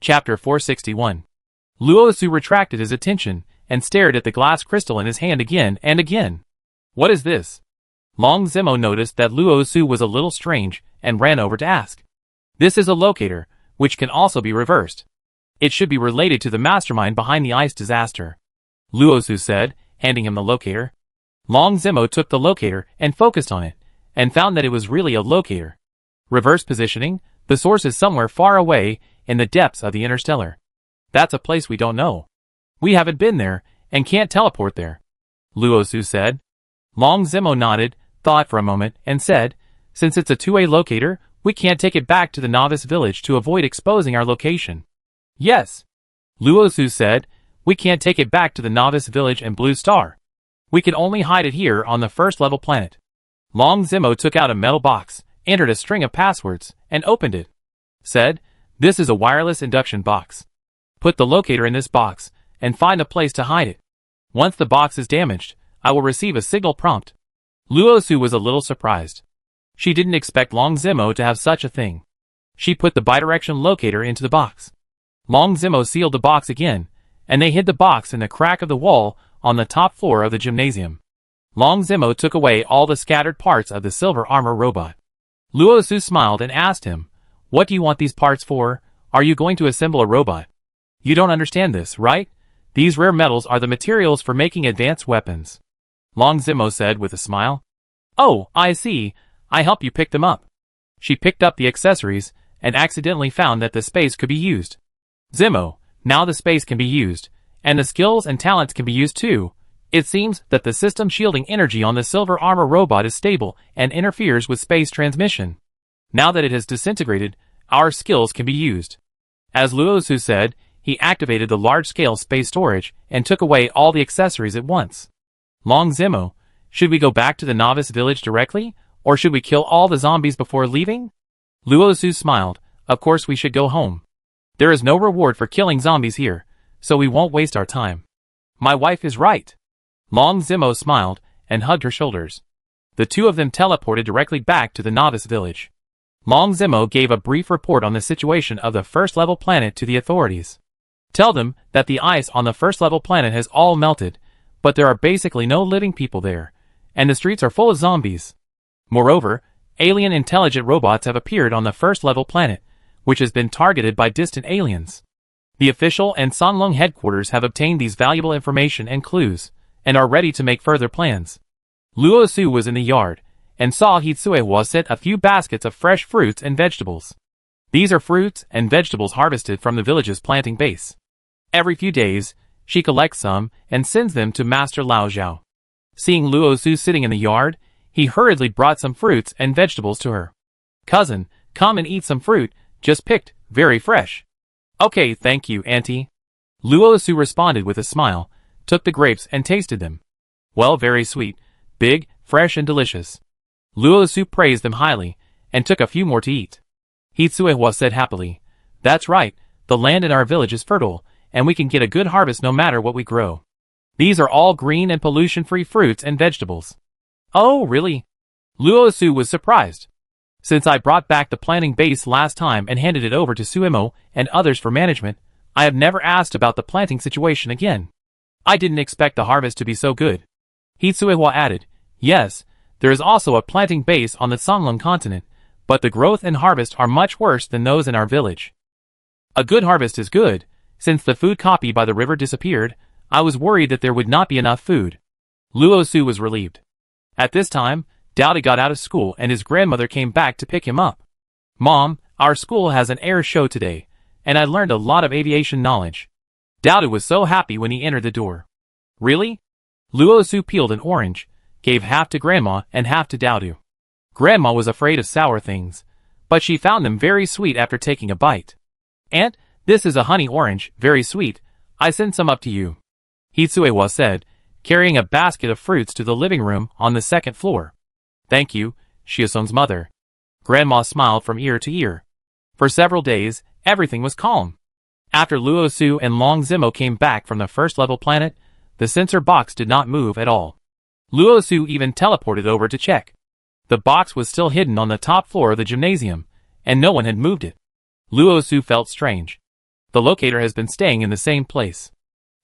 Chapter 461. Luo Su retracted his attention and stared at the glass crystal in his hand again and again. What is this? Long Zimo noticed that Luo Su was a little strange and ran over to ask. This is a locator, which can also be reversed. It should be related to the mastermind behind the ice disaster, Luo Su said, handing him the locator. Long Zimo took the locator and focused on it, and found that it was really a locator. Reverse positioning, the source is somewhere far away in the depths of the interstellar. That's a place we don't know. We haven't been there, and can't teleport there, Luo Su said. Long Zimo nodded, thought for a moment, and said, since it's a two-way locator, we can't take it back to the novice village to avoid exposing our location. Yes, Luo Su said, we can't take it back to the novice village and Blue Star. We can only hide it here on the first level planet. Long Zimo took out a metal box, entered a string of passwords, and opened it. Said, this is a wireless induction box. Put the locator in this box, and find a place to hide it. Once the box is damaged, I will receive a signal prompt. Luo Su was a little surprised. She didn't expect Long Zimo to have such a thing. She put the bidirection locator into the box. Long Zimo sealed the box again, and they hid the box in the crack of the wall on the top floor of the gymnasium. Long Zimo took away all the scattered parts of the silver armor robot. Luo Su smiled and asked him, what do you want these parts for? Are you going to assemble a robot? You don't understand this, right? These rare metals are the materials for making advanced weapons. Long Zimo said with a smile. Oh, I see. I help you pick them up. She picked up the accessories and accidentally found that the space could be used. Zimo, now the space can be used, and the skills and talents can be used too. It seems that the system shielding energy on the silver armor robot is stable and interferes with space transmission. Now that it has disintegrated, our skills can be used. As Luo Su said, he activated the large-scale space storage and took away all the accessories at once. Long Zimo, should we go back to the novice village directly, or should we kill all the zombies before leaving? Luo Su smiled. Of course we should go home. There is no reward for killing zombies here, so we won't waste our time. My wife is right. Long Zimo smiled and hugged her shoulders. The two of them teleported directly back to the novice village. Long Zimo gave a brief report on the situation of the first-level planet to the authorities. Tell them that the ice on the first-level planet has all melted, but there are basically no living people there, and the streets are full of zombies. Moreover, alien intelligent robots have appeared on the first-level planet, which has been targeted by distant aliens. The official and Sanlong headquarters have obtained these valuable information and clues, and are ready to make further plans. Luo Su was in the yard, and saw Hitsuehua set a few baskets of fresh fruits and vegetables. These are fruits and vegetables harvested from the village's planting base. Every few days, she collects some and sends them to Master Lao Zhao. Seeing Luo Su sitting in the yard, he hurriedly brought some fruits and vegetables to her. Cousin, come and eat some fruit, just picked, very fresh. Okay, thank you, Auntie. Luo Su responded with a smile, took the grapes and tasted them. Well, very sweet, big, fresh and delicious. Luo Su praised them highly, and took a few more to eat. Hitsuehua said happily, that's right, the land in our village is fertile, and we can get a good harvest no matter what we grow. These are all green and pollution-free fruits and vegetables. Oh, really? Luo Su was surprised. Since I brought back the planting base last time and handed it over to Suemo and others for management, I have never asked about the planting situation again. I didn't expect the harvest to be so good. Hitsuehua added, yes, there is also a planting base on the Sanlong continent, but the growth and harvest are much worse than those in our village. A good harvest is good. Since the food copy by the river disappeared, I was worried that there would not be enough food. Luo Su was relieved. At this time, Dowdy got out of school and his grandmother came back to pick him up. Mom, our school has an air show today, and I learned a lot of aviation knowledge. Dowdy was so happy when he entered the door. Really? Luo Su peeled an orange, gave half to Grandma and half to Dowdy. Grandma was afraid of sour things, but she found them very sweet after taking a bite. Aunt, this is a honey orange, very sweet. I send some up to you. Hitsuehua said, carrying a basket of fruits to the living room on the second floor. Thank you, Shiosong's mother. Grandma smiled from ear to ear. For several days, everything was calm. After Luo Su and Long Zimo came back from the first-level planet, the sensor box did not move at all. Luo Su even teleported over to check. The box was still hidden on the top floor of the gymnasium, and no one had moved it. Luo Su felt strange. The locator has been staying in the same place.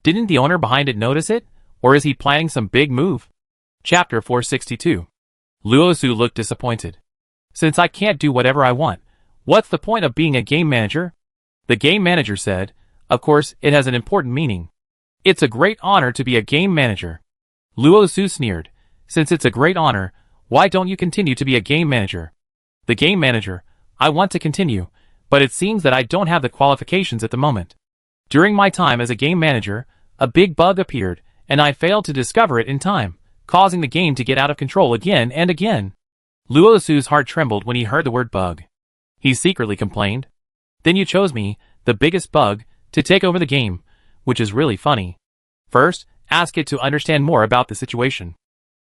Didn't the owner behind it notice it? Or is he planning some big move? Chapter 462. Luo Su looked disappointed. Since I can't do whatever I want, what's the point of being a game manager? The game manager said, of course, it has an important meaning. It's a great honor to be a game manager. Luo Su sneered. Since it's a great honor, why don't you continue to be a game manager? The game manager, I want to continue, but it seems that I don't have the qualifications at the moment. During my time as a game manager, a big bug appeared, and I failed to discover it in time, causing the game to get out of control again and again. Luo Su's heart trembled when he heard the word bug. He secretly complained. Then you chose me, the biggest bug, to take over the game, which is really funny. First, ask it to understand more about the situation.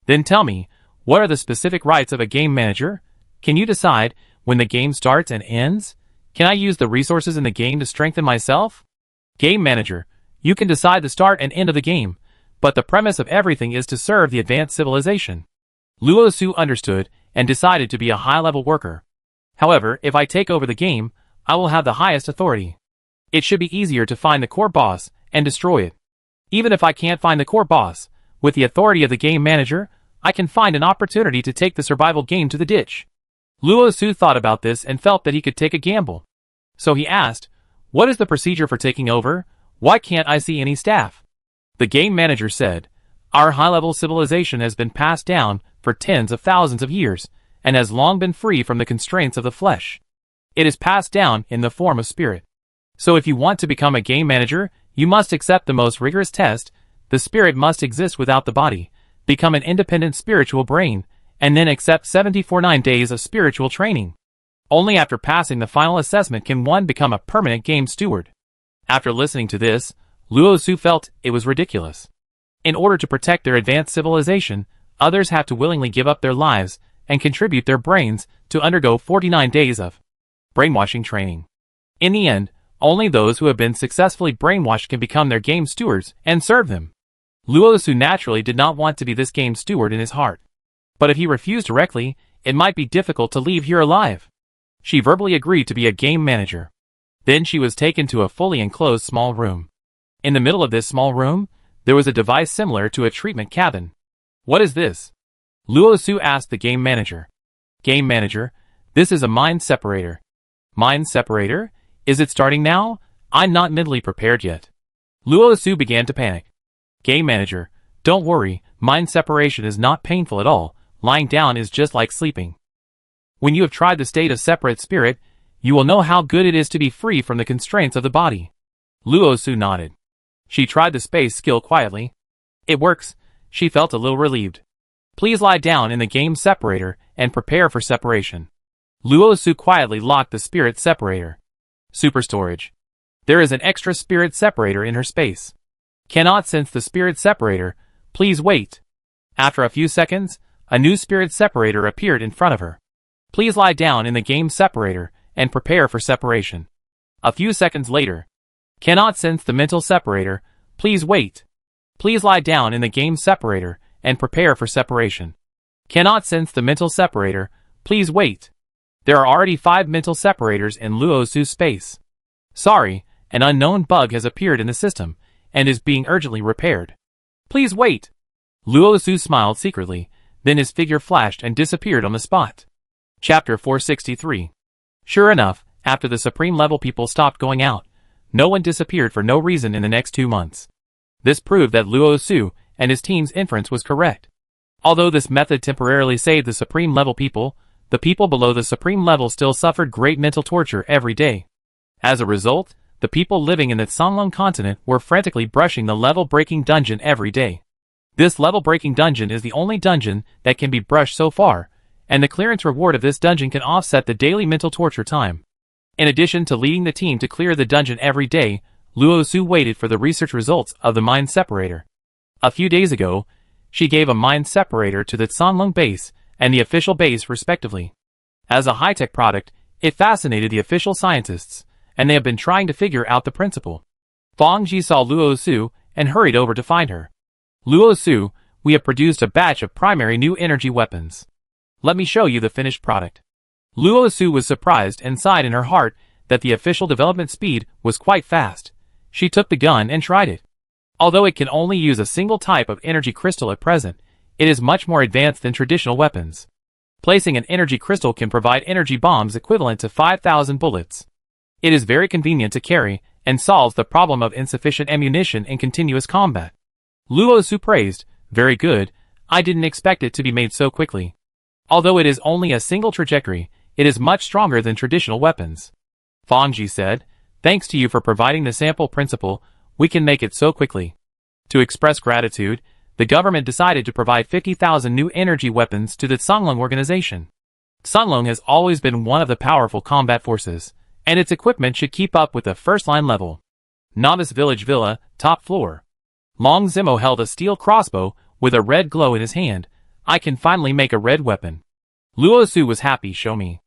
Then tell me, what are the specific rights of a game manager? Can you decide when the game starts and ends? Can I use the resources in the game to strengthen myself? Game manager, you can decide the start and end of the game, but the premise of everything is to serve the advanced civilization. Luo Su understood and decided to be a high-level worker. However, if I take over the game, I will have the highest authority. It should be easier to find the core boss and destroy it. Even if I can't find the core boss, with the authority of the game manager, I can find an opportunity to take the survival game to the ditch. Luo Su thought about this and felt that he could take a gamble. So he asked, what is the procedure for taking over? Why can't I see any staff? The game manager said, our high-level civilization has been passed down for tens of thousands of years, and has long been free from the constraints of the flesh. It is passed down in the form of spirit. So if you want to become a game manager, you must accept the most rigorous test. The spirit must exist without the body, become an independent spiritual brain, and then accept 9 days of spiritual training. Only after passing the final assessment can one become a permanent game steward. After listening to this, Luo Su felt it was ridiculous. In order to protect their advanced civilization, others have to willingly give up their lives and contribute their brains to undergo 49 days of brainwashing training. In the end, only those who have been successfully brainwashed can become their game stewards and serve them. Luo Su naturally did not want to be this game steward in his heart. But if he refused directly, it might be difficult to leave here alive. She verbally agreed to be a game manager. Then she was taken to a fully enclosed small room. In the middle of this small room, there was a device similar to a treatment cabin. What is this? Luo Su asked the game manager. Game manager, this is a mind separator. Mind separator? Is it starting now? I'm not mentally prepared yet. Luo Su began to panic. Game manager, don't worry, mind separation is not painful at all. Lying down is just like sleeping. When you have tried the state of separate spirit, you will know how good it is to be free from the constraints of the body. Luo Su nodded. She tried the space skill quietly. It works. She felt a little relieved. Please lie down in the game separator and prepare for separation. Luo Su quietly locked the spirit separator. Super storage. There is an extra spirit separator in her space. Cannot sense the spirit separator. Please wait. After a few seconds, a new spirit separator appeared in front of her. Please lie down in the game separator and prepare for separation. A few seconds later. Cannot sense the mental separator. Please wait. Please lie down in the game separator and prepare for separation. Cannot sense the mental separator. Please wait. There are already 5 mental separators in Luo Su's space. Sorry, an unknown bug has appeared in the system and is being urgently repaired. Please wait. Luo Su smiled secretly, then his figure flashed and disappeared on the spot. Chapter 463. Sure enough, after the supreme level people stopped going out, no one disappeared for no reason in the next 2 months. This proved that Luo Su and his team's inference was correct. Although this method temporarily saved the supreme level people, the people below the supreme level still suffered great mental torture every day. As a result, the people living in the Songlong continent were frantically brushing the level-breaking dungeon every day. This level-breaking dungeon is the only dungeon that can be brushed so far, and the clearance reward of this dungeon can offset the daily mental torture time. In addition to leading the team to clear the dungeon every day, Luo Su waited for the research results of the mind separator. A few days ago, she gave a mind separator to the Songlong base and the official base respectively. As a high-tech product, it fascinated the official scientists, and they have been trying to figure out the principle. Fang Ji saw Luo Su and hurried over to find her. Luo Su, we have produced a batch of primary new energy weapons. Let me show you the finished product. Luo Su was surprised and sighed in her heart that the official development speed was quite fast. She took the gun and tried it. Although it can only use a single type of energy crystal at present, it is much more advanced than traditional weapons. Placing an energy crystal can provide energy bombs equivalent to 5,000 bullets. It is very convenient to carry, and solves the problem of insufficient ammunition in continuous combat. Luo Su praised, "Very good, I didn't expect it to be made so quickly. Although it is only a single trajectory, it is much stronger than traditional weapons." Fang Ji said, "Thanks to you for providing the sample principle, we can make it so quickly." To express gratitude, the government decided to provide 50,000 new energy weapons to the Sunlong organization. Sunlong has always been one of the powerful combat forces, and its equipment should keep up with the first-line level. Novice Village Villa, top floor. Long Zimo held a steel crossbow with a red glow in his hand. "I can finally make a red weapon." Luo Su was happy. "Show me."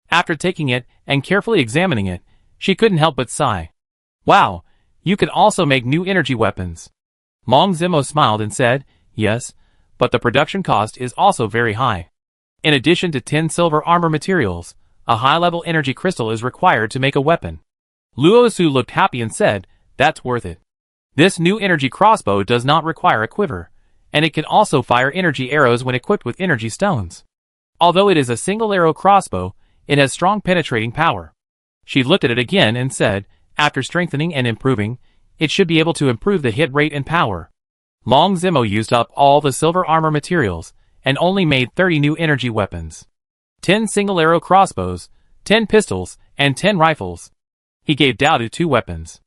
After taking it and carefully examining it, she couldn't help but sigh. "Wow, you can also make new energy weapons." Long Zimo smiled and said, "Yes, but the production cost is also very high. In addition to 10 silver armor materials, a high-level energy crystal is required to make a weapon." Luo Su looked happy and said, "That's worth it. This new energy crossbow does not require a quiver, and it can also fire energy arrows when equipped with energy stones. Although it is a single arrow crossbow, it has strong penetrating power." She looked at it again and said, "After strengthening and improving, it should be able to improve the hit rate and power." Long Zimo used up all the silver armor materials, and only made 30 new energy weapons. 10 single arrow crossbows, 10 pistols, and 10 rifles. He gave Dao 2 weapons.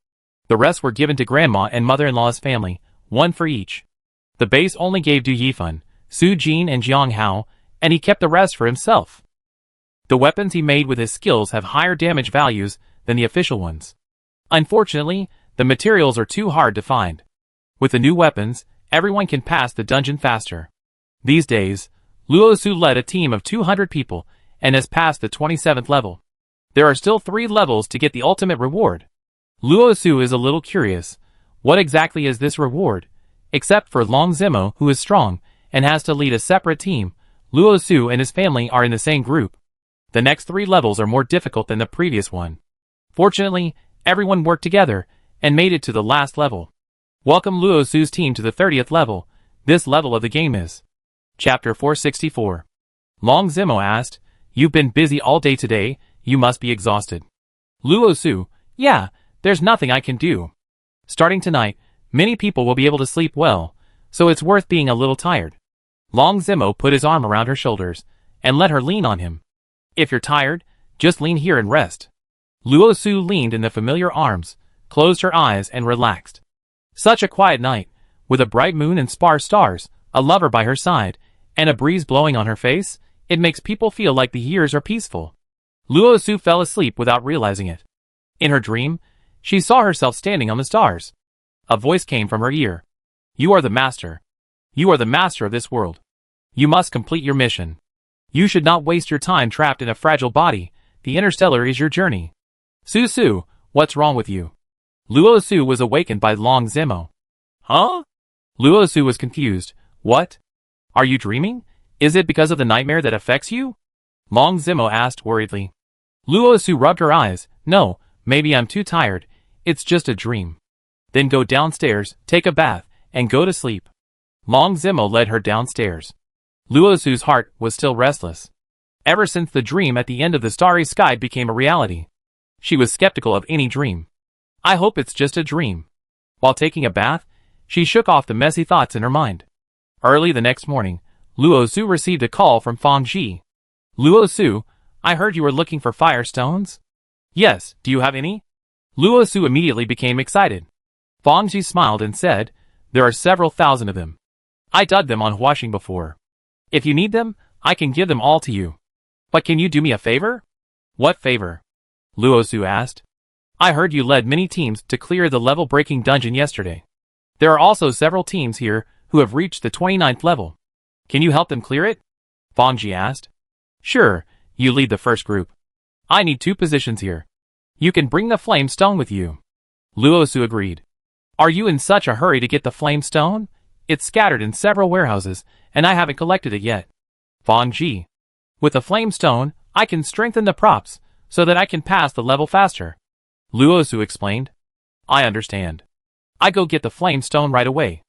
The rest were given to grandma and mother-in-law's family, 1 for each. The base only gave Du Yifan, Su Jin and Jiang Hao, and he kept the rest for himself. The weapons he made with his skills have higher damage values than the official ones. Unfortunately, the materials are too hard to find. With the new weapons, everyone can pass the dungeon faster. These days, Luo Su led a team of 200 people and has passed the 27th level. There are still 3 levels to get the ultimate reward. Luo Su is a little curious. What exactly is this reward? Except for Long Zimo, who is strong and has to lead a separate team, Luo Su and his family are in the same group. The next 3 levels are more difficult than the previous one. Fortunately, everyone worked together and made it to the last level. Welcome Luo Su's team to the 30th level. This level of the game is Chapter 464. Long Zimo asked, "You've been busy all day today, you must be exhausted." Luo Su, "Yeah, there's nothing I can do. Starting tonight, many people will be able to sleep well, so it's worth being a little tired." Long Zimo put his arm around her shoulders and let her lean on him. "If you're tired, just lean here and rest." Luo Su leaned in the familiar arms, closed her eyes and relaxed. Such a quiet night, with a bright moon and sparse stars, a lover by her side, and a breeze blowing on her face, it makes people feel like the years are peaceful. Luo Su fell asleep without realizing it. In her dream, she saw herself standing on the stars. A voice came from her ear. "You are the master. You are the master of this world. You must complete your mission. You should not waste your time trapped in a fragile body. The interstellar is your journey. Su, what's wrong with you?" Luo Su was awakened by Long Zimo. "Huh?" Luo Su was confused. "What? Are you dreaming? Is it because of the nightmare that affects you?" Long Zimo asked worriedly. Luo Su rubbed her eyes. "No, maybe I'm too tired. It's just a dream." "Then go downstairs, take a bath, and go to sleep." Long Zimo led her downstairs. Luo Su's heart was still restless. Ever since the dream at the end of the starry sky became a reality, she was skeptical of any dream. "I hope it's just a dream." While taking a bath, she shook off the messy thoughts in her mind. Early the next morning, Luo Su received a call from Fang Ji. "Luo Su, I heard you were looking for fire stones?" "Yes, do you have any?" Luo Su immediately became excited. Fang Ji smiled and said, "There are several thousand of them. I dug them on washing before. If you need them, I can give them all to you. But can you do me a favor?" "What favor?" Luo Su asked. "I heard you led many teams to clear the level-breaking dungeon yesterday. There are also several teams here who have reached the 29th level. Can you help them clear it?" Fang Ji asked. "Sure, you lead the first group. I need 2 positions here. You can bring the flame stone with you." Luo Su agreed. "Are you in such a hurry to get the flame stone? It's scattered in several warehouses, and I haven't collected it yet." Fang Ji. "With the flame stone, I can strengthen the props, so that I can pass the level faster. Luo Su explained. I understand. I go get the flame stone right away.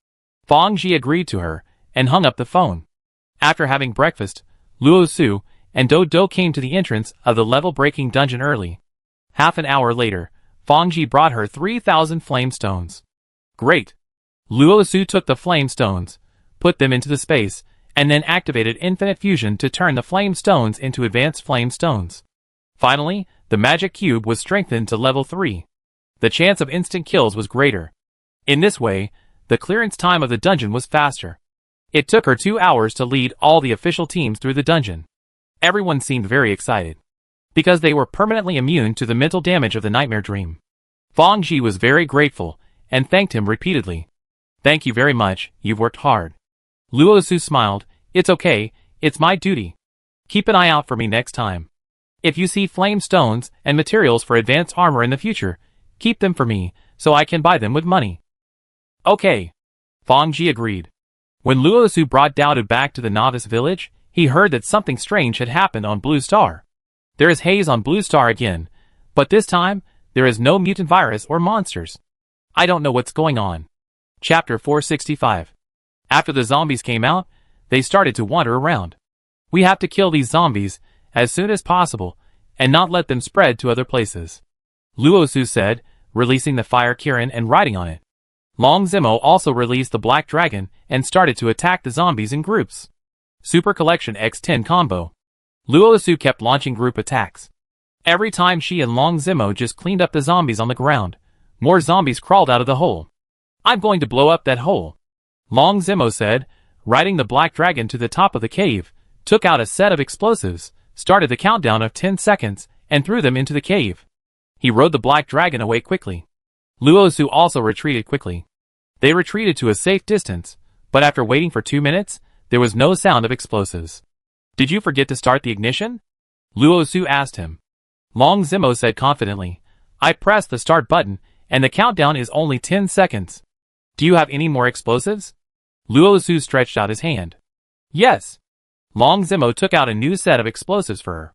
Fang Ji agreed to her, and hung up the phone. After having breakfast, Luo Su and Do Do came to the entrance of the level-breaking dungeon early. Half an hour later, Fang Ji brought her 3,000 flame stones. Great! Luo Su took the flame stones, put them into the space, and then activated infinite fusion to turn the flame stones into advanced flame stones. Finally, the magic cube was strengthened to level 3. The chance of instant kills was greater. In this way, the clearance time of the dungeon was faster. It took her 2 hours to lead all the official teams through the dungeon. Everyone seemed very excited, because they were permanently immune to the mental damage of the nightmare dream. Fang Ji was very grateful, and thanked him repeatedly. Thank you very much, you've worked hard. Luo Su smiled. It's okay, it's my duty. Keep an eye out for me next time. If you see flame stones and materials for advanced armor in the future, keep them for me, so I can buy them with money. Okay. Fang Ji agreed. When Luo Su brought Dao Du back to the novice village, he heard that something strange had happened on Blue Star. There is haze on Blue Star again, but this time, there is no mutant virus or monsters. I don't know what's going on. Chapter 465. After the zombies came out, they started to wander around. We have to kill these zombies as soon as possible, and not let them spread to other places. Luo Su said, releasing the fire Kirin and riding on it. Long Zimo also released the Black Dragon and started to attack the zombies in groups. Super Collection X10 Combo. Luo Su kept launching group attacks. Every time she and Long Zimo just cleaned up the zombies on the ground, more zombies crawled out of the hole. I'm going to blow up that hole. Long Zimo said, riding the Black Dragon to the top of the cave, took out a set of explosives, started the countdown of 10 seconds, and threw them into the cave. He rode the Black Dragon away quickly. Luo Su also retreated quickly. They retreated to a safe distance, but after waiting for 2 minutes, there was no sound of explosives. Did you forget to start the ignition? Luo Su asked him. Long Zimo said confidently, I pressed the start button, and the countdown is only 10 seconds. Do you have any more explosives? Luo Su stretched out his hand. Yes. Long Zimo took out a new set of explosives for her.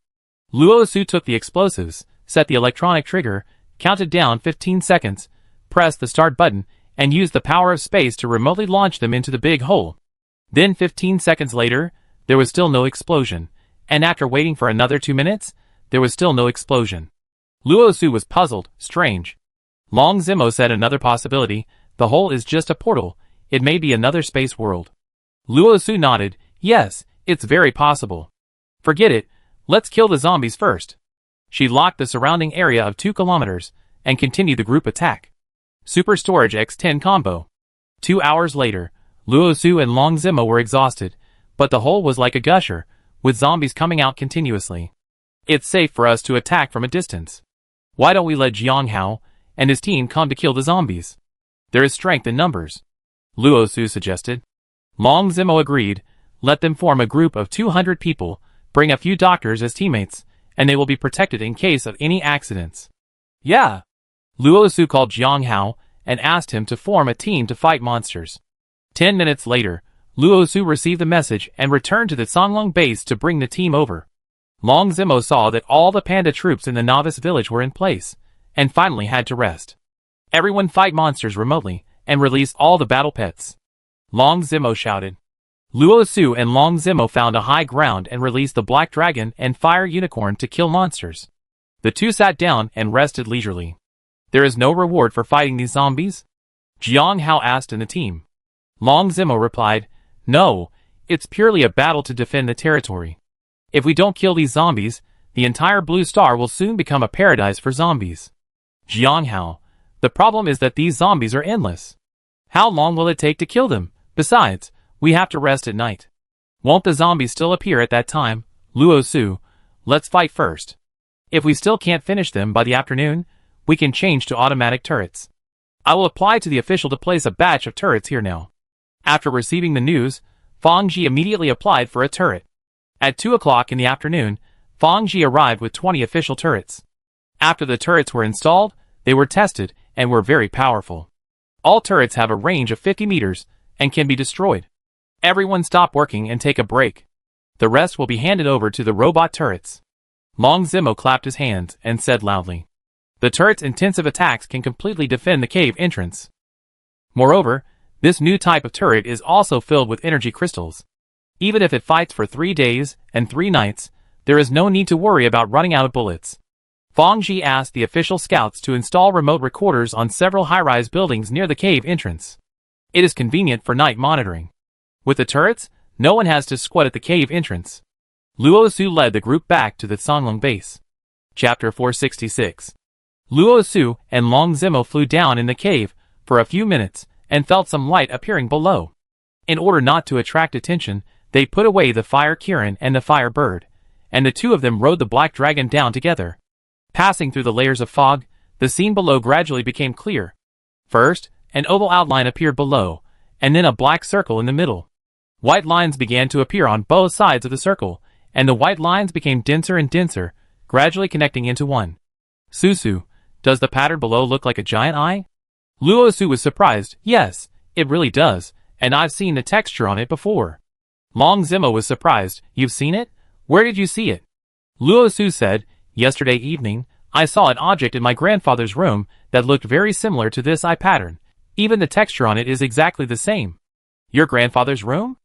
Luo Su took the explosives, set the electronic trigger, counted down 15 seconds, pressed the start button, and used the power of space to remotely launch them into the big hole. Then 15 seconds later, there was still no explosion, and after waiting for another 2 minutes, there was still no explosion. Luo Su was puzzled, strange. Long Zimo said another possibility, the hole is just a portal, it may be another space world. Luo Su nodded, yes, it's very possible. Forget it, let's kill the zombies first. She locked the surrounding area of 2 kilometers, and continued the group attack. Super Storage X10 Combo. 2 hours later, Luo Su and Long Zimo were exhausted, but the hole was like a gusher, with zombies coming out continuously. It's safe for us to attack from a distance. Why don't we let Jiang Hao and his team come to kill the zombies? There is strength in numbers. Luo Su suggested. Long Zimo agreed, let them form a group of 200 people, bring a few doctors as teammates, and they will be protected in case of any accidents. Yeah. Luo Su called Jiang Hao and asked him to form a team to fight monsters. 10 minutes later, Luo Su received the message and returned to the Songlong base to bring the team over. Long Zimo saw that all the panda troops in the novice village were in place, and finally had to rest. Everyone fight monsters remotely, and release all the battle pets. Long Zimo shouted. Luo Su and Long Zimo found a high ground and released the Black Dragon and Fire Unicorn to kill monsters. The two sat down and rested leisurely. There is no reward for fighting these zombies? Jiang Hao asked in the team. Long Zimo replied, no, it's purely a battle to defend the territory. If we don't kill these zombies, the entire Blue Star will soon become a paradise for zombies. Jiang Hao, the problem is that these zombies are endless. How long will it take to kill them? Besides, we have to rest at night. Won't the zombies still appear at that time? Luo Su, let's fight first. If we still can't finish them by the afternoon, we can change to automatic turrets. I will apply to the official to place a batch of turrets here now. After receiving the news, Fang Ji immediately applied for a turret. At 2 o'clock in the afternoon, Fang Ji arrived with 20 official turrets. After the turrets were installed, they were tested and were very powerful. All turrets have a range of 50 meters and can be destroyed. Everyone stop working and take a break. The rest will be handed over to the robot turrets. Long Zimo clapped his hands and said loudly, "The turret's intensive attacks can completely defend the cave entrance. Moreover, this new type of turret is also filled with energy crystals. Even if it fights for 3 days and 3 nights, there is no need to worry about running out of bullets." Fang Ji asked the official scouts to install remote recorders on several high-rise buildings near the cave entrance. It is convenient for night monitoring. With the turrets, no one has to squat at the cave entrance. Luo Su led the group back to the Songlong base. Chapter 466. Luo Su and Long Zimo flew down in the cave for a few minutes and felt some light appearing below. In order not to attract attention, they put away the fire Kirin and the fire bird, and the two of them rode the black dragon down together. Passing through the layers of fog, the scene below gradually became clear. First, an oval outline appeared below, and then a black circle in the middle. White lines began to appear on both sides of the circle, and the white lines became denser and denser, gradually connecting into one. "Susu, does the pattern below look like a giant eye?" Luo Su was surprised. "Yes, it really does, and I've seen the texture on it before." Long Zimo was surprised. "You've seen it? Where did you see it?" Luo Su said, "Yesterday evening, I saw an object in my grandfather's room that looked very similar to this eye pattern. Even the texture on it is exactly the same." "Your grandfather's room?"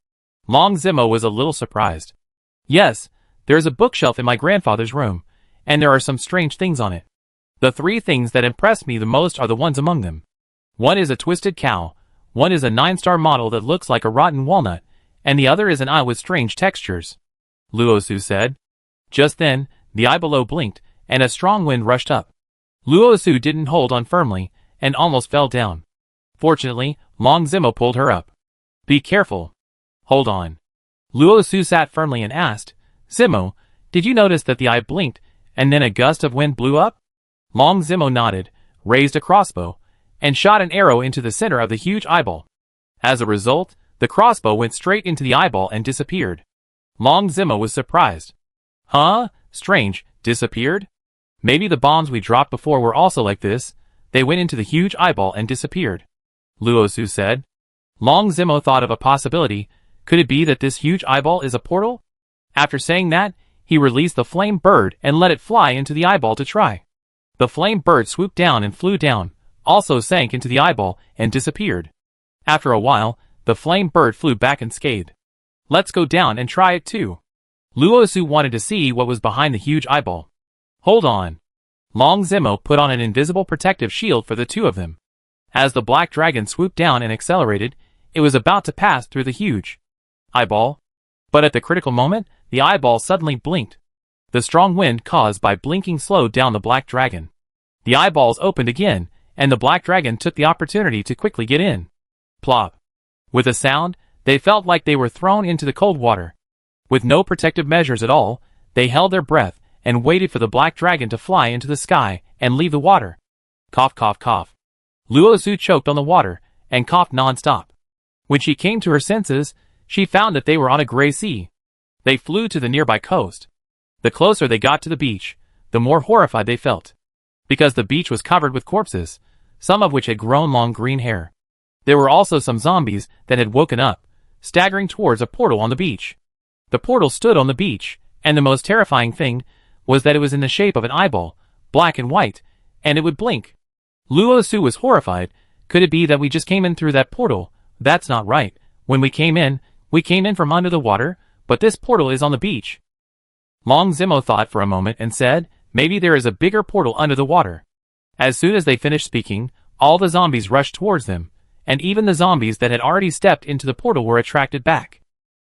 Long Zimo was a little surprised. "Yes, there is a bookshelf in my grandfather's room, and there are some strange things on it. The 3 things that impress me the most are the ones among them. One is a twisted cow, one is a 9-star model that looks like a rotten walnut, and the other is an eye with strange textures," Luo Su said. Just then, the eye below blinked, and a strong wind rushed up. Luo Su didn't hold on firmly, and almost fell down. Fortunately, Long Zimo pulled her up. "Be careful. Hold on." Luo Su sat firmly and asked, "Zimo, did you notice that the eye blinked, and then a gust of wind blew up?" Long Zimo nodded, raised a crossbow, and shot an arrow into the center of the huge eyeball. As a result, the crossbow went straight into the eyeball and disappeared. Long Zimo was surprised. "Huh? Strange, disappeared? Maybe the bombs we dropped before were also like this. They went into the huge eyeball and disappeared," Luo Su said. Long Zimo thought of a possibility. Could it be that this huge eyeball is a portal? After saying that, he released the flame bird and let it fly into the eyeball to try. The flame bird swooped down and flew down, also sank into the eyeball and disappeared. After a while, the flame bird flew back unscathed. "Let's go down and try it too." Luo Su wanted to see what was behind the huge eyeball. "Hold on." Long Zimo put on an invisible protective shield for the two of them. As the black dragon swooped down and accelerated, it was about to pass through the huge eyeball. But at the critical moment, the eyeball suddenly blinked. The strong wind caused by blinking slowed down the black dragon. The eyeballs opened again, and the black dragon took the opportunity to quickly get in. Plop. With a sound, they felt like they were thrown into the cold water. With no protective measures at all, they held their breath and waited for the black dragon to fly into the sky and leave the water. Cough, cough, cough. Luo Su choked on the water and coughed non-stop. When she came to her senses, she found that they were on a gray sea. They flew to the nearby coast. The closer they got to the beach, the more horrified they felt. Because the beach was covered with corpses, some of which had grown long green hair. There were also some zombies that had woken up, staggering towards a portal on the beach. The portal stood on the beach, and the most terrifying thing was that it was in the shape of an eyeball, black and white, and it would blink. Luo Su was horrified. Could it be that we just came in through that portal? That's not right. When we came in from under the water, but this portal is on the beach. Long Zimo thought for a moment and said, "Maybe there is a bigger portal under the water." As soon as they finished speaking, all the zombies rushed towards them, and even the zombies that had already stepped into the portal were attracted back.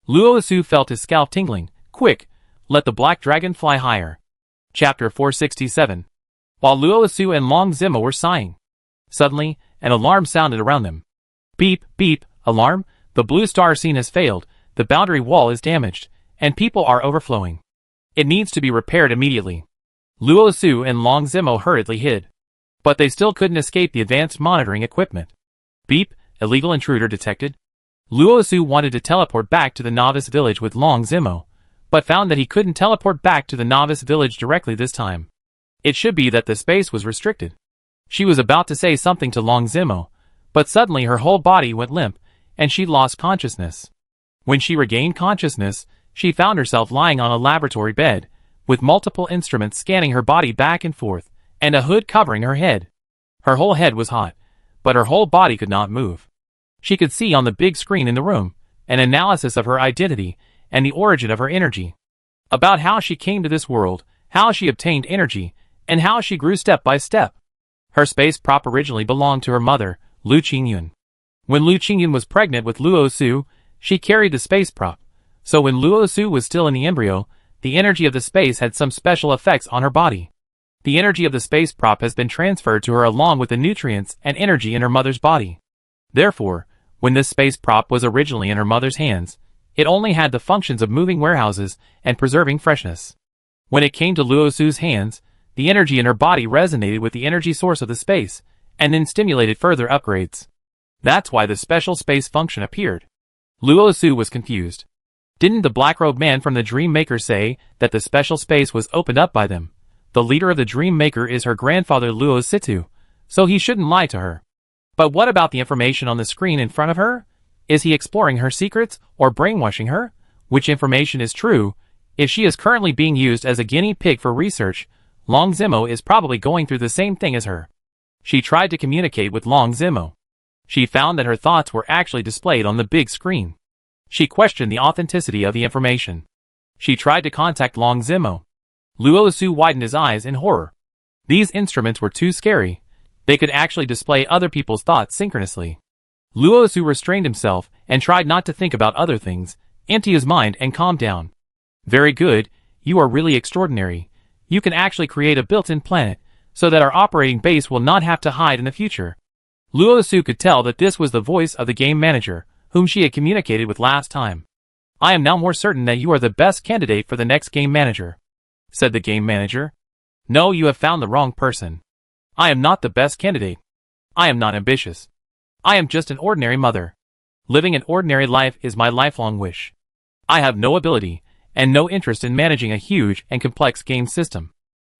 Luo Su felt his scalp tingling. "Quick, let the black dragon fly higher." Chapter 467. While Luo Su and Long Zimo were sighing, suddenly, an alarm sounded around them. Beep, beep, alarm, the blue star scene has failed, the boundary wall is damaged, and people are overflowing. It needs to be repaired immediately. Luo Su and Long Zimo hurriedly hid. But they still couldn't escape the advanced monitoring equipment. Beep, illegal intruder detected. Luo Su wanted to teleport back to the novice village with Long Zimo, but found that he couldn't teleport back to the novice village directly this time. It should be that the space was restricted. She was about to say something to Long Zimo, but suddenly her whole body went limp, and she lost consciousness. When she regained consciousness, she found herself lying on a laboratory bed, with multiple instruments scanning her body back and forth, and a hood covering her head. Her whole head was hot, but her whole body could not move. She could see on the big screen in the room an analysis of her identity and the origin of her energy. About how she came to this world, how she obtained energy, and how she grew step by step. Her space prop originally belonged to her mother, Lu Qingyun. When Lu Qingyun was pregnant with Luo Su, she carried the space prop. So when Luo Su was still in the embryo, the energy of the space had some special effects on her body. The energy of the space prop has been transferred to her along with the nutrients and energy in her mother's body. Therefore, when this space prop was originally in her mother's hands, it only had the functions of moving warehouses and preserving freshness. When it came to Luo Su's hands, the energy in her body resonated with the energy source of the space, and then stimulated further upgrades. That's why the special space function appeared. Luo Su was confused. Didn't the black-robed man from the Dream Maker say that the special space was opened up by them? The leader of the Dream Maker is her grandfather Luo Situ, so he shouldn't lie to her. But what about the information on the screen in front of her? Is he exploring her secrets or brainwashing her? Which information is true? If she is currently being used as a guinea pig for research, Long Zimo is probably going through the same thing as her. She tried to communicate with Long Zimo. She found that her thoughts were actually displayed on the big screen. She questioned the authenticity of the information. She tried to contact Long Zimo. Luo Su widened his eyes in horror. These instruments were too scary. They could actually display other people's thoughts synchronously. Luo Su restrained himself and tried not to think about other things, empty his mind and calm down. Very good, you are really extraordinary. You can actually create a built-in planet, so that our operating base will not have to hide in the future. Luo Su could tell that this was the voice of the game manager, whom she had communicated with last time. I am now more certain that you are the best candidate for the next game manager, said the game manager. No, you have found the wrong person. I am not the best candidate. I am not ambitious. I am just an ordinary mother. Living an ordinary life is my lifelong wish. I have no ability, and no interest in managing a huge and complex game system.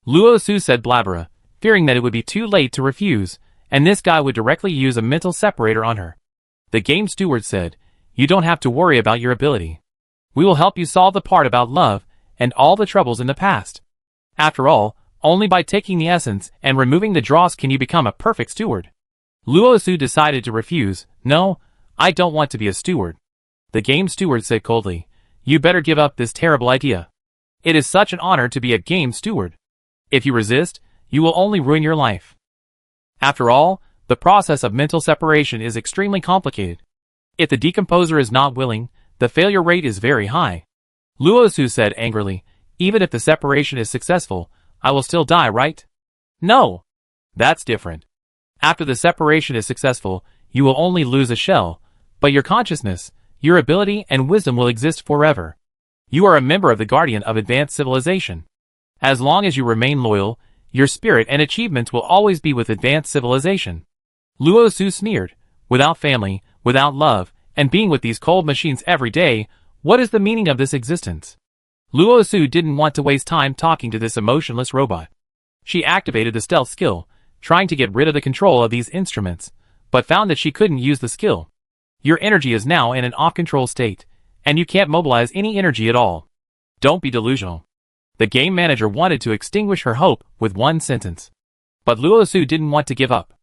Luo Su said blabbera, fearing that it would be too late to refuse, and this guy would directly use a mental separator on her. The game steward said, you don't have to worry about your ability. We will help you solve the part about love and all the troubles in the past. After all, only by taking the essence and removing the dross can you become a perfect steward. Luo Su decided to refuse. No, I don't want to be a steward. The game steward said coldly, you better give up this terrible idea. It is such an honor to be a game steward. If you resist, you will only ruin your life. After all, the process of mental separation is extremely complicated. If the decomposer is not willing, the failure rate is very high. Luo Su said angrily, even if the separation is successful, I will still die, right? No. That's different. After the separation is successful, you will only lose a shell, but your consciousness, your ability and wisdom will exist forever. You are a member of the Guardian of Advanced Civilization. As long as you remain loyal, your spirit and achievements will always be with Advanced Civilization. Luo Su sneered, without family, without love, and being with these cold machines every day, what is the meaning of this existence? Luo Su didn't want to waste time talking to this emotionless robot. She activated the stealth skill, trying to get rid of the control of these instruments, but found that she couldn't use the skill. Your energy is now in an off-control state, and you can't mobilize any energy at all. Don't be delusional. The game manager wanted to extinguish her hope with one sentence. But Luo Su didn't want to give up.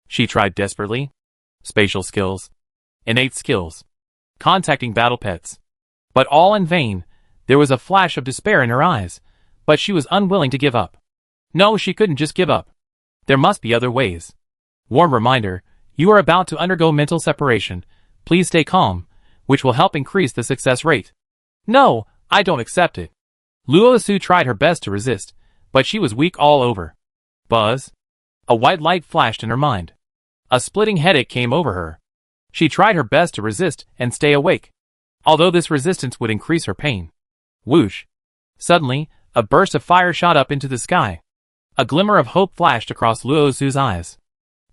She tried desperately. Spatial skills. Innate skills. Contacting battle pets. But all in vain. There was a flash of despair in her eyes, but she was unwilling to give up. No, she couldn't just give up. There must be other ways. Warm reminder, you are about to undergo mental separation. Please stay calm, which will help increase the success rate. No, I don't accept it. Luo Su tried her best to resist, but she was weak all over. Buzz. A white light flashed in her mind. A splitting headache came over her. She tried her best to resist and stay awake, although this resistance would increase her pain. Whoosh. Suddenly, a burst of fire shot up into the sky. A glimmer of hope flashed across Luo Su's eyes.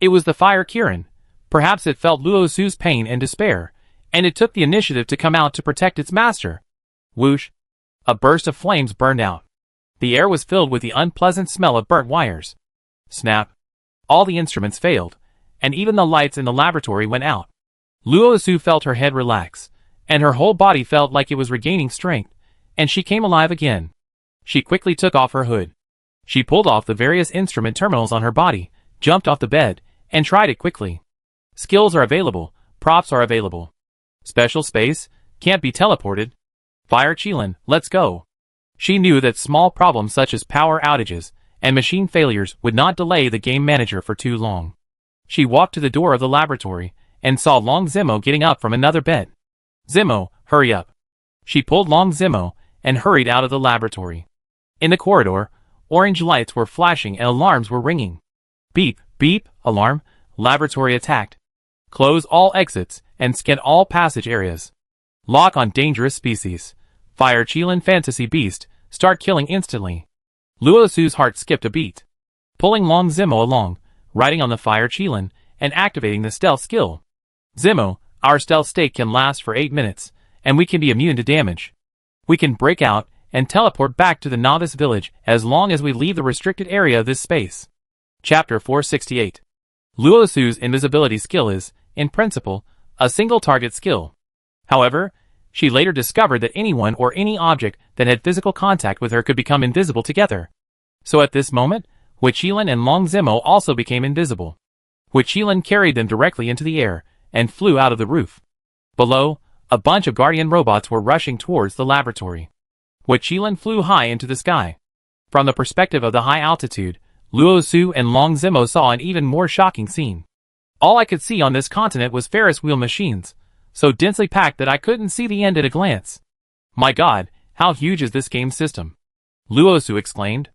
It was the fire Kirin. Perhaps it felt Luo Su's pain and despair, and it took the initiative to come out to protect its master. Whoosh. A burst of flames burned out. The air was filled with the unpleasant smell of burnt wires. Snap. All the instruments failed, and even the lights in the laboratory went out. Luo Su felt her head relax, and her whole body felt like it was regaining strength, and she came alive again. She quickly took off her hood. She pulled off the various instrument terminals on her body, jumped off the bed, and tried it quickly. Skills are available, props are available. Special space, can't be teleported. Fire Qilin, let's go. She knew that small problems such as power outages and machine failures would not delay the game manager for too long. She walked to the door of the laboratory and saw Long Zimo getting up from another bed. Zimo, hurry up. She pulled Long Zimo and hurried out of the laboratory. In the corridor, orange lights were flashing and alarms were ringing. Beep, beep, alarm, laboratory attacked. Close all exits and scan all passage areas. Lock on dangerous species. Fire Qilin fantasy beast, start killing instantly. Luo Su's heart skipped a beat. Pulling Long Zimo along, riding on the Fire Qilin, and activating the stealth skill. Zimo, our stealth state can last for 8 minutes, and we can be immune to damage. We can break out and teleport back to the novice village as long as we leave the restricted area of this space. Chapter 468. Luo Su's invisibility skill is, in principle, a single target skill. However, she later discovered that anyone or any object that had physical contact with her could become invisible together. So at this moment, Hui Qilin and Long Zimo also became invisible. Hui Qilin carried them directly into the air and flew out of the roof. Below, a bunch of guardian robots were rushing towards the laboratory. Hui Qilin flew high into the sky. From the perspective of the high altitude, Luo Su and Long Zimo saw an even more shocking scene. All I could see on this continent was Ferris wheel machines, so densely packed that I couldn't see the end at a glance. My god, how huge is this game system? Luo Su exclaimed.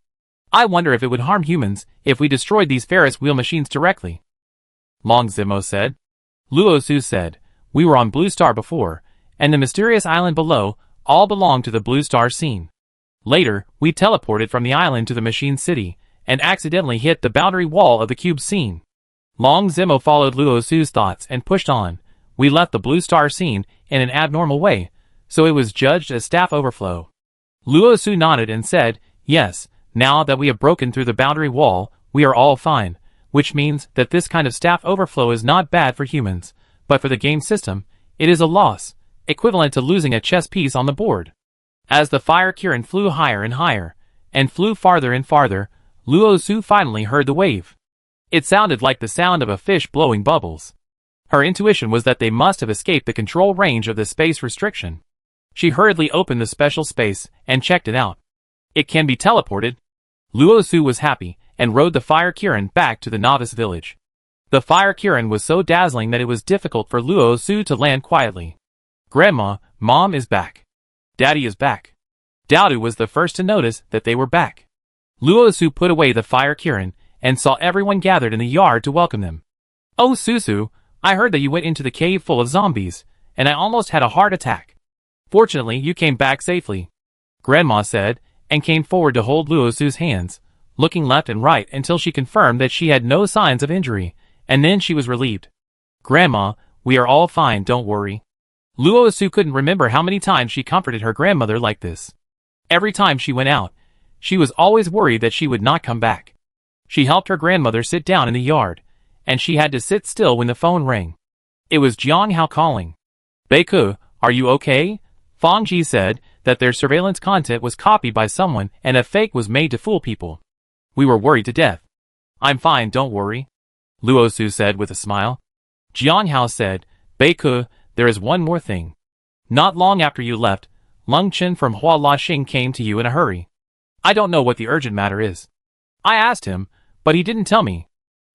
I wonder if it would harm humans if we destroyed these Ferris wheel machines directly. Long Zimo said. Luo Su said, we were on Blue Star before, and the mysterious island below all belonged to the Blue Star scene. Later, we teleported from the island to the machine city, and accidentally hit the boundary wall of the cube scene. Long Zimo followed Luo Su's thoughts and pushed on. We left the Blue Star scene in an abnormal way, so it was judged as staff overflow. Luo Su nodded and said, yes, now that we have broken through the boundary wall, we are all fine, which means that this kind of staff overflow is not bad for humans, but for the game system, it is a loss, equivalent to losing a chess piece on the board. As the Fire Qilin flew higher and higher, and flew farther and farther, Luo Su finally heard the wave. It sounded like the sound of a fish blowing bubbles. Her intuition was that they must have escaped the control range of the space restriction. She hurriedly opened the special space and checked it out. It can be teleported. Luo Su was happy and rode the Fire Qilin back to the novice village. The Fire Qilin was so dazzling that it was difficult for Luo Su to land quietly. Grandma, Mom is back. Daddy is back. Daodu was the first to notice that they were back. Luo Su put away the Fire Qilin and saw everyone gathered in the yard to welcome them. Oh Susu, I heard that you went into the cave full of zombies, and I almost had a heart attack. Fortunately, you came back safely, Grandma said, and came forward to hold Luo Su's hands, looking left and right until she confirmed that she had no signs of injury, and then she was relieved. Grandma, we are all fine, don't worry. Luo Su couldn't remember how many times she comforted her grandmother like this. Every time she went out, she was always worried that she would not come back. She helped her grandmother sit down in the yard, and she had to sit still when the phone rang. It was Jiang Hao calling. Beiku, are you okay? Fang Ji said that their surveillance content was copied by someone and a fake was made to fool people. We were worried to death. I'm fine, don't worry, Luo Su said with a smile. Jiang Hao said, Beiku, there is one more thing. Not long after you left, Lung Chen from Hua La Xing came to you in a hurry. I don't know what the urgent matter is. I asked him, but he didn't tell me.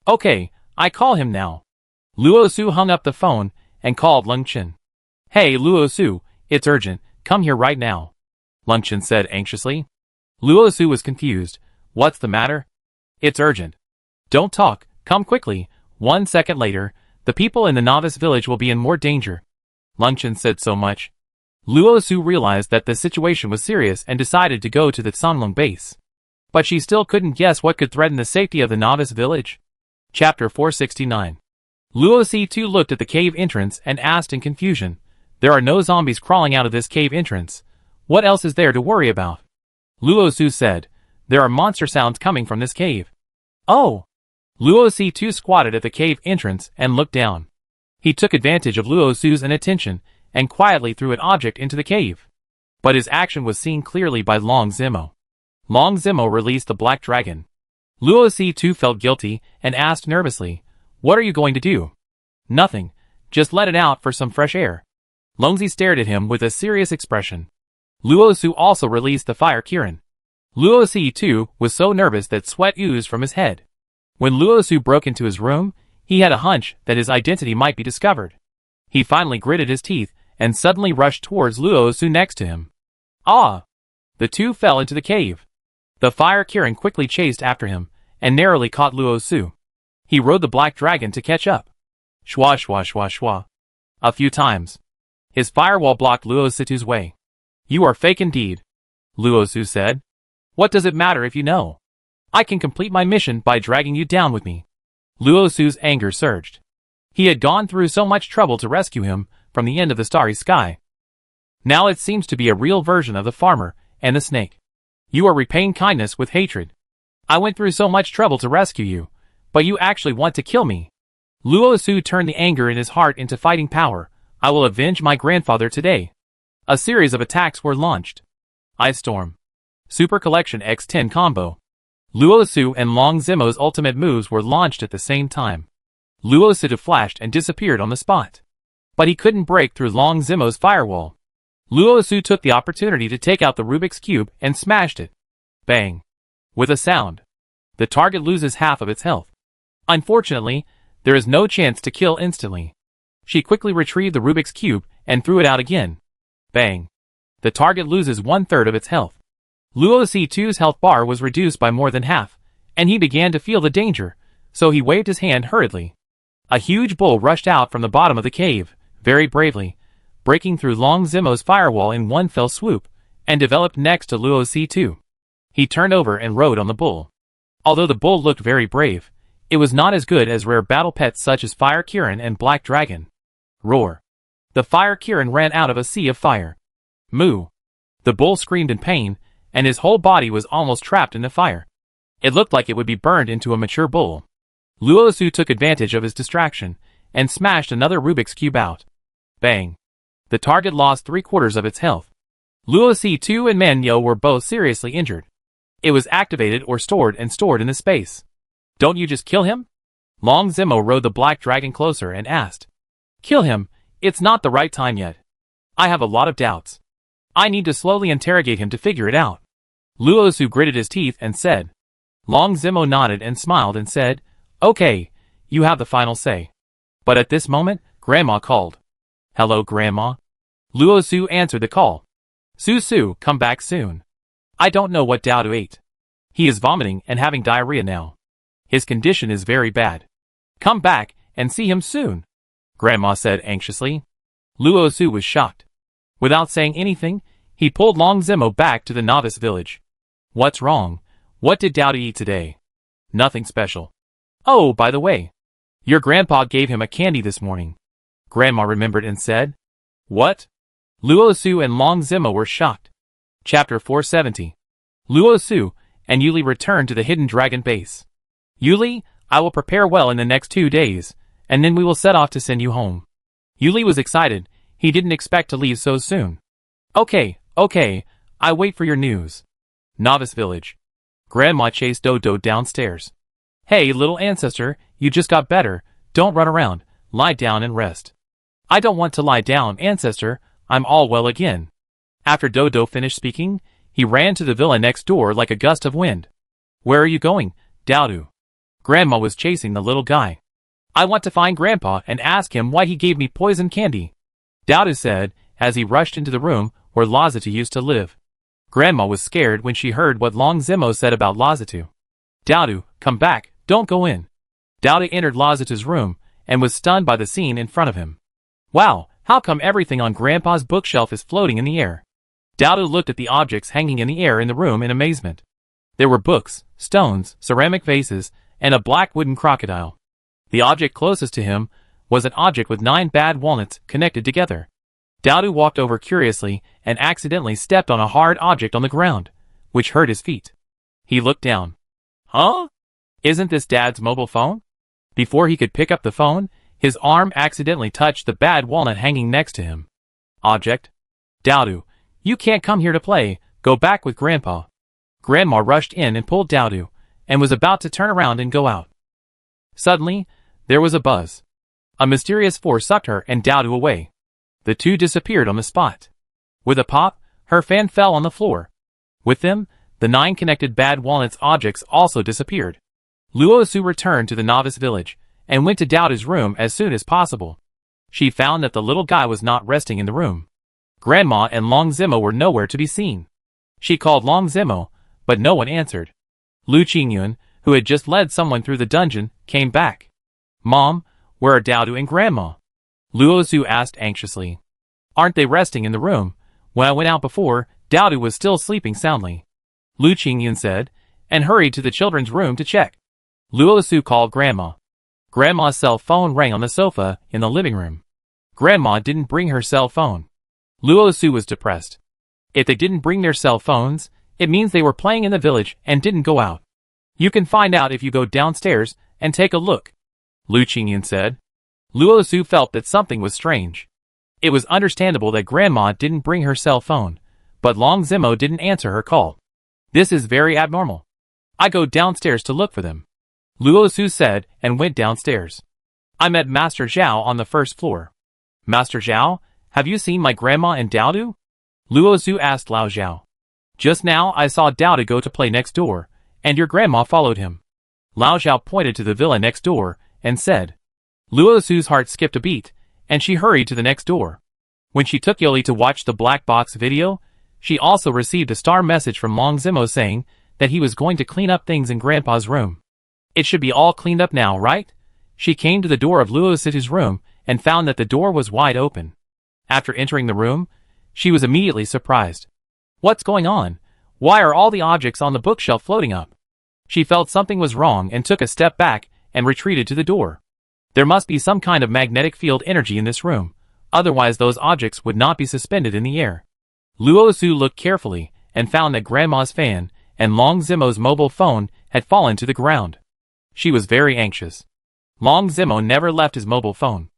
Okay, I call him now. Luo Su hung up the phone and called Lung Chen. Hey Luo Su, it's urgent, come here right now, Lung Chen said anxiously. Luo Su was confused. What's the matter? It's urgent. Don't talk, come quickly. 1 second later, the people in the novice village will be in more danger. Lung Chen said so much. Luo Su realized that the situation was serious and decided to go to the Sanlong base. But she still couldn't guess what could threaten the safety of the novice village. Chapter 469. Luo Su looked at the cave entrance and asked in confusion, there are no zombies crawling out of this cave entrance. What else is there to worry about? Luo Su said, there are monster sounds coming from this cave. Oh! Luo Su squatted at the cave entrance and looked down. He took advantage of Luo Su's inattention and quietly threw an object into the cave. But his action was seen clearly by Long Zimo. Long Zimo released the black dragon. Luosi too felt guilty and asked nervously, "What are you going to do?" "Nothing. Just let it out for some fresh air." Longzi stared at him with a serious expression. Luosu also released the fire Kirin. Luosi too was so nervous that sweat oozed from his head. When Luosu broke into his room, he had a hunch that his identity might be discovered. He finally gritted his teeth and suddenly rushed towards Luosu next to him. Ah! The two fell into the cave. The fire Kirin quickly chased after him and narrowly caught Luosu. He rode the black dragon to catch up. Shwa shwa shwa shwa. A few times. His firewall blocked Luositu's way. "You are fake indeed," Luosu said. "What does it matter if you know? I can complete my mission by dragging you down with me." Luosu's anger surged. He had gone through so much trouble to rescue him from the end of the starry sky. Now it seems to be a real version of the farmer and the snake. "You are repaying kindness with hatred. I went through so much trouble to rescue you, but you actually want to kill me." Luosu turned the anger in his heart into fighting power. "I will avenge my grandfather today." A series of attacks were launched. Ice Storm. Super Collection X10 Combo. Luosu and Long Zimo's ultimate moves were launched at the same time. Luosu flashed and disappeared on the spot. But he couldn't break through Long Zimo's firewall. Luosu took the opportunity to take out the Rubik's Cube and smashed it. Bang. With a sound. The target loses half of its health. Unfortunately, there is no chance to kill instantly. She quickly retrieved the Rubik's Cube and threw it out again. Bang. The target loses 1/3 of its health. Luosi-2's health bar was reduced by more than half, and he began to feel the danger, so he waved his hand hurriedly. A huge bull rushed out from the bottom of the cave, very bravely, breaking through Long Zimo's firewall in one fell swoop, and developed next to Luosi-2. He turned over and rode on the bull. Although the bull looked very brave, it was not as good as rare battle pets such as Fire Kirin and Black Dragon. Roar. The Fire Kirin ran out of a sea of fire. Moo. The bull screamed in pain, and his whole body was almost trapped in the fire. It looked like it would be burned into a mature bull. Luosu took advantage of his distraction, and smashed another Rubik's Cube out. Bang. The target lost 3/4 of its health. Luosi-2 and Manyo were both seriously injured. It was activated or stored in the space. "Don't you just kill him?" Long Zimo rode the Black Dragon closer and asked. "Kill him? It's not the right time yet. I have a lot of doubts. I need to slowly interrogate him to figure it out." Luosu gritted his teeth and said. Long Zimo nodded and smiled and said, "Okay, you have the final say." But at this moment, Grandma called. "Hello, Grandma." Luosu answered the call. "Su, come back soon. I don't know what Daodu ate. He is vomiting and having diarrhea now. His condition is very bad. Come back and see him soon," Grandma said anxiously. Luosu was shocked. Without saying anything, he pulled Long Zimo back to the novice village. "What's wrong? What did Daodu eat today?" "Nothing special." "Oh, by the way, your grandpa gave him a candy this morning," Grandma remembered and said. "What?" Luosu and Long Zimo were shocked. Chapter 470. Luosu and Yuli returned to the Hidden Dragon base. "Yuli, I will prepare well in the next 2 days, and then we will set off to send you home." Yuli was excited. He didn't expect to leave so soon. Okay, I wait for your news." Novice Village. Grandma chased Dodo downstairs. "Hey, little ancestor, you just got better. Don't run around. Lie down and rest." "I don't want to lie down, ancestor. I'm all well again." After Dodo finished speaking, he ran to the villa next door like a gust of wind. "Where are you going, Daodu?" Grandma was chasing the little guy. "I want to find Grandpa and ask him why he gave me poison candy," Daodu said as he rushed into the room where Lazato used to live. Grandma was scared when she heard what Long Zimo said about Lazato. "Daodu, come back, don't go in." Daodu entered Lazato's room and was stunned by the scene in front of him. "Wow, how come everything on Grandpa's bookshelf is floating in the air?" Daodu looked at the objects hanging in the air in the room in amazement. There were books, stones, ceramic vases, and a black wooden crocodile. The object closest to him was an object with 9 bad walnuts connected together. Daodu walked over curiously and accidentally stepped on a hard object on the ground, which hurt his feet. He looked down. "Huh? Isn't this Dad's mobile phone?" Before he could pick up the phone, his arm accidentally touched the bad walnut hanging next to him. Object. "Daodu, you can't come here to play. Go back with Grandpa." Grandma rushed in and pulled Dowdu, and was about to turn around and go out. Suddenly, there was a buzz. A mysterious force sucked her and Dowdu away. The two disappeared on the spot. With a pop, her fan fell on the floor. With them, the 9 connected bad walnuts objects also disappeared. Luosu returned to the novice village, and went to Dowdu's room as soon as possible. She found that the little guy was not resting in the room. Grandma and Long Zimo were nowhere to be seen. She called Long Zimo, but no one answered. Lu Qingyun, who had just led someone through the dungeon, came back. "Mom, where are Dowdu and Grandma?" Luosu asked anxiously. "Aren't they resting in the room? When I went out before, Dowdu was still sleeping soundly," Lu Qingyun said, and hurried to the children's room to check. Luosu called Grandma. Grandma's cell phone rang on the sofa in the living room. Grandma didn't bring her cell phone. Luosu was depressed. If they didn't bring their cell phones, it means they were playing in the village and didn't go out. "You can find out if you go downstairs and take a look," Lu Qingyun said. Luosu felt that something was strange. It was understandable that Grandma didn't bring her cell phone, but Long Zimo didn't answer her call. "This is very abnormal. I go downstairs to look for them," Luosu said, and went downstairs. "I met Master Zhao on the first floor." "Master Zhao, have you seen my grandma and Dowdu?" Luosu asked Lao Zhao. "Just now I saw Dowdu go to play next door, and your grandma followed him." Lao Zhao pointed to the villa next door, and said. Luosu's heart skipped a beat, and she hurried to the next door. When she took Yoli to watch the black box video, she also received a star message from Long Zimo saying that he was going to clean up things in Grandpa's room. "It should be all cleaned up now, right?" She came to the door of Luosu's room and found that the door was wide open. After entering the room, she was immediately surprised. "What's going on? Why are all the objects on the bookshelf floating up?" She felt something was wrong and took a step back and retreated to the door. There must be some kind of magnetic field energy in this room, otherwise those objects would not be suspended in the air. Luosu looked carefully and found that Grandma's fan and Long Zimo's mobile phone had fallen to the ground. She was very anxious. Long Zimo never left his mobile phone.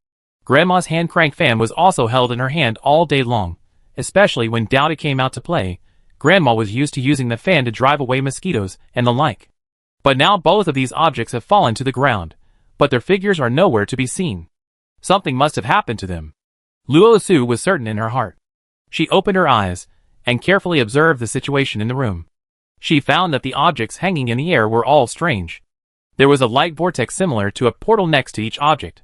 Grandma's hand crank fan was also held in her hand all day long, especially when Dowdu came out to play. Grandma was used to using the fan to drive away mosquitoes and the like. But now both of these objects have fallen to the ground, but their figures are nowhere to be seen. Something must have happened to them. Luosu was certain in her heart. She opened her eyes and carefully observed the situation in the room. She found that the objects hanging in the air were all strange. There was a light vortex similar to a portal next to each object.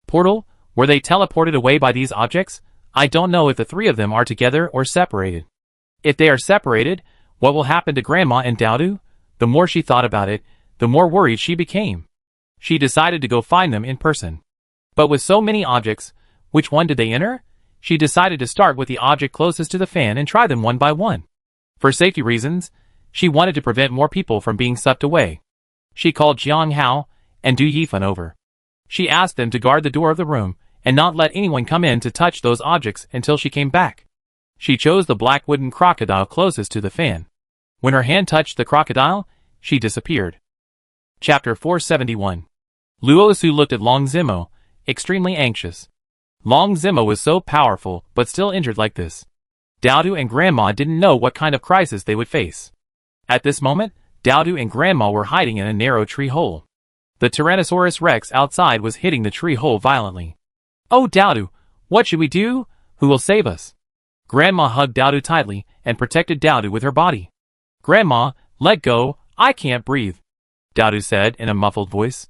Portal? Were they teleported away by these objects? I don't know if the 3 of them are together or separated. If they are separated, what will happen to Grandma and Dowdu? The more she thought about it, the more worried she became. She decided to go find them in person. But with so many objects, which one did they enter? She decided to start with the object closest to the fan and try them one by one. For safety reasons, she wanted to prevent more people from being sucked away. She called Jiang Hao and Du Yifan over. She asked them to guard the door of the room and not let anyone come in to touch those objects until she came back. She chose the black wooden crocodile closest to the fan. When her hand touched the crocodile, she disappeared. Chapter 471. Luosu looked at Long Zimo, extremely anxious. Long Zimo was so powerful but still injured like this. Dowdu and Grandma didn't know what kind of crisis they would face. At this moment, Dowdu and Grandma were hiding in a narrow tree hole. The Tyrannosaurus Rex outside was hitting the tree hole violently. "Oh Dowdu, what should we do? Who will save us?" Grandma hugged Dowdu tightly and protected Dowdu with her body. "Grandma, let go, I can't breathe," Dowdu said in a muffled voice.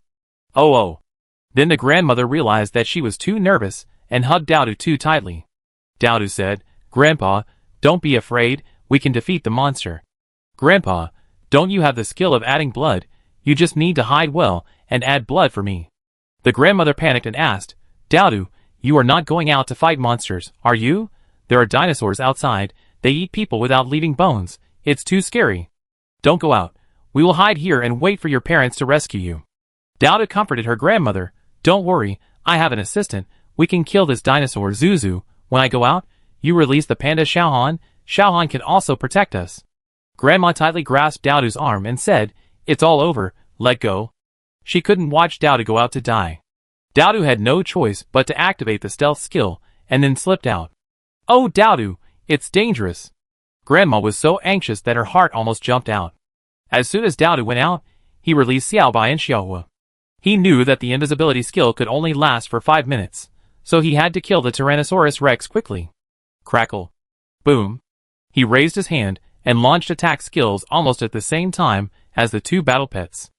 Oh. Then the grandmother realized that she was too nervous and hugged Dowdu too tightly. Dowdu said, "Grandpa, don't be afraid, we can defeat the monster." "Grandpa, don't you have the skill of adding blood? You just need to hide well and add blood for me." The grandmother panicked and asked, "Dowdu, you are not going out to fight monsters, are you? There are dinosaurs outside, they eat people without leaving bones, it's too scary." "Don't go out, we will hide here and wait for your parents to rescue you." Dowdu comforted her grandmother, "Don't worry, I have an assistant, we can kill this dinosaur Zuzu. When I go out, you release the panda Xiaohan, Xiaohan can also protect us." Grandma tightly grasped Dowdu's arm and said, "It's all over, let go." She couldn't watch Dowdu go out to die. Dowdu had no choice but to activate the stealth skill, and then slipped out. "Oh Dowdu, it's dangerous." Grandma was so anxious that her heart almost jumped out. As soon as Dowdu went out, he released Xiaobai and Xiaohua. He knew that the invisibility skill could only last for 5 minutes, so he had to kill the Tyrannosaurus Rex quickly. Crackle. Boom. He raised his hand and launched attack skills almost at the same time as the two battle pets.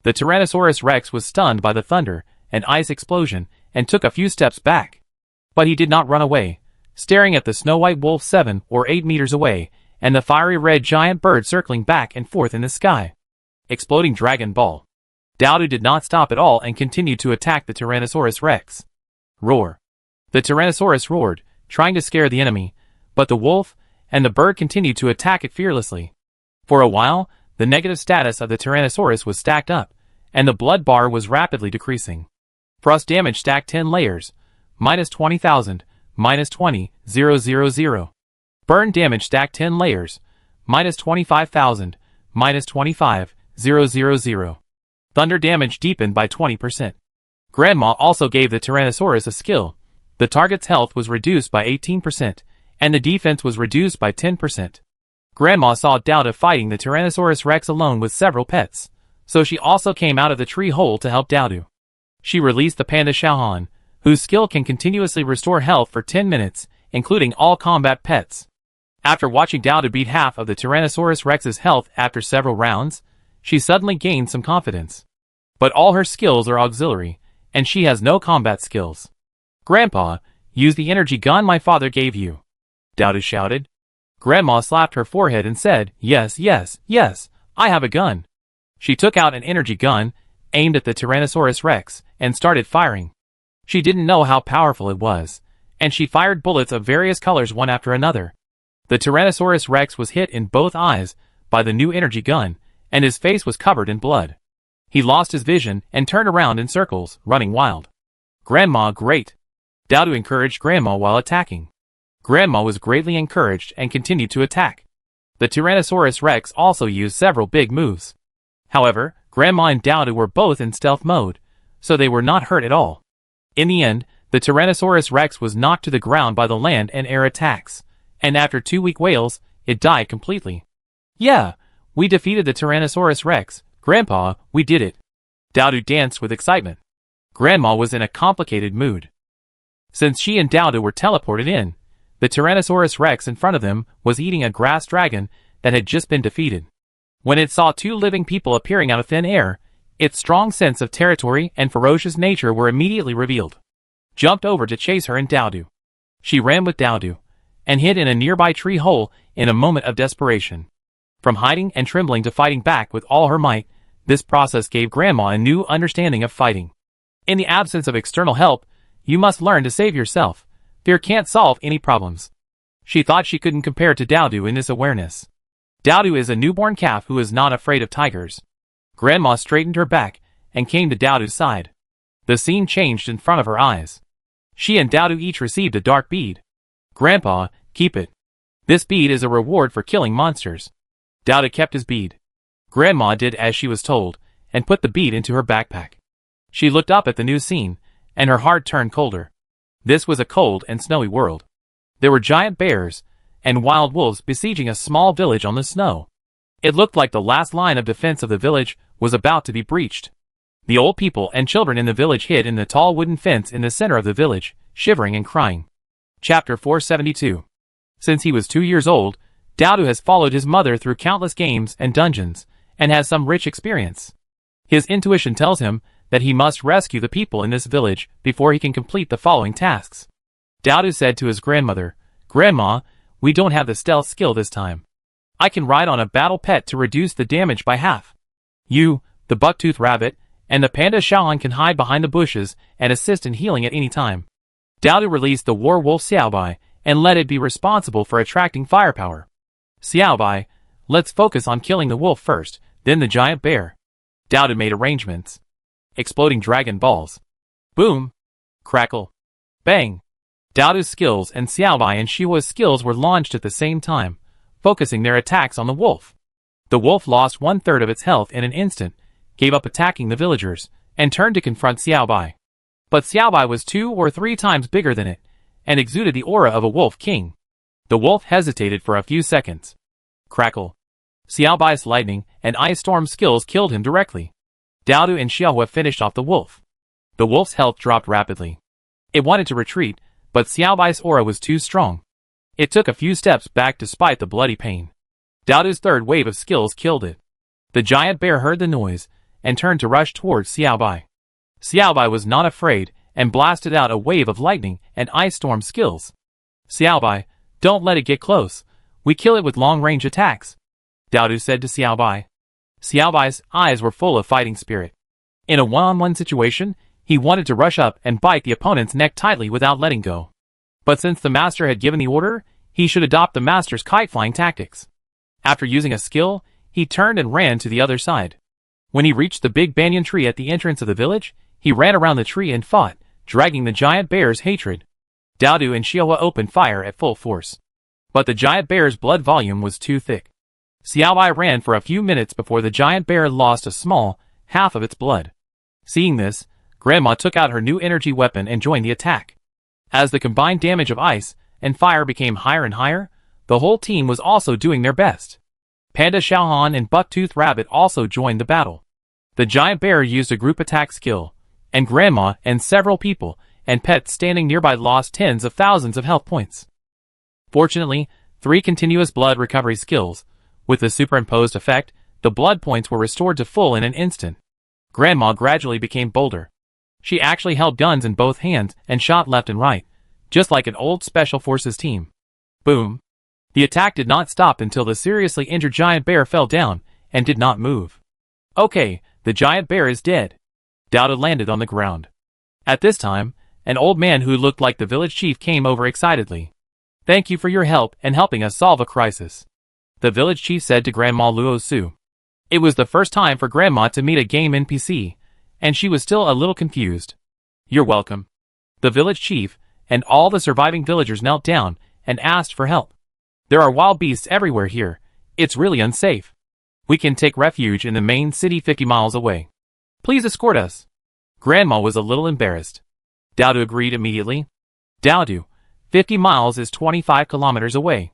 The Tyrannosaurus Rex was stunned by the thunder and ice explosion and took a few steps back. But he did not run away, staring at the snow-white wolf 7 or 8 meters away and the fiery red giant bird circling back and forth in the sky. Exploding Dragon Ball. Dowdu did not stop at all and continued to attack the Tyrannosaurus Rex. Roar. The Tyrannosaurus roared, trying to scare the enemy, but the wolf and the bird continued to attack it fearlessly. For a while, the negative status of the Tyrannosaurus was stacked up, and the blood bar was rapidly decreasing. Frost damage stacked 10 layers, minus 20,000, minus 20,000. Burn damage stacked 10 layers, minus 25,000, minus 25,000. Thunder damage deepened by 20%. Grandma also gave the Tyrannosaurus a skill. The target's health was reduced by 18%, and the defense was reduced by 10%. Grandma saw Dowdu fighting the Tyrannosaurus Rex alone with several pets, so she also came out of the tree hole to help Dowdu. She released the Panda Xiaohan, whose skill can continuously restore health for 10 minutes, including all combat pets. After watching Dowdu beat half of the Tyrannosaurus Rex's health after several rounds, she suddenly gained some confidence. But all her skills are auxiliary, and she has no combat skills. Grandpa, use the energy gun my father gave you. Dowdu shouted. Grandma slapped her forehead and said, yes, yes, yes, I have a gun. She took out an energy gun, aimed at the Tyrannosaurus Rex, and started firing. She didn't know how powerful it was, and she fired bullets of various colors one after another. The Tyrannosaurus Rex was hit in both eyes by the new energy gun, and his face was covered in blood. He lost his vision and turned around in circles, running wild. Grandma, great. Dowdu encouraged Grandma while attacking. Grandma was greatly encouraged and continued to attack. The Tyrannosaurus Rex also used several big moves. However, Grandma and Dowdu were both in stealth mode, so they were not hurt at all. In the end, the Tyrannosaurus Rex was knocked to the ground by the land and air attacks, and after 2 weak wails, it died completely. Yeah, we defeated the Tyrannosaurus Rex. Grandpa, we did it. Dowdu danced with excitement. Grandma was in a complicated mood. Since she and Dowdu were teleported in, the Tyrannosaurus Rex in front of them was eating a grass dragon that had just been defeated. When it saw 2 living people appearing out of thin air, its strong sense of territory and ferocious nature were immediately revealed. Jumped over to chase her and Dowdu. She ran with Dowdu, and hid in a nearby tree hole in a moment of desperation. From hiding and trembling to fighting back with all her might, this process gave Grandma a new understanding of fighting. In the absence of external help, you must learn to save yourself. Fear can't solve any problems. She thought she couldn't compare to Dowdu in this awareness. Dowdu is a newborn calf who is not afraid of tigers. Grandma straightened her back and came to Dowdu's side. The scene changed in front of her eyes. She and Dowdu each received a dark bead. Grandpa, keep it. This bead is a reward for killing monsters. Dowdu kept his bead. Grandma did as she was told, and put the bead into her backpack. She looked up at the new scene, and her heart turned colder. This was a cold and snowy world. There were giant bears and wild wolves besieging a small village on the snow. It looked like the last line of defense of the village was about to be breached. The old people and children in the village hid in the tall wooden fence in the center of the village, shivering and crying. Chapter 472. Since he was 2 years old, Dowdu has followed his mother through countless games and dungeons, and has some rich experience. His intuition tells him that he must rescue the people in this village before he can complete the following tasks. Dowdu said to his grandmother, Grandma, we don't have the stealth skill this time. I can ride on a battle pet to reduce the damage by half. You, the bucktooth rabbit, and the panda Xiaohan can hide behind the bushes and assist in healing at any time. Dowdu released the war wolf Xiaobai and let it be responsible for attracting firepower. Xiaobai, let's focus on killing the wolf first, then the giant bear. Dowdu made arrangements. Exploding dragon balls. Boom. Crackle. Bang. Dowdu's skills and Xiaobai and Shihua's skills were launched at the same time, focusing their attacks on the wolf. The wolf lost 1/3 of its health in an instant, gave up attacking the villagers, and turned to confront Xiaobai. But Xiaobai was 2 or 3 times bigger than it, and exuded the aura of a wolf king. The wolf hesitated for a few seconds. Crackle. Xiaobai's lightning and ice storm skills killed him directly. Daodu and Xiaohua finished off the wolf. The wolf's health dropped rapidly. It wanted to retreat, but Xiaobai's aura was too strong. It took a few steps back despite the bloody pain. Daodu's third wave of skills killed it. The giant bear heard the noise and turned to rush towards Xiaobai. Xiaobai was not afraid and blasted out a wave of lightning and ice storm skills. Xiaobai, don't let it get close. We kill it with long-range attacks, Daodu said to Xiaobai. Xiaobai's eyes were full of fighting spirit. In a one-on-one situation, he wanted to rush up and bite the opponent's neck tightly without letting go. But since the master had given the order, he should adopt the master's kite-flying tactics. After using a skill, he turned and ran to the other side. When he reached the big banyan tree at the entrance of the village, he ran around the tree and fought, dragging the giant bear's hatred. Daodu and Xiaohua opened fire at full force. But the giant bear's blood volume was too thick. Xiaobai ran for a few minutes before the giant bear lost a small half of its blood. Seeing this, Grandma took out her new energy weapon and joined the attack. As the combined damage of ice and fire became higher and higher, the whole team was also doing their best. Panda Xiaohan and Bucktooth Rabbit also joined the battle. The giant bear used a group attack skill, and Grandma and several people and pets standing nearby lost tens of thousands of health points. Fortunately, 3 continuous blood recovery skills. With the superimposed effect, the blood points were restored to full in an instant. Grandma gradually became bolder. She actually held guns in both hands and shot left and right, just like an old special forces team. Boom! The attack did not stop until the seriously injured giant bear fell down and did not move. Okay, the giant bear is dead. Daodu landed on the ground. At this time, an old man who looked like the village chief came over excitedly. Thank you for your help and helping us solve a crisis, the village chief said to Grandma Luo Su. It was the first time for Grandma to meet a game NPC, and she was still a little confused. You're welcome. The village chief and all the surviving villagers knelt down and asked for help. There are wild beasts everywhere here. It's really unsafe. We can take refuge in the main city 50 miles away. Please escort us. Grandma was a little embarrassed. Daodu agreed immediately. Daodu, 50 miles is 25 kilometers away.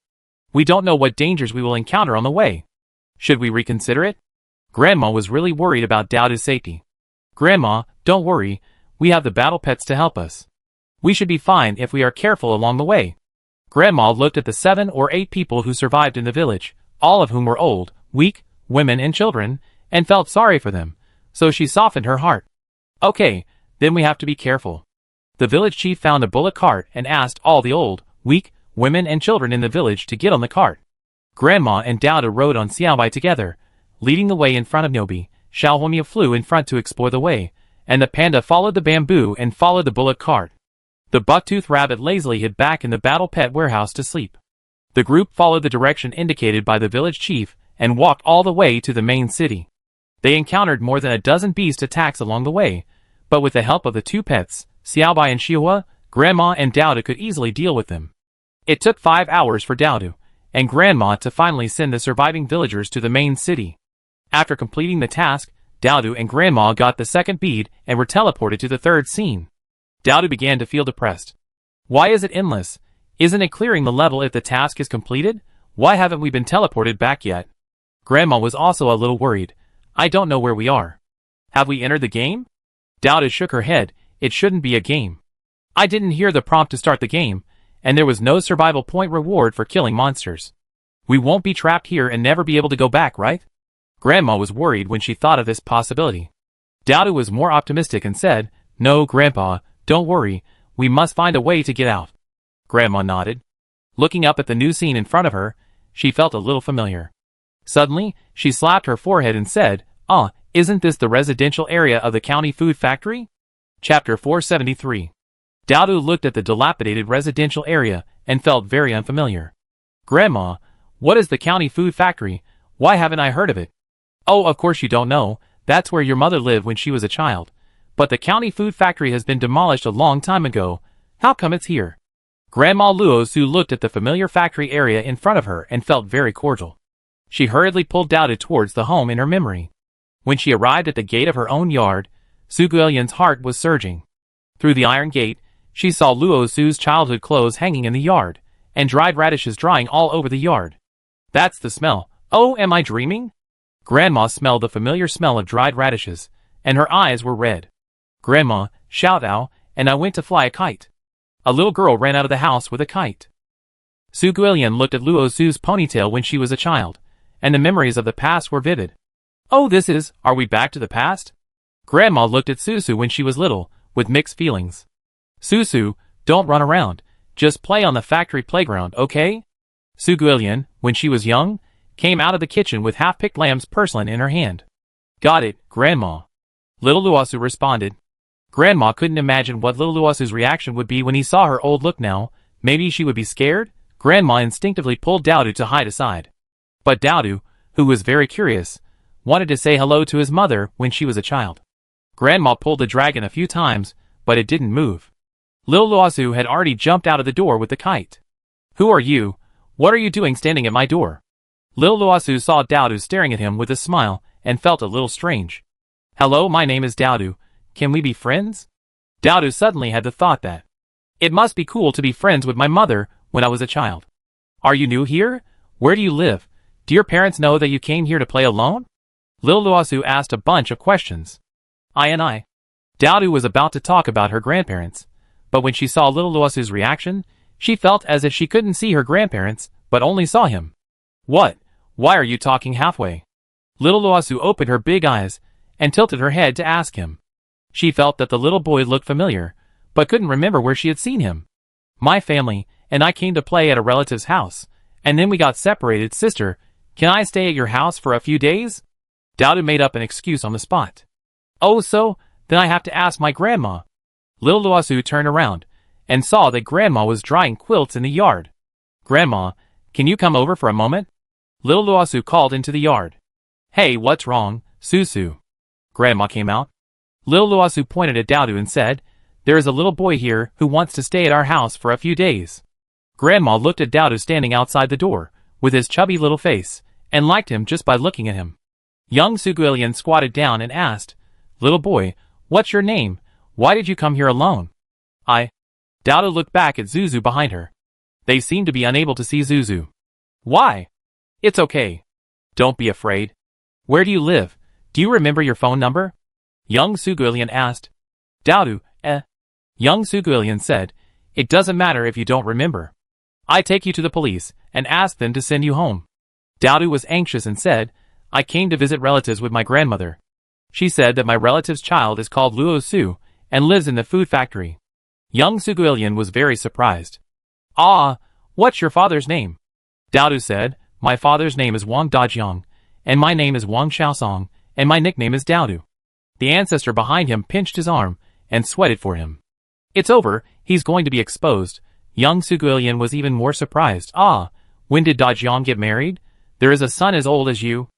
We don't know what dangers we will encounter on the way. Should we reconsider it? Grandma was really worried about Daodu's safety. Grandma, don't worry, we have the battle pets to help us. We should be fine if we are careful along the way. Grandma looked at the 7 or 8 people who survived in the village, all of whom were old, weak, women and children, and felt sorry for them, so she softened her heart. Okay, then we have to be careful. The village chief found a bullock cart and asked all the old, weak, women and children in the village to get on the cart. Grandma and Daodu rode on Xiaobai together, leading the way in front of Nobi. Xiaohuamia flew in front to explore the way, and the panda followed the bamboo and followed the bullock cart. The bucktooth rabbit lazily hid back in the battle pet warehouse to sleep. The group followed the direction indicated by the village chief and walked all the way to the main city. They encountered more than a dozen beast attacks along the way, but with the help of the 2 pets, Xiaobai and Xiaohua, Grandma and Daodu could easily deal with them. It took 5 hours for Daodu and Grandma to finally send the surviving villagers to the main city. After completing the task, Daodu and Grandma got the 2nd bead and were teleported to the 3rd scene. Daodu began to feel depressed. Why is it endless? Isn't it clearing the level if the task is completed? Why haven't we been teleported back yet? Grandma was also a little worried. I don't know where we are. Have we entered the game? Daodu shook her head. It shouldn't be a game. I didn't hear the prompt to start the game, and there was no survival point reward for killing monsters. We won't be trapped here and never be able to go back, right? Grandma was worried when she thought of this possibility. Daodu was more optimistic and said, No, Grandpa, don't worry, we must find a way to get out. Grandma nodded. Looking up at the new scene in front of her, she felt a little familiar. Suddenly, she slapped her forehead and said, isn't this the residential area of the county food factory? Chapter 473. Daodu looked at the dilapidated residential area and felt very unfamiliar. Grandma, what is the county food factory? Why haven't I heard of it? Oh, of course you don't know, that's where your mother lived when she was a child. But the county food factory has been demolished a long time ago. How come it's here? Grandma Luo Su looked at the familiar factory area in front of her and felt very cordial. She hurriedly pulled Daodu towards the home in her memory. When she arrived at the gate of her own yard, Su Guilian's heart was surging. Through the iron gate, she saw Luo Su's childhood clothes hanging in the yard, and dried radishes drying all over the yard. That's the smell. Oh, am I dreaming? Grandma smelled the familiar smell of dried radishes, and her eyes were red. Grandma, shout ow, and I went to fly a kite. A little girl ran out of the house with a kite. Su Guilian looked at Luo Su's ponytail when she was a child, and the memories of the past were vivid. Oh, are we back to the past? Grandma looked at Susu when she was little, with mixed feelings. Susu, don't run around, just play on the factory playground, okay? Su Guilian, when she was young, came out of the kitchen with half-picked lamb's porcelain in her hand. Got it, Grandma. Little Luosu responded. Grandma couldn't imagine what little Luosu's reaction would be when he saw her old look now. Maybe she would be scared? Grandma instinctively pulled Dowdu to hide aside. But Dowdu, who was very curious, wanted to say hello to his mother when she was a child. Grandma pulled the dragon a few times, but it didn't move. Little Luosu had already jumped out of the door with the kite. Who are you? What are you doing standing at my door? Little Luosu saw Dowdu staring at him with a smile and felt a little strange. Hello, my name is Dowdu. Can we be friends? Dowdu suddenly had the thought that it must be cool to be friends with my mother when I was a child. Are you new here? Where do you live? Do your parents know that you came here to play alone? Little Luosu asked a bunch of questions. I. Dowdu was about to talk about her grandparents, but when she saw little Luosu's reaction, she felt as if she couldn't see her grandparents, but only saw him. What? Why are you talking halfway? Little Luosu opened her big eyes and tilted her head to ask him. She felt that the little boy looked familiar, but couldn't remember where she had seen him. My family and I came to play at a relative's house, and then we got separated. Sister, can I stay at your house for a few days? Dowdu made up an excuse on the spot. Oh, so? Then I have to ask my grandma. Little Luosu turned around and saw that Grandma was drying quilts in the yard. Grandma, can you come over for a moment? Little Luosu called into the yard. Hey, what's wrong, Susu? Grandma came out. Little Luosu pointed at Dowdu and said, there is a little boy here who wants to stay at our house for a few days. Grandma looked at Dowdu standing outside the door, with his chubby little face, and liked him just by looking at him. Young Su Guilian squatted down and asked, Little boy, what's your name? Why did you come here alone? Dowdu looked back at Zuzu behind her. They seemed to be unable to see Zuzu. Why? It's okay. Don't be afraid. Where do you live? Do you remember your phone number? Young Su Guilian asked. Dowdu, Young Su Guilian said, it doesn't matter if you don't remember. I take you to the police and ask them to send you home. Dowdu was anxious and said, I came to visit relatives with my grandmother. She said that my relative's child is called Luo Su and lives in the food factory. Young Su Guilian was very surprised. What's your father's name? Dowdu said, my father's name is Wang Dajiang, and my name is Wang Xiaosong, and my nickname is Dowdu. The ancestor behind him pinched his arm and sweated for him. It's over, he's going to be exposed. Young Su Guilian was even more surprised. When did Dajiang get married? There is a son as old as you.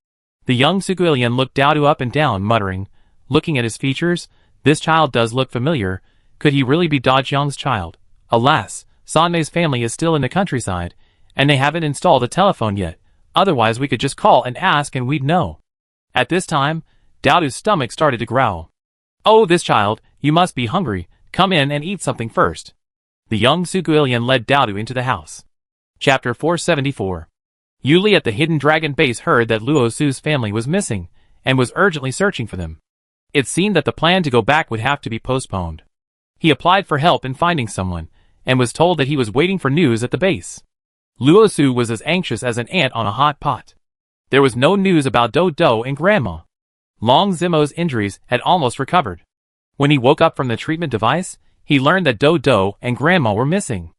The young Su Guilian looked Dowdu up and down, muttering, looking at his features, this child does look familiar. Could he really be Dajiang's child? Alas, Sanmei's family is still in the countryside, and they haven't installed a telephone yet. Otherwise we could just call and ask and we'd know. At this time, Dowdu's stomach started to growl. Oh, this child, you must be hungry. Come in and eat something first. The young Su Guilian led Dowdu into the house. Chapter 474. Yuli at the Hidden Dragon base heard that Luo Su's family was missing, and was urgently searching for them. It seemed that the plan to go back would have to be postponed. He applied for help in finding someone, and was told that he was waiting for news at the base. Luo Su was as anxious as an ant on a hot pot. There was no news about Do and Grandma. Long Zimo's injuries had almost recovered. When he woke up from the treatment device, he learned that Do and Grandma were missing.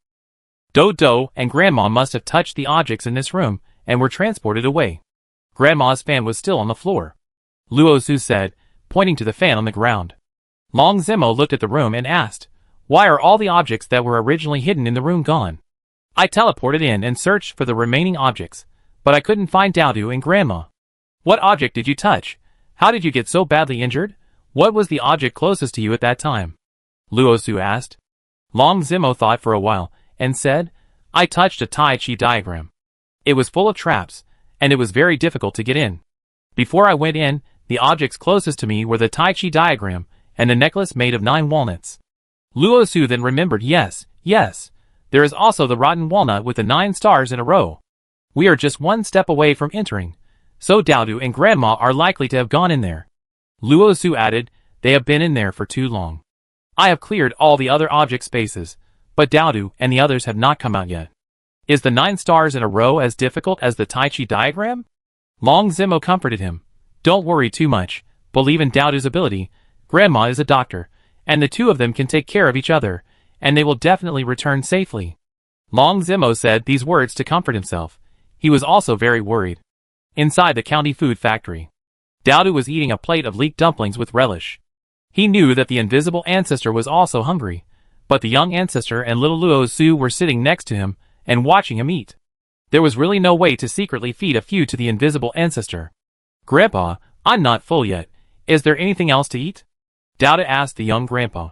Do and Grandma must have touched the objects in this room and were transported away. Grandma's fan was still on the floor. Luo Su said, pointing to the fan on the ground. Long Zimo looked at the room and asked, why are all the objects that were originally hidden in the room gone? I teleported in and searched for the remaining objects, but I couldn't find Dowdu and Grandma. What object did you touch? How did you get so badly injured? What was the object closest to you at that time? Luo Su asked. Long Zimo thought for a while, and said, I touched a Tai Chi diagram. It was full of traps, and it was very difficult to get in. Before I went in, the objects closest to me were the Tai Chi diagram, and the necklace made of 9 walnuts. Luo Su then remembered, yes, there is also the rotten walnut with the 9 stars in a row. We are just one step away from entering. so Daodu and Grandma are likely to have gone in there. Luo Su added, they have been in there for too long. I have cleared all the other object spaces, but Daodu and the others have not come out yet. Is the 9 stars in a row as difficult as the Tai Chi diagram? Long Zimo comforted him. Don't worry too much, believe in Daodu's ability, Grandma is a doctor, and the two of them can take care of each other, and they will definitely return safely. Long Zimo said these words to comfort himself. He was also very worried. Inside the county food factory, Daodu was eating a plate of leek dumplings with relish. He knew that the invisible ancestor was also hungry, but the young ancestor and little Luo Su were sitting next to him and watching him eat. There was really no way to secretly feed a few to the invisible ancestor. Grandpa, I'm not full yet. Is there anything else to eat? Daodu asked the young grandpa.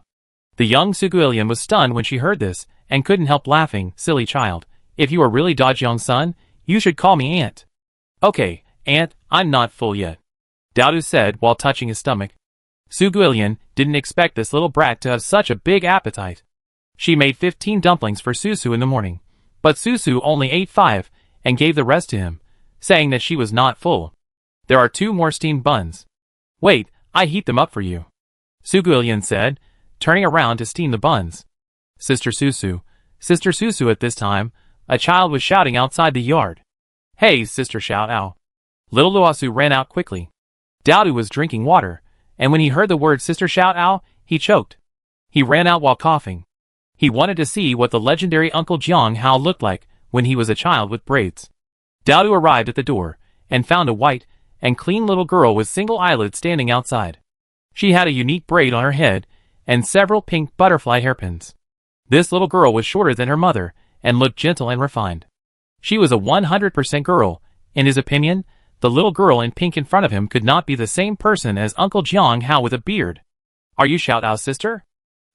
The young Suguilian was stunned when she heard this and couldn't help laughing. Silly child, if you are really Dajiang's son, you should call me Aunt. Okay, Aunt, I'm not full yet, Daodu said while touching his stomach. Suguilian didn't expect this little brat to have such a big appetite. She made 15 dumplings for Susu in the morning, but Susu only ate 5 and gave the rest to him, saying that she was not full. There are 2 more steamed buns. Wait, I heat them up for you, Suguilian said, turning around to steam the buns. Sister Susu, Sister Susu. At this time, a child was shouting outside the yard. Hey, Sister Xiao Ao. Little Luosu ran out quickly. Daodu was drinking water, and when he heard the word Sister Xiao Ao, he choked. He ran out while coughing. He wanted to see what the legendary Uncle Jiang Hao looked like when he was a child with braids. Daodu arrived at the door, and found a white and clean little girl with single eyelids standing outside. She had a unique braid on her head, and several pink butterfly hairpins. This little girl was shorter than her mother, and looked gentle and refined. She was a 100% girl. In his opinion, the little girl in pink in front of him could not be the same person as Uncle Jiang Hao with a beard. Are you Xiao Ao's sister?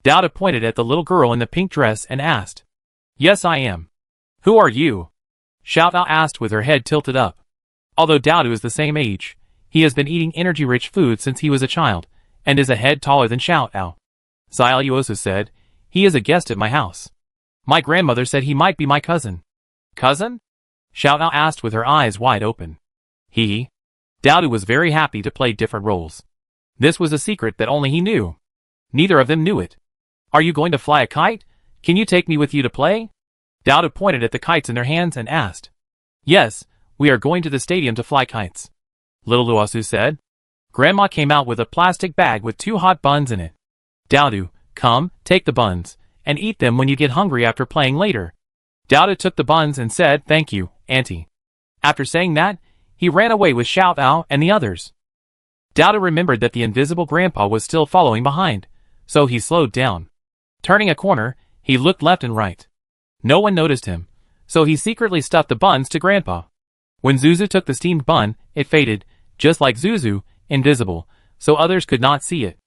Daodu pointed at the little girl in the pink dress and asked. Yes, I am. Who are you? Xiao Ao asked with her head tilted up. Although Daodu is the same age, he has been eating energy-rich food since he was a child, and is a head taller than Xiao Ao. Xiao Yuosu said, he is a guest at my house. My grandmother said he might be my cousin. Cousin? Xiao Ao asked with her eyes wide open. Daodu was very happy to play different roles. This was a secret that only he knew. Neither of them knew it. Are you going to fly a kite? Can you take me with you to play? Daodu pointed at the kites in their hands and asked. Yes, we are going to the stadium to fly kites, little Luosu said. Grandma came out with a plastic bag with 2 hot buns in it. Daodu, come, take the buns, and eat them when you get hungry after playing later. Daodu took the buns and said, thank you, Auntie. After saying that, he ran away with Xiao Ao and the others. Daodu remembered that the invisible grandpa was still following behind, so he slowed down. Turning a corner, he looked left and right. No one noticed him, so he secretly stuffed the buns to Grandpa. When Zuzu took the steamed bun, it faded, just like Zuzu, invisible, so others could not see it.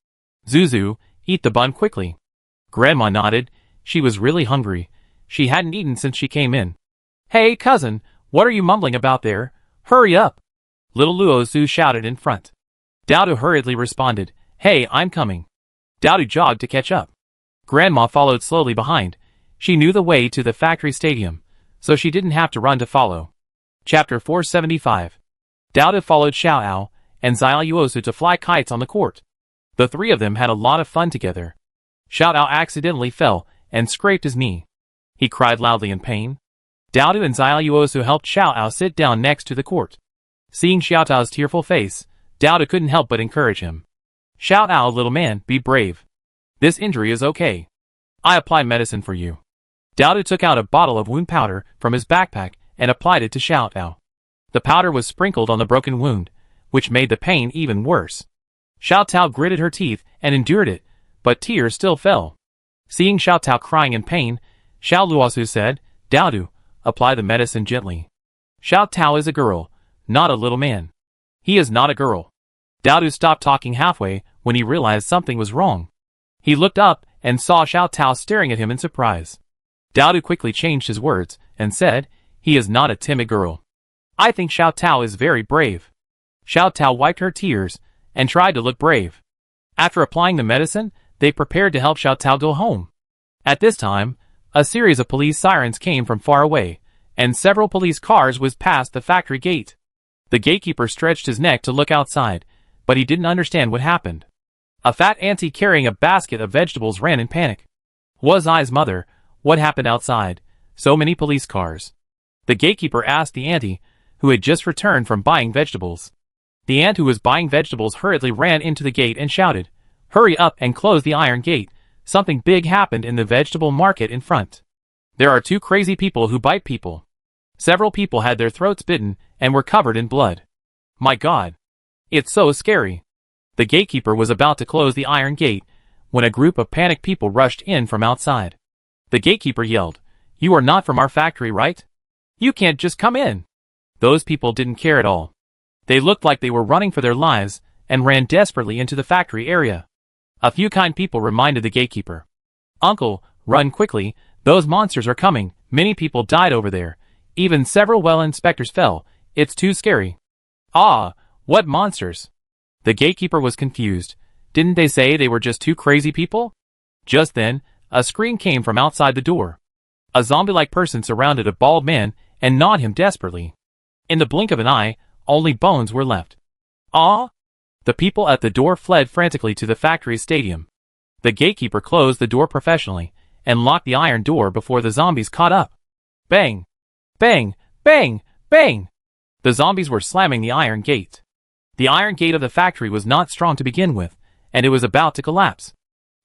Zuzu, eat the bun quickly. Grandma nodded. She was really hungry. She hadn't eaten since she came in. Hey, cousin, what are you mumbling about there? Hurry up! Little Luosu shouted in front. Daodu hurriedly responded, hey, I'm coming. Daodu jogged to catch up. Grandma followed slowly behind. She knew the way to the factory stadium, so she didn't have to run to follow. Chapter 475. Daodu followed Xiao Ao and Xiao Yuosu to fly kites on the court. The 3 of them had a lot of fun together. Xiao Ao accidentally fell and scraped his knee. He cried loudly in pain. Daodu and Xiao Yuosu helped Xiao Ao sit down next to the court. Seeing Xiao Ao's tearful face, Daodu couldn't help but encourage him. Xiao Ao, little man, be brave. This injury is okay. I apply medicine for you. Daodu took out a bottle of wound powder from his backpack and applied it to Xiao Ao. The powder was sprinkled on the broken wound, which made the pain even worse. Xiao Ao gritted her teeth and endured it, but tears still fell. Seeing Xiao Ao crying in pain, Xiao Luosu said, Daodu, apply the medicine gently. Xiao Ao is a girl, not a little man. He is not a girl. Daodu stopped talking halfway when he realized something was wrong. He looked up and saw Xiao Ao staring at him in surprise. Daodu quickly changed his words and said, he is not a timid girl. I think Xiao Ao is very brave. Xiao Ao wiped her tears and tried to look brave. After applying the medicine, they prepared to help Xiao Ao go home. At this time, a series of police sirens came from far away, and several police cars whizzed past the factory gate. The gatekeeper stretched his neck to look outside, but he didn't understand what happened. A fat auntie carrying a basket of vegetables ran in panic. Was I's mother? What happened outside? So many police cars. The gatekeeper asked the auntie, who had just returned from buying vegetables. The aunt who was buying vegetables hurriedly ran into the gate and shouted, "Hurry up and close the iron gate. Something big happened in the vegetable market in front. There are 2 crazy people who bite people. Several people had their throats bitten and were covered in blood. My God. It's so scary." The gatekeeper was about to close the iron gate when a group of panicked people rushed in from outside. The gatekeeper yelled, "You are not from our factory, right? You can't just come in." Those people didn't care at all. They looked like they were running for their lives and ran desperately into the factory area. A few kind people reminded the gatekeeper, "Uncle, run quickly, those monsters are coming, many people died over there. Even several well inspectors fell, it's too scary." "Ah, what monsters?" The gatekeeper was confused. Didn't they say they were just 2 crazy people? Just then, a scream came from outside the door. A zombie-like person surrounded a bald man and gnawed him desperately. In the blink of an eye, only bones were left. "Ah!" The people at the door fled frantically to the factory stadium. The gatekeeper closed the door professionally and locked the iron door before the zombies caught up. Bang! Bang! Bang! Bang! The zombies were slamming the iron gate. The iron gate of the factory was not strong to begin with, and it was about to collapse.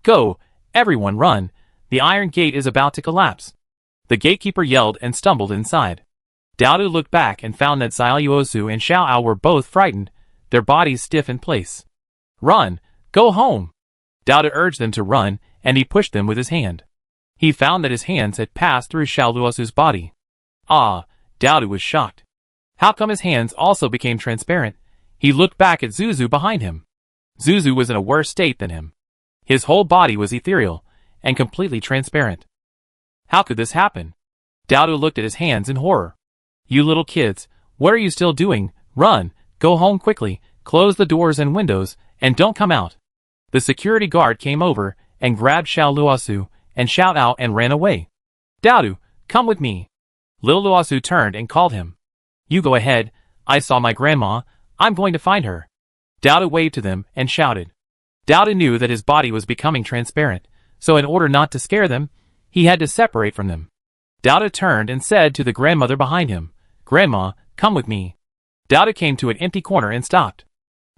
"Go! Everyone run! The iron gate is about to collapse!" The gatekeeper yelled and stumbled inside. Dowdu looked back and found that Xiaoluosu and Xiao were both frightened, their bodies stiff in place. "Run! Go home!" Dowdu urged them to run, and he pushed them with his hand. He found that his hands had passed through Xiaoluosu's body. Ah! Dowdu was shocked. How come his hands also became transparent? He looked back at Zuzu behind him. Zuzu was in a worse state than him. His whole body was ethereal and completely transparent. How could this happen? Dowdu looked at his hands in horror. "You little kids, what are you still doing? Run, go home quickly, close the doors and windows, and don't come out." The security guard came over and grabbed Xiaoluosu and Xiao Ao and ran away. "Dowdu, come with me." Little Luosu turned and called him. "You go ahead, I saw my grandma, I'm going to find her." Dowdu waved to them and shouted. Dowdu knew that his body was becoming transparent, so in order not to scare them, he had to separate from them. Dowdu turned and said to the grandmother behind him, "Grandma, come with me." Dowdu came to an empty corner and stopped.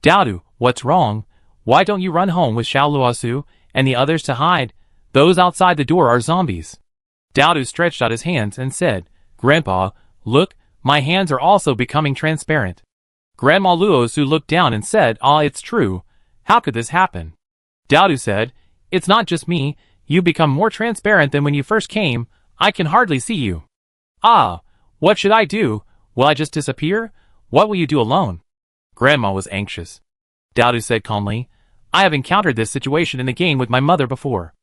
"Dowdu, what's wrong? Why don't you run home with Xiaoluosu and the others to hide? Those outside the door are zombies." Dowdu stretched out his hands and said, "Grandpa, look, my hands are also becoming transparent." Grandma Luosu looked down and said, "Ah, it's true. How could this happen?" Dowdu said, "It's not just me, you become more transparent than when you first came, I can hardly see you." "Ah, what should I do? Will I just disappear? What will you do alone?" Grandma was anxious. Dowdu said calmly, "I have encountered this situation in the game with my mother before.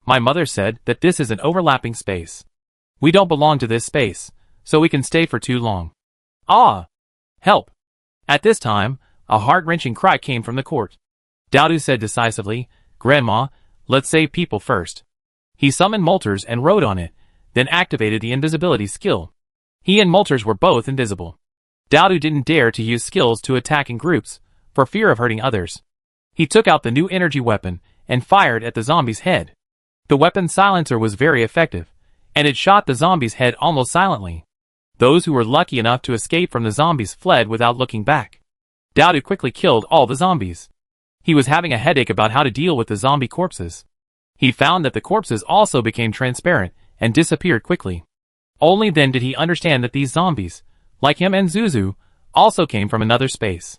My mother said that this is an overlapping space. We don't belong to this space, so we can stay for too long. Ah! Help!" At this time, a heart-wrenching cry came from the court. Dowdu said decisively, "Grandma, let's save people first." He summoned Molters and rode on it, then activated the invisibility skill. He and Molters were both invisible. Dowdu didn't dare to use skills to attack in groups, for fear of hurting others. He took out the new energy weapon and fired at the zombie's head. The weapon's silencer was very effective, and it shot the zombie's head almost silently. Those who were lucky enough to escape from the zombies fled without looking back. Dowdu quickly killed all the zombies. He was having a headache about how to deal with the zombie corpses. He found that the corpses also became transparent and disappeared quickly. Only then did he understand that these zombies, like him and Zuzu, also came from another space.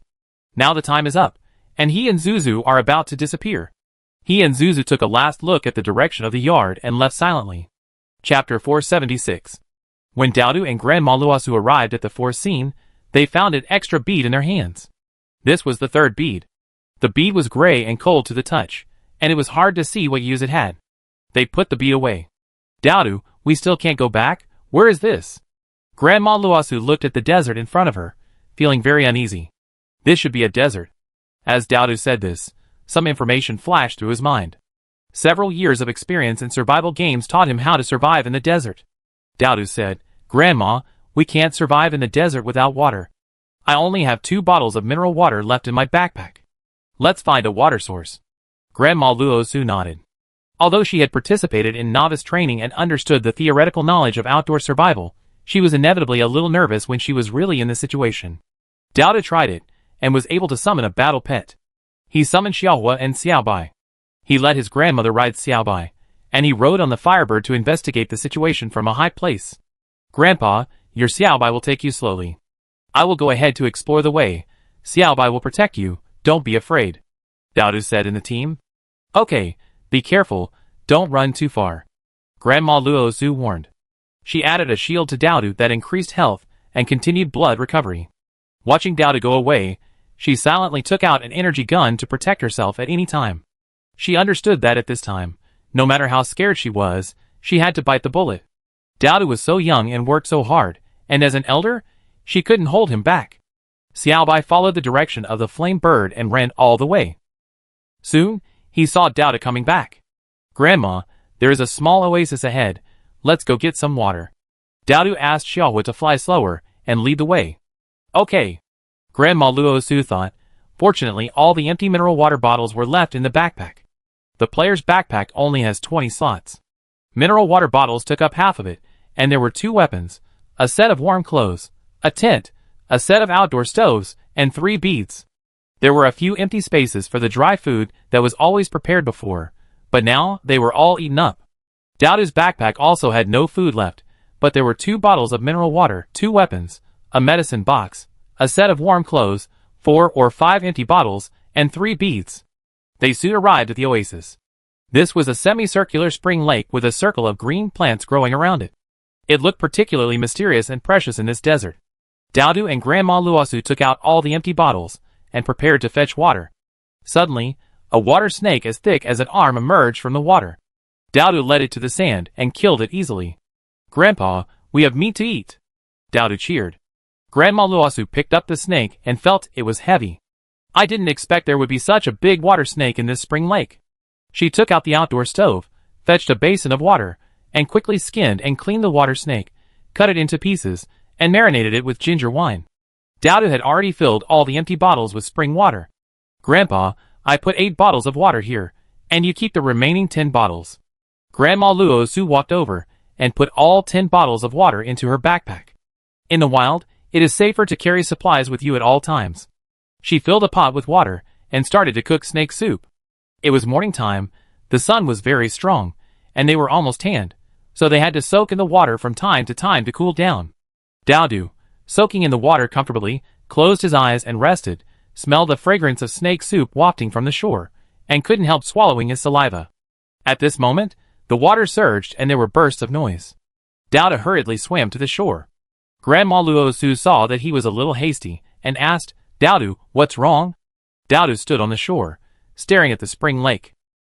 Now the time is up, and he and Zuzu are about to disappear. He and Zuzu took a last look at the direction of the yard and left silently. Chapter 476. When Dowdu and Grandma Luosu arrived at the fourth scene, they found an extra bead in their hands. This was the third bead. The bead was gray and cold to the touch, and it was hard to see what use it had. They put the bead away. "Dowdu, we still can't go back? Where is this?" Grandma Luosu looked at the desert in front of her, feeling very uneasy. This should be a desert. As Dowdu said this, some information flashed through his mind. Several years of experience in survival games taught him how to survive in the desert. Dowdu said, "Grandma, we can't survive in the desert without water. I only have 2 bottles of mineral water left in my backpack. Let's find a water source. Grandma Luozu nodded. Although she had participated in novice training and understood the theoretical knowledge of outdoor survival, she was inevitably a little nervous when she was really in the situation. Dowda tried it, and was able to summon a battle pet. He summoned Xiaohua and Xiaobai. He let his grandmother ride Xiaobai, and he rode on the Firebird to investigate the situation from a high place. Grandpa, your Xiaobai will take you slowly. I will go ahead to explore the way. Xiaobai will protect you, don't be afraid. Dowdu said in the team. Okay, be careful, don't run too far. Grandma Luozu warned. She added a shield to Dowdu that increased health and continued blood recovery. Watching Dowdu go away, she silently took out an energy gun to protect herself at any time. She understood that at this time, no matter how scared she was, she had to bite the bullet. Dowdu was so young and worked so hard, and as an elder, she couldn't hold him back. Xiaobai followed the direction of the flame bird and ran all the way. Soon, he saw Dowdu coming back. Grandma, there is a small oasis ahead, let's go get some water. Dowdu asked Xiaohua to fly slower and lead the way. Okay. Grandma Luozu thought. Fortunately, all the empty mineral water bottles were left in the backpack. The player's backpack only has 20 slots. Mineral water bottles took up half of it, and there were 2 weapons, a set of warm clothes, a tent, a set of outdoor stoves, and 3 beads. There were a few empty spaces for the dry food that was always prepared before, but now they were all eaten up. Dowdu's backpack also had no food left, but there were 2 bottles of mineral water, 2 weapons, a medicine box, a set of warm clothes, 4 or 5 empty bottles, and 3 beads. They soon arrived at the oasis. This was a semicircular spring lake with a circle of green plants growing around it. It looked particularly mysterious and precious in this desert. Dowdu and Grandma Luozu took out all the empty bottles and prepared to fetch water. Suddenly, a water snake as thick as an arm emerged from the water. Dowdu led it to the sand and killed it easily. Grandpa, we have meat to eat. Dowdu cheered. Grandma Luozu picked up the snake and felt it was heavy. I didn't expect there would be such a big water snake in this spring lake. She took out the outdoor stove, fetched a basin of water, and quickly skinned and cleaned the water snake, cut it into pieces, and marinated it with ginger wine. Dowdu had already filled all the empty bottles with spring water. Grandpa, I put 8 bottles of water here, and you keep the remaining 10 bottles. Grandma Luozu walked over and put all 10 bottles of water into her backpack. In the wild, it is safer to carry supplies with you at all times. She filled a pot with water and started to cook snake soup. It was morning time, the sun was very strong, and they were almost tanned, so they had to soak in the water from time to cool down. Dowdu, soaking in the water comfortably, closed his eyes and rested, smelled the fragrance of snake soup wafting from the shore, and couldn't help swallowing his saliva. At this moment, the water surged and there were bursts of noise. Dowdu hurriedly swam to the shore. Grandma Luozu saw that he was a little hasty, and asked, Dowdu, what's wrong? Dowdu stood on the shore, staring at the spring lake.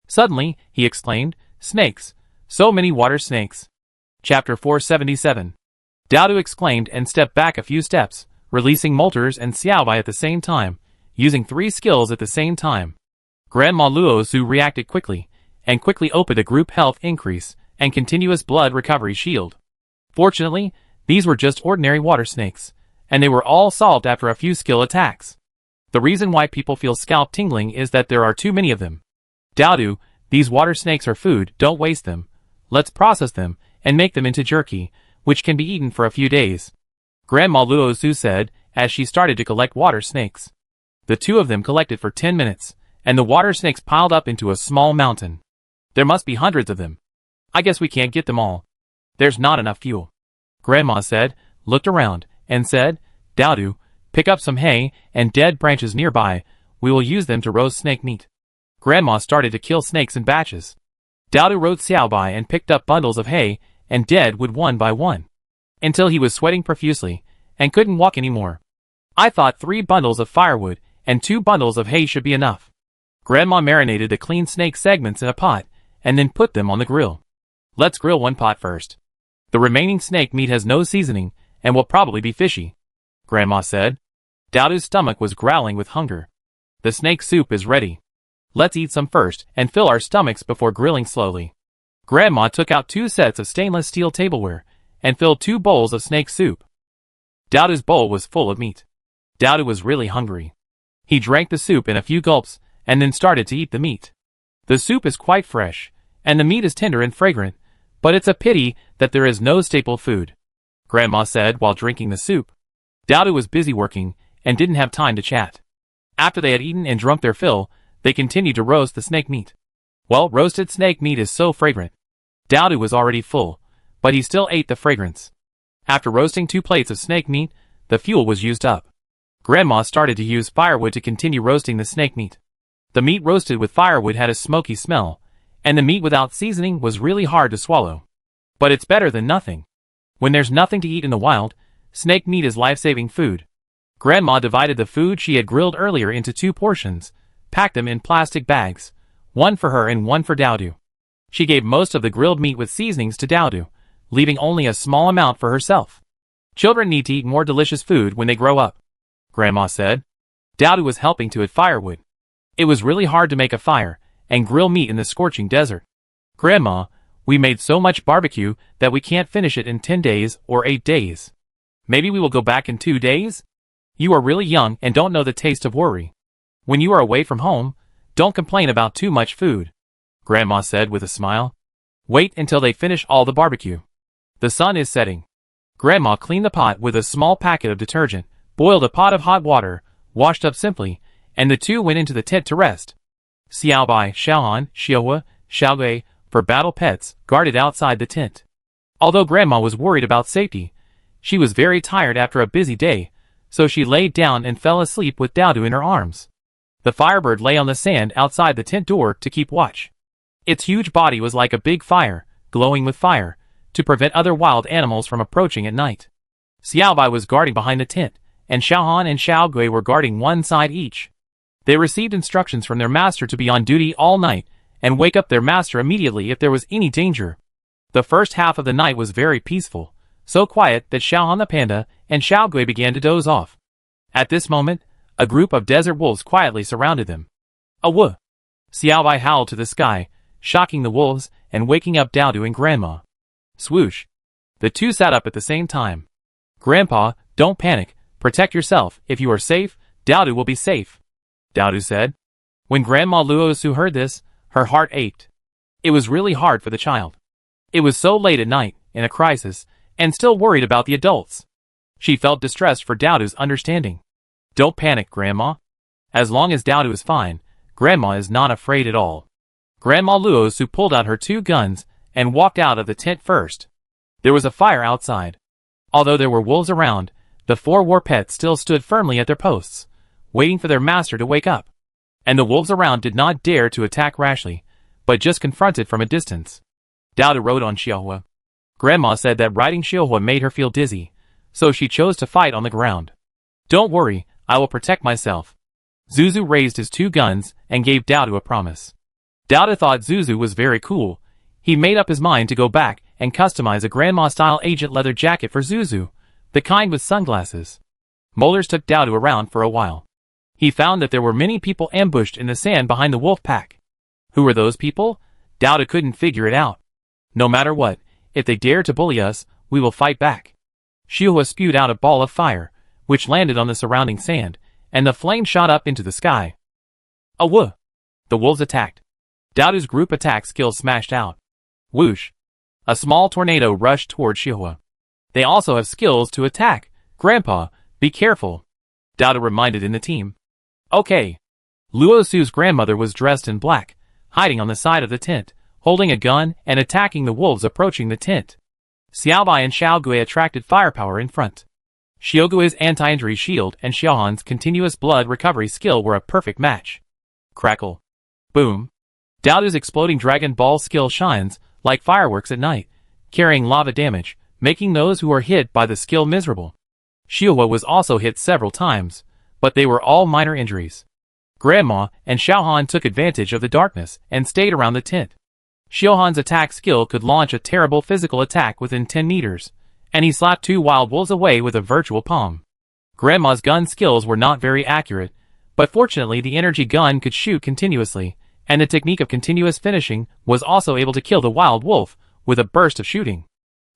Suddenly, he exclaimed, snakes, so many water snakes. Chapter 477. Dowdu exclaimed and stepped back a few steps, releasing Molters and Xiaobai at the same time, using 3 skills at the same time. Grandma Luozu reacted quickly, and quickly opened a group health increase and continuous blood recovery shield. Fortunately, these were just ordinary water snakes, and they were all solved after a few skill attacks. The reason why people feel scalp tingling is that there are too many of them. Dowdu, these water snakes are food, don't waste them. Let's process them and make them into jerky, which can be eaten for a few days. Grandma Luozu said, as she started to collect water snakes. The 2 of them collected for 10 minutes, and the water snakes piled up into a small mountain. There must be hundreds of them. I guess we can't get them all. There's not enough fuel. Grandma said, looked around, and said, Dowdu, pick up some hay and dead branches nearby, we will use them to roast snake meat. Grandma started to kill snakes in batches. Dowdu rode Xiaobai and picked up bundles of hay and dead wood one by one, until he was sweating profusely and couldn't walk anymore. I thought 3 bundles of firewood and 2 bundles of hay should be enough. Grandma marinated the clean snake segments in a pot and then put them on the grill. Let's grill 1 pot first. The remaining snake meat has no seasoning and will probably be fishy, Grandma said. Dowdu's stomach was growling with hunger. The snake soup is ready. Let's eat some first and fill our stomachs before grilling slowly. Grandma took out 2 sets of stainless steel tableware and filled 2 bowls of snake soup. Dowdu's bowl was full of meat. Dowdu was really hungry. He drank the soup in a few gulps, and then started to eat the meat. The soup is quite fresh, and the meat is tender and fragrant, but it's a pity that there is no staple food, Grandma said while drinking the soup. Dowdu was busy working, and didn't have time to chat. After they had eaten and drunk their fill, they continued to roast the snake meat. Well, roasted snake meat is so fragrant. Dowdu was already full, but he still ate the fragrance. After roasting 2 plates of snake meat, the fuel was used up. Grandma started to use firewood to continue roasting the snake meat. The meat roasted with firewood had a smoky smell, and the meat without seasoning was really hard to swallow. But it's better than nothing. When there's nothing to eat in the wild, snake meat is life-saving food. Grandma divided the food she had grilled earlier into 2 portions, packed them in plastic bags, one for her and one for Dowdu. She gave most of the grilled meat with seasonings to Dowdu, leaving only a small amount for herself. Children need to eat more delicious food when they grow up, Grandma said. Dowdu was helping to add firewood. It was really hard to make a fire and grill meat in the scorching desert. Grandma, we made so much barbecue that we can't finish it in 10 days or 8 days. Maybe we will go back in 2 days? You are really young and don't know the taste of worry. When you are away from home, don't complain about too much food, Grandma said with a smile. Wait until they finish all the barbecue. The sun is setting. Grandma cleaned the pot with a small packet of detergent, boiled a pot of hot water, washed up simply, and the 2 went into the tent to rest. Xiaobai, Xiaohan, Xiahua, Xiaogui, for battle pets, guarded outside the tent. Although Grandma was worried about safety, she was very tired after a busy day, so she laid down and fell asleep with Dowdu in her arms. The Firebird lay on the sand outside the tent door to keep watch. Its huge body was like a big fire, glowing with fire, to prevent other wild animals from approaching at night. Xiaobai was guarding behind the tent, and Xiaohan and Xiaogui were guarding one side each. They received instructions from their master to be on duty all night, and wake up their master immediately if there was any danger. The first half of the night was very peaceful, so quiet that Xiaohan the panda and Xiaogui began to doze off. At this moment, a group of desert wolves quietly surrounded them. Awoo! Xiaobai howled to the sky, shocking the wolves and waking up Dowdu and Grandma. Swoosh! The 2 sat up at the same time. Grandpa, don't panic, protect yourself. If you are safe, Dowdu will be safe, Dowdu said. When Grandma Luosu heard this, her heart ached. It was really hard for the child. It was so late at night, in a crisis, and still worried about the adults. She felt distressed for Dowdu's understanding. Don't panic, Grandma. As long as Dowdu is fine, Grandma is not afraid at all. Grandma Luosu pulled out her 2 guns and walked out of the tent first. There was a fire outside. Although there were wolves around, the 4 war pets still stood firmly at their posts, waiting for their master to wake up. And the wolves around did not dare to attack rashly, but just confronted from a distance. Dowdu rode on Xiahua. Grandma said that riding Xiahua made her feel dizzy, so she chose to fight on the ground. Don't worry, I will protect myself. Zuzu raised his 2 guns and gave Dowdu a promise. Dowdu thought Zuzu was very cool. He made up his mind to go back and customize a grandma-style agent leather jacket for Zuzu, the kind with sunglasses. Molars took Dowdu around for a while. He found that there were many people ambushed in the sand behind the wolf pack. Who were those people? Dowdu couldn't figure it out. No matter what, if they dare to bully us, we will fight back. Xiahua spewed out a ball of fire, which landed on the surrounding sand, and the flame shot up into the sky. Awoo! The wolves attacked. Dowdu's group attack skill smashed out. Whoosh! A small tornado rushed toward Xiahua. They also have skills to attack. Grandpa, be careful, Dowdu reminded in the team. Okay. Luosu's grandmother was dressed in black, hiding on the side of the tent, holding a gun and attacking the wolves approaching the tent. Xiaobai and Xiaogui attracted firepower in front. Xiaogui's anti-injury shield and Xiaohan's continuous blood recovery skill were a perfect match. Crackle. Boom. Dowdu's exploding Dragon Ball skill shines like fireworks at night, carrying lava damage, making those who are hit by the skill miserable. Xiahua was also hit several times, but they were all minor injuries. Grandma and Xiaohan took advantage of the darkness and stayed around the tent. Xiaohan's attack skill could launch a terrible physical attack within 10 meters, and he slapped 2 wild wolves away with a virtual palm. Grandma's gun skills were not very accurate, but fortunately the energy gun could shoot continuously, and the technique of continuous finishing was also able to kill the wild wolf with a burst of shooting.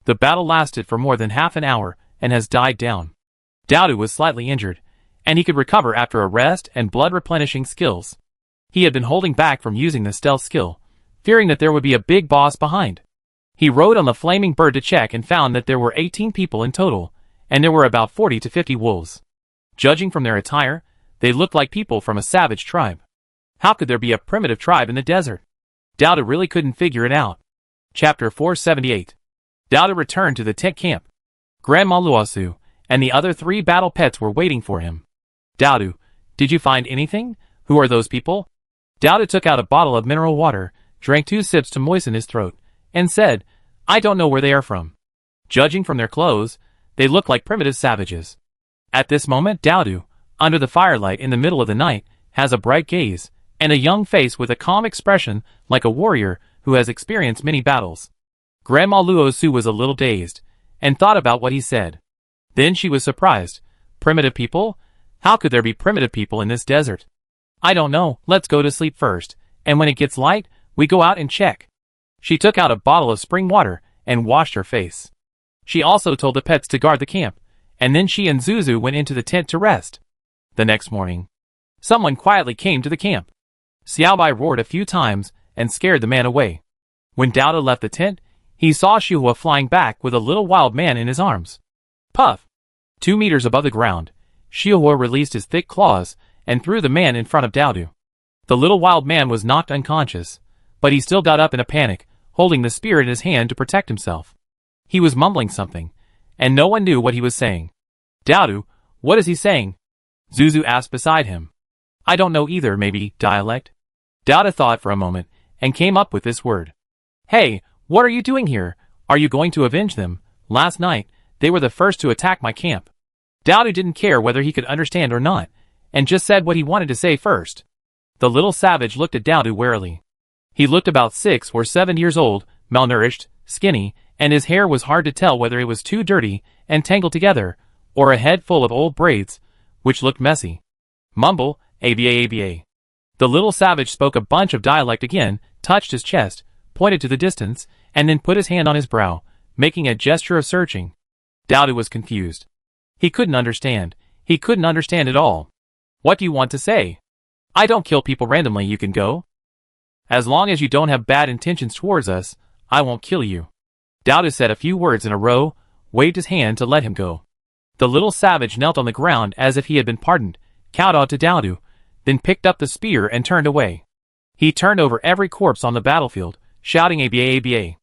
The battle lasted for more than half an hour and has died down. Dowdu was slightly injured, and he could recover after a rest and blood-replenishing skills. He had been holding back from using the stealth skill, fearing that there would be a big boss behind. He rode on the flaming bird to check and found that there were 18 people in total, and there were about 40 to 50 wolves. Judging from their attire, they looked like people from a savage tribe. How could there be a primitive tribe in the desert? Dowda really couldn't figure it out. Chapter 478. Dowda returned to the tent camp. Grandma Luosu and the other 3 battle pets were waiting for him. Dowda, did you find anything? Who are those people? Dowda took out a bottle of mineral water, drank 2 sips to moisten his throat, and said, I don't know where they are from. Judging from their clothes, they look like primitive savages. At this moment Dowda, under the firelight in the middle of the night, has a bright gaze, and a young face with a calm expression like a warrior who has experienced many battles. Grandma Luosu was a little dazed, and thought about what he said. Then she was surprised. Primitive people? How could there be primitive people in this desert? I don't know, let's go to sleep first, and when it gets light, we go out and check. She took out a bottle of spring water and washed her face. She also told the pets to guard the camp, and then she and Zuzu went into the tent to rest. The next morning, someone quietly came to the camp. Xiaobai roared a few times and scared the man away. When Dowda left the tent, he saw Shihua flying back with a little wild man in his arms. Puff! 2 meters above the ground, Shihua released his thick claws and threw the man in front of Dowda. The little wild man was knocked unconscious, but he still got up in a panic, holding the spear in his hand to protect himself. He was mumbling something, and no one knew what he was saying. Dowda, what is he saying? Zuzu asked beside him. I don't know either, maybe dialect? Dowda thought for a moment, and came up with this word. Hey, what are you doing here? Are you going to avenge them? Last night, they were the first to attack my camp. Dowda didn't care whether he could understand or not, and just said what he wanted to say first. The little savage looked at Dowda warily. He looked about 6 or 7 years old, malnourished, skinny, and his hair was hard to tell whether it was too dirty and tangled together, or a head full of old braids, which looked messy. Mumble, aba. The little savage spoke a bunch of dialect again, touched his chest, pointed to the distance, and then put his hand on his brow, making a gesture of searching. Dowda was confused. He couldn't understand. He couldn't understand at all. What do you want to say? I don't kill people randomly, you can go. As long as you don't have bad intentions towards us, I won't kill you. Dowda said a few words in a row, waved his hand to let him go. The little savage knelt on the ground as if he had been pardoned, kowtowed to Dowda, then picked up the spear and turned away. He turned over every corpse on the battlefield, shouting aba.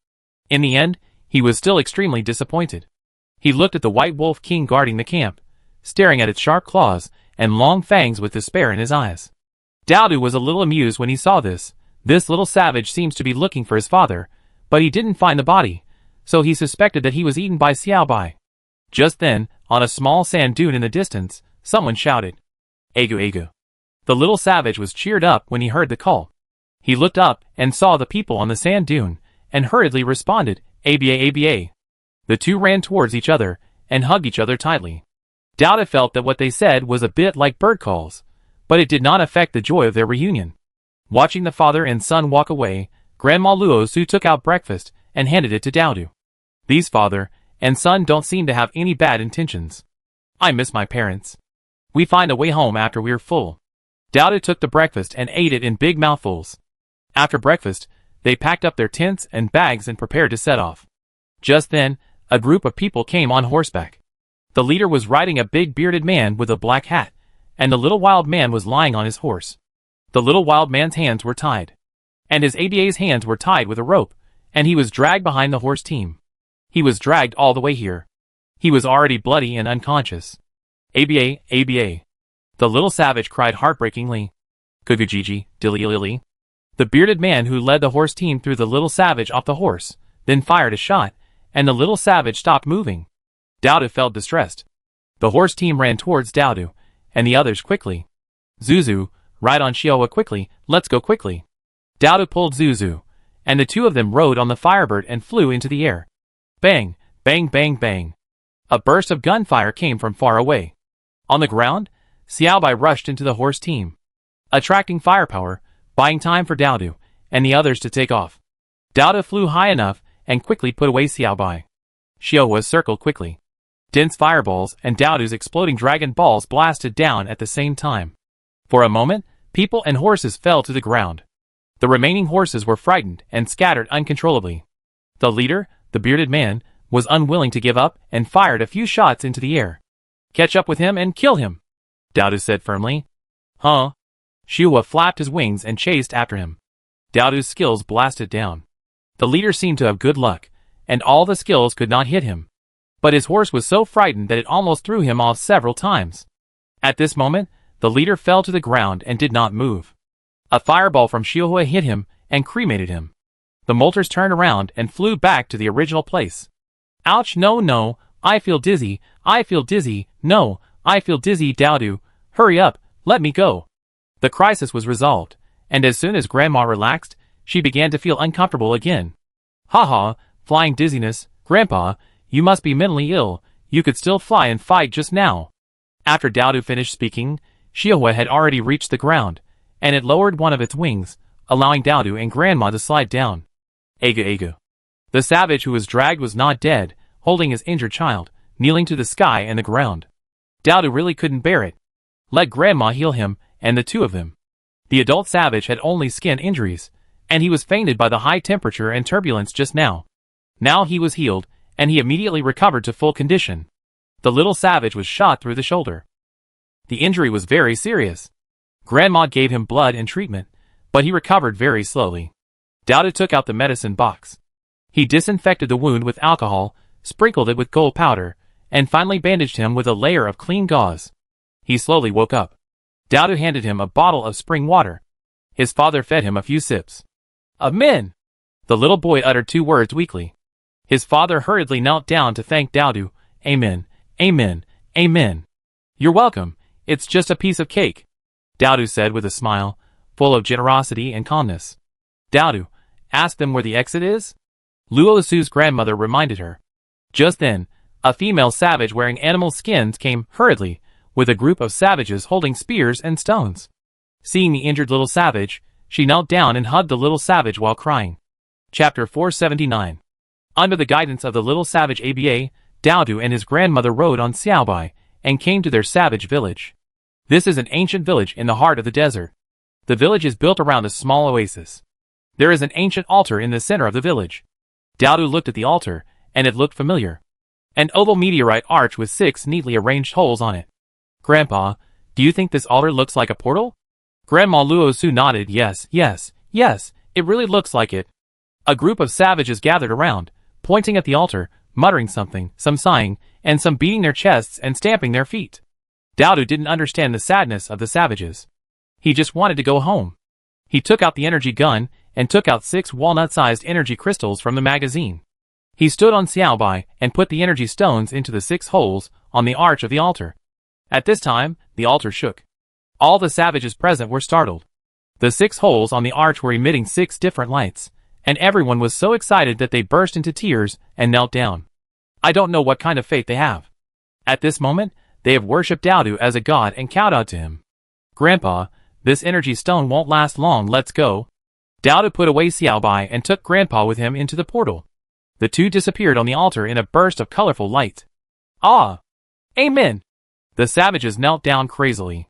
In the end, he was still extremely disappointed. He looked at the white wolf king guarding the camp, staring at its sharp claws and long fangs with despair in his eyes. Dowda was a little amused when he saw this. This little savage seems to be looking for his father, but he didn't find the body, so he suspected that he was eaten by Xiaobai. Just then, on a small sand dune in the distance, someone shouted, Agu Agu. The little savage was cheered up when he heard the call. He looked up and saw the people on the sand dune, and hurriedly responded, aba. The two ran towards each other, and hugged each other tightly. Dowda felt that what they said was a bit like bird calls, but it did not affect the joy of their reunion. Watching the father and son walk away, Grandma Luosu took out breakfast and handed it to Dowda. These father and son don't seem to have any bad intentions. I miss my parents. We find a way home after we're full. Dowda took the breakfast and ate it in big mouthfuls. After breakfast, they packed up their tents and bags and prepared to set off. Just then, a group of people came on horseback. The leader was riding a big bearded man with a black hat, and the little wild man was lying on his horse. The little wild man's hands were tied, and his ABA's hands were tied with a rope, and he was dragged behind the horse team. He was dragged all the way here. He was already bloody and unconscious. ABA, ABA. The little savage cried heartbreakingly. Kugujiji, dilly-lily. The bearded man who led the horse team threw the little savage off the horse, then fired a shot, and the little savage stopped moving. Dowda felt distressed. The horse team ran towards Dowda, and the others quickly. Zuzu, ride on Shioa quickly, let's go quickly. Dowda pulled Zuzu, and the two of them rode on the firebird and flew into the air. Bang, bang, bang, bang. A burst of gunfire came from far away. On the ground, Xiaobai rushed into the horse team, attracting firepower, buying time for Dowda and the others to take off. Dowda flew high enough and quickly put away Xiaobai. Shioa circled quickly. Dense fireballs and Daodu's exploding dragon balls blasted down at the same time. For a moment, people and horses fell to the ground. The remaining horses were frightened and scattered uncontrollably. The leader, the bearded man, was unwilling to give up and fired a few shots into the air. "Catch up with him and kill him," Daodu said firmly. "Huh?" Xiahua flapped his wings and chased after him. Daodu's skills blasted down. The leader seemed to have good luck, and all the skills could not hit him. But his horse was so frightened that it almost threw him off several times. At this moment, the leader fell to the ground and did not move. A fireball from Xiahua hit him and cremated him. The molters turned around and flew back to the original place. "Ouch, no, I feel dizzy, no, I feel dizzy, Daodu, hurry up, let me go." The crisis was resolved, and as soon as Grandma relaxed, she began to feel uncomfortable again. "Haha, flying dizziness, Grandpa, you must be mentally ill, you could still fly and fight just now." After Daodu finished speaking, Xiahua had already reached the ground, and it lowered one of its wings, allowing Daodu and Grandma to slide down. Aga. The savage who was dragged was not dead, holding his injured child, kneeling to the sky and the ground. Daodu really couldn't bear it. Let Grandma heal him, and the two of them. The adult savage had only skin injuries, and he was fainted by the high temperature and turbulence just now. Now he was healed, and he immediately recovered to full condition. The little savage was shot through the shoulder. The injury was very serious. Grandma gave him blood and treatment, but he recovered very slowly. Daodu took out the medicine box. He disinfected the wound with alcohol, sprinkled it with gold powder, and finally bandaged him with a layer of clean gauze. He slowly woke up. Daodu handed him a bottle of spring water. His father fed him a few sips. "Amen!" The little boy uttered 2 words weakly. His father hurriedly knelt down to thank Daodu. "Amen, amen, amen. You're welcome, it's just a piece of cake," Daodu said with a smile, full of generosity and calmness. "Daodu, ask them where the exit is?" Luo Su's grandmother reminded her. Just then, a female savage wearing animal skins came hurriedly, with a group of savages holding spears and stones. Seeing the injured little savage, she knelt down and hugged the little savage while crying. Chapter 479. Under the guidance of the little savage Aba, Daodu and his grandmother rode on Xiaobai, and came to their savage village. This is an ancient village in the heart of the desert. The village is built around a small oasis. There is an ancient altar in the center of the village. Daodu looked at the altar, and it looked familiar. An oval meteorite arch with 6 neatly arranged holes on it. "Grandpa, do you think this altar looks like a portal?" Grandma Luo Su nodded. Yes, it really looks like it." A group of savages gathered around, pointing at the altar, muttering something, some sighing, and some beating their chests and stamping their feet. Daodu didn't understand the sadness of the savages. He just wanted to go home. He took out the energy gun, and took out 6 walnut-sized energy crystals from the magazine. He stood on Xiaobai and put the energy stones into the 6 holes on the arch of the altar. At this time, the altar shook. All the savages present were startled. The 6 holes on the arch were emitting 6 different lights, and everyone was so excited that they burst into tears and knelt down. I don't know what kind of faith they have. At this moment, they have worshipped Daodu as a god and kowtowed to him. "Grandpa, this energy stone won't last long, let's go." Daodu put away Xiaobai and took Grandpa with him into the portal. The two disappeared on the altar in a burst of colorful light. "Ah! Amen!" The savages knelt down crazily.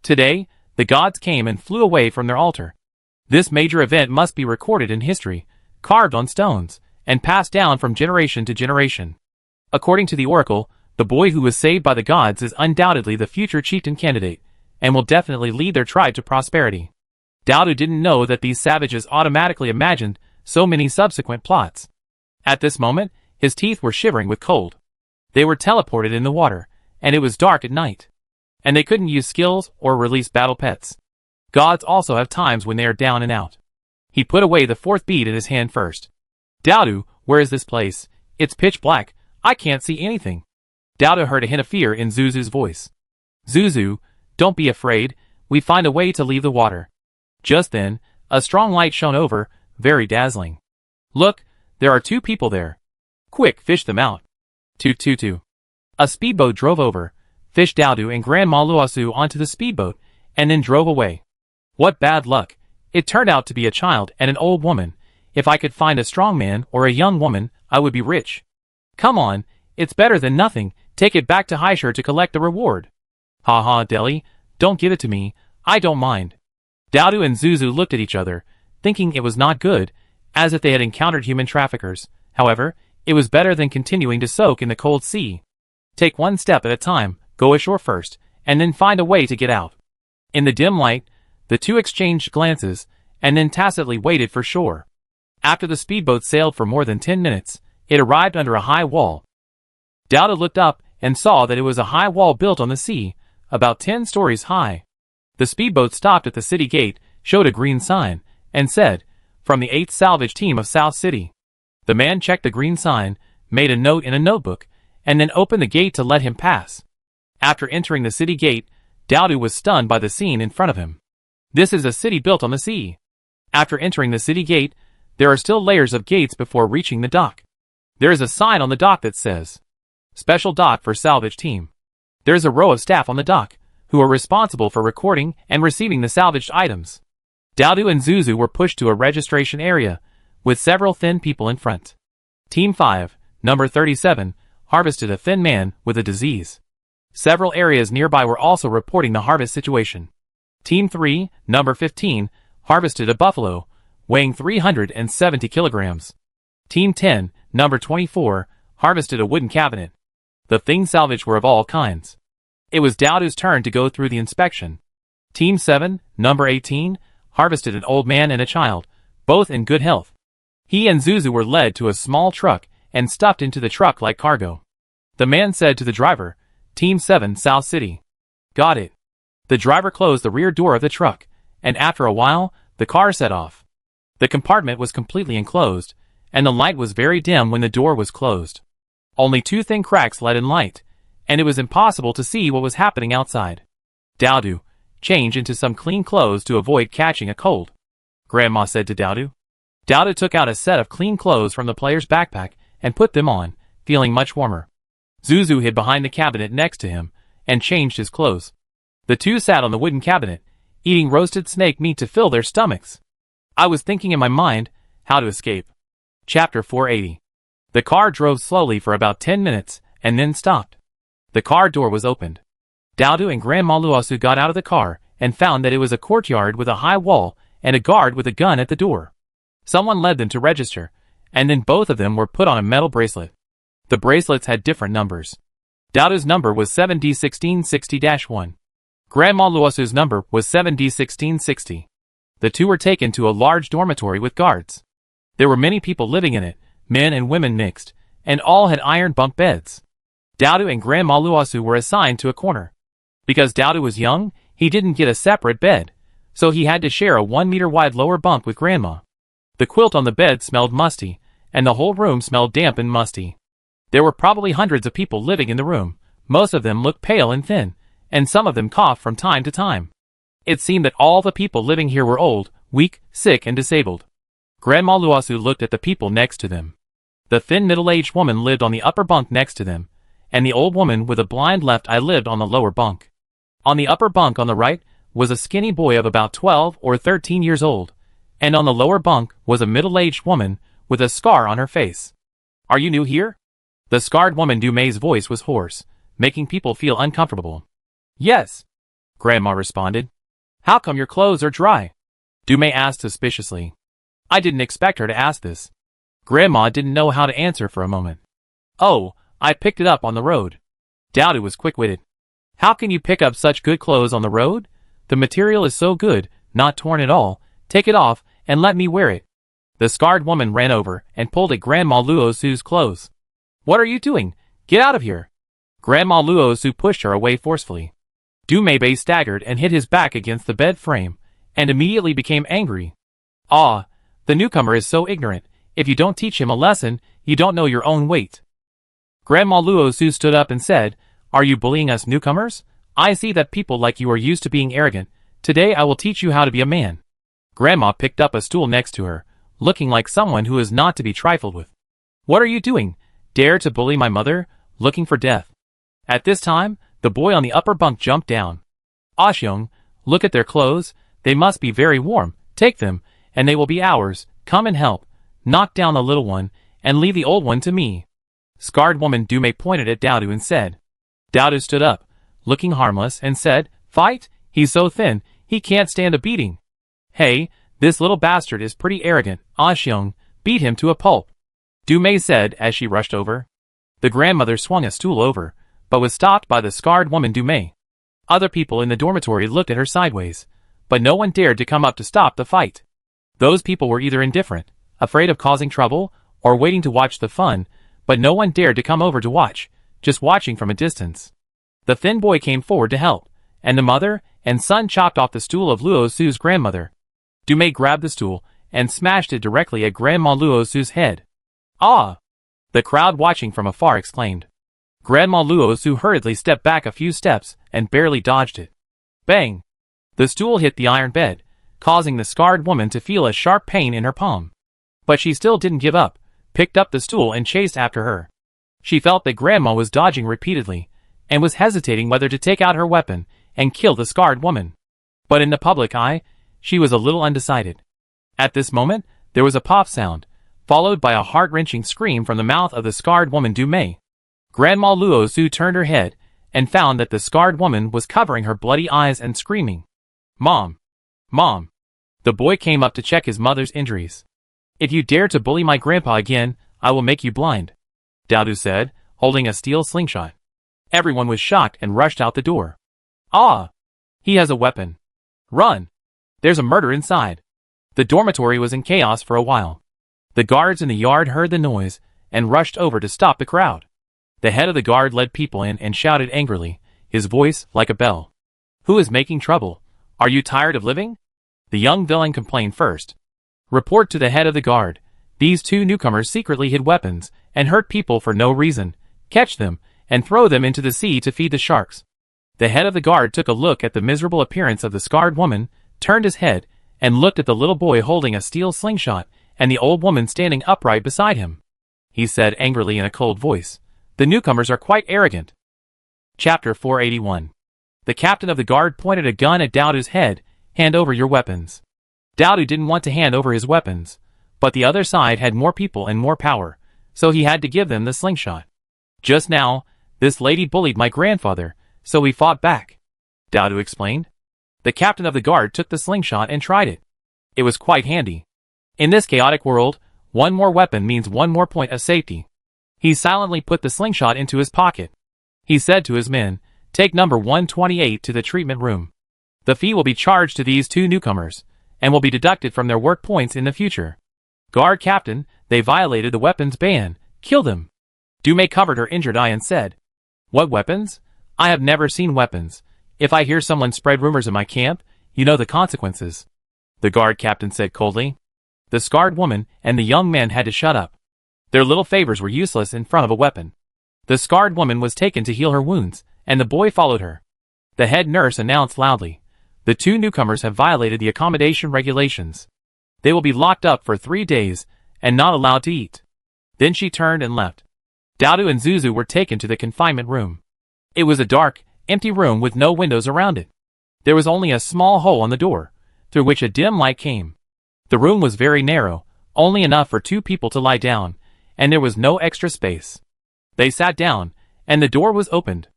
Today, the gods came and flew away from their altar. This major event must be recorded in history, carved on stones, and passed down from generation to generation. According to the oracle, the boy who was saved by the gods is undoubtedly the future chieftain candidate, and will definitely lead their tribe to prosperity. Daodu didn't know that these savages automatically imagined so many subsequent plots. At this moment, his teeth were shivering with cold. They were teleported in the water, and it was dark at night. And they couldn't use skills or release battle pets. Gods also have times when they are down and out. He put away the 4th bead in his hand first. "Daodu, where is this place? It's pitch black, I can't see anything." Daodu heard a hint of fear in Zuzu's voice. "Zuzu, don't be afraid, we find a way to leave the water." Just then, a strong light shone over, very dazzling. "Look, there are 2 people there. Quick, fish them out." Toot. A speedboat drove over, fished Daodu and Grandma Luosu onto the speedboat, and then drove away. What bad luck. It turned out to be a child and an old woman. If I could find a strong man or a young woman, I would be rich. Come on, it's better than nothing, Take it back to Haisher to collect the reward. Ha ha, Deli, don't give it to me, I don't mind. Dowdu and Zuzu looked at each other, thinking it was not good, as if they had encountered human traffickers. However, it was better than continuing to soak in the cold sea. Take one step at a time, go ashore first, and then find a way to get out. In the dim light, the two exchanged glances, and then tacitly waited for shore. After the speedboat sailed for more than 10 minutes, it arrived under a high wall. Dowda looked up and saw that it was a high wall built on the sea, about 10 stories high. The speedboat stopped at the city gate, showed a green sign, and said, "From the 8th Salvage Team of South City." The man checked the green sign, made a note in a notebook, and then opened the gate to let him pass. After entering the city gate, Dowdu was stunned by the scene in front of him. This is a city built on the sea. After entering the city gate, there are still layers of gates before reaching the dock. There is a sign on the dock that says, "Special Dock for Salvage Team." There is a row of staff on the dock, who are responsible for recording and receiving the salvaged items. Dowdu and Zuzu were pushed to a registration area, with several thin people in front. Team 5, number 37, harvested a thin man with a disease. Several areas nearby were also reporting the harvest situation. Team 3, number 15, harvested a buffalo, weighing 370 kilograms. Team 10, number 24, harvested a wooden cabinet. The things salvaged were of all kinds. It was Dowdu's turn to go through the inspection. Team 7, number 18, harvested an old man and a child, both in good health. He and Zuzu were led to a small truck and stuffed into the truck like cargo. The man said to the driver, "Team 7, South City." "Got it." The driver closed the rear door of the truck, and after a while, the car set off. The compartment was completely enclosed, and the light was very dim when the door was closed. Only two thin cracks let in light, and it was impossible to see what was happening outside. "Dowdu, change into some clean clothes to avoid catching a cold," Grandma said to Dowdu. Dowdu took out a set of clean clothes from the player's backpack and put them on, feeling much warmer. Zuzu hid behind the cabinet next to him and changed his clothes. The two sat on the wooden cabinet, eating roasted snake meat to fill their stomachs. I was thinking in my mind how to escape. Chapter 480. The car drove slowly for about 10 minutes and then stopped. The car door was opened. Dowdu and Grandma Luosu got out of the car and found that it was a courtyard with a high wall and a guard with a gun at the door. Someone led them to register, and then both of them were put on a metal bracelet. The bracelets had different numbers. Dowdu's number was 7D1660-1. Grandma Luosu's number was 7D1660. The two were taken to a large dormitory with guards. There were many people living in it, men and women mixed, and all had iron bunk beds. Dowdu and Grandma Luosu were assigned to a corner. Because Dowdu was young, he didn't get a separate bed, so he had to share a 1-meter wide lower bunk with Grandma. The quilt on the bed smelled musty, and the whole room smelled damp and musty. There were probably hundreds of people living in the room. Most of them looked pale and thin, and some of them coughed from time to time. It seemed that all the people living here were old, weak, sick, and disabled. Grandma Luosu looked at the people next to them. The thin middle-aged woman lived on the upper bunk next to them, and the old woman with a blind left eye lived on the lower bunk. On the upper bunk on the right was a skinny boy of about 12 or 13 years old, and on the lower bunk was a middle-aged woman with a scar on her face. "Are you new here?" The scarred woman Dumei's voice was hoarse, making people feel uncomfortable. "Yes," Grandma responded. "How come your clothes are dry?" Dumei asked suspiciously. I didn't expect her to ask this. Grandma didn't know how to answer for a moment. "Oh, I picked it up on the road." Dowdu was quick-witted. "How can you pick up such good clothes on the road? The material is so good, not torn at all. Take it off and let me wear it." The scarred woman ran over and pulled at Grandma Luosu's clothes. "What are you doing? Get out of here!" Grandma Luosu pushed her away forcefully. Dumei staggered and hit his back against the bed frame, and immediately became angry. "Ah, the newcomer is so ignorant. If you don't teach him a lesson, you don't know your own weight." Grandma Luosu stood up and said, "Are you bullying us newcomers? I see that people like you are used to being arrogant. Today I will teach you how to be a man." Grandma picked up a stool next to her, looking like someone who is not to be trifled with. "What are you doing? Dare to bully my mother? Looking for death." At this time, the boy on the upper bunk jumped down. "Ashyong, look at their clothes. They must be very warm. Take them, and they will be ours. Come and help. Knock down the little one, and leave the old one to me." Scarred woman Dumei pointed at Dowdu and said, Dowdu stood up, looking harmless, and said, "Fight? He's so thin, he can't stand a beating." "Hey, this little bastard is pretty arrogant. Ah Xiong, beat him to a pulp," Du Mei said as she rushed over. The grandmother swung a stool over, but was stopped by the scarred woman Du Mei. Other people in the dormitory looked at her sideways, but no one dared to come up to stop the fight. Those people were either indifferent, afraid of causing trouble, or waiting to watch the fun, but no one dared to come over to watch, just watching from a distance. The thin boy came forward to help, and the mother and son chopped off the stool of Luo Su's grandmother. Du Mei grabbed the stool and smashed it directly at Grandma Luo Su's head. "Ah!" the crowd watching from afar exclaimed. Grandma Luo Su hurriedly stepped back a few steps and barely dodged it. Bang! The stool hit the iron bed, causing the scarred woman to feel a sharp pain in her palm. But she still didn't give up, picked up the stool and chased after her. She felt that Grandma was dodging repeatedly, and was hesitating whether to take out her weapon and kill the scarred woman. But in the public eye, she was a little undecided. At this moment, there was a pop sound, followed by a heart-wrenching scream from the mouth of the scarred woman Du Mei. Grandma Luo Su turned her head, and found that the scarred woman was covering her bloody eyes and screaming, "Mom! Mom!" The boy came up to check his mother's injuries. "If you dare to bully my grandpa again, I will make you blind," Dowdu said, holding a steel slingshot. Everyone was shocked and rushed out the door. "Ah! He has a weapon. Run! There's a murder inside." The dormitory was in chaos for a while. The guards in the yard heard the noise and rushed over to stop the crowd. The head of the guard led people in and shouted angrily, his voice like a bell. "Who is making trouble? Are you tired of living?" The young villain complained first. "Report to the head of the guard. These two newcomers secretly hid weapons and hurt people for no reason. Catch them and throw them into the sea to feed the sharks." The head of the guard took a look at the miserable appearance of the scarred woman, turned his head, and looked at the little boy holding a steel slingshot and the old woman standing upright beside him. He said angrily in a cold voice, "The newcomers are quite arrogant." Chapter 481. The captain of the guard pointed a gun at Dowdu's head. "Hand over your weapons." Dowdu didn't want to hand over his weapons, but the other side had more people and more power, so he had to give them the slingshot. "Just now, this lady bullied my grandfather, so we fought back," Dowdu explained. The captain of the guard took the slingshot and tried it. It was quite handy. In this chaotic world, one more weapon means one more point of safety. He silently put the slingshot into his pocket. He said to his men, "Take number 128 to the treatment room. The fee will be charged to these two newcomers, and will be deducted from their work points in the future. Guard captain, they violated the weapons ban. Kill them." Du Mei covered her injured eye and said, "What weapons? I have never seen weapons. If I hear someone spread rumors in my camp, you know the consequences," the guard captain said coldly. The scarred woman and the young man had to shut up. Their little favors were useless in front of a weapon. The scarred woman was taken to heal her wounds, and the boy followed her. The head nurse announced loudly, "The two newcomers have violated the accommodation regulations. They will be locked up for 3 days, and not allowed to eat." Then she turned and left. Dowdu and Zuzu were taken to the confinement room. It was a dark, empty room with no windows around it. There was only a small hole on the door, through which a dim light came. The room was very narrow, only enough for 2 people to lie down, and there was no extra space. They sat down, and the door was opened.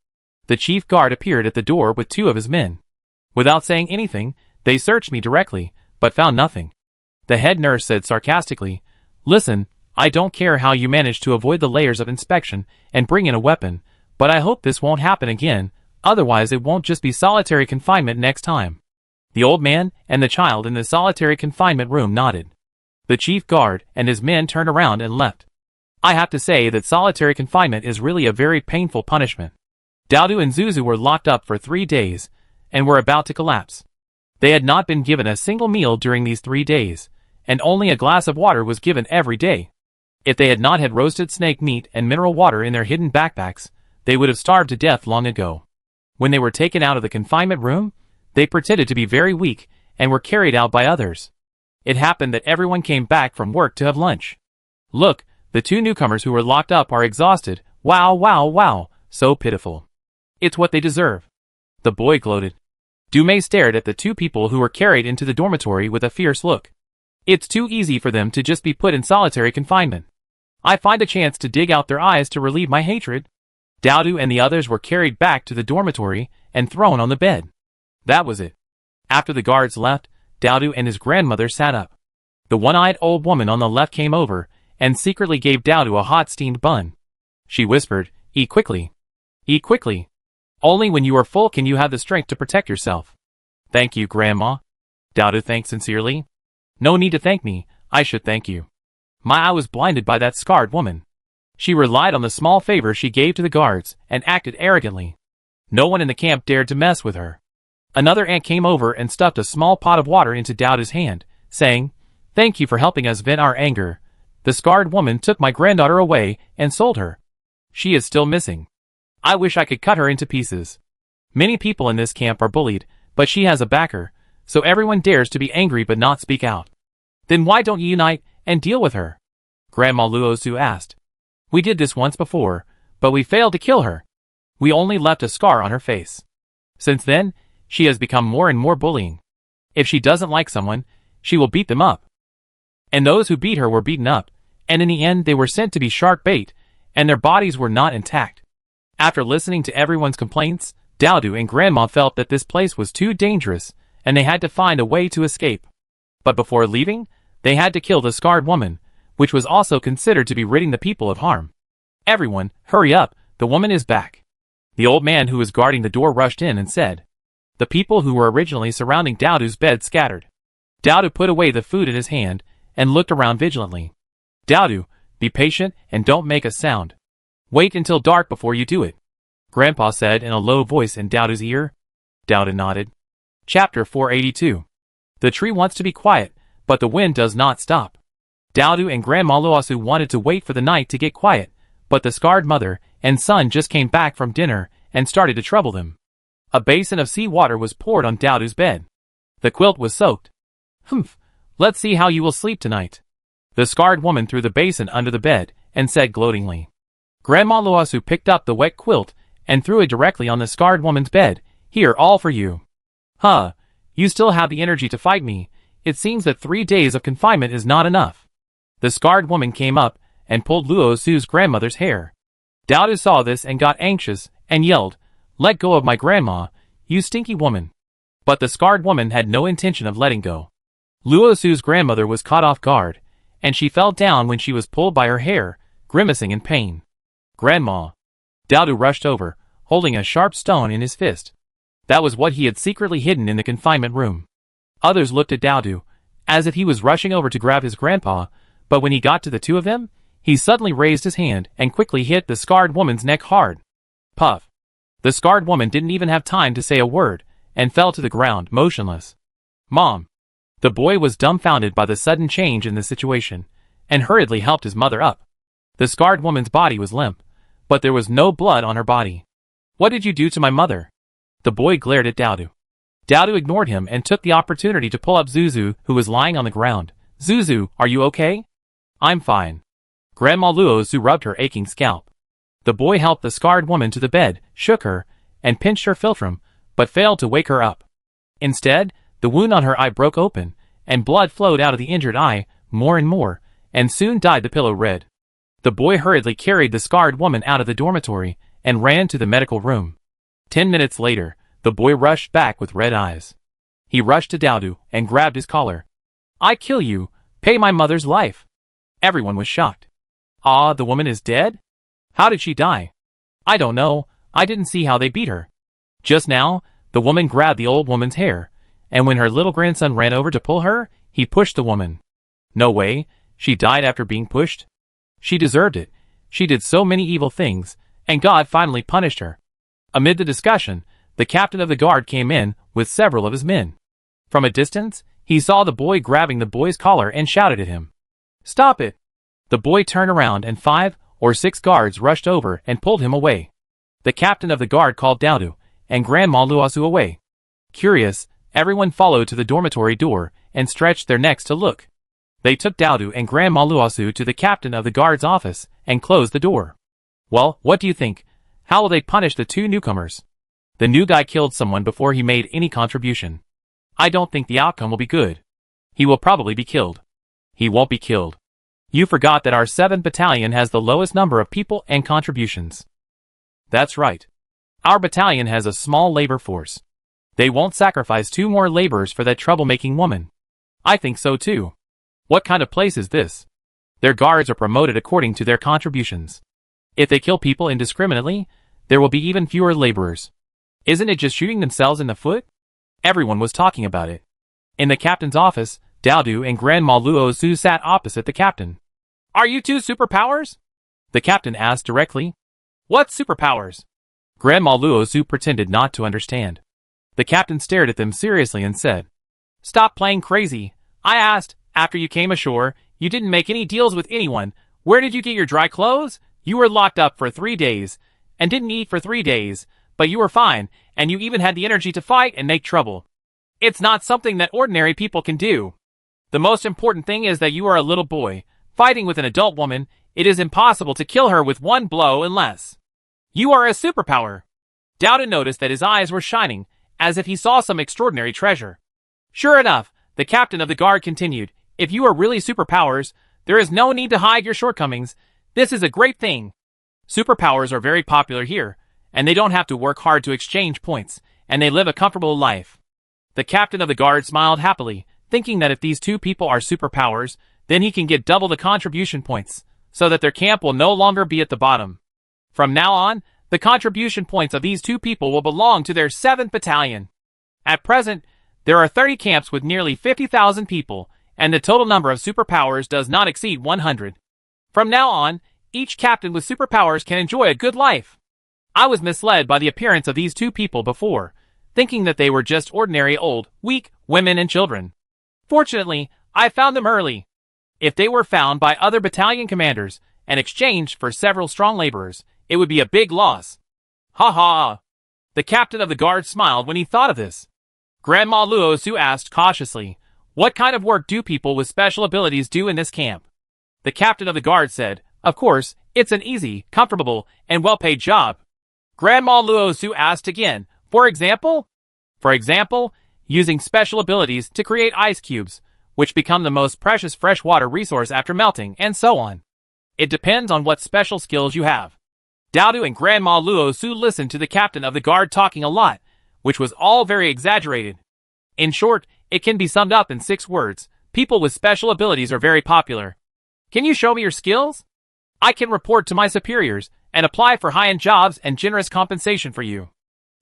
The chief guard appeared at the door with 2 of his men. Without saying anything, they searched me directly, but found nothing. The head nurse said sarcastically, "Listen, I don't care how you managed to avoid the layers of inspection and bring in a weapon, but I hope this won't happen again, otherwise it won't just be solitary confinement next time." The old man and the child in the solitary confinement room nodded. The chief guard and his men turned around and left. I have to say that solitary confinement is really a very painful punishment. Dowdu and Zuzu were locked up for 3 days, and were about to collapse. They had not been given a single meal during these 3 days, and only a glass of water was given every day. If they had not had roasted snake meat and mineral water in their hidden backpacks, they would have starved to death long ago. When they were taken out of the confinement room, they pretended to be very weak, and were carried out by others. It happened that everyone came back from work to have lunch. "Look, the 2 newcomers who were locked up are exhausted. Wow, wow, wow, so pitiful. It's what they deserve." The boy gloated. Du Mei stared at the 2 people who were carried into the dormitory with a fierce look. "It's too easy for them to just be put in solitary confinement. I find a chance to dig out their eyes to relieve my hatred." Dowdu and the others were carried back to the dormitory and thrown on the bed. That was it. After the guards left, Dowdu and his grandmother sat up. The one-eyed old woman on the left came over and secretly gave Dowdu a hot steamed bun. She whispered, "Eat quickly. Eat quickly. Only when you are full can you have the strength to protect yourself." "Thank you, Grandma." Dowdu thanked sincerely. "No need to thank me, I should thank you. My eye was blinded by that scarred woman. She relied on the small favor she gave to the guards and acted arrogantly. No one in the camp dared to mess with her." Another ant came over and stuffed a small pot of water into Dowdu's hand, saying, "Thank you for helping us vent our anger. The scarred woman took my granddaughter away and sold her. She is still missing. I wish I could cut her into pieces. Many people in this camp are bullied, but she has a backer, so everyone dares to be angry but not speak out." "Then why don't you unite and deal with her?" Grandma Luozu asked. "We did this once before, but we failed to kill her. We only left a scar on her face. Since then, she has become more and more bullying. If she doesn't like someone, she will beat them up. And those who beat her were beaten up, and in the end they were sent to be shark bait, and their bodies were not intact." After listening to everyone's complaints, Dowdu and Grandma felt that this place was too dangerous, and they had to find a way to escape. But before leaving, they had to kill the scarred woman, which was also considered to be ridding the people of harm. "Everyone, hurry up, the woman is back." The old man who was guarding the door rushed in and said. The people who were originally surrounding Dowdu's bed scattered. Dowdu put away the food in his hand and looked around vigilantly. "Dowdu, be patient and don't make a sound. Wait until dark before you do it," Grandpa said in a low voice in Dowdu's ear. Dowdu nodded. Chapter 482. The tree wants to be quiet, but the wind does not stop. Dowdu and Grandma Luozu wanted to wait for the night to get quiet, but the scarred mother and son just came back from dinner and started to trouble them. A basin of seawater was poured on Dowdu's bed. The quilt was soaked. "Humph, let's see how you will sleep tonight." The scarred woman threw the basin under the bed and said gloatingly. Grandma Luozu picked up the wet quilt and threw it directly on the scarred woman's bed. "Here, all for you." "Huh, you still have the energy to fight me. It seems that 3 days of confinement is not enough." The scarred woman came up and pulled Luozu's grandmother's hair. Dowdu saw this and got anxious and yelled, "Let go of my grandma, you stinky woman." But the scarred woman had no intention of letting go. Luozu's grandmother was caught off guard, and she fell down when she was pulled by her hair, grimacing in pain. "Grandma." Dowdu rushed over, holding a sharp stone in his fist. That was what he had secretly hidden in the confinement room. Others looked at Dowdu, as if he was rushing over to grab his grandpa, but when he got to the two of them, he suddenly raised his hand and quickly hit the scarred woman's neck hard. Puff. The scarred woman didn't even have time to say a word, and fell to the ground, motionless. "Mom." The boy was dumbfounded by the sudden change in the situation, and hurriedly helped his mother up. The scarred woman's body was limp, but there was no blood on her body. "What did you do to my mother?" The boy glared at Dowdu. Dowdu ignored him and took the opportunity to pull up Zuzu, who was lying on the ground. "Zuzu, are you okay?" "I'm fine." Grandma Luozu rubbed her aching scalp. The boy helped the scarred woman to the bed, shook her, and pinched her philtrum, but failed to wake her up. Instead, the wound on her eye broke open, and blood flowed out of the injured eye, more and more, and soon dyed the pillow red. The boy hurriedly carried the scarred woman out of the dormitory and ran to the medical room. 10 minutes later, the boy rushed back with red eyes. He rushed to Dowdu and grabbed his collar. "I kill you! Pay my mother's life!" Everyone was shocked. "Ah, the woman is dead? How did she die?" "I don't know, I didn't see how they beat her." Just now, the woman grabbed the old woman's hair, and when her little grandson ran over to pull her, he pushed the woman. "No way, she died after being pushed?" "She deserved it. She did so many evil things, and God finally punished her." Amid the discussion, the captain of the guard came in with several of his men. From a distance, he saw the boy grabbing the boy's collar and shouted at him. "Stop it!" The boy turned around and 5 or 6 guards rushed over and pulled him away. The captain of the guard called Dowdu and Grandma Luozu away. Curious, everyone followed to the dormitory door and stretched their necks to look. They took Dowdu and Grandma Luozu to the captain of the guard's office and closed the door. "Well, what do you think? How will they punish the 2 newcomers?" "The new guy killed someone before he made any contribution. I don't think the outcome will be good. He will probably be killed." "He won't be killed. You forgot that our 7th battalion has the lowest number of people and contributions. That's right. Our battalion has a small labor force. They won't sacrifice 2 more laborers for that troublemaking woman. I think so too. What kind of place is this? Their guards are promoted according to their contributions. If they kill people indiscriminately, there will be even fewer laborers. Isn't it just shooting themselves in the foot? Everyone was talking about it. In the captain's office, Daodu and Grandma Luo Su sat opposite the captain. Are you 2 superpowers? The captain asked directly. What superpowers? Grandma Luo Su pretended not to understand. The captain stared at them seriously and said, Stop playing crazy. I asked, after you came ashore, you didn't make any deals with anyone. Where did you get your dry clothes? You were locked up for 3 days, and didn't eat for 3 days, but you were fine, and you even had the energy to fight and make trouble. It's not something that ordinary people can do. The most important thing is that you are a little boy, fighting with an adult woman. It is impossible to kill her with 1 blow unless you are a superpower. Dowden noticed that his eyes were shining, as if he saw some extraordinary treasure. Sure enough, the captain of the guard continued, if you are really superpowers, there is no need to hide your shortcomings. This is a great thing. Superpowers are very popular here, and they don't have to work hard to exchange points, and they live a comfortable life. The captain of the guard smiled happily, thinking that if these 2 people are superpowers, then he can get double the contribution points, so that their camp will no longer be at the bottom. From now on, the contribution points of these 2 people will belong to their 7th battalion. At present, there are 30 camps with nearly 50,000 people, and the total number of superpowers does not exceed 100. From now on, each captain with superpowers can enjoy a good life. I was misled by the appearance of these 2 people before, thinking that they were just ordinary old, weak women and children. Fortunately, I found them early. If they were found by other battalion commanders and exchanged for several strong laborers, it would be a big loss. Ha ha! The captain of the guard smiled when he thought of this. Grandma Luo Su asked cautiously, What kind of work do people with special abilities do in this camp? The captain of the guard said, Of course, it's an easy, comfortable, and well-paid job. Grandma Luo Su asked again, For example? For example, using special abilities to create ice cubes, which become the most precious freshwater resource after melting, and so on. It depends on what special skills you have. Daodu and Grandma Luo Su listened to the captain of the guard talking a lot, which was all very exaggerated. In short, it can be summed up in 6 words. People with special abilities are very popular. Can you show me your skills? I can report to my superiors and apply for high-end jobs and generous compensation for you.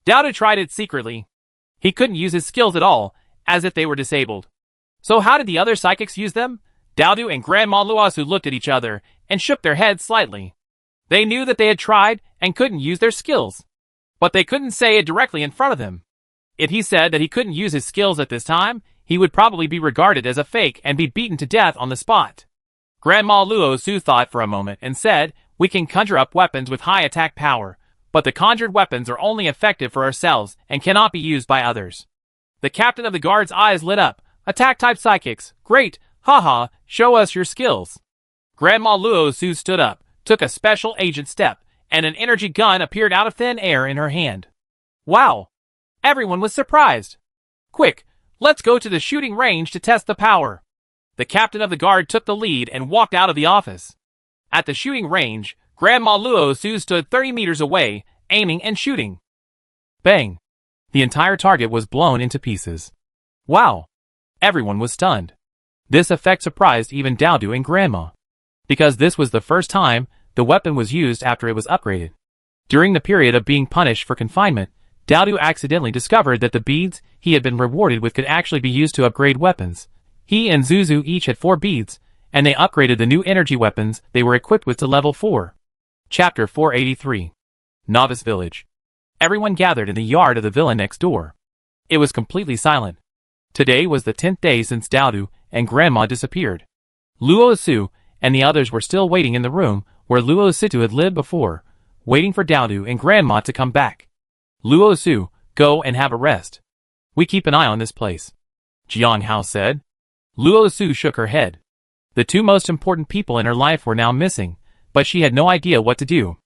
Daodu tried it secretly. He couldn't use his skills at all, as if they were disabled. So how did the other psychics use them? Daodu and Grandma Luo Su looked at each other and shook their heads slightly. They knew that they had tried and couldn't use their skills. But they couldn't say it directly in front of him. If he said that he couldn't use his skills at this time, he would probably be regarded as a fake and be beaten to death on the spot. Grandma Luo Su thought for a moment and said, We can conjure up weapons with high attack power, but the conjured weapons are only effective for ourselves and cannot be used by others. The captain of the guard's eyes lit up. Attack-type psychics. Great. Haha, show us your skills. Grandma Luo Su stood up, took a special agent step, and an energy gun appeared out of thin air in her hand. Wow! Everyone was surprised. Quick, let's go to the shooting range to test the power. The captain of the guard took the lead and walked out of the office. At the shooting range, Grandma Luo Su stood 30 meters away, aiming and shooting. Bang! The entire target was blown into pieces. Wow! Everyone was stunned. This effect surprised even Daodu and Grandma. Because this was the first time the weapon was used after it was upgraded. During the period of being punished for confinement, Daodu accidentally discovered that the beads he had been rewarded with could actually be used to upgrade weapons. He and Zuzu each had 4 beads, and they upgraded the new energy weapons they were equipped with to level 4. Chapter 483. Novice Village. Everyone gathered in the yard of the villa next door. It was completely silent. Today was the 10th day since Daodu and Grandma disappeared. Luo Su and the others were still waiting in the room where Luo Situ had lived before, waiting for Daodu and Grandma to come back. Luo Su, go and have a rest. We keep an eye on this place, Jiang Hao said. Luo Su shook her head. The 2 most important people in her life were now missing, but she had no idea what to do.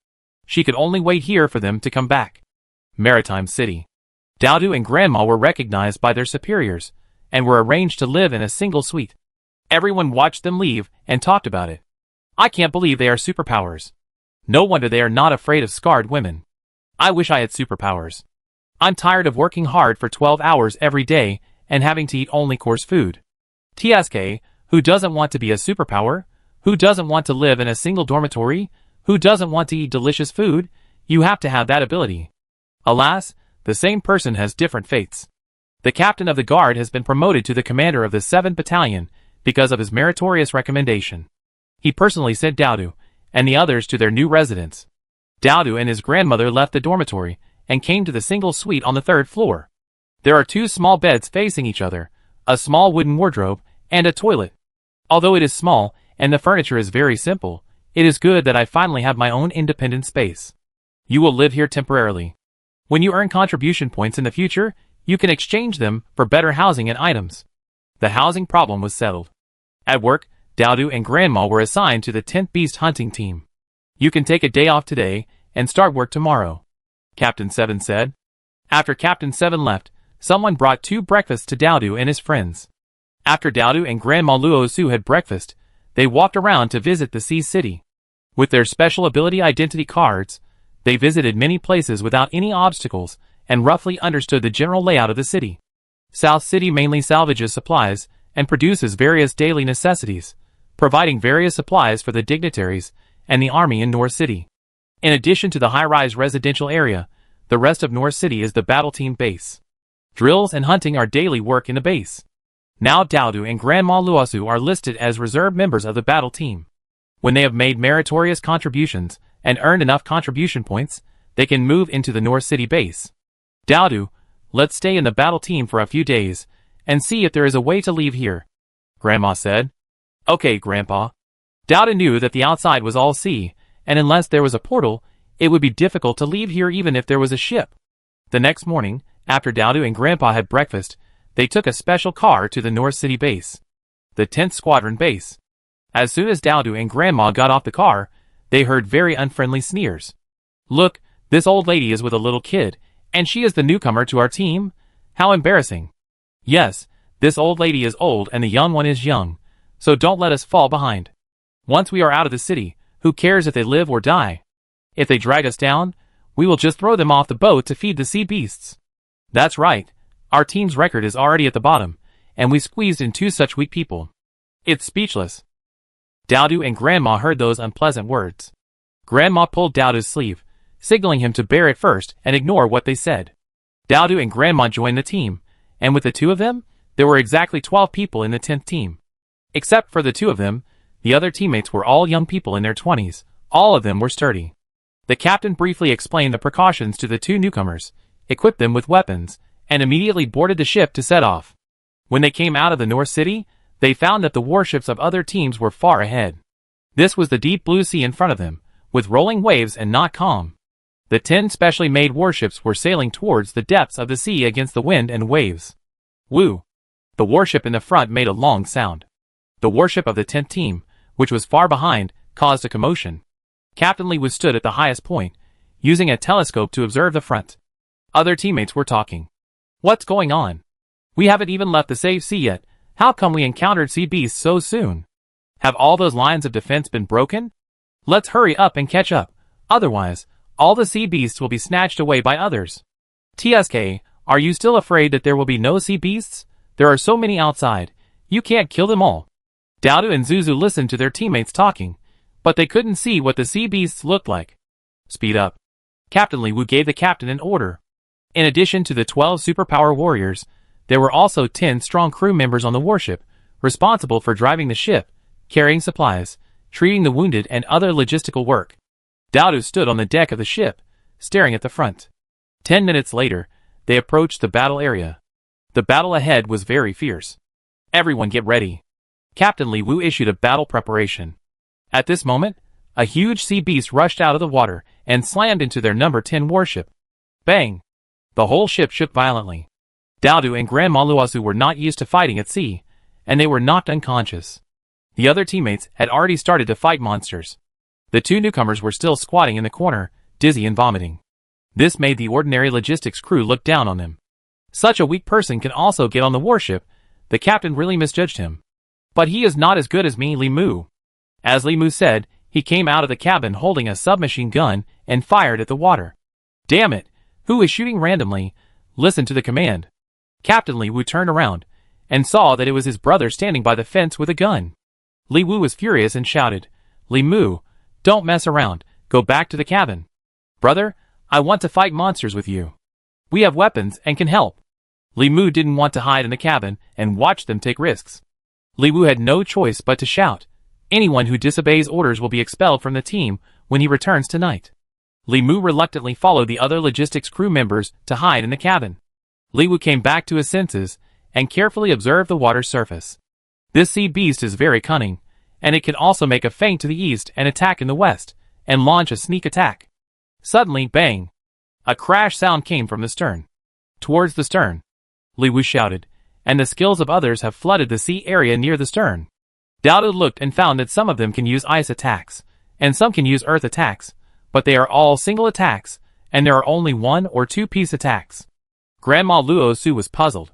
She could only wait here for them to come back. Maritime City. Daodu and Grandma were recognized by their superiors, and were arranged to live in a single suite. Everyone watched them leave and talked about it. I can't believe they are superpowers. No wonder they are not afraid of scarred women. I wish I had superpowers. I'm tired of working hard for 12 hours every day and having to eat only coarse food. TSK, who doesn't want to be a superpower? Who doesn't want to live in a single dormitory? Who doesn't want to eat delicious food? You have to have that ability. Alas, the same person has different fates. The captain of the guard has been promoted to the commander of the 7th Battalion because of his meritorious recommendation. He personally sent Dowdu and the others to their new residence. Dowdu and his grandmother left the dormitory and came to the single suite on the 3rd floor. There are 2 small beds facing each other, a small wooden wardrobe, and a toilet. Although it is small and the furniture is very simple, it is good that I finally have my own independent space. You will live here temporarily. When you earn contribution points in the future, you can exchange them for better housing and items. The housing problem was settled. At work, Dowdu and Grandma were assigned to the 10th Beast Hunting Team. You can take a day off today and start work tomorrow, Captain 7 said. After Captain 7 left, someone brought 2 breakfasts to Dowdu and his friends. After Dowdu and Grandma Luosu had breakfast, they walked around to visit the Sea City. With their special ability identity cards, they visited many places without any obstacles and roughly understood the general layout of the city. South City mainly salvages supplies and produces various daily necessities, providing various supplies for the dignitaries and the army in North City. In addition to the high-rise residential area, the rest of North City is the battle team base. Drills and hunting are daily work in the base. Now Dowdu and Grandma Luosu are listed as reserve members of the battle team. When they have made meritorious contributions and earned enough contribution points, they can move into the North City base. Dowdu, let's stay in the battle team for a few days and see if there is a way to leave here, Grandma said. Okay, Grandpa. Dowdu knew that the outside was all sea, and unless there was a portal, it would be difficult to leave here even if there was a ship. The next morning, after Dowdu and Grandpa had breakfast, they took a special car to the North City base, the 10th Squadron base. As soon as Dowdu and Grandma got off the car, they heard very unfriendly sneers. Look, this old lady is with a little kid, and she is the newcomer to our team? How embarrassing. Yes, this old lady is old and the young one is young, so don't let us fall behind. Once we are out of the city, who cares if they live or die? If they drag us down, we will just throw them off the boat to feed the sea beasts. That's right. Our team's record is already at the bottom, and we squeezed in 2 such weak people. It's speechless. Dowdu and Grandma heard those unpleasant words. Grandma pulled Dowdu's sleeve, signaling him to bear it first and ignore what they said. Dowdu and Grandma joined the team, and with the 2 of them, there were exactly 12 people in the 10th team. Except for the 2 of them, the other teammates were all young people in their 20s, all of them were sturdy. The captain briefly explained the precautions to the 2 newcomers, equipped them with weapons, and immediately boarded the ship to set off. When they came out of the North City, they found that the warships of other teams were far ahead. This was the deep blue sea in front of them, with rolling waves and not calm. The 10 specially made warships were sailing towards the depths of the sea against the wind and waves. Woo! The warship in the front made a long sound. The warship of the 10th team, which was far behind, caused a commotion. Captain Lee was stood at the highest point, using a telescope to observe the front. Other teammates were talking. What's going on? We haven't even left the safe sea yet. How come we encountered sea beasts so soon? Have all those lines of defense been broken? Let's hurry up and catch up. Otherwise, all the sea beasts will be snatched away by others. TSK, are you still afraid that there will be no sea beasts? There are so many outside. You can't kill them all. Dowdu and Zuzu listened to their teammates talking, but they couldn't see what the sea beasts looked like. Speed up. Captain Lee Wu gave the captain an order. In addition to the 12 superpower warriors, there were also 10 strong crew members on the warship, responsible for driving the ship, carrying supplies, treating the wounded and other logistical work. Dowdu stood on the deck of the ship, staring at the front. 10 minutes later, they approached the battle area. The battle ahead was very fierce. Everyone get ready. Captain Lee Wu issued a battle preparation. At this moment, a huge sea beast rushed out of the water and slammed into their number 10 warship. Bang! The whole ship shook violently. Dowdu and Grandma Luosu were not used to fighting at sea, and they were knocked unconscious. The other teammates had already started to fight monsters. The 2 newcomers were still squatting in the corner, dizzy and vomiting. This made the ordinary logistics crew look down on them. Such a weak person can also get on the warship. The captain really misjudged him. But he is not as good as me, Li Mu. As Li Mu said, he came out of the cabin holding a submachine gun and fired at the water. Damn it! Who is shooting randomly? Listen to the command. Captain Li Wu turned around and saw that it was his brother standing by the fence with a gun. Li Wu was furious and shouted, Li Mu, don't mess around, go back to the cabin. Brother, I want to fight monsters with you. We have weapons and can help. Li Mu didn't want to hide in the cabin and watch them take risks. Li Wu had no choice but to shout, anyone who disobeys orders will be expelled from the team when he returns tonight. Li Mu reluctantly followed the other logistics crew members to hide in the cabin. Li Wu came back to his senses and carefully observed the water's surface. This sea beast is very cunning, and it can also make a feint to the east and attack in the west, and launch a sneak attack. Suddenly, bang! A crash sound came from the stern. Towards the stern, Li Wu shouted, and the skills of others have flooded the sea area near the stern. Dowdo looked and found that some of them can use ice attacks, and some can use earth attacks, but they are all single attacks, and there are only 1 or 2 piece attacks. Grandma Luo Su was puzzled.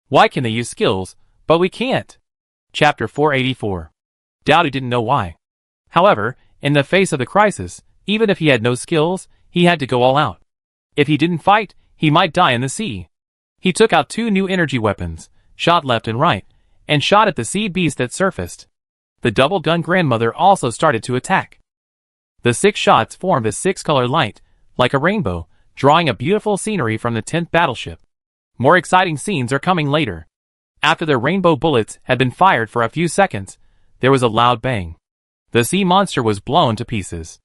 Why can they use skills, but we can't? Chapter 484. Dowdo didn't know why. However, in the face of the crisis, even if he had no skills, he had to go all out. If he didn't fight, he might die in the sea. He took out 2 new energy weapons, shot left and right, and shot at the sea beast that surfaced. The double-gun grandmother also started to attack. The 6 shots formed a 6-color light, like a rainbow, drawing a beautiful scenery from the 10th battleship. More exciting scenes are coming later. After the rainbow bullets had been fired for a few seconds, there was a loud bang. The sea monster was blown to pieces.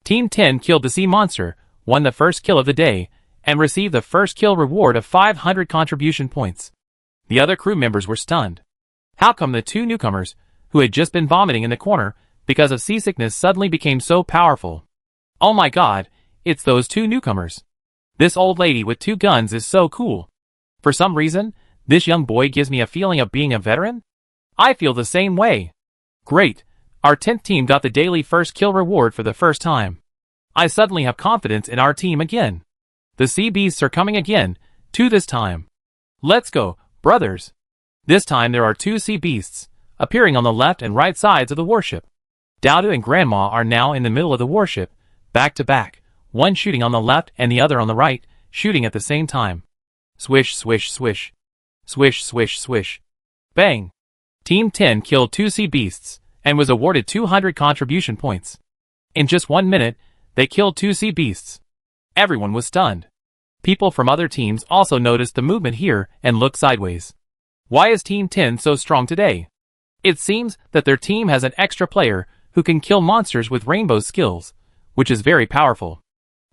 Team 10 killed the sea monster, won the first kill of the day, and received the first kill reward of 500 contribution points. The other crew members were stunned. How come the 2 newcomers, who had just been vomiting in the corner because of seasickness, suddenly became so powerful? Oh my god, it's those 2 newcomers. This old lady with 2 guns is so cool. For some reason, this young boy gives me a feeling of being a veteran. I feel the same way. Great, our 10th team got the daily first kill reward for the first time. I suddenly have confidence in our team again. The sea beasts are coming again, 2 this time. Let's go, brothers. This time there are 2 sea beasts, appearing on the left and right sides of the warship. Dowdo and Grandma are now in the middle of the warship, back to back, one shooting on the left and the other on the right, shooting at the same time. Swish, swish, swish. Swish, swish, swish. Bang! Team 10 killed 2 sea beasts, and was awarded 200 contribution points. In just 1 minute, they killed 2 sea beasts. Everyone was stunned. People from other teams also noticed the movement here and looked sideways. Why is Team 10 so strong today? It seems that their team has an extra player who can kill monsters with rainbow skills, which is very powerful.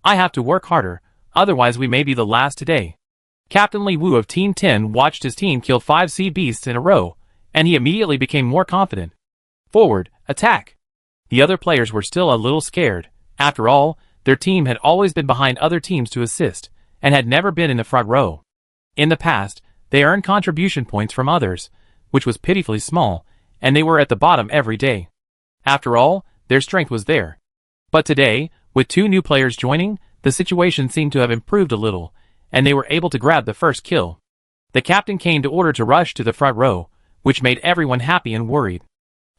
I have to work harder, otherwise we may be the last today. Captain Li Wu of Team 10 watched his team kill 5 sea beasts in a row, and he immediately became more confident. Forward, attack! The other players were still a little scared. After all, their team had always been behind other teams to assist, and had never been in the front row. In the past, they earned contribution points from others, which was pitifully small, and they were at the bottom every day. After all, their strength was there. But today, with 2 new players joining, the situation seemed to have improved a little, and they were able to grab the first kill. The captain came to order to rush to the front row, which made everyone happy and worried.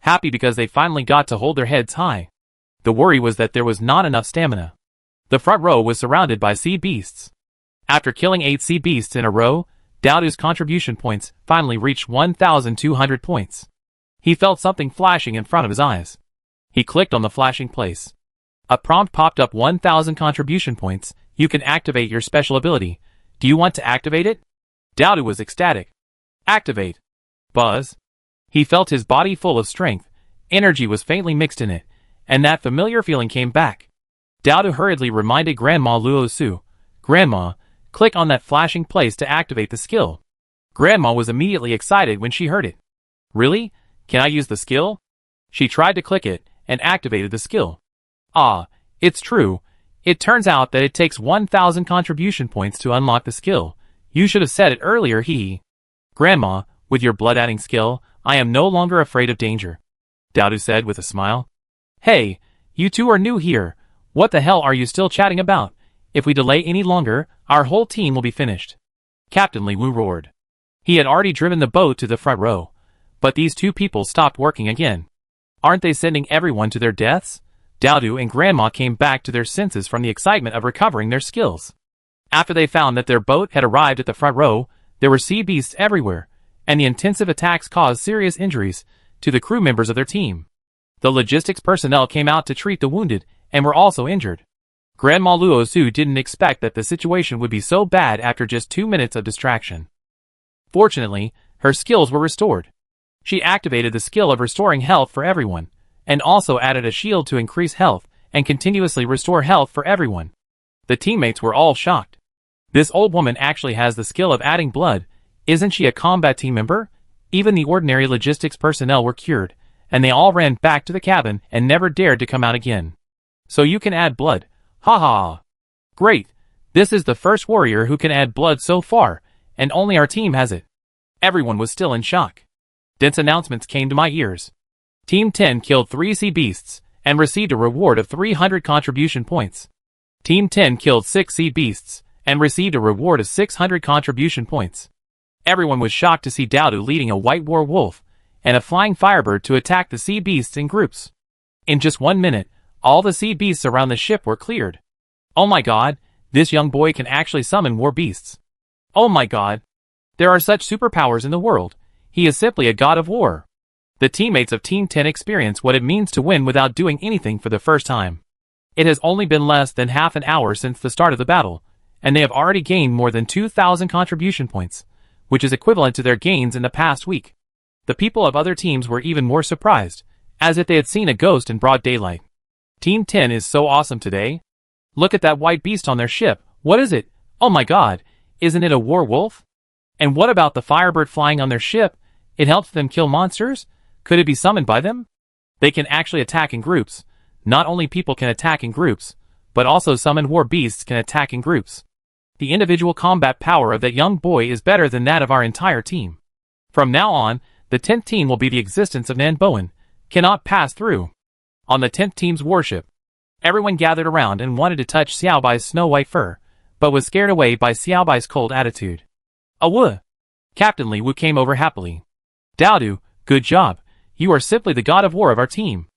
Happy because they finally got to hold their heads high. The worry was that there was not enough stamina. The front row was surrounded by sea beasts. After killing 8 sea beasts in a row, Dowdo's contribution points finally reached 1,200 points. He felt something flashing in front of his eyes. He clicked on the flashing place. A prompt popped up: 1,000 contribution points. You can activate your special ability. Do you want to activate it? Dowdo was ecstatic. Activate. Buzz. He felt his body full of strength. Energy was faintly mixed in it, and that familiar feeling came back. Dowdo hurriedly reminded Grandma Luo Su, Grandma, click on that flashing place to activate the skill. Grandma was immediately excited when she heard it. Really? Can I use the skill? She tried to click it, and activated the skill. Ah, it's true. It turns out that it takes 1,000 contribution points to unlock the skill. You should have said it earlier, hee. Grandma, with your blood-adding skill, I am no longer afraid of danger. Dowdo said with a smile. Hey, you 2 are new here. What the hell are you still chatting about? If we delay any longer, our whole team will be finished. Captain Li Wu roared. He had already driven the boat to the front row. But these 2 people stopped working again. Aren't they sending everyone to their deaths? Dowdo and Grandma came back to their senses from the excitement of recovering their skills. After they found that their boat had arrived at the front row, there were sea beasts everywhere, and the intensive attacks caused serious injuries to the crew members of their team. The logistics personnel came out to treat the wounded and were also injured. Grandma Luosu didn't expect that the situation would be so bad after just 2 minutes of distraction. Fortunately, her skills were restored. She activated the skill of restoring health for everyone, and also added a shield to increase health and continuously restore health for everyone. The teammates were all shocked. This old woman actually has the skill of adding blood. Isn't she a combat team member? Even the ordinary logistics personnel were cured, and they all ran back to the cabin and never dared to come out again. So you can add blood. Ha ha. Great. This is the first warrior who can add blood so far, and only our team has it. Everyone was still in shock. Dense announcements came to my ears. Team 10 killed 3 sea beasts, and received a reward of 300 contribution points. Team 10 killed 6 sea beasts, and received a reward of 600 contribution points. Everyone was shocked to see Dowdu leading a white war wolf, and a flying firebird to attack the sea beasts in groups. In just 1 minute, all the sea beasts around the ship were cleared. Oh my god, this young boy can actually summon war beasts. Oh my god. There are such superpowers in the world. He is simply a god of war. The teammates of Team 10 experience what it means to win without doing anything for the first time. It has only been less than half an hour since the start of the battle, and they have already gained more than 2,000 contribution points, which is equivalent to their gains in the past week. The people of other teams were even more surprised, as if they had seen a ghost in broad daylight. Team 10 is so awesome today. Look at that white beast on their ship. What is it? Oh my god, isn't it a war wolf? And what about the firebird flying on their ship? It helps them kill monsters? Could it be summoned by them? They can actually attack in groups. Not only people can attack in groups, but also summoned war beasts can attack in groups. The individual combat power of that young boy is better than that of our entire team. From now on, the 10th team will be the existence of Nanboan, cannot pass through. On the 10th team's warship, everyone gathered around and wanted to touch Xiaobai's snow-white fur, but was scared away by Xiaobai's cold attitude. Awoo! Captain Li Wu came over happily. Dowdu, good job. You are simply the god of war of our team.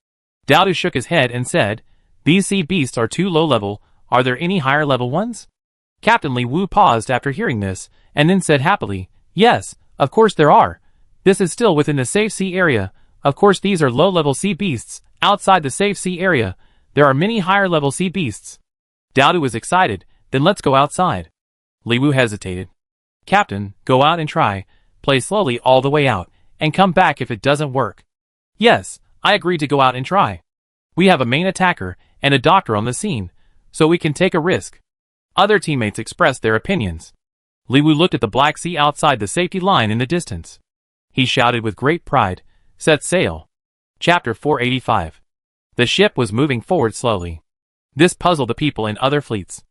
Dowdu shook his head and said, these sea beasts are too low level. Are there any higher level ones? Captain Li Wu paused after hearing this, and then said happily, yes, of course there are. This is still within the safe sea area. Of course these are low-level sea beasts. Outside the safe sea area, there are many higher-level sea beasts. Dowdu was excited. Then let's go outside. Li Wu hesitated. Captain, go out and try. Play slowly all the way out, and come back if it doesn't work. Yes, I agreed to go out and try. We have a main attacker and a doctor on the scene, so we can take a risk. Other teammates expressed their opinions. Li Wu looked at the Black Sea outside the safety line in the distance. He shouted with great pride, set sail. Chapter 485. The ship was moving forward slowly. This puzzled the people in other fleets.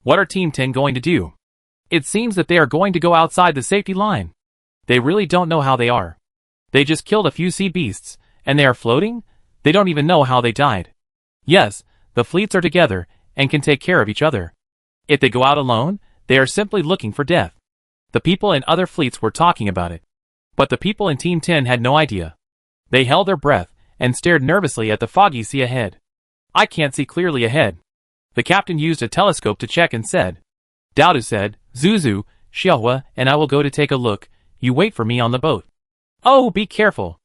What are Team 10 going to do? It seems that they are going to go outside the safety line. They really don't know how they are. They just killed a few sea beasts, and they are floating? They don't even know how they died. Yes, the fleets are together, and can take care of each other. If they go out alone, they are simply looking for death. The people in other fleets were talking about it. But the people in Team 10 had no idea. They held their breath, and stared nervously at the foggy sea ahead. I can't see clearly ahead. The captain used a telescope to check and said. Dowdu said, Zuzu, Xiaohua, and I will go to take a look. You wait for me on the boat. Oh, be careful.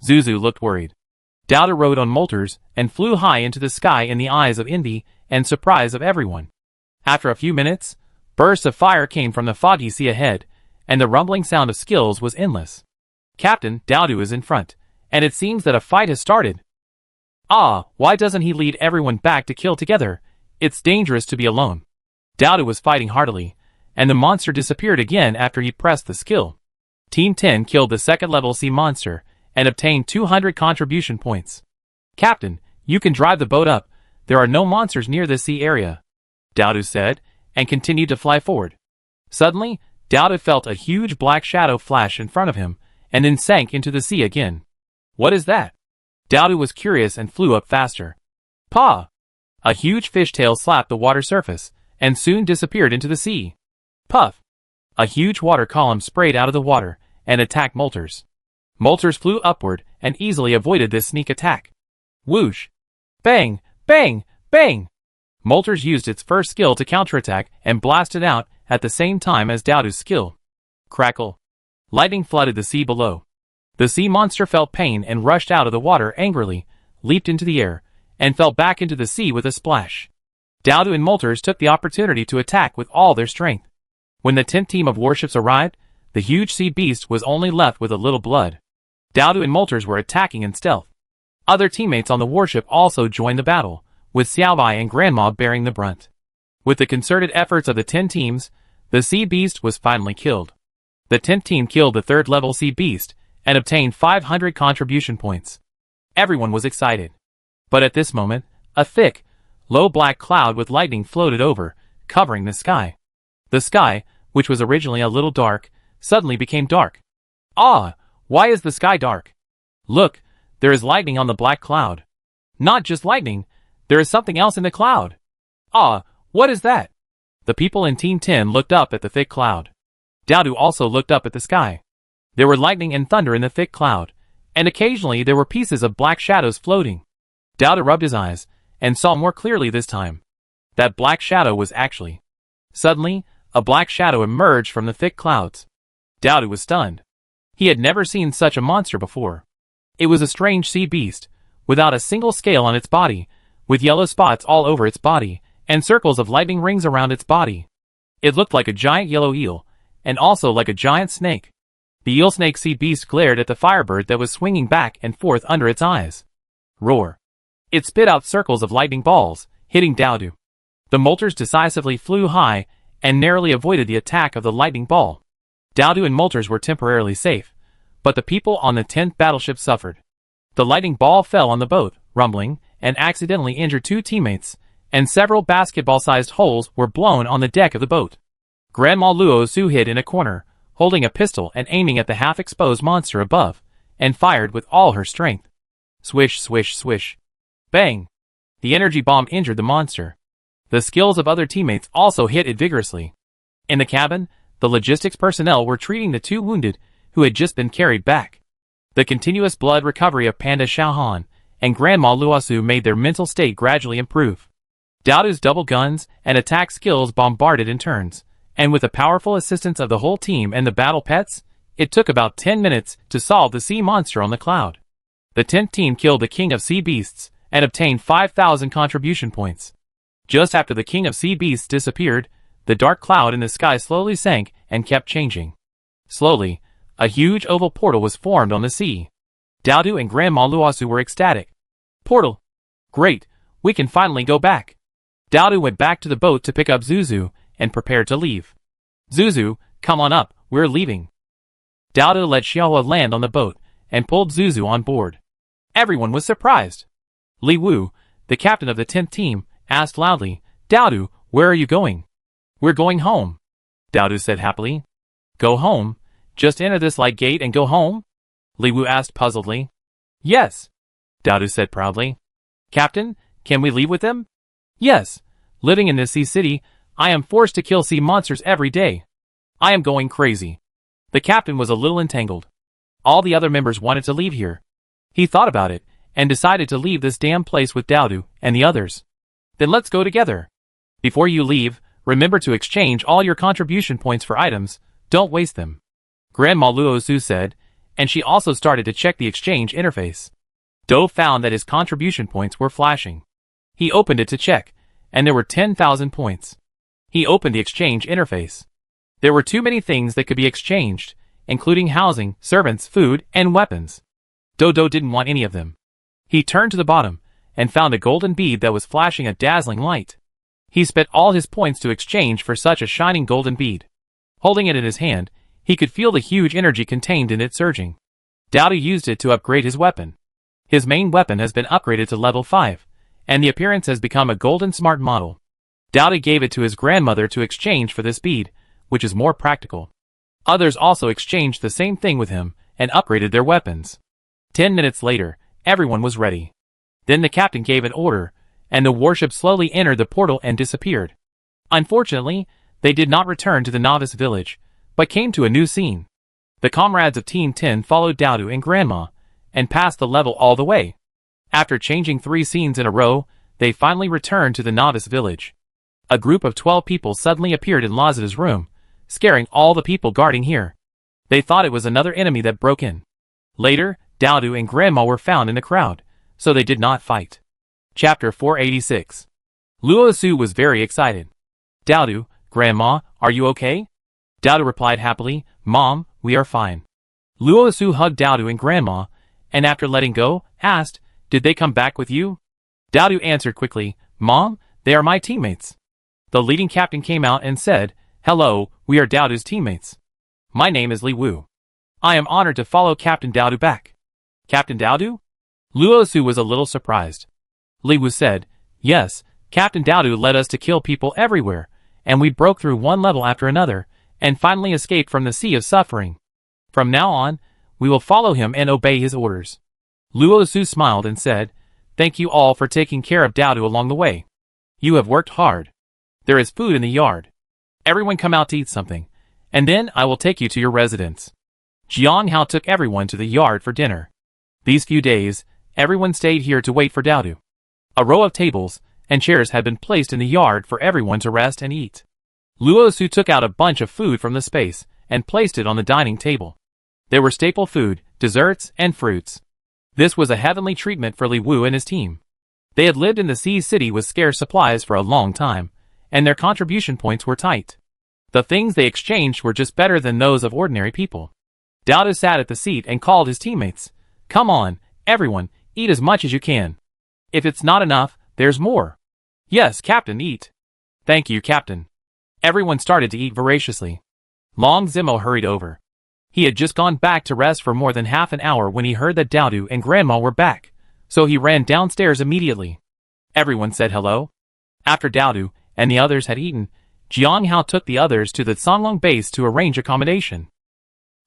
Zuzu looked worried. Dowdu rode on molters, and flew high into the sky in the eyes of envy and surprise of everyone. After a few minutes, bursts of fire came from the foggy sea ahead, and the rumbling sound of skills was endless. Captain Dowdu is in front, and it seems that a fight has started. Ah, why doesn't he lead everyone back to kill together? It's dangerous to be alone. Dowdu was fighting heartily, and the monster disappeared again after he pressed the skill. Team 10 killed the second-level sea monster, and obtained 200 contribution points. Captain, you can drive the boat up. There are no monsters near this sea area, Dowdu said, and continued to fly forward. Suddenly, Dowdu felt a huge black shadow flash in front of him, and then sank into the sea again. What is that? Dowdu was curious and flew up faster. Paw! A huge fishtail slapped the water surface, and soon disappeared into the sea. Puff! A huge water column sprayed out of the water, and attacked molters. Molters flew upward, and easily avoided this sneak attack. Whoosh! Bang! Bang! Bang! Moltres used its first skill to counterattack and blasted out at the same time as Dowdu's skill. Crackle. Lightning flooded the sea below. The sea monster felt pain and rushed out of the water angrily, leaped into the air, and fell back into the sea with a splash. Dowdu and Moltres took the opportunity to attack with all their strength. When the 10th team of warships arrived, the huge sea beast was only left with a little blood. Dowdu and Moltres were attacking in stealth. Other teammates on the warship also joined the battle, with Xiaobai and Grandma bearing the brunt. With the concerted efforts of the 10 teams, the sea beast was finally killed. The 10th team killed the 3rd level sea beast and obtained 500 contribution points. Everyone was excited. But at this moment, a thick, low black cloud with lightning floated over, covering the sky. The sky, which was originally a little dark, suddenly became dark. Ah! Why is the sky dark? Look, there is lightning on the black cloud. Not just lightning, there is something else in the cloud. Ah, what is that? The people in Team 10 looked up at the thick cloud. Dowdu also looked up at the sky. There were lightning and thunder in the thick cloud, and occasionally there were pieces of black shadows floating. Dowdu rubbed his eyes, and saw more clearly this time. That black shadow was actually. Suddenly, a black shadow emerged from the thick clouds. Dowdu was stunned. He had never seen such a monster before. It was a strange sea beast, without a single scale on its body, with yellow spots all over its body, and circles of lightning rings around its body. It looked like a giant yellow eel, and also like a giant snake. The eel-snake sea beast glared at the firebird that was swinging back and forth under its eyes. Roar. It spit out circles of lightning balls, hitting Dowdu. The Moltres decisively flew high, and narrowly avoided the attack of the lightning ball. Dowdu and Moltres were temporarily safe, but the people on the 10th battleship suffered. The lightning ball fell on the boat, rumbling, and accidentally injured 2 teammates, and several basketball-sized holes were blown on the deck of the boat. Grandma Luo Su hid in a corner, holding a pistol and aiming at the half-exposed monster above, and fired with all her strength. Swish, swish, swish. Bang! The energy bomb injured the monster. The skills of other teammates also hit it vigorously. In the cabin, the logistics personnel were treating the 2 wounded, who had just been carried back. The continuous blood recovery of Panda Xiaohan and Grandma Luosu made their mental state gradually improve. Dowdu's double guns and attack skills bombarded in turns, and with the powerful assistance of the whole team and the battle pets, it took about 10 minutes to solve the sea monster on the cloud. The 10th team killed the King of Sea Beasts and obtained 5,000 contribution points. Just after the King of Sea Beasts disappeared, the dark cloud in the sky slowly sank and kept changing. Slowly, a huge oval portal was formed on the sea. Dowdu and Grandma Luosu were ecstatic. Portal! Great, we can finally go back. Dowdu went back to the boat to pick up Zuzu and prepared to leave. Zuzu, come on up, we're leaving. Dowdu let Xiaohua land on the boat and pulled Zuzu on board. Everyone was surprised. Li Wu, the captain of the 10th team, asked loudly, Dowdu, where are you going? We're going home. Dowdu said happily. Go home? Just enter this light gate and go home? Li Wu asked puzzledly. Yes. Dowdu said proudly. Captain, can we leave with them? Yes. Living in this sea city, I am forced to kill sea monsters every day. I am going crazy. The captain was a little entangled. All the other members wanted to leave here. He thought about it, and decided to leave this damn place with Dowdu and the others. Then let's go together. Before you leave, remember to exchange all your contribution points for items, don't waste them. Grandma Luo Su said, and she also started to check the exchange interface. Do found that his contribution points were flashing. He opened it to check, and there were 10,000 points. He opened the exchange interface. There were too many things that could be exchanged, including housing, servants, food, and weapons. Dodo didn't want any of them. He turned to the bottom, and found a golden bead that was flashing a dazzling light. He spent all his points to exchange for such a shining golden bead. Holding it in his hand, he could feel the huge energy contained in it surging. Dowdu used it to upgrade his weapon. His main weapon has been upgraded to level 5, and the appearance has become a golden smart model. Dowdu gave it to his grandmother to exchange for this bead, which is more practical. Others also exchanged the same thing with him, and upgraded their weapons. 10 minutes later, everyone was ready. Then the captain gave an order, and the warship slowly entered the portal and disappeared. Unfortunately, they did not return to the novice village, but came to a new scene. The comrades of Team 10 followed Dowdu and Grandma, and passed the level all the way. After changing 3 scenes in a row, they finally returned to the novice village. A group of 12 people suddenly appeared in Lazada's room, scaring all the people guarding here. They thought it was another enemy that broke in. Later, Dowdu and Grandma were found in the crowd, so they did not fight. Chapter 486. Luo Su was very excited. Dowdu, Grandma, are you okay? Dowdu replied happily, Mom, we are fine. Luo Su hugged Dowdu and Grandma, and after letting go, asked, Did they come back with you? Dowdu answered quickly, Mom, they are my teammates. The leading captain came out and said, Hello, we are Dowdu's teammates. My name is Li Wu. I am honored to follow Captain Dowdu back. Captain Dowdu? Luo Su was a little surprised. Li Wu said, Yes, Captain Dowdu led us to kill people everywhere, and we broke through one level after another, and finally escaped from the sea of suffering. From now on, we will follow him and obey his orders. Luo Su smiled and said, Thank you all for taking care of Dowdu along the way. You have worked hard. There is food in the yard. Everyone come out to eat something, and then I will take you to your residence. Jiang Hao took everyone to the yard for dinner. These few days, everyone stayed here to wait for Dowdu. A row of tables and chairs had been placed in the yard for everyone to rest and eat. Luo Su took out a bunch of food from the space and placed it on the dining table. There were staple food, desserts, and fruits. This was a heavenly treatment for Li Wu and his team. They had lived in the sea city with scarce supplies for a long time, and their contribution points were tight. The things they exchanged were just better than those of ordinary people. Dowdu sat at the seat and called his teammates. Come on, everyone, eat as much as you can. If it's not enough, there's more. Yes, Captain, eat. Thank you, Captain. Everyone started to eat voraciously. Long Zimo hurried over. He had just gone back to rest for more than half an hour when he heard that Dowdu and Grandma were back, so he ran downstairs immediately. Everyone said hello. After Dowdu and the others had eaten, Jiang Hao took the others to the Songlong base to arrange accommodation.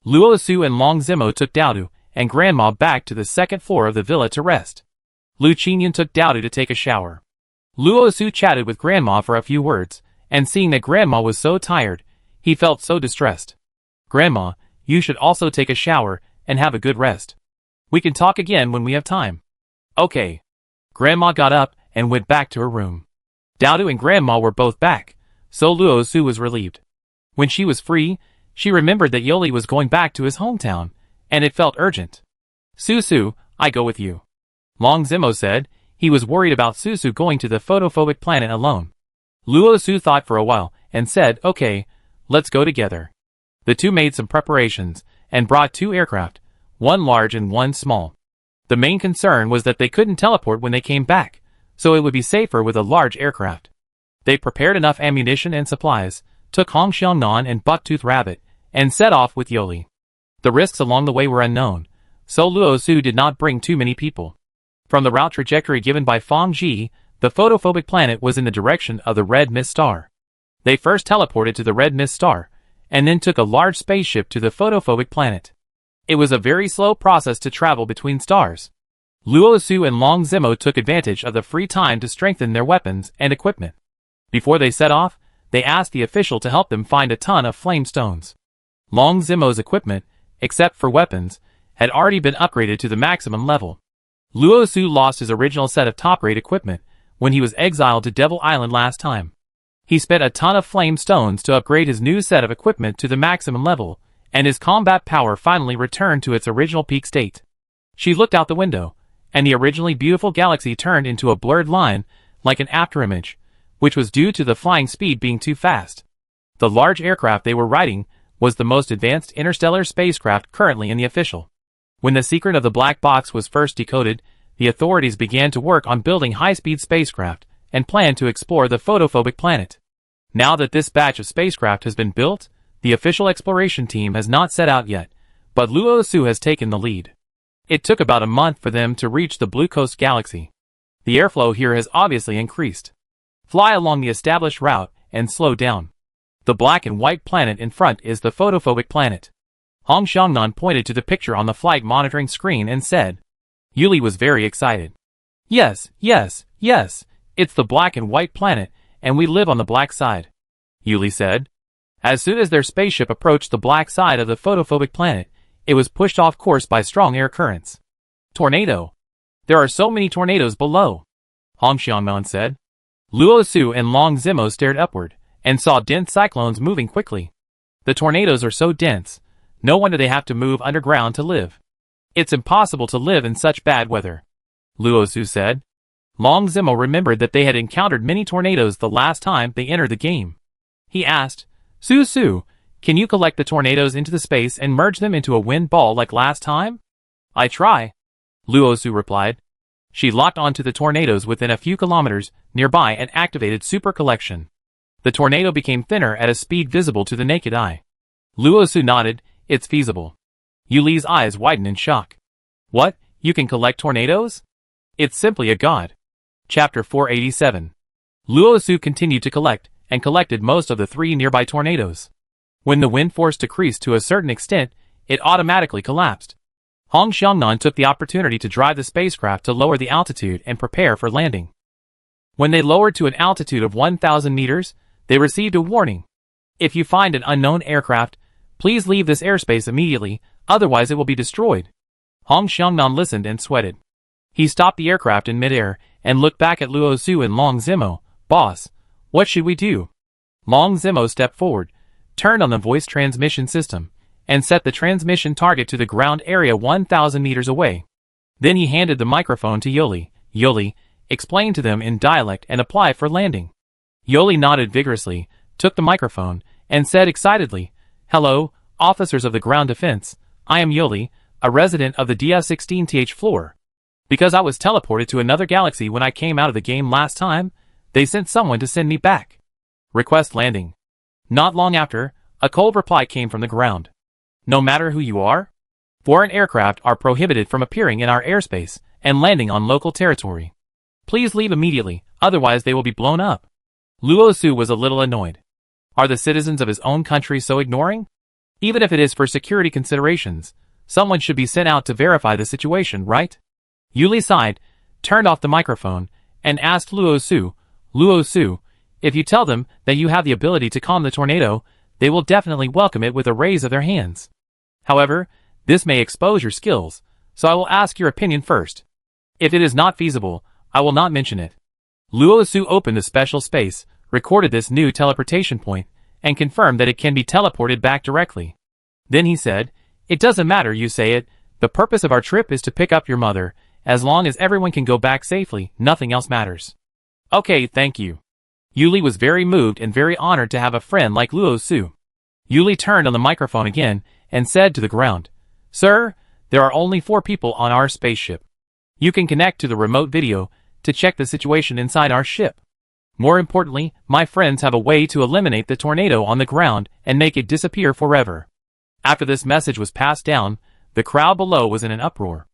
Luo Su and Long Zimo took Dowdu and Grandma back to the second floor of the villa to rest. Lu Qinyan took Dowdu to take a shower. Luo Su chatted with Grandma for a few words, and seeing that Grandma was so tired, he felt so distressed. Grandma, you should also take a shower and have a good rest. We can talk again when we have time. Okay. Grandma got up and went back to her room. Dowdu and Grandma were both back, so Luo Su was relieved. When she was free, she remembered that Yoli was going back to his hometown, and it felt urgent. Su, I go with you. Long Zimo said. He was worried about Su going to the photophobic planet alone. Luo Su thought for a while and said, Okay, let's go together. The two made some preparations and brought 2 aircraft, one large and one small. The main concern was that they couldn't teleport when they came back, so it would be safer with a large aircraft. They prepared enough ammunition and supplies, took Hong Xiangnan and Bucktooth Rabbit, and set off with Yoli. The risks along the way were unknown, so Luo Su did not bring too many people. From the route trajectory given by Fang Ji, the photophobic planet was in the direction of the Red Mist Star. They first teleported to the Red Mist Star, and then took a large spaceship to the photophobic planet. It was a very slow process to travel between stars. Luo Su and Long Zimo took advantage of the free time to strengthen their weapons and equipment. Before they set off, they asked the official to help them find a ton of flame stones. Long Zimo's equipment, except for weapons, had already been upgraded to the maximum level. Luo Su lost his original set of top-grade equipment when he was exiled to Devil Island last time. He spent a ton of flame stones to upgrade his new set of equipment to the maximum level, and his combat power finally returned to its original peak state. She looked out the window, and the originally beautiful galaxy turned into a blurred line, like an afterimage, which was due to the flying speed being too fast. The large aircraft they were riding was the most advanced interstellar spacecraft currently in the official. When the secret of the black box was first decoded, the authorities began to work on building high-speed spacecraft and planned to explore the photophobic planet. Now that this batch of spacecraft has been built, the official exploration team has not set out yet, but Luo Su has taken the lead. It took about a month for them to reach the Blue Coast Galaxy. The airflow here has obviously increased. Fly along the established route and slow down. The black and white planet in front is the photophobic planet. Hong Xiangnan pointed to the picture on the flight monitoring screen and said. Yuli was very excited. Yes, it's the black and white planet, and we live on the black side, Yuli said. As soon as their spaceship approached the black side of the photophobic planet, it was pushed off course by strong air currents. Tornado! There are so many tornadoes below. Hong Xiangnan said. Luo Su and Long Zimo stared upward, and saw dense cyclones moving quickly. The tornadoes are so dense, no wonder they have to move underground to live. It's impossible to live in such bad weather, Luo Su said. Long Zimo remembered that they had encountered many tornadoes the last time they entered the game. He asked, Su, can you collect the tornadoes into the space and merge them into a wind ball like last time? I try, Luo Su replied. She locked onto the tornadoes within a few kilometers nearby and activated super collection. The tornado became thinner at a speed visible to the naked eye. Luo Su nodded, it's feasible. Yuli's eyes widened in shock. What, you can collect tornadoes? It's simply a god. Chapter 487. Luo Su continued to collect, and collected most of the 3 nearby tornadoes. When the wind force decreased to a certain extent, it automatically collapsed. Hong Xiangnan took the opportunity to drive the spacecraft to lower the altitude and prepare for landing. When they lowered to an altitude of 1,000 meters, they received a warning. If you find an unknown aircraft, please leave this airspace immediately, otherwise it will be destroyed. Hong Xiangnan listened and sweated. He stopped the aircraft in midair and looked back at Luo Su and Long Zimo. Boss, what should we do? Long Zimo stepped forward, turned on the voice transmission system, and set the transmission target to the ground area 1,000 meters away. Then he handed the microphone to Yoli. Yoli, explain to them in dialect and apply for landing. Yoli nodded vigorously, took the microphone, and said excitedly, Hello, officers of the ground defense, I am Yoli, a resident of the DS16th floor. Because I was teleported to another galaxy when I came out of the game last time, they sent someone to send me back. Request landing. Not long after, a cold reply came from the ground. No matter who you are, foreign aircraft are prohibited from appearing in our airspace and landing on local territory. Please leave immediately, otherwise they will be blown up. Luo Su was a little annoyed. Are the citizens of his own country so ignoring? Even if it is for security considerations, someone should be sent out to verify the situation, right? Yuli sighed, turned off the microphone, and asked Luo Su, if you tell them that you have the ability to calm the tornado, they will definitely welcome it with a raise of their hands. However, this may expose your skills, so I will ask your opinion first. If it is not feasible, I will not mention it. Luo Su opened a special space, recorded this new teleportation point, and confirmed that it can be teleported back directly. Then he said, It doesn't matter you say it, the purpose of our trip is to pick up your mother. As long as everyone can go back safely, nothing else matters. Okay, thank you. Yuli was very moved and very honored to have a friend like Luo Su. Yuli turned on the microphone again and said to the ground, Sir, there are only 4 people on our spaceship. You can connect to the remote video to check the situation inside our ship. More importantly, my friends have a way to eliminate the tornado on the ground and make it disappear forever. After this message was passed down, the crowd below was in an uproar.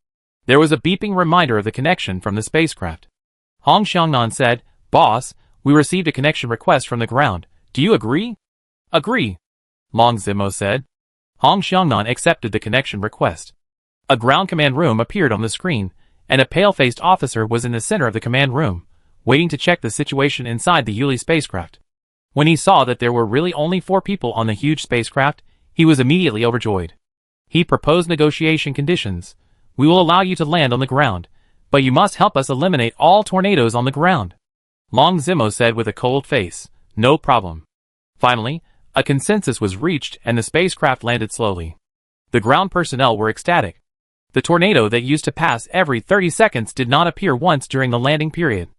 There was a beeping reminder of the connection from the spacecraft. Hong Xiangnan said, Boss, we received a connection request from the ground. Do you agree? Agree, Long Zimo said. Hong Xiangnan accepted the connection request. A ground command room appeared on the screen, and a pale-faced officer was in the center of the command room, waiting to check the situation inside the Yuli spacecraft. When he saw that there were really only 4 people on the huge spacecraft, he was immediately overjoyed. He proposed negotiation conditions. We will allow you to land on the ground, but you must help us eliminate all tornadoes on the ground. Long Zimo said with a cold face, No problem. Finally, a consensus was reached and the spacecraft landed slowly. The ground personnel were ecstatic. The tornado that used to pass every 30 seconds did not appear once during the landing period.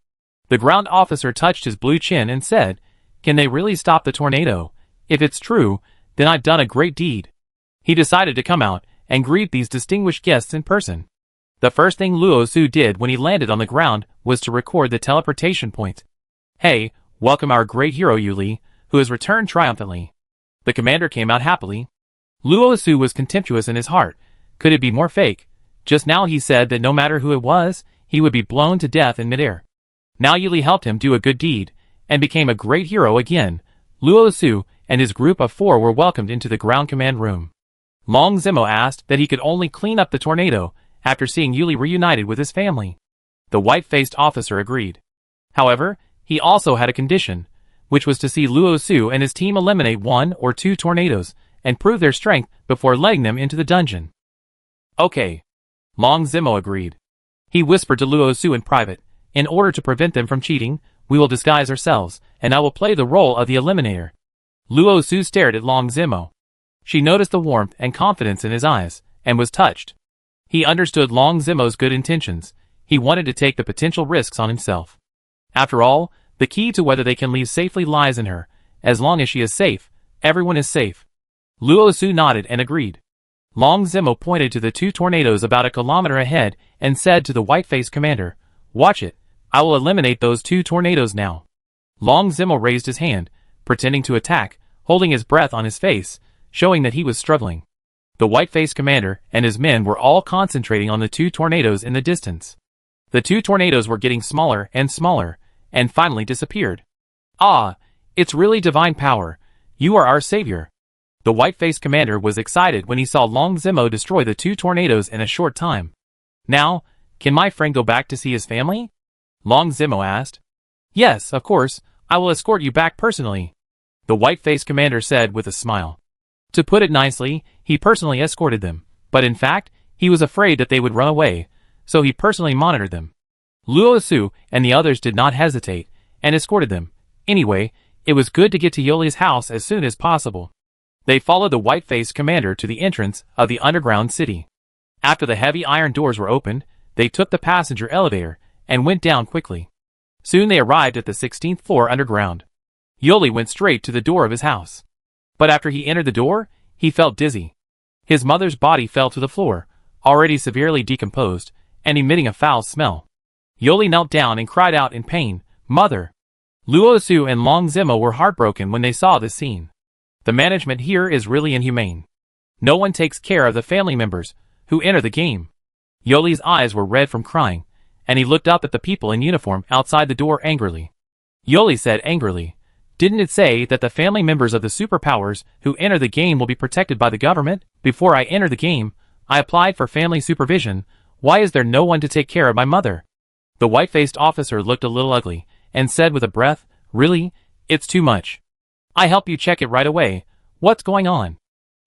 The ground officer touched his blue chin and said, Can they really stop the tornado? If it's true, then I've done a great deed. He decided to come out and greet these distinguished guests in person. The first thing Luo Su did when he landed on the ground was to record the teleportation point. Hey, welcome our great hero Yuli, who has returned triumphantly. The commander came out happily. Luo Su was contemptuous in his heart. Could it be more fake? Just now he said that no matter who it was, he would be blown to death in midair. Now Yuli helped him do a good deed, and became a great hero again. Luo Su and his group of 4 were welcomed into the ground command room. Long Zimo asked that he could only clean up the tornado after seeing Yuli reunited with his family. The white-faced officer agreed. However, he also had a condition, which was to see Luo Su and his team eliminate 1 or 2 tornadoes and prove their strength before letting them into the dungeon. Okay. Long Zimo agreed. He whispered to Luo Su in private, In order to prevent them from cheating, we will disguise ourselves, and I will play the role of the eliminator. Luo Su stared at Long Zimo. She noticed the warmth and confidence in his eyes, and was touched. He understood Long Zimo's good intentions. He wanted to take the potential risks on himself. After all, the key to whether they can leave safely lies in her. As long as she is safe, everyone is safe. Luo Su nodded and agreed. Long Zimo pointed to the two tornadoes about a kilometer ahead and said to the white-faced commander, "Watch it. I will eliminate those two tornadoes now." Long Zimo raised his hand, pretending to attack, holding his breath on his face, showing that he was struggling. The white-faced commander and his men were all concentrating on the two tornadoes in the distance. The two tornadoes were getting smaller, and finally disappeared. "Ah, it's really divine power. You are our savior." The white-faced commander was excited when he saw Long Zimo destroy the two tornadoes in a short time. "Now, can my friend go back to see his family?" Long Zimo asked. "Yes, of course, I will escort you back personally," the white-faced commander said with a smile. To put it nicely, he personally escorted them, but in fact, he was afraid that they would run away, so he personally monitored them. Luo Su and the others did not hesitate, and escorted them. Anyway, it was good to get to Yoli's house as soon as possible. They followed the white-faced commander to the entrance of the underground city. After the heavy iron doors were opened, they took the passenger elevator and went down quickly. Soon they arrived at the 16th floor underground. Yoli went straight to the door of his house. But after he entered the door, he felt dizzy. His mother's body fell to the floor, already severely decomposed, and emitting a foul smell. Yoli knelt down and cried out in pain, "Mother!" Luo Su and Long Zimo were heartbroken when they saw this scene. The management here is really inhumane. No one takes care of the family members who enter the game. Yoli's eyes were red from crying, and he looked up at the people in uniform outside the door angrily. Yoli said angrily, "Didn't it say that the family members of the superpowers who enter the game will be protected by the government? Before I enter the game, I applied for family supervision. Why is there no one to take care of my mother?" The white-faced officer looked a little ugly, and said with a breath, "Really? It's too much. I help you check it right away. What's going on?"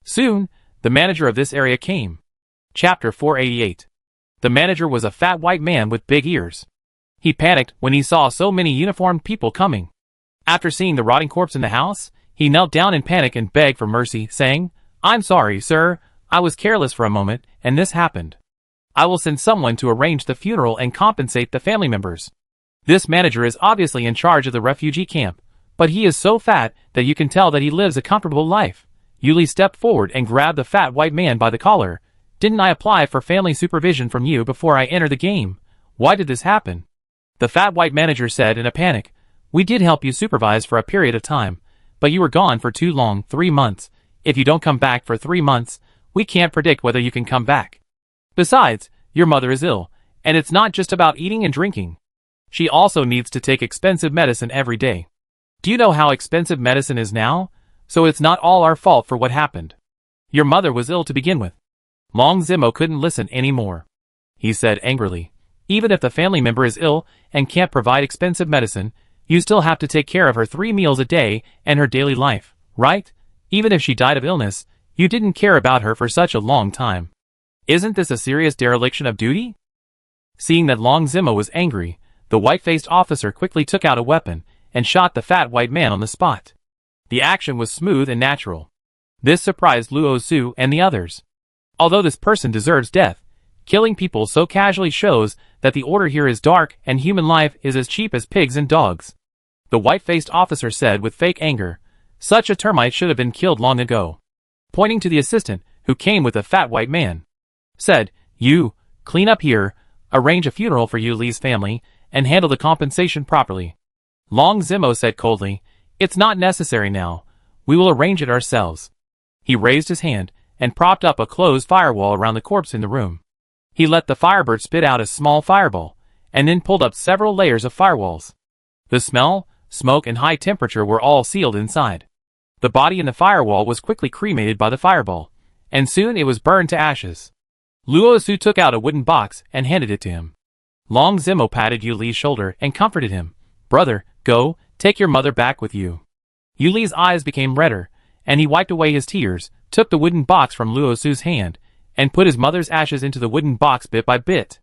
Soon, the manager of this area came. Chapter 488. The manager was a fat white man with big ears. He panicked when he saw so many uniformed people coming. After seeing the rotting corpse in the house, he knelt down in panic and begged for mercy, saying, "I'm sorry, sir. I was careless for a moment, and this happened. I will send someone to arrange the funeral and compensate the family members." This manager is obviously in charge of the refugee camp, but he is so fat that you can tell that he lives a comfortable life. Yuli stepped forward and grabbed the fat white man by the collar. "Didn't I apply for family supervision from you before I enter the game? Why did this happen?" The fat white manager said in a panic, "We did help you supervise for a period of time, but you were gone for too long, 3 months. If you don't come back for 3 months, we can't predict whether you can come back. Besides, your mother is ill, and it's not just about eating and drinking. She also needs to take expensive medicine every day. Do you know how expensive medicine is now? So it's not all our fault for what happened. Your mother was ill to begin with." Long Zimo couldn't listen anymore. He said angrily, "Even if the family member is ill and can't provide expensive medicine, you still have to take care of her 3 meals a day and her daily life, right? Even if she died of illness, you didn't care about her for such a long time. Isn't this a serious dereliction of duty?" Seeing that Long Zimo was angry, the white-faced officer quickly took out a weapon and shot the fat white man on the spot. The action was smooth and natural. This surprised Luo Su and the others. Although this person deserves death, killing people so casually shows that the order here is dark and human life is as cheap as pigs and dogs. The white-faced officer said with fake anger, "Such a termite should have been killed long ago." Pointing to the assistant, who came with the fat white man, said, "You, clean up here, arrange a funeral for Yuli's family, and handle the compensation properly." Long Zimo said coldly, "It's not necessary now. We will arrange it ourselves." He raised his hand and propped up a closed firewall around the corpse in the room. He let the firebird spit out a small fireball, and then pulled up several layers of firewalls. The smell, smoke, and high temperature were all sealed inside. The body in the firewall was quickly cremated by the fireball, and soon it was burned to ashes. Luo Su took out a wooden box and handed it to him. Long Zimo patted Yuli's shoulder and comforted him. "Brother, go, take your mother back with you." Yuli's eyes became redder, and he wiped away his tears, took the wooden box from Luo Su's hand, and put his mother's ashes into the wooden box bit by bit.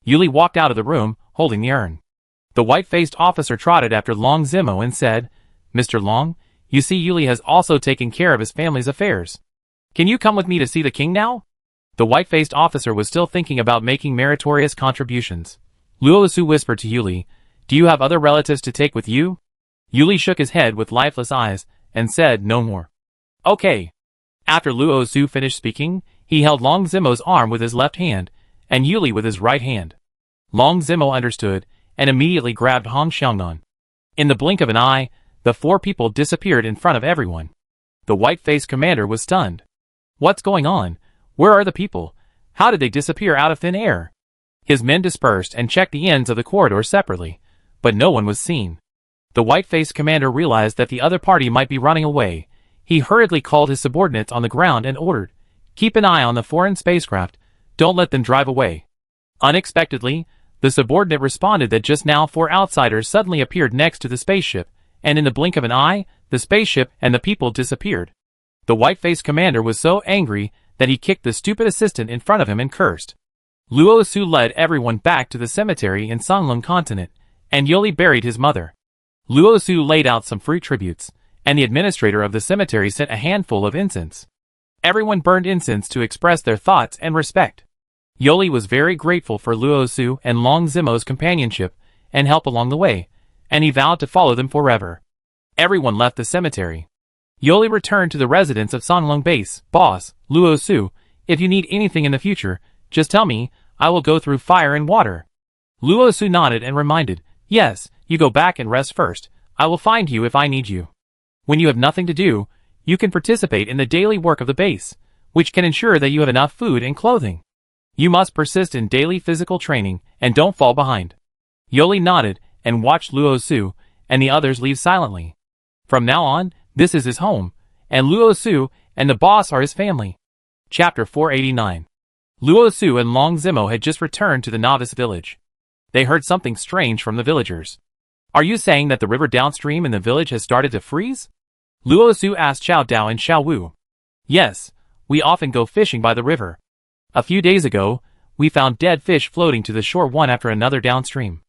Yuli walked out of the room, holding the urn. The white-faced officer trotted after Long Zimo and said, "Mr. Long, you see Yuli has also taken care of his family's affairs. Can you come with me to see the king now?" The white-faced officer was still thinking about making meritorious contributions. Luo Su whispered to Yuli, "Do you have other relatives to take with you?" Yuli shook his head with lifeless eyes and said no more. "Okay." After Luo Su finished speaking, he held Long Zimo's arm with his left hand and Yuli with his right hand. Long Zimo understood and immediately grabbed Hong Xiangnan. In the blink of an eye, the four people disappeared in front of everyone. The white-faced commander was stunned. What's going on? Where are the people? How did they disappear out of thin air? His men dispersed and checked the ends of the corridor separately, but no one was seen. The white-faced commander realized that the other party might be running away. He hurriedly called his subordinates on the ground and ordered, "Keep an eye on the foreign spacecraft. Don't let them drive away." Unexpectedly, the subordinate responded that just now 4 outsiders suddenly appeared next to the spaceship, and in the blink of an eye, the spaceship and the people disappeared. The white-faced commander was so angry that he kicked the stupid assistant in front of him and cursed. Luo Su led everyone back to the cemetery in Songlong Continent, and Yuli buried his mother. Luo Su laid out some free tributes, and the administrator of the cemetery sent a handful of incense. Everyone burned incense to express their thoughts and respect. Yuli was very grateful for Luo Su and Long Zimo's companionship and help along the way, and he vowed to follow them forever. Everyone left the cemetery. Yuli returned to the residence of Songlong Base. "Boss, Luo Su, if you need anything in the future, just tell me, I will go through fire and water." Luo Su nodded and reminded, "Yes, you go back and rest first. I will find you if I need you. When you have nothing to do, you can participate in the daily work of the base, which can ensure that you have enough food and clothing. You must persist in daily physical training and don't fall behind." Yuli nodded and watched Luo Su and the others leave silently. From now on, this is his home, and Luo Su and the boss are his family. Chapter 489. Luo Su and Long Zimo had just returned to the novice village. They heard something strange from the villagers. "Are you saying that the river downstream in the village has started to freeze?" Luo Su asked Xiao Dao and Xiao Wu. "Yes, we often go fishing by the river. A few days ago, we found dead fish floating to the shore one after another downstream.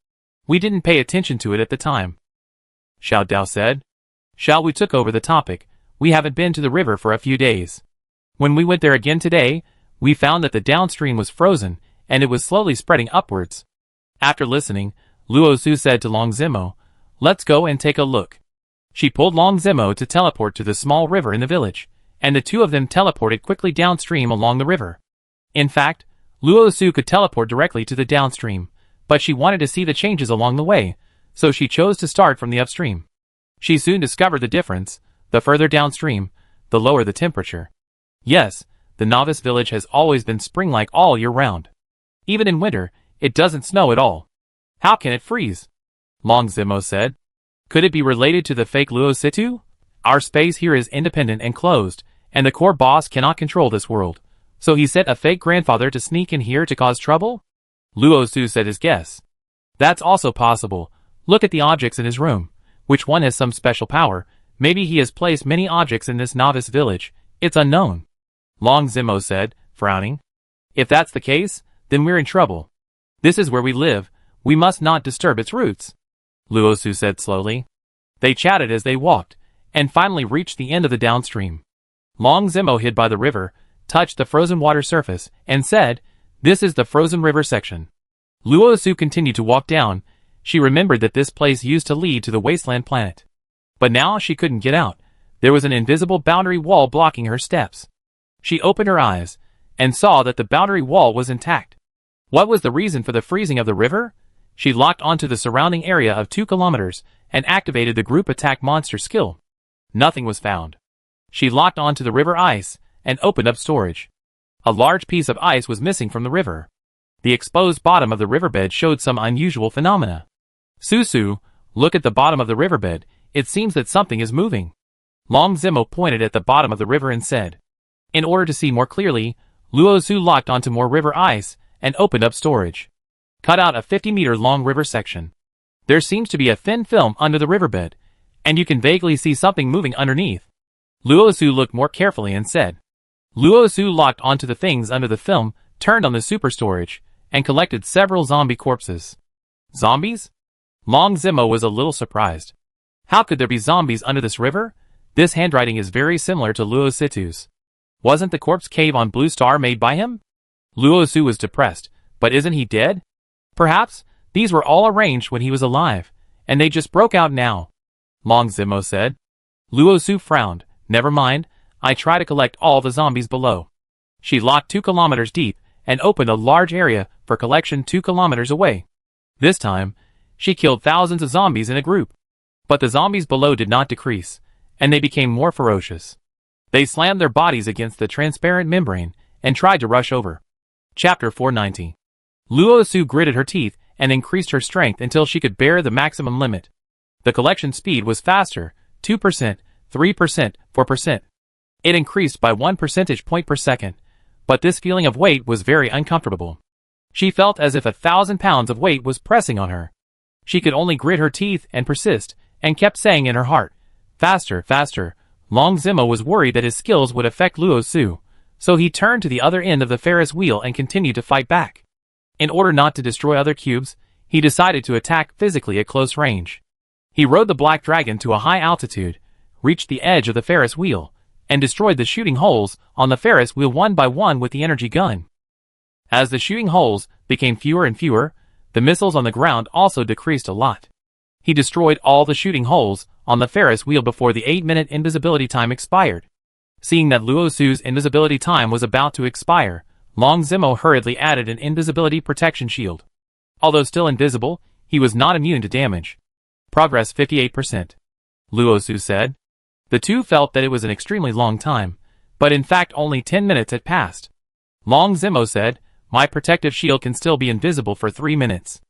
We didn't pay attention to it at the time," Xiao Dao said. Xiao Wu took over the topic. "We haven't been to the river for a few days. When we went there again today, we found that the downstream was frozen, and it was slowly spreading upwards." After listening, Luo Su said to Long Zimo, "Let's go and take a look." She pulled Long Zimo to teleport to the small river in the village, and the two of them teleported quickly downstream along the river. In fact, Luo Su could teleport directly to the downstream, but she wanted to see the changes along the way, so she chose to start from the upstream. She soon discovered the difference. The further downstream, the lower the temperature. Yes, the novice village has always been spring-like all year round. Even in winter, it doesn't snow at all. How can it freeze? Long Zimo said. Could it be related to the fake Luo Situ? Our space here is independent and closed, and the core boss cannot control this world. So he sent a fake grandfather to sneak in here to cause trouble? Luo Su said his guess. That's also possible. Look at the objects in his room. Which one has some special power? Maybe he has placed many objects in this novice village. It's unknown. Long Zimo said, frowning. If that's the case, then we're in trouble. This is where we live. We must not disturb its roots. Luo Su said slowly. They chatted as they walked, and finally reached the end of the downstream. Long Zimo hid by the river, touched the frozen water surface, and said, This is the frozen river section. Luo Su continued to walk down. She remembered that this place used to lead to the wasteland planet. But now she couldn't get out. There was an invisible boundary wall blocking her steps. She opened her eyes, and saw that the boundary wall was intact. What was the reason for the freezing of the river? She locked onto the surrounding area of 2 kilometers, and activated the group attack monster skill. Nothing was found. She locked onto the river ice, and opened up storage. A large piece of ice was missing from the river. The exposed bottom of the riverbed showed some unusual phenomena. Susu, look at the bottom of the riverbed. It seems that something is moving. Long Zimo pointed at the bottom of the river and said. In order to see more clearly, Luo Su locked onto more river ice, and opened up storage. Cut out a 50-meter long river section. There seems to be a thin film under the riverbed, and you can vaguely see something moving underneath. Luo Su looked more carefully and said. Luo Su locked onto the things under the film, turned on the super storage, and collected several zombie corpses. Zombies? Long Zimo was a little surprised. How could there be zombies under this river? This handwriting is very similar to Luo Situ's. Wasn't the corpse cave on Blue Star made by him? Luo Su was depressed, but isn't he dead? Perhaps these were all arranged when he was alive, and they just broke out now. Long Zimo said. Luo Su frowned. Never mind, I try to collect all the zombies below. She locked 2 kilometers deep and opened a large area for collection 2 kilometers away. This time, she killed thousands of zombies in a group. But the zombies below did not decrease, and they became more ferocious. They slammed their bodies against the transparent membrane and tried to rush over. Chapter 490. Luo Su gritted her teeth and increased her strength until she could bear the maximum limit. The collection speed was faster, 2%, 3%, 4%. It increased by 1 percentage point per second, but this feeling of weight was very uncomfortable. She felt as if 1,000 pounds of weight was pressing on her. She could only grit her teeth and persist, and kept saying in her heart, faster, faster. Long Zimo was worried that his skills would affect Luo Su, so he turned to the other end of the Ferris wheel and continued to fight back. In order not to destroy other cubes, he decided to attack physically at close range. He rode the black dragon to a high altitude, reached the edge of the Ferris wheel, and destroyed the shooting holes on the Ferris wheel one by one with the energy gun. As the shooting holes became fewer and fewer, the missiles on the ground also decreased a lot. He destroyed all the shooting holes on the Ferris wheel before the 8-minute invisibility time expired. Seeing that Luo Su's invisibility time was about to expire, Long Zimo hurriedly added an invisibility protection shield. Although still invisible, he was not immune to damage. Progress 58%. Luo Su said. The two felt that it was an extremely long time, but in fact only 10 minutes had passed. Long Zimo said, my protective shield can still be invisible for 3 minutes.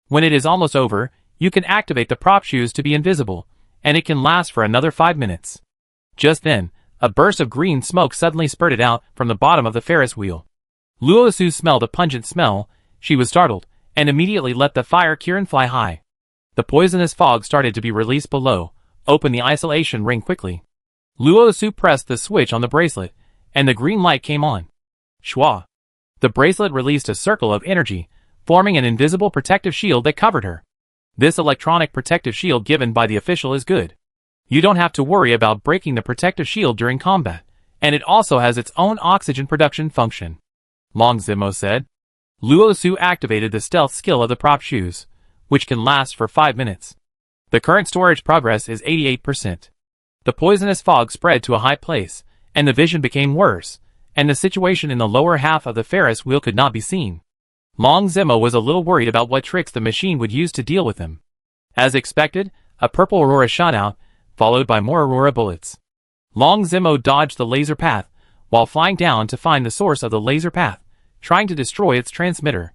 When it is almost over, you can activate the prop shoes to be invisible, and it can last for another 5 minutes. Just then, a burst of green smoke suddenly spurted out from the bottom of the Ferris wheel. Luo Su smelled a pungent smell. She was startled, and immediately let the fire Kirin fly high. The poisonous fog started to be released below. Open the isolation ring quickly. Luo Su pressed the switch on the bracelet, and the green light came on. Shwa. The bracelet released a circle of energy, forming an invisible protective shield that covered her. This electronic protective shield given by the official is good. You don't have to worry about breaking the protective shield during combat, and it also has its own oxygen production function. Long Zimo said. Luo Su activated the stealth skill of the prop shoes, which can last for 5 minutes. The current storage progress is 88%. The poisonous fog spread to a high place, and the vision became worse, and the situation in the lower half of the Ferris wheel could not be seen. Long Zimo was a little worried about what tricks the machine would use to deal with him. As expected, a purple aurora shot out, followed by more aurora bullets. Long Zimo dodged the laser path, while flying down to find the source of the laser path, trying to destroy its transmitter.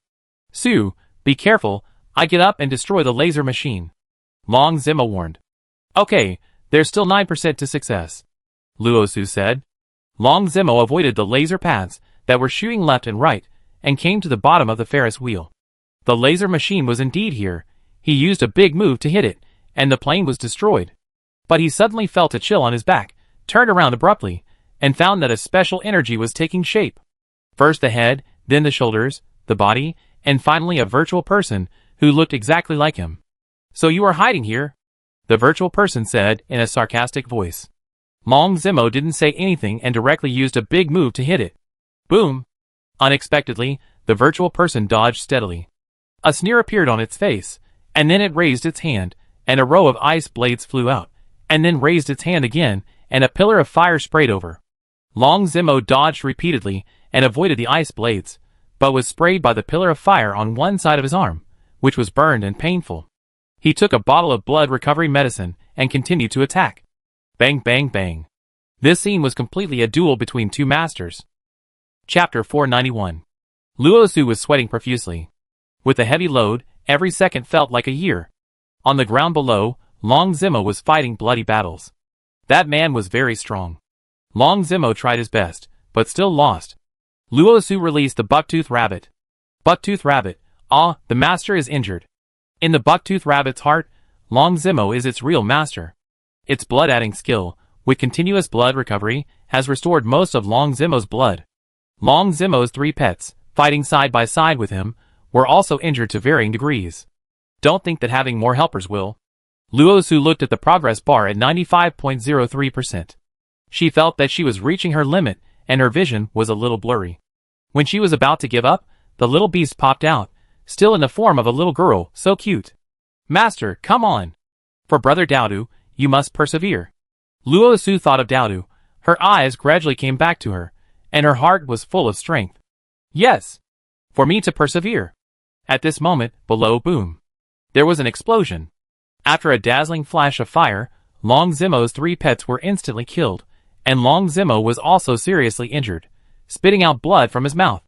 Su, be careful, I get up and destroy the laser machine. Long Zimo warned. Okay, there's still 9% to success. Luo Su said. Long Zimo avoided the laser paths that were shooting left and right, and came to the bottom of the Ferris wheel. The laser machine was indeed here. He used a big move to hit it, and the plane was destroyed. But he suddenly felt a chill on his back, turned around abruptly, and found that a special energy was taking shape. First the head, then the shoulders, the body, and finally a virtual person who looked exactly like him. So you are hiding here? The virtual person said in a sarcastic voice. Long Zimo didn't say anything and directly used a big move to hit it. Boom! Unexpectedly, the virtual person dodged steadily. A sneer appeared on its face, and then it raised its hand, and a row of ice blades flew out, and then raised its hand again, and a pillar of fire sprayed over. Long Zimo dodged repeatedly and avoided the ice blades, but was sprayed by the pillar of fire on one side of his arm, which was burned and painful. He took a bottle of blood recovery medicine and continued to attack. Bang bang bang. This scene was completely a duel between two masters. Chapter 491. Luo Su was sweating profusely. With a heavy load, every second felt like a year. On the ground below, Long Zimo was fighting bloody battles. That man was very strong. Long Zimo tried his best, but still lost. Luo Su released the Bucktooth Rabbit. Bucktooth Rabbit, ah, the master is injured. In the Bucktooth Rabbit's heart, Long Zimo is its real master. Its blood-adding skill, with continuous blood recovery, has restored most of Long Zimo's blood. Long Zimo's 3 pets, fighting side by side with him, were also injured to varying degrees. Don't think that having more helpers will. Luo Su looked at the progress bar at 95.03%. She felt that she was reaching her limit, and her vision was a little blurry. When she was about to give up, the little beast popped out, still in the form of a little girl, so cute. Master, come on! For Brother Daodu, you must persevere. Luo Su thought of Daodu. Her eyes gradually came back to her, and her heart was full of strength. Yes! For me to persevere. At this moment, below, boom. There was an explosion. After a dazzling flash of fire, Long Zimo's 3 pets were instantly killed, and Long Zimo was also seriously injured, spitting out blood from his mouth.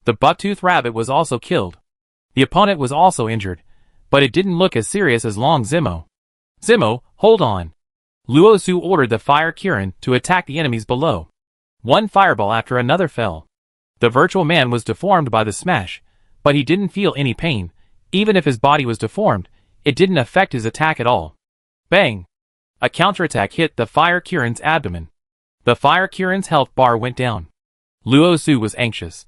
The buck-toothed rabbit was also killed. The opponent was also injured, but it didn't look as serious as Long Zimo. Zimo, hold on. Luo Su ordered the fire Kirin to attack the enemies below. One fireball after another fell. The virtual man was deformed by the smash, but he didn't feel any pain. Even if his body was deformed, it didn't affect his attack at all. Bang! A counterattack hit the fire Kirin's abdomen. The fire Kirin's health bar went down. Luo Su was anxious.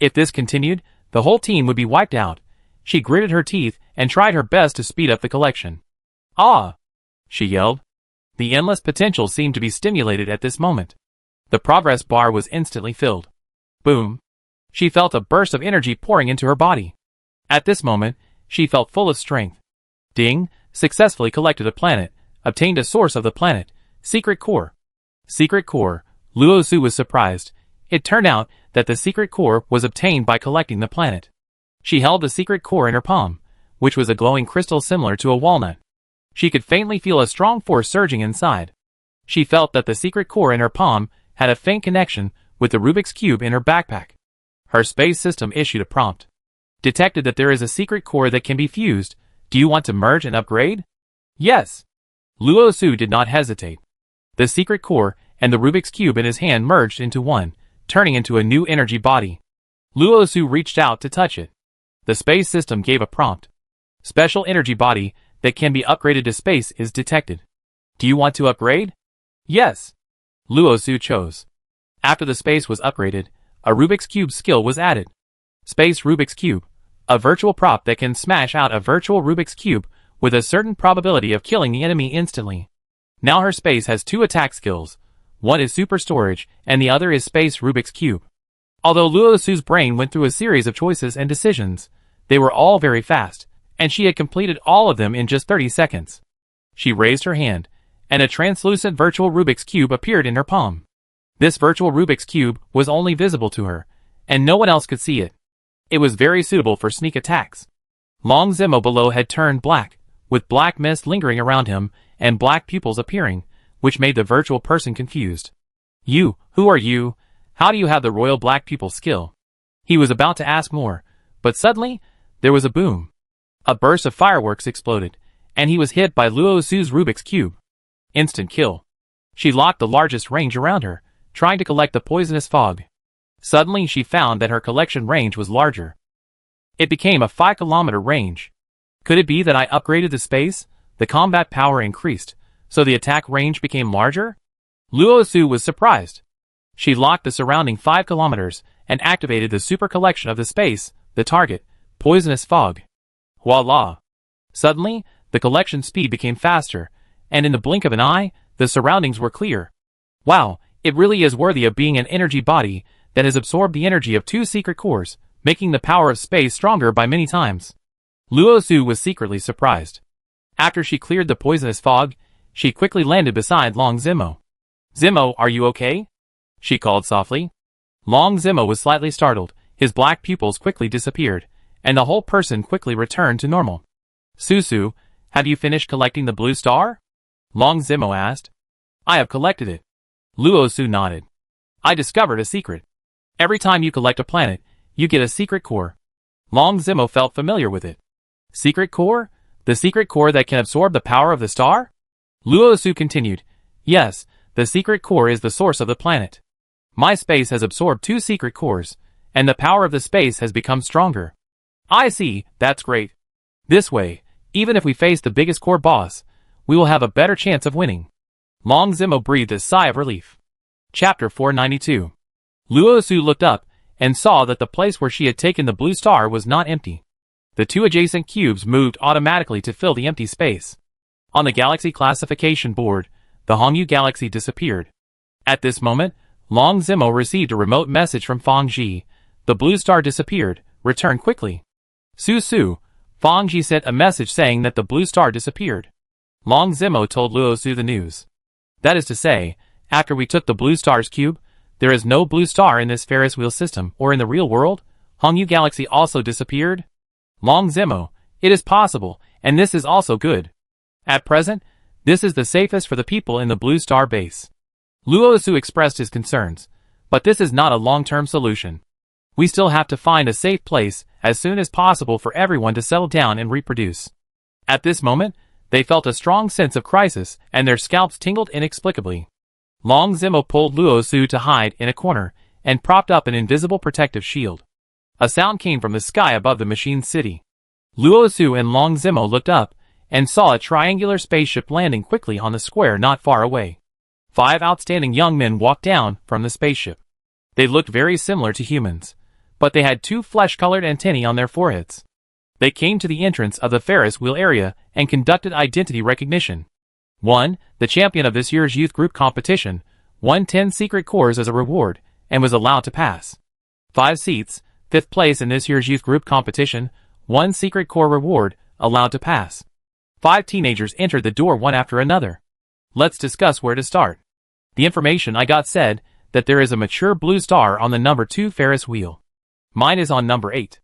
If this continued, the whole team would be wiped out. She gritted her teeth and tried her best to speed up the collection. Ah! She yelled. The endless potential seemed to be stimulated at this moment. The progress bar was instantly filled. Boom! She felt a burst of energy pouring into her body. At this moment, she felt full of strength. Ding! Successfully collected a planet, obtained a source of the planet, secret core. Secret core, Luo Su was surprised. It turned out that the secret core was obtained by collecting the planet. She held the secret core in her palm, which was a glowing crystal similar to a walnut. She could faintly feel a strong force surging inside. She felt that the secret core in her palm had a faint connection with the Rubik's Cube in her backpack. Her space system issued a prompt. Detected that there is a secret core that can be fused. Do you want to merge and upgrade? Yes. Luo Su did not hesitate. The secret core and the Rubik's Cube in his hand merged into one, turning into a new energy body. Luo Su reached out to touch it. The space system gave a prompt. Special energy body that can be upgraded to space is detected. Do you want to upgrade? Yes. Luo Su chose. After the space was upgraded, a Rubik's Cube skill was added. Space Rubik's Cube, a virtual prop that can smash out a virtual Rubik's Cube with a certain probability of killing the enemy instantly. Now her space has 2 attack skills. One is Super Storage, and the other is Space Rubik's Cube. Although Luo Su's brain went through a series of choices and decisions, they were all very fast, and she had completed all of them in just 30 seconds. She raised her hand, and a translucent virtual Rubik's Cube appeared in her palm. This virtual Rubik's Cube was only visible to her, and no one else could see it. It was very suitable for sneak attacks. Long Zimo below had turned black, with black mist lingering around him, and black pupils appearing, which made the virtual person confused. You, who are you? How do you have the royal black pupil skill? He was about to ask more, but suddenly, there was a boom. A burst of fireworks exploded, and he was hit by Luo Su's Rubik's Cube. Instant kill. She locked the largest range around her, trying to collect the poisonous fog. Suddenly she found that her collection range was larger. It became a 5-kilometer range. Could it be that I upgraded the space? The combat power increased, so the attack range became larger? Luo Su was surprised. She locked the surrounding 5 kilometers and activated the super collection of the space, the target, poisonous fog. Voila! Suddenly, the collection speed became faster, and in the blink of an eye, the surroundings were clear. Wow, it really is worthy of being an energy body that has absorbed the energy of 2 secret cores, making the power of space stronger by many times. Luo Su was secretly surprised. After she cleared the poisonous fog, she quickly landed beside Long Zimo. Zimo, are you okay? She called softly. Long Zimo was slightly startled, his black pupils quickly disappeared, and the whole person quickly returned to normal. Susu, have you finished collecting the blue star? Long Zimo asked. I have collected it. Luo Su nodded. I discovered a secret. Every time you collect a planet, you get a secret core. Long Zimo felt familiar with it. Secret core? The secret core that can absorb the power of the star? Luo Su continued. Yes, the secret core is the source of the planet. My space has absorbed 2 secret cores, and the power of the space has become stronger. I see, that's great. This way, even if we face the biggest core boss, we will have a better chance of winning. Long Zimo breathed a sigh of relief. Chapter 492. Luo Su looked up, and saw that the place where she had taken the blue star was not empty. The two adjacent cubes moved automatically to fill the empty space. On the galaxy classification board, the Hongyu galaxy disappeared. At this moment, Long Zimo received a remote message from Fang Ji. The blue star disappeared. Return quickly. Su, Fang Ji sent a message saying that the blue star disappeared. Long Zimo told Luo Su the news. That is to say, after we took the blue star's cube, there is no blue star in this Ferris wheel system or in the real world. Hongyu galaxy also disappeared? Long Zimo, it is possible, and this is also good. At present, this is the safest for the people in the blue star base. Luo Su expressed his concerns, but this is not a long-term solution. We still have to find a safe place as soon as possible for everyone to settle down and reproduce. At this moment, they felt a strong sense of crisis and their scalps tingled inexplicably. Long Zimo pulled Luo Su to hide in a corner and propped up an invisible protective shield. A sound came from the sky above the machine city. Luo Su and Long Zimo looked up and saw a triangular spaceship landing quickly on the square not far away. 5 outstanding young men walked down from the spaceship. They looked very similar to humans, but they had 2 flesh-colored antennae on their foreheads. They came to the entrance of the Ferris wheel area and conducted identity recognition. 1. The champion of this year's youth group competition won 10 secret cores as a reward and was allowed to pass. 5 seats, 5th place in this year's youth group competition, 1 secret core reward, allowed to pass. 5 teenagers entered the door one after another. Let's discuss where to start. The information I got said that there is a mature blue star on the number 2 Ferris wheel. Mine is on number 8.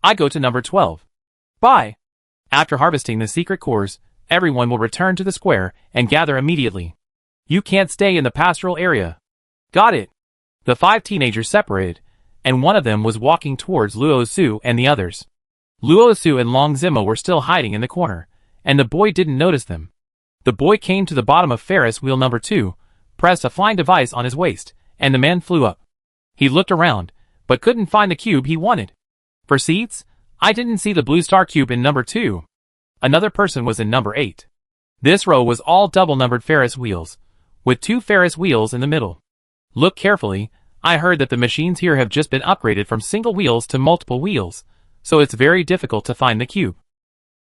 I go to number 12. Bye. After harvesting the secret cores, everyone will return to the square and gather immediately. You can't stay in the pastoral area. Got it. The 5 teenagers separated, and one of them was walking towards Luo Su and the others. Luo Su and Long Zimo were still hiding in the corner, and the boy didn't notice them. The boy came to the bottom of Ferris wheel number 2, pressed a flying device on his waist, and the man flew up. He looked around, but couldn't find the cube he wanted. For seats, I didn't see the blue star cube in number 2. Another person was in number 8. This row was all double-numbered Ferris wheels, with 2 Ferris wheels in the middle. Look carefully, I heard that the machines here have just been upgraded from single wheels to multiple wheels, so it's very difficult to find the cube.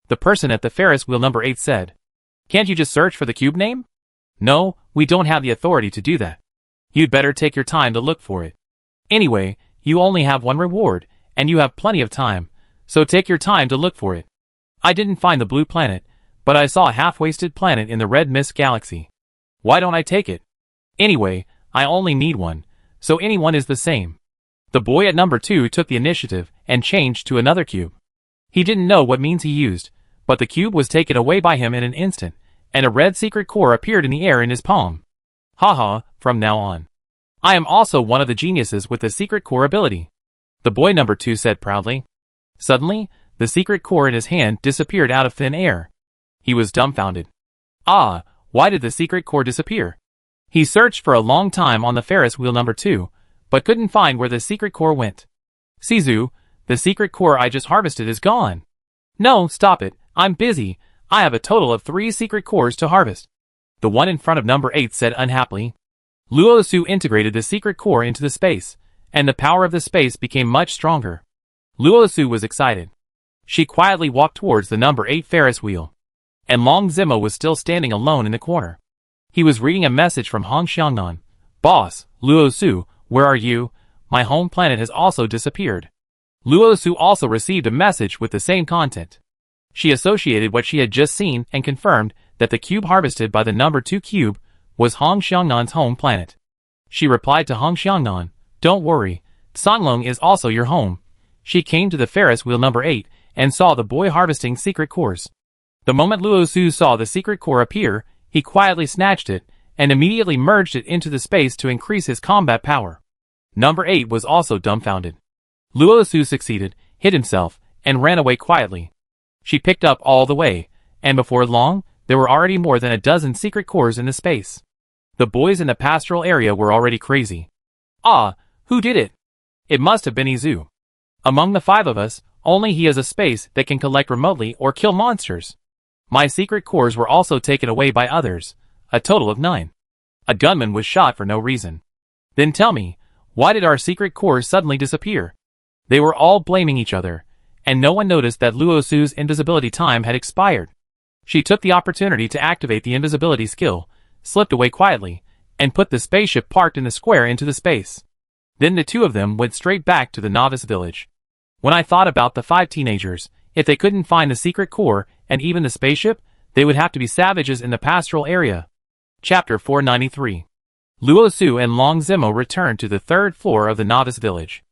The person at the Ferris wheel number 8 said. Can't you just search for the cube name? No, we don't have the authority to do that. You'd better take your time to look for it. Anyway, you only have 1 reward, and you have plenty of time, so take your time to look for it. I didn't find the blue planet, but I saw a half-wasted planet in the red mist galaxy. Why don't I take it? Anyway, I only need 1, so anyone is the same. The boy at number 2 took the initiative and changed to another cube. He didn't know what means he used, but the cube was taken away by him in an instant, and a red secret core appeared in the air in his palm. Haha, from now on. I am also one of the geniuses with the secret core ability. The boy number 2 said proudly. Suddenly, the secret core in his hand disappeared out of thin air. He was dumbfounded. Ah, why did the secret core disappear? He searched for a long time on the Ferris wheel number 2, but couldn't find where the secret core went. Sizu, the secret core I just harvested is gone. No, stop it, I'm busy. I have a total of 3 secret cores to harvest. The one in front of number 8 said unhappily. Luo Su integrated the secret core into the space, and the power of the space became much stronger. Luo Su was excited. She quietly walked towards the number 8 Ferris wheel. And Long Zimo was still standing alone in the corner. He was reading a message from Hong Xiangnan. Boss, Luo Su, where are you? My home planet has also disappeared. Luo Su also received a message with the same content. She associated what she had just seen and confirmed that the cube harvested by the number 2 cube was Hong Xiangnan's home planet. She replied to Hong Xiangnan, don't worry, Sanglong is also your home. She came to the Ferris wheel number 8 and saw the boy harvesting secret cores. The moment Luo Su saw the secret core appear, he quietly snatched it and immediately merged it into the space to increase his combat power. Number 8 was also dumbfounded. Luo Su succeeded, hid himself, and ran away quietly. She picked up all the way, and before long, there were already more than a dozen secret cores in the space. The boys in the pastoral area were already crazy. Ah, who did it? It must have been Izu. Among the 5 of us, only he has a space that can collect remotely or kill monsters. My secret cores were also taken away by others, a total of 9. A gunman was shot for no reason. Then tell me, why did our secret cores suddenly disappear? They were all blaming each other, and no one noticed that Luo Su's invisibility time had expired. She took the opportunity to activate the invisibility skill, slipped away quietly, and put the spaceship parked in the square into the space. Then the two of them went straight back to the novice village. When I thought about the 5 teenagers, if they couldn't find the secret core and even the spaceship, they would have to be savages in the pastoral area. Chapter 493. Luo Su and Long Zimo returned to the 3rd floor of the novice village.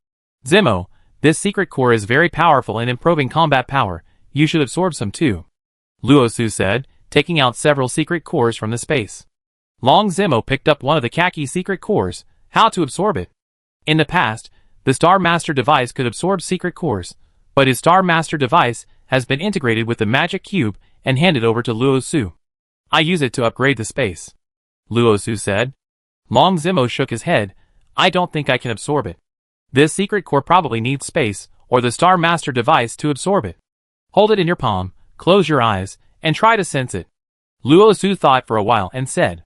Zimo, this secret core is very powerful in improving combat power. You should absorb some too, Luo Su said, taking out several secret cores from the space. Long Zimo picked up one of the khaki secret cores. How to absorb it? In the past, the Star Master device could absorb secret cores, but his Star Master device has been integrated with the magic cube and handed over to Luo Su. I use it to upgrade the space, Luo Su said. Long Zimo shook his head. I don't think I can absorb it. This secret core probably needs space or the Star Master device to absorb it. Hold it in your palm, close your eyes, and try to sense it. Luo Su thought for a while and said.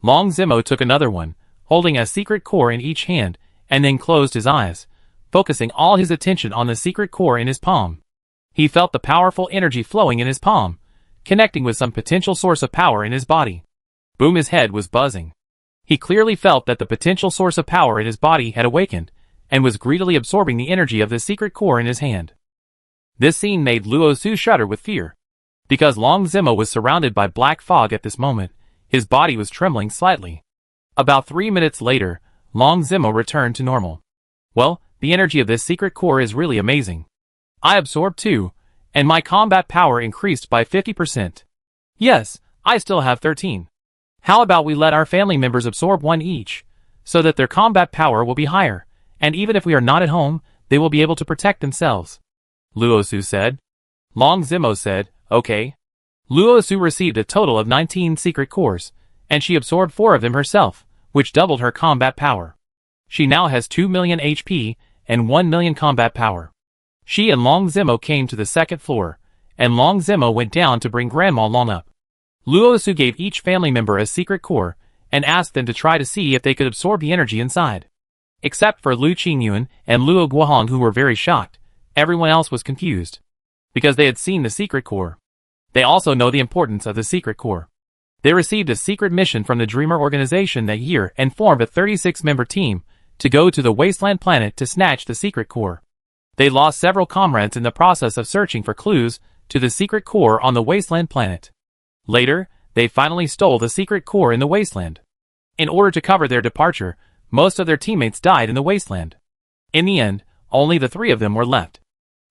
Long Zimo took another one, holding a secret core in each hand, and then closed his eyes, focusing all his attention on the secret core in his palm. He felt the powerful energy flowing in his palm, connecting with some potential source of power in his body. Boom, his head was buzzing. He clearly felt that the potential source of power in his body had awakened, and was greedily absorbing the energy of the secret core in his hand. This scene made Luo Su shudder with fear. Because Long Zimo was surrounded by black fog at this moment, his body was trembling slightly. About 3 minutes later, Long Zimo returned to normal. Well, the energy of this secret core is really amazing. I absorbed 2, and my combat power increased by 50%. Yes, I still have 13. How about we let our family members absorb 1 each, so that their combat power will be higher, and even if we are not at home, they will be able to protect themselves, Luo Su said. Long Zimo said, okay. Luo Su received a total of 19 secret cores, and she absorbed 4 of them herself, which doubled her combat power. She now has 2 million HP and 1 million combat power. She and Long Zimo came to the 2nd floor, and Long Zimo went down to bring Grandma Long up. Luo Su gave each family member a secret core, and asked them to try to see if they could absorb the energy inside. Except for Lu Qingyun and Luo Guohong, who were very shocked, everyone else was confused. Because they had seen the secret core. They also know the importance of the secret core. They received a secret mission from the Dreamer organization that year and formed a 36-member team to go to the Wasteland planet to snatch the secret core. They lost several comrades in the process of searching for clues to the secret core on the Wasteland planet. Later, they finally stole the secret core in the Wasteland. In order to cover their departure, most of their teammates died in the Wasteland. In the end, only the 3 of them were left.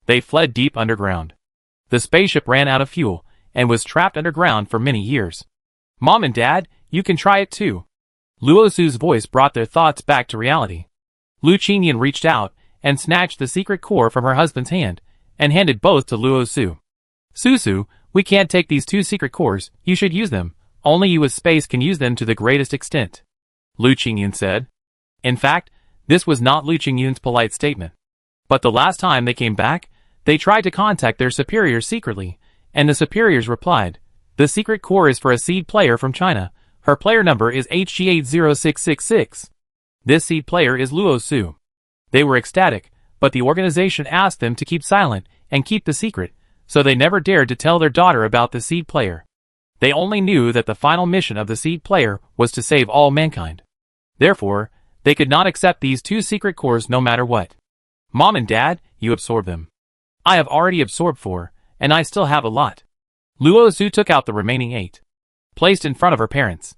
They fled deep underground. The spaceship ran out of fuel and was trapped underground for many years. Mom and Dad, you can try it too. Luo Su's voice brought their thoughts back to reality. Lu Qingyun reached out and snatched the secret core from her husband's hand and handed both to Luo Su. Susu, we can't take these 2 secret cores, you should use them. Only you with space can use them to the greatest extent, Lu Qingyun said. In fact, this was not Lu Qingyun's polite statement. But the last time they came back, they tried to contact their superiors secretly, and the superiors replied, the secret core is for a seed player from China. Her player number is HG80666. This seed player is Luo Su. They were ecstatic, but the organization asked them to keep silent and keep the secret, so they never dared to tell their daughter about the seed player. They only knew that the final mission of the seed player was to save all mankind. Therefore, they could not accept these 2 secret cores no matter what. Mom and Dad, you absorb them. I have already absorbed 4, and I still have a lot. Luo Su took out the remaining 8, placed in front of her parents.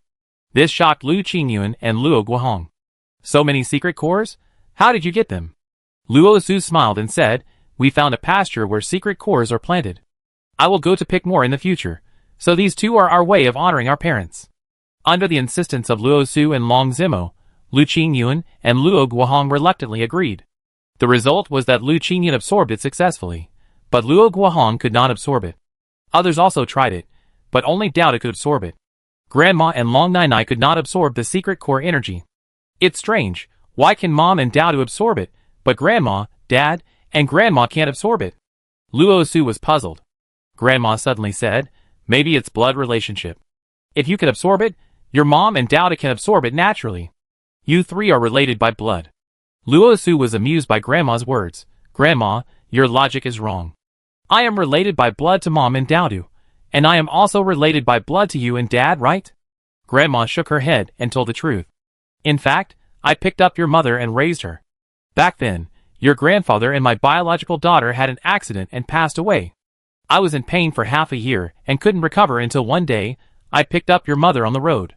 This shocked Lu Qingyun and Luo Guohong. So many secret cores? How did you get them? Luo Su smiled and said, we found a pasture where secret cores are planted. I will go to pick more in the future, so these 2 are our way of honoring our parents. Under the insistence of Luo Su and Long Zimo, Lu Qingyun and Luo Guohong reluctantly agreed. The result was that Lu Qingyun absorbed it successfully, but Luo Guohong could not absorb it. Others also tried it, but only doubted could absorb it. Grandma and Long Nanny could not absorb the secret core energy. It's strange, why can Mom and Dad absorb it, but Grandma, Dad, and Grandma can't absorb it? Luo Su was puzzled. Grandma suddenly said, maybe it's blood relationship. If you can absorb it, your mom and Dad can absorb it naturally. You 3 are related by blood. Luo Su was amused by Grandma's words. Grandma, your logic is wrong. I am related by blood to Mom and Dowdu, and I am also related by blood to you and Dad, right? Grandma shook her head and told the truth. In fact, I picked up your mother and raised her. Back then, your grandfather and my biological daughter had an accident and passed away. I was in pain for half a year and couldn't recover until one day, I picked up your mother on the road.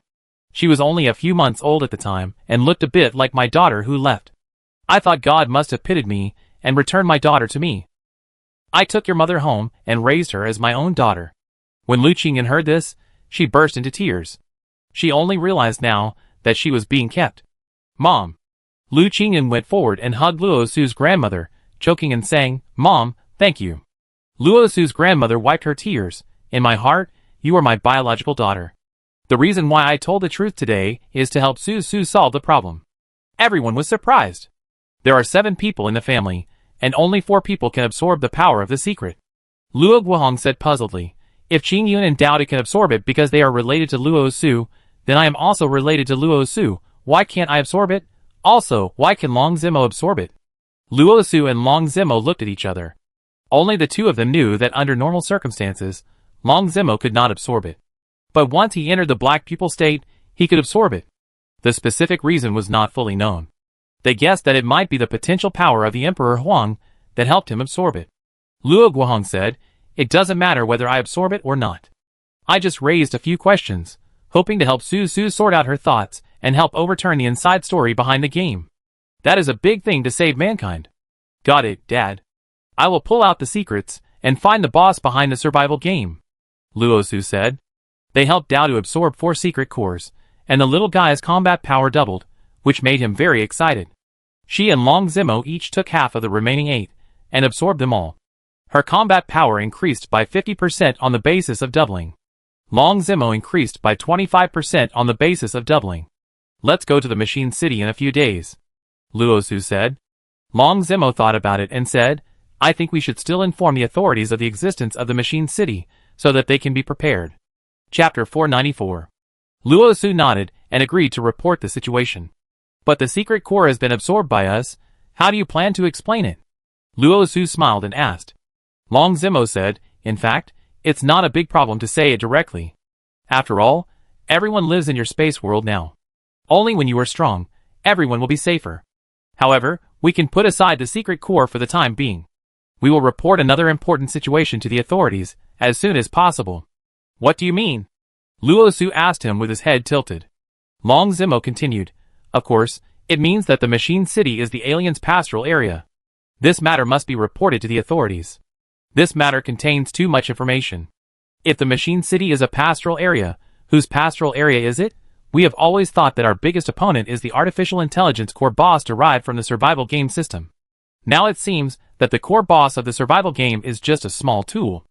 She was only a few months old at the time and looked a bit like my daughter who left. I thought God must have pitied me and returned my daughter to me. I took your mother home and raised her as my own daughter. When Lu Qingyan heard this, she burst into tears. She only realized now that she was being kept. Mom. Lu Qingyan went forward and hugged Luo Su's grandmother, choking and saying, Mom, thank you. Luo Su's grandmother wiped her tears. In my heart, you are my biological daughter. The reason why I told the truth today is to help Su solve the problem. Everyone was surprised. There are 7 people in the family, and only 4 people can absorb the power of the secret. Luo Guohong said puzzledly, if Qingyun and Dowdy can absorb it because they are related to Luo Su, then I am also related to Luo Su. Why can't I absorb it? Also, why can Long Zimo absorb it? Luo Su and Long Zimo looked at each other. Only the two of them knew that under normal circumstances, Long Zimo could not absorb it. But once he entered the black pupil state, he could absorb it. The specific reason was not fully known. They guessed that it might be the potential power of the Emperor Huang that helped him absorb it. Luo Guohong said, it doesn't matter whether I absorb it or not. I just raised a few questions, hoping to help Su sort out her thoughts and help overturn the inside story behind the game. That is a big thing to save mankind. Got it, Dad. I will pull out the secrets and find the boss behind the survival game. Luo Su said. They helped Dao to absorb 4 secret cores, and the little guy's combat power doubled, which made him very excited. She and Long Zimo each took half of the remaining 8, and absorbed them all. Her combat power increased by 50% on the basis of doubling. Long Zimo increased by 25% on the basis of doubling. Let's go to the Machine City in a few days. Luo Su said. Long Zimo thought about it and said, I think we should still inform the authorities of the existence of the Machine City, so that they can be prepared. Chapter 494. Luo Su nodded and agreed to report the situation. But the secret core has been absorbed by us. How do you plan to explain it? Luo Su smiled and asked. Long Zimo said, in fact, it's not a big problem to say it directly. After all, everyone lives in your space world now. Only when you are strong, everyone will be safer. However, we can put aside the secret core for the time being. We will report another important situation to the authorities as soon as possible. What do you mean? Luo Su asked him with his head tilted. Long Zimo continued, of course, it means that the Machine City is the aliens' pastoral area. This matter must be reported to the authorities. This matter contains too much information. If the Machine City is a pastoral area, whose pastoral area is it? We have always thought that our biggest opponent is the artificial intelligence core boss derived from the survival game system. Now it seems that the core boss of the survival game is just a small tool.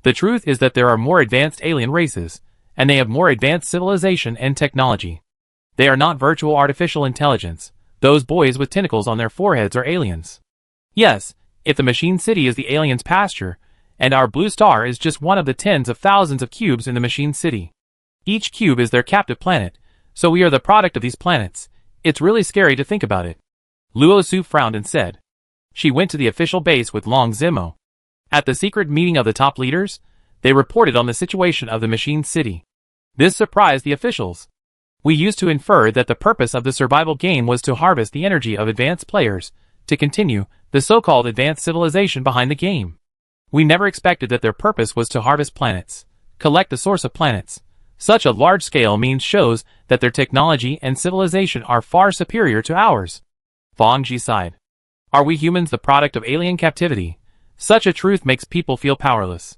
The truth is that there are more advanced alien races, and they have more advanced civilization and technology. They are not virtual artificial intelligence. Those boys with tentacles on their foreheads are aliens. Yes, if the Machine City is the aliens' pasture, and our blue star is just one of the tens of thousands of cubes in the Machine City. Each cube is their captive planet, so we are the product of these planets. It's really scary to think about it. Luo Su frowned and said. She went to the official base with Long Zimo. At the secret meeting of the top leaders, they reported on the situation of the Machine City. This surprised the officials. We used to infer that the purpose of the survival game was to harvest the energy of advanced players, to continue the so-called advanced civilization behind the game. We never expected that their purpose was to harvest planets, collect the source of planets. Such a large-scale means shows that their technology and civilization are far superior to ours. Fang Ji sighed. Are we humans the product of alien captivity? Such a truth makes people feel powerless.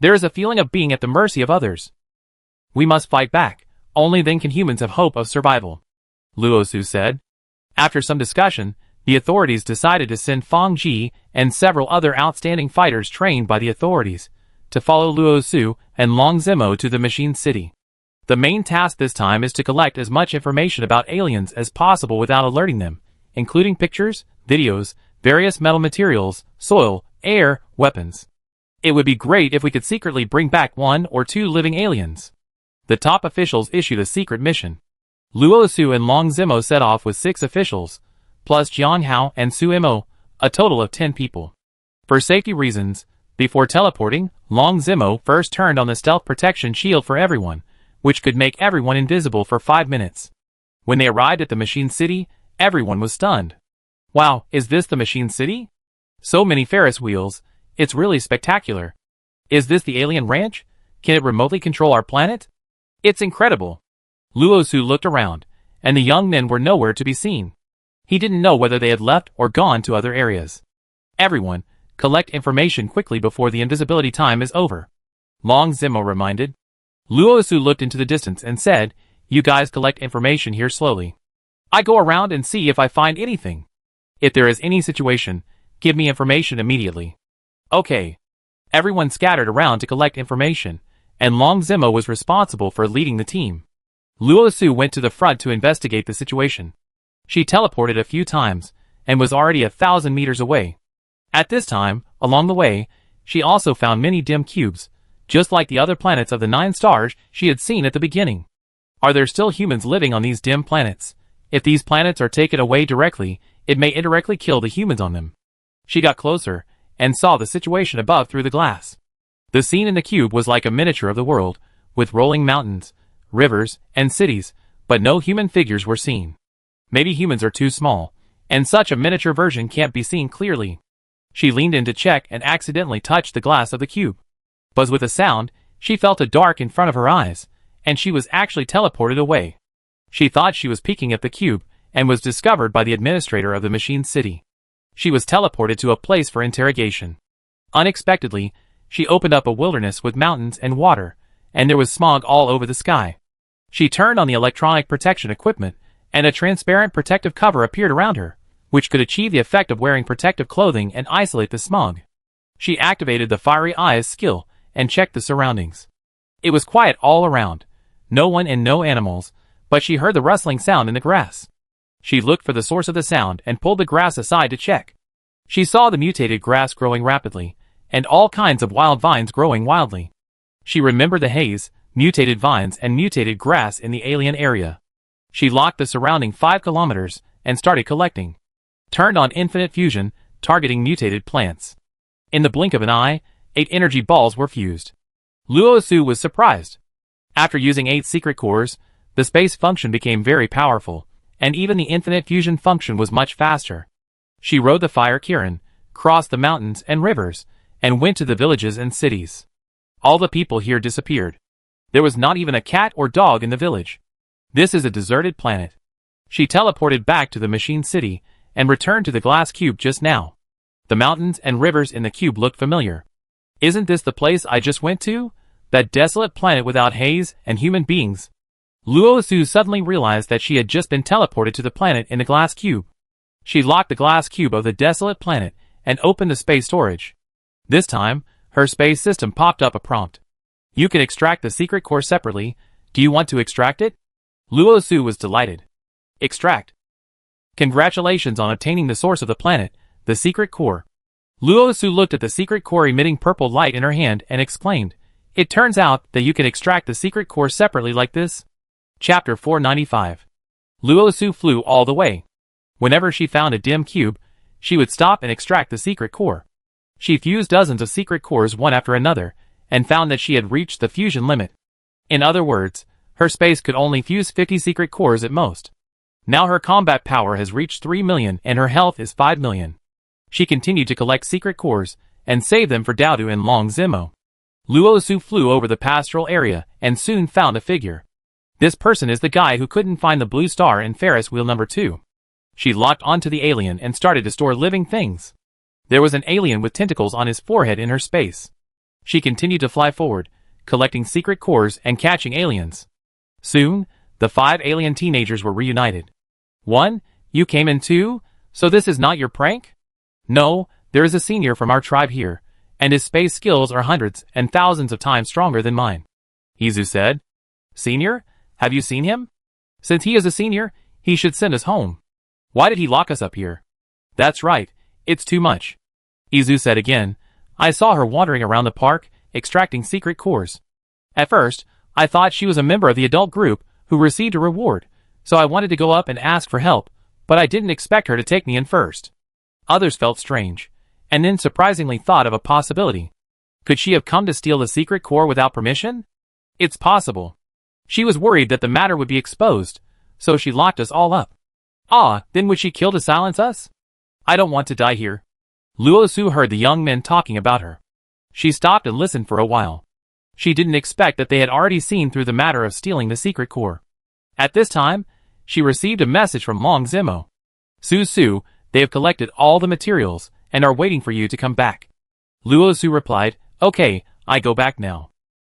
There is a feeling of being at the mercy of others. We must fight back. Only then can humans have hope of survival. Luo Su said. After some discussion, the authorities decided to send Fang Ji and several other outstanding fighters trained by the authorities to follow Luo Su and Long Zimo to the Machine City. The main task this time is to collect as much information about aliens as possible without alerting them, including pictures, videos, various metal materials, soil, air, weapons. It would be great if we could secretly bring back 1 or 2 living aliens. The top officials issued a secret mission. Luo Su and Long Zimo set off with 6 officials, plus Jiang Hao and Su Imo, a total of 10 people. For safety reasons, Before teleporting, Long Zemo first turned on the stealth protection shield for everyone, which could make everyone invisible for 5 minutes. When they arrived at the Machine City, everyone was stunned. Wow, is this the Machine City? So many Ferris wheels, it's really spectacular. Is this the alien ranch? Can it remotely control our planet? It's incredible. Luosu looked around, and the young men were nowhere to be seen. He didn't know whether they had left or gone to other areas. Everyone, collect information quickly before the invisibility time is over. Long Zemo reminded. Luosu looked into the distance and said, you guys collect information here slowly. I go around and see if I find anything. If there is any situation, give me information immediately. Okay. Everyone scattered around to collect information, and Long Zemo was responsible for leading the team. Luosu went to the front to investigate the situation. She teleported a few times, and was already 1,000 meters away. At this time, along the way, she also found many dim cubes, just like the other planets of the 9 stars she had seen at the beginning. Are there still humans living on these dim planets? If these planets are taken away directly, it may indirectly kill the humans on them. She got closer, and saw the situation above through the glass. The scene in the cube was like a miniature of the world, with rolling mountains, rivers, and cities, but no human figures were seen. Maybe humans are too small, and such a miniature version can't be seen clearly. She leaned in to check and accidentally touched the glass of the cube. Buzz with a sound, she felt a dark in front of her eyes, and she was actually teleported away. She thought she was peeking at the cube, and was discovered by the administrator of the Machine City. She was teleported to a place for interrogation. Unexpectedly, she opened up a wilderness with mountains and water, and there was smog all over the sky. She turned on the electronic protection equipment, and a transparent protective cover appeared around her, which could achieve the effect of wearing protective clothing and isolate the smog. She activated the Fiery Eyes skill, and checked the surroundings. It was quiet all around, no one and no animals, but she heard the rustling sound in the grass. She looked for the source of the sound and pulled the grass aside to check. She saw the mutated grass growing rapidly, and all kinds of wild vines growing wildly. She remembered the haze, mutated vines and mutated grass in the alien area. She locked the surrounding 5 kilometers, and started collecting. Turned on infinite fusion, targeting mutated plants. In the blink of an eye, 8 energy balls were fused. Luosu was surprised. After using 8 secret cores, the space function became very powerful, and even the infinite fusion function was much faster. She rode the fire Kirin, crossed the mountains and rivers, and went to the villages and cities. All the people here disappeared. There was not even a cat or dog in the village. This is a deserted planet. She teleported back to the Machine City, and returned to the glass cube just now. The mountains and rivers in the cube looked familiar. Isn't this the place I just went to? That desolate planet without haze and human beings. Luosu suddenly realized that she had just been teleported to the planet in the glass cube. She locked the glass cube of the desolate planet, and opened the space storage. This time, her space system popped up a prompt. You can extract the secret core separately. Do you want to extract it? Luosu was delighted. Extract. Congratulations on obtaining the source of the planet, the secret core. Luosu looked at the secret core emitting purple light in her hand and exclaimed, it turns out that you can extract the secret core separately like this. Chapter 495. Luosu flew all the way. Whenever she found a dim cube, she would stop and extract the secret core. She fused dozens of secret cores one after another, and found that she had reached the fusion limit. In other words, her space could only fuse 50 secret cores at most. Now her combat power has reached 3 million and her health is 5 million. She continued to collect secret cores, and save them for Daodu and Long Zemo. Luosu flew over the pastoral area, and soon found a figure. This person is the guy who couldn't find the blue star in Ferris wheel number 2. She locked onto the alien and started to store living things. There was an alien with tentacles on his forehead in her space. She continued to fly forward, collecting secret cores and catching aliens. Soon, the 5 alien teenagers were reunited. 1, you came in too? So this is not your prank? No, there is a senior from our tribe here, and his space skills are hundreds and thousands of times stronger than mine. Izu said. Senior? Have you seen him? Since he is a senior, he should send us home. Why did he lock us up here? That's right, it's too much. Izu said again. I saw her wandering around the park, extracting secret cores. At first, I thought she was a member of the adult group who received a reward, so I wanted to go up and ask for help, but I didn't expect her to take me in first. Others felt strange, and then surprisingly thought of a possibility. Could she have come to steal the secret core without permission? It's possible. She was worried that the matter would be exposed, so she locked us all up. Then would she kill to silence us? I don't want to die here. Luo Su heard the young men talking about her. She stopped and listened for a while. She didn't expect that they had already seen through the matter of stealing the secret core. At this time, she received a message from Long Zimo. Su, they have collected all the materials and are waiting for you to come back. Luo Su replied, okay, I go back now.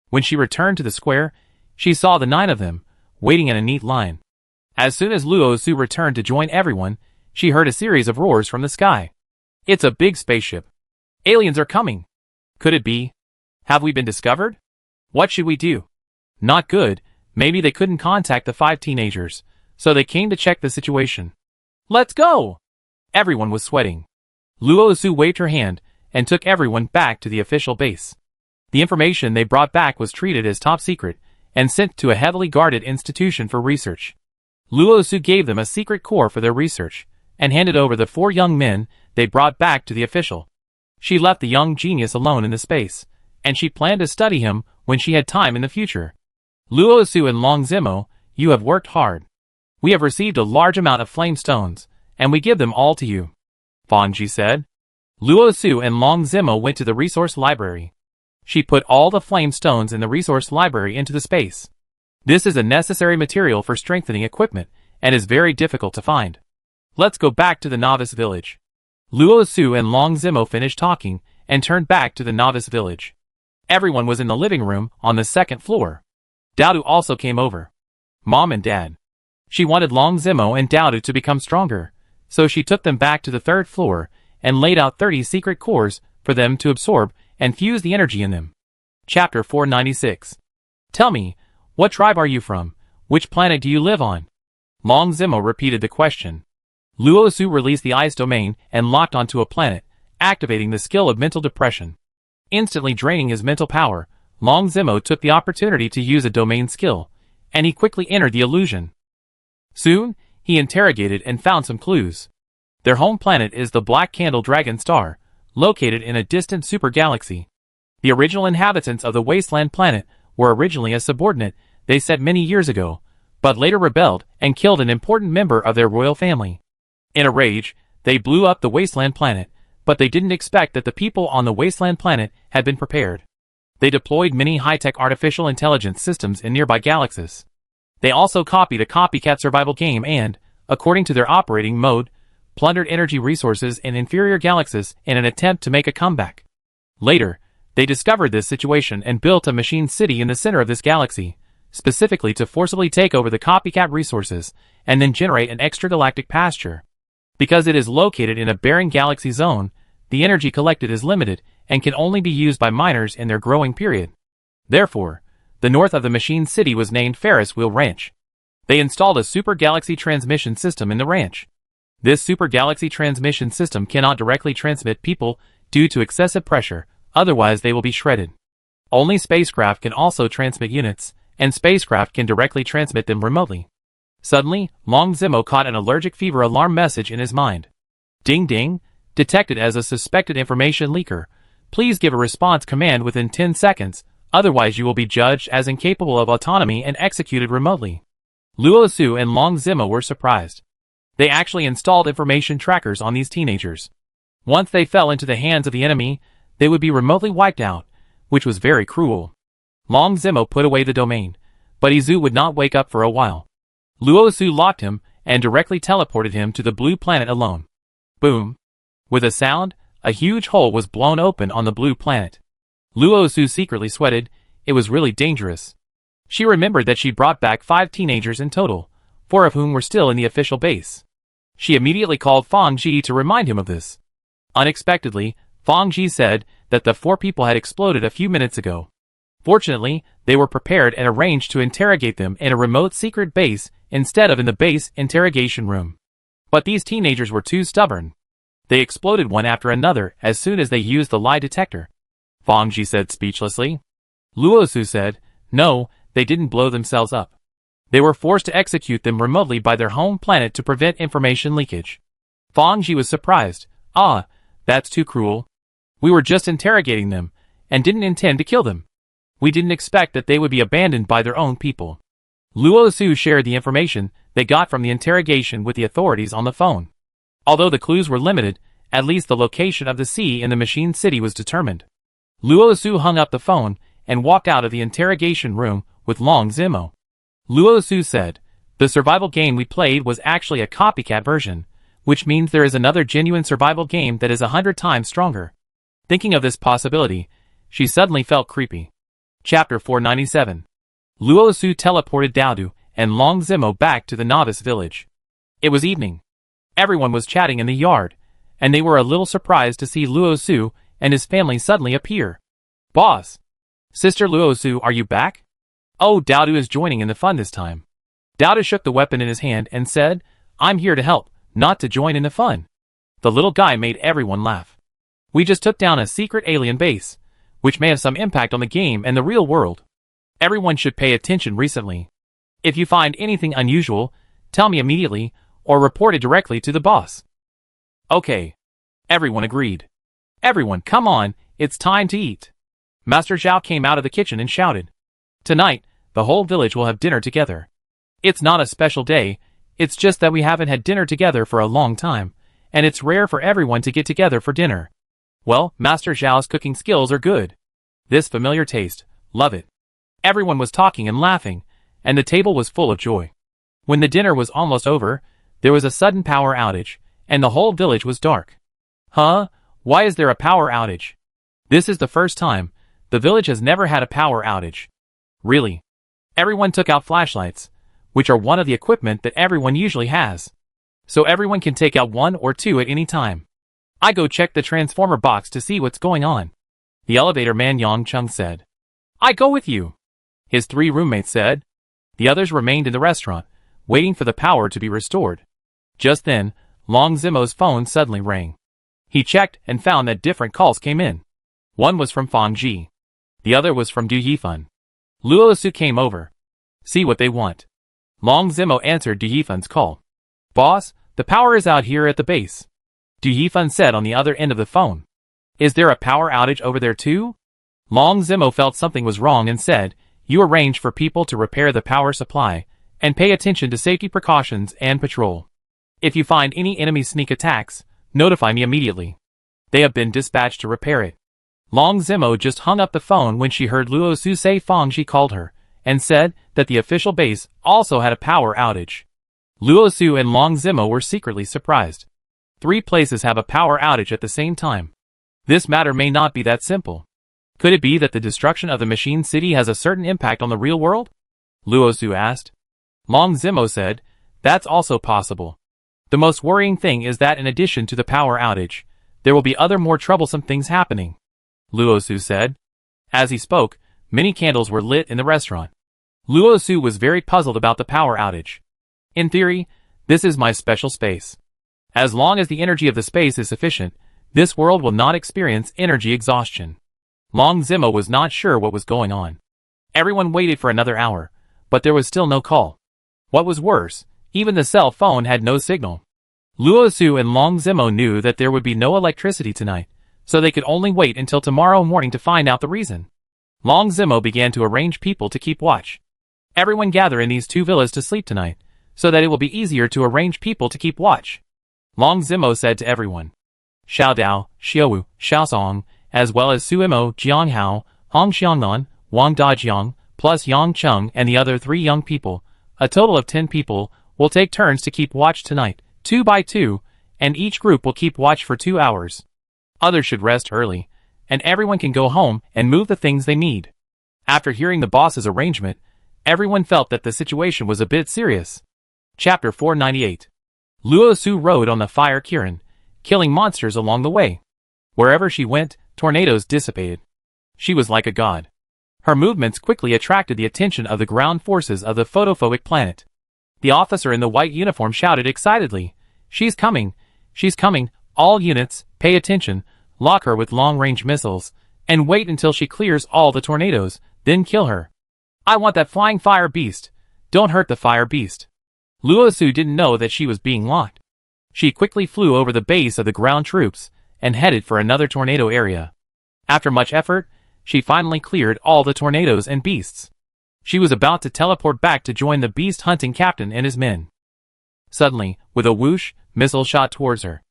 When she returned to the square, she saw the 9 of them, waiting in a neat line. As soon as Luo Su returned to join everyone, she heard a series of roars from the sky. It's a big spaceship. Aliens are coming. Could it be? Have we been discovered? What should we do? Not good. Maybe they couldn't contact the 5 teenagers, so they came to check the situation. Let's go! Everyone was sweating. Luo Su waved her hand and took everyone back to the official base. The information they brought back was treated as top secret and sent to a heavily guarded institution for research. Luo Su gave them a secret core for their research and handed over the 4 young men they brought back to the official. She left the young genius alone in the space, and she planned to study him when she had time in the future. Luo Su and Long Zimo, you have worked hard. We have received a large amount of flame stones, and we give them all to you. Fang Ji said. Luo Su and Long Zimo went to the resource library. She put all the flame stones in the resource library into the space. This is a necessary material for strengthening equipment, and is very difficult to find. Let's go back to the novice village. Luo Su and Long Zimo finished talking, and turned back to the novice village. Everyone was in the living room on the 2nd floor. Daodu also came over. Mom and Dad. She wanted Long Zimo and Daodu to become stronger, so she took them back to the 3rd floor and laid out 30 secret cores for them to absorb and fuse the energy in them. Chapter 496. Tell me, what tribe are you from? Which planet do you live on? Long Zimo repeated the question. Luo Su released the ice domain and locked onto a planet, activating the skill of mental depression. Instantly draining his mental power, Long Zimo took the opportunity to use a domain skill, and he quickly entered the illusion. Soon, he interrogated and found some clues. Their home planet is the Black Candle Dragon Star, located in a distant super galaxy. The original inhabitants of the Wasteland planet were originally a subordinate, they said many years ago, but later rebelled and killed an important member of their royal family. In a rage, they blew up the Wasteland planet, but they didn't expect that the people on the Wasteland planet had been prepared. They deployed many high-tech artificial intelligence systems in nearby galaxies. They also copied a copycat survival game and, according to their operating mode, plundered energy resources in inferior galaxies in an attempt to make a comeback. Later, they discovered this situation and built a machine city in the center of this galaxy, specifically to forcibly take over the copycat resources and then generate an extragalactic pasture. Because it is located in a barren galaxy zone, the energy collected is limited and can only be used by miners in their growing period. Therefore, the north of the machine city was named Ferris Wheel Ranch. They installed a super galaxy transmission system in the ranch. This super galaxy transmission system cannot directly transmit people due to excessive pressure, otherwise they will be shredded. Only spacecraft can also transmit units, and spacecraft can directly transmit them remotely. Suddenly, Long Zimo caught an allergic fever alarm message in his mind. Ding ding, detected as a suspected information leaker. Please give a response command within 10 seconds, otherwise you will be judged as incapable of autonomy and executed remotely. Luo Su and Long Zimo were surprised. They actually installed information trackers on these teenagers. Once they fell into the hands of the enemy, they would be remotely wiped out, which was very cruel. Long Zimo put away the domain, but Izu would not wake up for a while. Luo Su locked him and directly teleported him to the blue planet alone. Boom! With a sound, a huge hole was blown open on the blue planet. Luo Su secretly sweated. It was really dangerous. She remembered that she brought back 5 teenagers in total, 4 of whom were still in the official base. She immediately called Fang Ji to remind him of this. Unexpectedly, Fang Ji said that the 4 people had exploded a few minutes ago. Fortunately, they were prepared and arranged to interrogate them in a remote secret base instead of in the base interrogation room. But these teenagers were too stubborn. They exploded one after another as soon as they used the lie detector. Fang Ji said speechlessly. Luo Su said, no, they didn't blow themselves up. They were forced to execute them remotely by their home planet to prevent information leakage. Fang Ji was surprised. That's too cruel. We were just interrogating them, and didn't intend to kill them. We didn't expect that they would be abandoned by their own people. Luo Su shared the information they got from the interrogation with the authorities on the phone. Although the clues were limited, at least the location of the sea in the machine city was determined. Luo Su hung up the phone and walked out of the interrogation room with Long Zimo. Luo Su said, "The survival game we played was actually a copycat version, which means there is another genuine survival game that is 100 times stronger." Thinking of this possibility, she suddenly felt creepy. Chapter 497. Luo Su teleported Daodu and Long Zimo back to the novice village. It was evening. Everyone was chatting in the yard, and they were a little surprised to see Luo Su and his family suddenly appear. "Boss! Sister Luo Su, are you back?" "Oh, Daodu is joining in the fun this time." Daodu shook the weapon in his hand and said, "I'm here to help, not to join in the fun." The little guy made everyone laugh. "We just took down a secret alien base, which may have some impact on the game and the real world. Everyone should pay attention recently. If you find anything unusual, tell me immediately, or report it directly to the boss." "Okay." Everyone agreed. "Everyone, come on, it's time to eat." Master Zhao came out of the kitchen and shouted, "Tonight, the whole village will have dinner together. It's not a special day, it's just that we haven't had dinner together for a long time, and it's rare for everyone to get together for dinner. Well, Master Zhao's cooking skills are good. This familiar taste, love it." Everyone was talking and laughing, and the table was full of joy. When the dinner was almost over, there was a sudden power outage, and the whole village was dark. "Huh? Why is there a power outage?" "This is the first time. The village has never had a power outage." "Really?" Everyone took out flashlights, which are one of the equipment that everyone usually has. So everyone can take out one or two at any time. "I go check the transformer box to see what's going on," the elevator man Yang Chung said. "I go with you," his 3 roommates said. The others remained in the restaurant, waiting for the power to be restored. Just then, Long Zimo's phone suddenly rang. He checked and found that different calls came in. One was from Fang Ji. The other was from Du Yifan. Luo Su came over. "See what they want." Long Zimo answered Du Yifan's call. "Boss, the power is out here at the base," Du Yifan said on the other end of the phone. "Is there a power outage over there too?" Long Zimo felt something was wrong and said, "You arrange for people to repair the power supply, and pay attention to safety precautions and patrol. If you find any enemy sneak attacks, notify me immediately. They have been dispatched to repair it." Long Zimo just hung up the phone when she heard Luo Su say Fang Ji called her, and said that the official base also had a power outage. Luo Su and Long Zimo were secretly surprised. 3 places have a power outage at the same time. This matter may not be that simple. Could it be that the destruction of the machine city has a certain impact on the real world? Luo Su asked. Long Zimo said, "That's also possible. The most worrying thing is that in addition to the power outage, there will be other more troublesome things happening," Luo Su said. As he spoke, many candles were lit in the restaurant. Luo Su was very puzzled about the power outage. "In theory, this is my special space. As long as the energy of the space is sufficient, this world will not experience energy exhaustion." Long Zimo was not sure what was going on. Everyone waited for another hour, but there was still no call. What was worse, even the cell phone had no signal. Luo Su and Long Zimo knew that there would be no electricity tonight, so they could only wait until tomorrow morning to find out the reason. Long Zimo began to arrange people to keep watch. Everyone gather in these 2 villas to sleep tonight, so that it will be easier to arrange people to keep watch. Long Zimo said to everyone. Xiao Dao, Xiaowu, Xiao Song, as well as Suimo, Jiang Hao, Hong Xiangnan, Wang Dajiang, plus Yang Chung and the other 3 young people, a total of 10 people, will take turns to keep watch tonight, 2 by 2, and each group will keep watch for 2 hours. Others should rest early, and everyone can go home and move the things they need. After hearing the boss's arrangement, everyone felt that the situation was a bit serious. Chapter 498. Luo Su rode on the fire Kirin, killing monsters along the way. Wherever she went, tornadoes dissipated. She was like a god. Her movements quickly attracted the attention of the ground forces of the photophobic planet. The officer in the white uniform shouted excitedly, "She's coming! She's coming! All units, pay attention, lock her with long-range missiles, and wait until she clears all the tornadoes, then kill her. I want that flying fire beast! Don't hurt the fire beast!" Luo Su didn't know that she was being locked. She quickly flew over the base of the ground troops, and headed for another tornado area. After much effort, she finally cleared all the tornadoes and beasts. She was about to teleport back to join the beast hunting captain and his men. Suddenly, with a whoosh, missile shot towards her.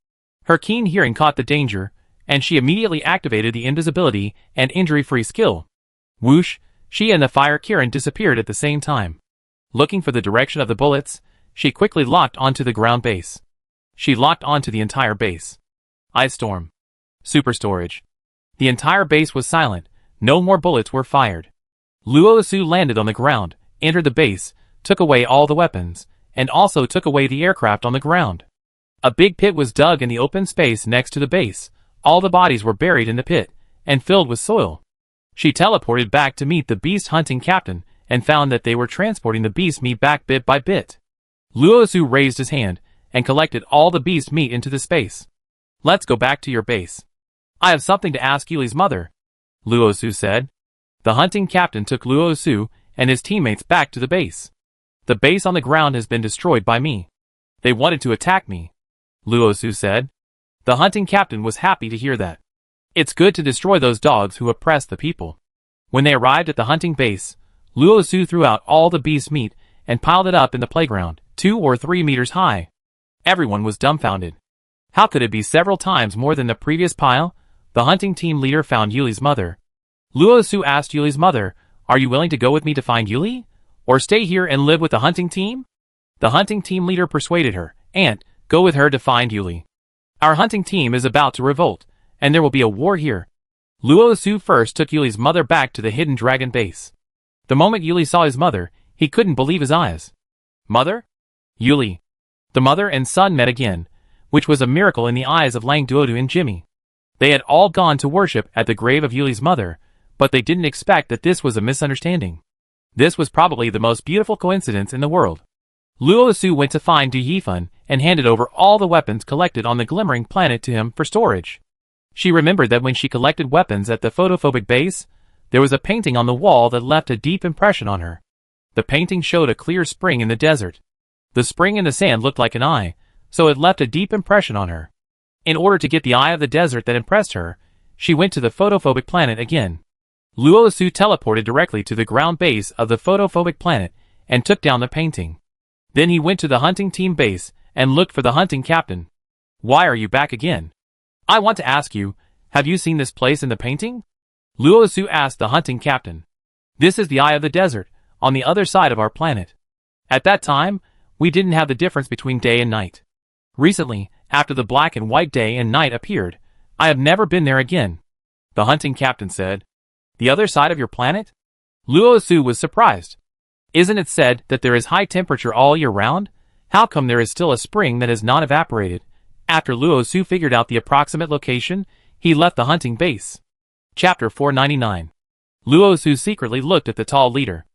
Her keen hearing caught the danger, and she immediately activated the invisibility and injury-free skill. Whoosh, she and the fire Kirin disappeared at the same time. Looking for the direction of the bullets, she quickly locked onto the ground base. She locked onto the entire base. Ice storm. Super storage. The entire base was silent. No more bullets were fired. Luo Su landed on the ground, entered the base, took away all the weapons, and also took away the aircraft on the ground. A big pit was dug in the open space next to the base. All the bodies were buried in the pit, and filled with soil. She teleported back to meet the beast hunting captain, and found that they were transporting the beast meat back bit by bit. Luo Su raised his hand, and collected all the beast meat into the space. Let's go back to your base. I have something to ask Yuli's mother, Luo Su said. The hunting captain took Luo Su and his teammates back to the base. The base on the ground has been destroyed by me. They wanted to attack me, Luo Su said. The hunting captain was happy to hear that. It's good to destroy those dogs who oppress the people. When they arrived at the hunting base, Luo Su threw out all the beast meat and piled it up in the playground, 2 or 3 meters high. Everyone was dumbfounded. How could it be several times more than the previous pile? The hunting team leader found Yuli's mother. Luo Su asked Yuli's mother, "Are you willing to go with me to find Yuli? Or stay here and live with the hunting team?" The hunting team leader persuaded her, "Aunt, go with her to find Yuli. Our hunting team is about to revolt, and there will be a war here." Luo Su first took Yuli's mother back to the hidden dragon base. The moment Yuli saw his mother, he couldn't believe his eyes. Mother? Yuli. The mother and son met again, which was a miracle in the eyes of Lang Duodu and Jimmy. They had all gone to worship at the grave of Yuli's mother, but they didn't expect that this was a misunderstanding. This was probably the most beautiful coincidence in the world. Luo Su went to find Du Yifan and handed over all the weapons collected on the glimmering planet to him for storage. She remembered that when she collected weapons at the photophobic base, there was a painting on the wall that left a deep impression on her. The painting showed a clear spring in the desert. The spring in the sand looked like an eye, so it left a deep impression on her. In order to get the eye of the desert that impressed her, she went to the photophobic planet again. Luo Su teleported directly to the ground base of the photophobic planet and took down the painting. Then he went to the hunting team base and looked for the hunting captain. "Why are you back again? I want to ask you, have you seen this place in the painting?" Luo Su asked the hunting captain. "This is the eye of the desert, on the other side of our planet. At that time, we didn't have the difference between day and night. Recently, after the black and white day and night appeared, I have never been there again," the hunting captain said. "The other side of your planet?" Luo Su was surprised. "Isn't it said that there is high temperature all year round? How come there is still a spring that has not evaporated?" After Luo Su figured out the approximate location, he left the hunting base. Chapter 499. Luo Su secretly looked at the tall leader.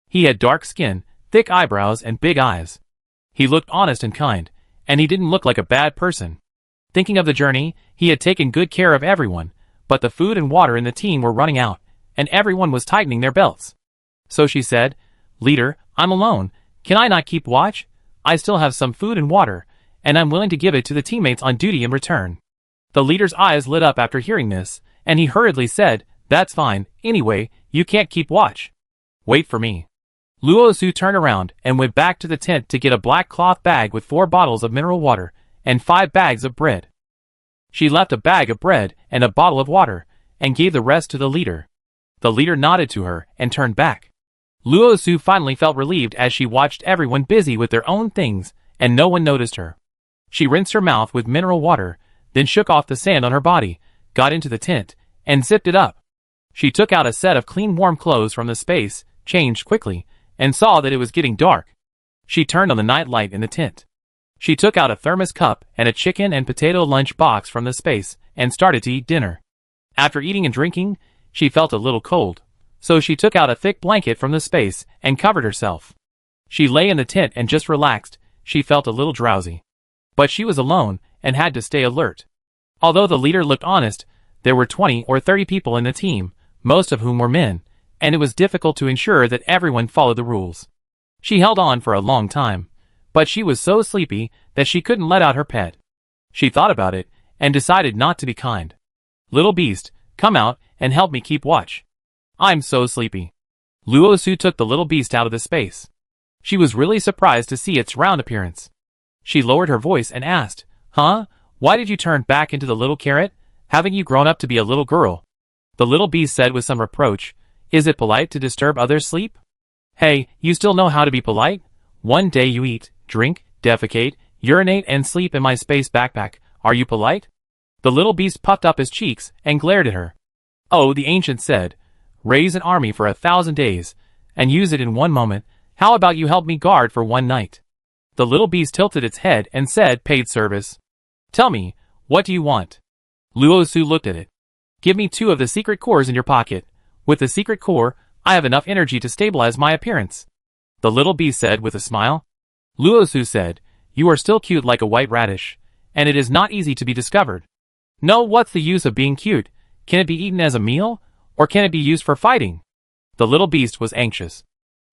He had dark skin, thick eyebrows and big eyes. He looked honest and kind, and he didn't look like a bad person. Thinking of the journey, he had taken good care of everyone, but the food and water in the team were running out, and everyone was tightening their belts. So she said, "Leader, I'm alone. Can I not keep watch? I still have some food and water, and I'm willing to give it to the teammates on duty in return." The leader's eyes lit up after hearing this, and he hurriedly said, "That's fine. Anyway, you can't keep watch. Wait for me." Luo Su turned around and went back to the tent to get a black cloth bag with 4 bottles of mineral water and 5 bags of bread. She left a bag of bread and a bottle of water and gave the rest to the leader. The leader nodded to her and turned back. Luo Su finally felt relieved as she watched everyone busy with their own things and no one noticed her. She rinsed her mouth with mineral water, then shook off the sand on her body, got into the tent, and zipped it up. She took out a set of clean warm clothes from the space, changed quickly, and saw that it was getting dark. She turned on the night light in the tent. She took out a thermos cup and a chicken and potato lunch box from the space and started to eat dinner. After eating and drinking, she felt a little cold, so she took out a thick blanket from the space and covered herself. She lay in the tent and just relaxed. She felt a little drowsy. But she was alone and had to stay alert. Although the leader looked honest, there were 20 or 30 people in the team, most of whom were men, and it was difficult to ensure that everyone followed the rules. She held on for a long time, but she was so sleepy that she couldn't let out her pet. She thought about it and decided not to be kind. "Little beast, come out and help me keep watch," I'm so sleepy. Luo Su took the little beast out of the space. She was really surprised to see its round appearance. She lowered her voice and asked, "Huh? Why did you turn back into the little carrot? Haven't you grown up to be a little girl?" The little beast said with some reproach, "Is it polite to disturb others' sleep? Hey, you still know how to be polite? One day you eat, drink, defecate, urinate and sleep in my space backpack. Are you polite?" The little beast puffed up his cheeks and glared at her. "Oh," the ancient said, "raise an army for 1,000 days, and use it in one moment. How about you help me guard for one night?" The little beast tilted its head and said, "Paid service. Tell me, what do you want?" Luo Su looked at it. "Give me 2 of the secret cores in your pocket. With the secret core, I have enough energy to stabilize my appearance," the little beast said with a smile. Luo Su said, "You are still cute like a white radish, and it is not easy to be discovered." "No, what's the use of being cute? Can it be eaten as a meal, or can it be used for fighting?" The little beast was anxious.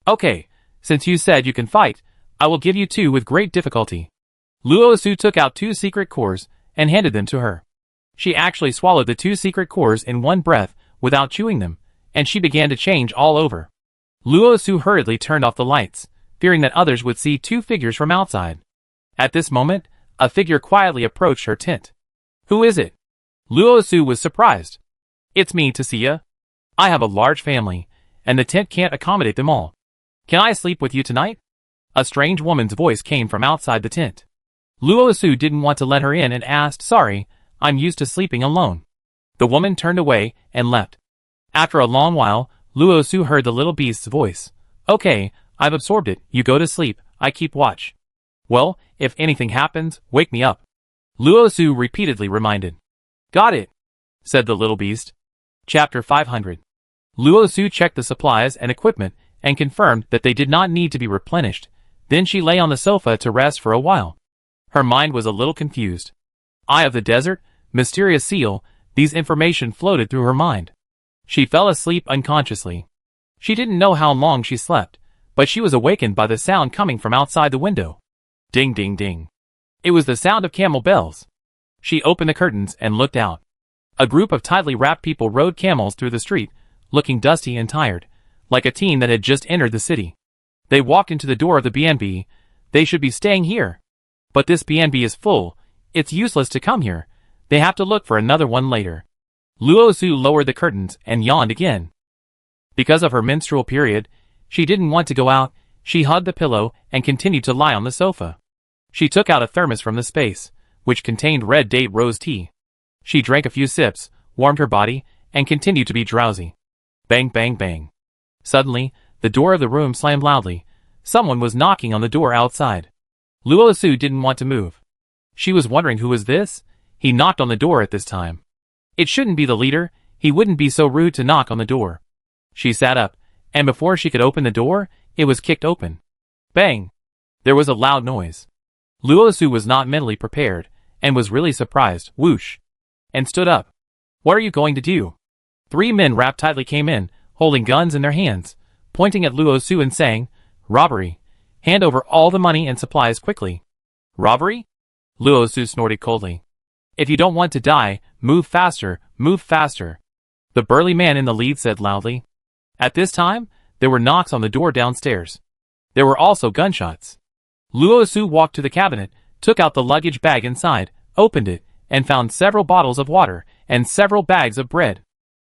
"Okay, since you said you can fight, I will give you 2 with great difficulty." Luo Su took out 2 secret cores and handed them to her. She actually swallowed the 2 secret cores in one breath without chewing them, and she began to change all over. Luo Su hurriedly turned off the lights, fearing that others would see 2 figures from outside. At this moment, a figure quietly approached her tent. "Who is it?" Luo Su was surprised. "It's me, Tasia. I have a large family, and the tent can't accommodate them all. Can I sleep with you tonight?" A strange woman's voice came from outside the tent. Luo Su didn't want to let her in and asked, "Sorry, I'm used to sleeping alone." The woman turned away and left. After a long while, Luo Su heard the little beast's voice. "Okay, I've absorbed it. You go to sleep, I keep watch. Well, if anything happens, wake me up," Luo Su repeatedly reminded. "Got it," said the little beast. Chapter 500. Luo Su checked the supplies and equipment and confirmed that they did not need to be replenished. Then she lay on the sofa to rest for a while. Her mind was a little confused. Eye of the desert, mysterious seal, these information floated through her mind. She fell asleep unconsciously. She didn't know how long she slept, but she was awakened by the sound coming from outside the window. Ding ding ding. It was the sound of camel bells. She opened the curtains and looked out. A group of tightly wrapped people rode camels through the street, looking dusty and tired, like a teen that had just entered the city. They walked into the door of the B&B. They should be staying here. But this B&B is full. It's useless to come here. They have to look for another one later. Luo Su lowered the curtains and yawned again. Because of her menstrual period, she didn't want to go out. She hugged the pillow and continued to lie on the sofa. She took out a thermos from the space, which contained red date rose tea. She drank a few sips, warmed her body, and continued to be drowsy. Bang bang bang. Suddenly, the door of the room slammed loudly. Someone was knocking on the door outside. Luo Su didn't want to move. She was wondering who was this? He knocked on the door at this time. It shouldn't be the leader. He wouldn't be so rude to knock on the door. She sat up, and before she could open the door, it was kicked open. Bang! There was a loud noise. Luo Su was not mentally prepared, and was really surprised, whoosh, and stood up. "What are you going to do?" 3 men wrapped tightly came in, holding guns in their hands, pointing at Luo Su and saying, "Robbery. Hand over all the money and supplies quickly." "Robbery?" Luo Su snorted coldly. "If you don't want to die, move faster, move faster," the burly man in the lead said loudly. At this time, there were knocks on the door downstairs. There were also gunshots. Luo Su walked to the cabinet, took out the luggage bag inside, opened it, and found several bottles of water and several bags of bread.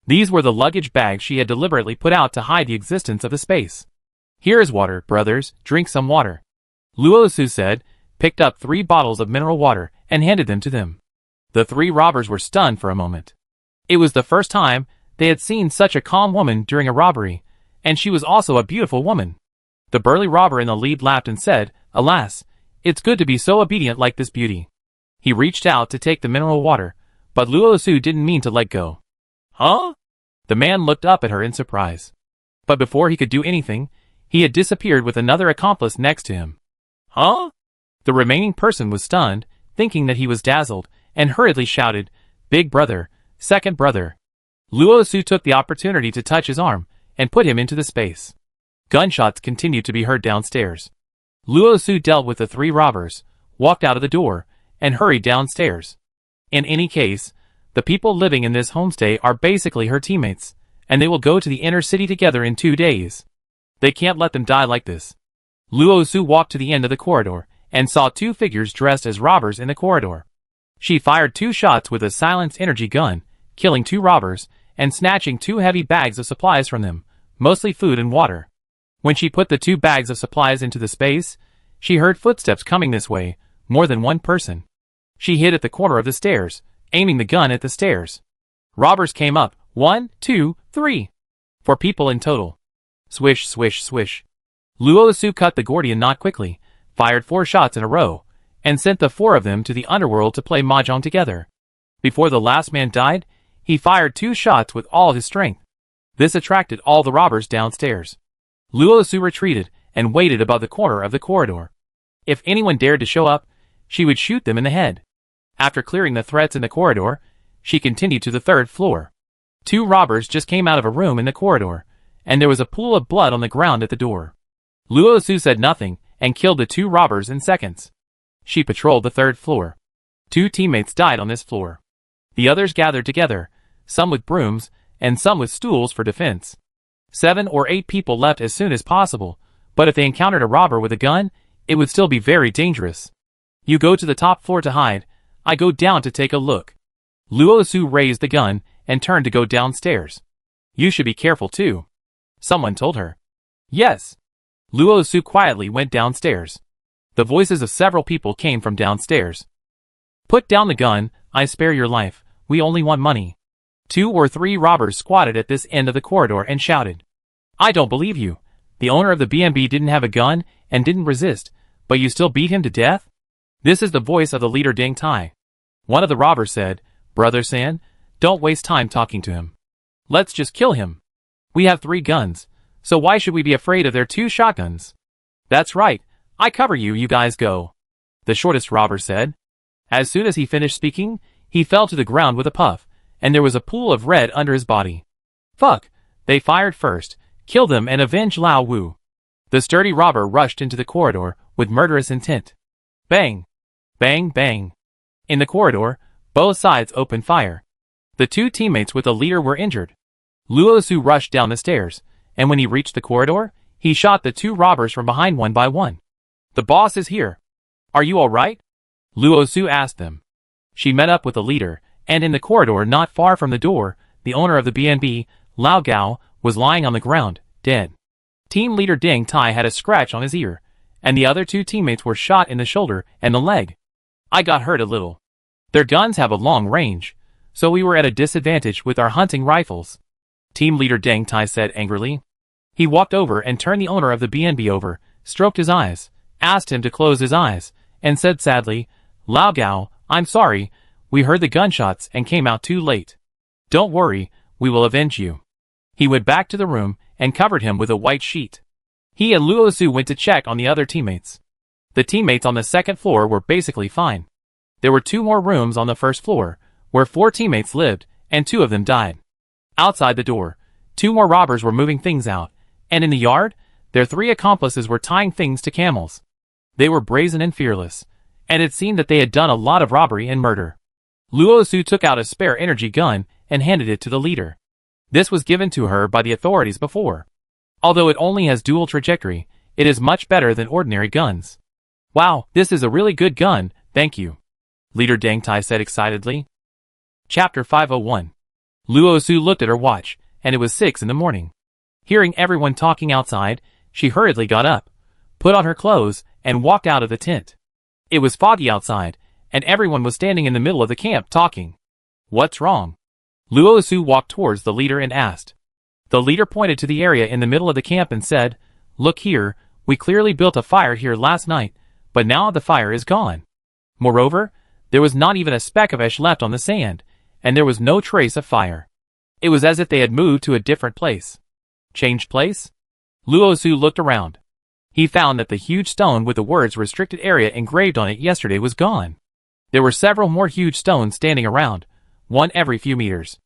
These were the luggage bags she had deliberately put out to hide the existence of the space. "Here is water, brothers, drink some water," Luo Su said, picked up 3 bottles of mineral water, and handed them to them. The 3 robbers were stunned for a moment. It was the first time they had seen such a calm woman during a robbery, and she was also a beautiful woman. The burly robber in the lead laughed and said, "Alas, it's good to be so obedient like this beauty." He reached out to take the mineral water, but Luo Su didn't mean to let go. "Huh?" The man looked up at her in surprise. But before he could do anything, he had disappeared with another accomplice next to him. "Huh?" The remaining person was stunned, thinking that he was dazzled, and hurriedly shouted, "Big brother, second brother." Luo Su took the opportunity to touch his arm, and put him into the space. Gunshots continued to be heard downstairs. Luo Su dealt with the 3 robbers, walked out of the door, and hurried downstairs. In any case, the people living in this homestay are basically her teammates, and they will go to the inner city together in 2 days. They can't let them die like this. Luo Su walked to the end of the corridor, and saw 2 figures dressed as robbers in the corridor. She fired 2 shots with a silenced energy gun, killing 2 robbers, and snatching 2 heavy bags of supplies from them, mostly food and water. When she put the 2 bags of supplies into the space, she heard footsteps coming this way, more than one person. She hid at the corner of the stairs, aiming the gun at the stairs. Robbers came up, 1, 2, 3. 4 people in total. Swish, swish, swish. Luo Su cut the Gordian knot quickly, fired 4 shots in a row, and sent the 4 of them to the underworld to play mahjong together. Before the last man died, he fired 2 shots with all his strength. This attracted all the robbers downstairs. Luo Su retreated and waited above the corner of the corridor. If anyone dared to show up, she would shoot them in the head. After clearing the threats in the corridor, she continued to the 3rd floor. 2 robbers just came out of a room in the corridor, and there was a pool of blood on the ground at the door. Luo Su said nothing and killed the 2 robbers in seconds. She patrolled the 3rd floor. 2 teammates died on this floor. The others gathered together, some with brooms and some with stools for defense. 7 or 8 people left as soon as possible, but if they encountered a robber with a gun, it would still be very dangerous. You go to the top floor to hide, I go down to take a look. Luo Su raised the gun and turned to go downstairs. You should be careful too, someone told her. Yes. Luo Su quietly went downstairs. The voices of several people came from downstairs. Put down the gun, I spare your life, we only want money. 2 or 3 robbers squatted at this end of the corridor and shouted. I don't believe you. The owner of the B&B didn't have a gun and didn't resist, but you still beat him to death? This is the voice of the leader Deng Tai. One of the robbers said, Brother San, don't waste time talking to him. Let's just kill him. We have 3 guns, so why should we be afraid of their 2 shotguns? That's right, I cover you, you guys go. The shortest robber said. As soon as he finished speaking, he fell to the ground with a puff, and there was a pool of red under his body. Fuck, they fired first, kill them and avenge Lao Wu. The sturdy robber rushed into the corridor with murderous intent. Bang! Bang bang! In the corridor, both sides opened fire. The 2 teammates with the leader were injured. Luo Su rushed down the stairs, and when he reached the corridor, he shot the 2 robbers from behind one by one. The boss is here. Are you alright? Luo Su asked them. She met up with the leader, and in the corridor not far from the door, the owner of the B&B, Lao Gao, was lying on the ground, dead. Team leader Deng Tai had a scratch on his ear, and the other 2 teammates were shot in the shoulder and the leg. I got hurt a little. Their guns have a long range, so we were at a disadvantage with our hunting rifles. Team leader Deng Tai said angrily. He walked over and turned the owner of the B&B over, stroked his eyes, asked him to close his eyes, and said sadly, Lao Gao, I'm sorry, we heard the gunshots and came out too late. Don't worry, we will avenge you. He went back to the room and covered him with a white sheet. He and Luo Su went to check on the other teammates. The teammates on the 2nd floor were basically fine. There were 2 more rooms on the 1st floor, where 4 teammates lived, and 2 of them died. Outside the door, 2 more robbers were moving things out, and in the yard, their 3 accomplices were tying things to camels. They were brazen and fearless, and it seemed that they had done a lot of robbery and murder. Luo Su took out a spare energy gun and handed it to the leader. This was given to her by the authorities before. Although it only has dual trajectory, it is much better than ordinary guns. Wow, this is a really good gun, thank you. Leader Deng Tai said excitedly. Chapter 501. Luo Su looked at her watch, and it was 6 in the morning. Hearing everyone talking outside, she hurriedly got up, put on her clothes, and walked out of the tent. It was foggy outside, and everyone was standing in the middle of the camp talking. What's wrong? Luo Su walked towards the leader and asked. The leader pointed to the area in the middle of the camp and said, Look here, we clearly built a fire here last night, but now the fire is gone. Moreover, there was not even a speck of ash left on the sand, and there was no trace of fire. It was as if they had moved to a different place. Changed place? Luo Su looked around. He found that the huge stone with the words restricted area engraved on it yesterday was gone. There were several more huge stones standing around, one every few meters.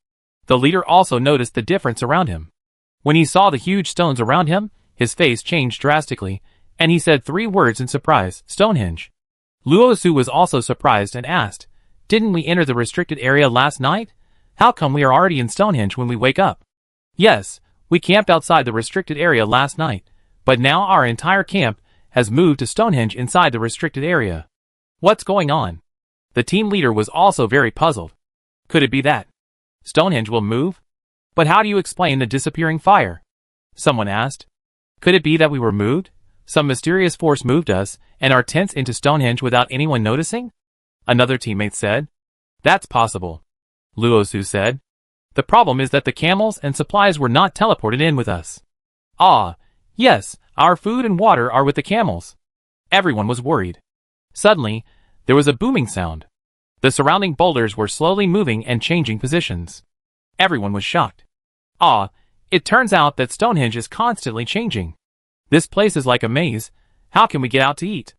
The leader also noticed the difference around him. When he saw the huge stones around him, his face changed drastically, and he said 3 words in surprise, Stonehenge. Luo Su was also surprised and asked, Didn't we enter the restricted area last night? How come we are already in Stonehenge when we wake up? Yes, we camped outside the restricted area last night, but now our entire camp has moved to Stonehenge inside the restricted area. What's going on? The team leader was also very puzzled. Could it be that Stonehenge will move? But how do you explain the disappearing fire? Someone asked. Could it be that we were moved? Some mysterious force moved us and our tents into Stonehenge without anyone noticing? Another teammate said. That's possible, Luosu said. The problem is that the camels and supplies were not teleported in with us. Ah, yes, our food and water are with the camels. Everyone was worried. Suddenly, there was a booming sound. The surrounding boulders were slowly moving and changing positions. Everyone was shocked. Ah, it turns out that Stonehenge is constantly changing. This place is like a maze. How can we get out to eat?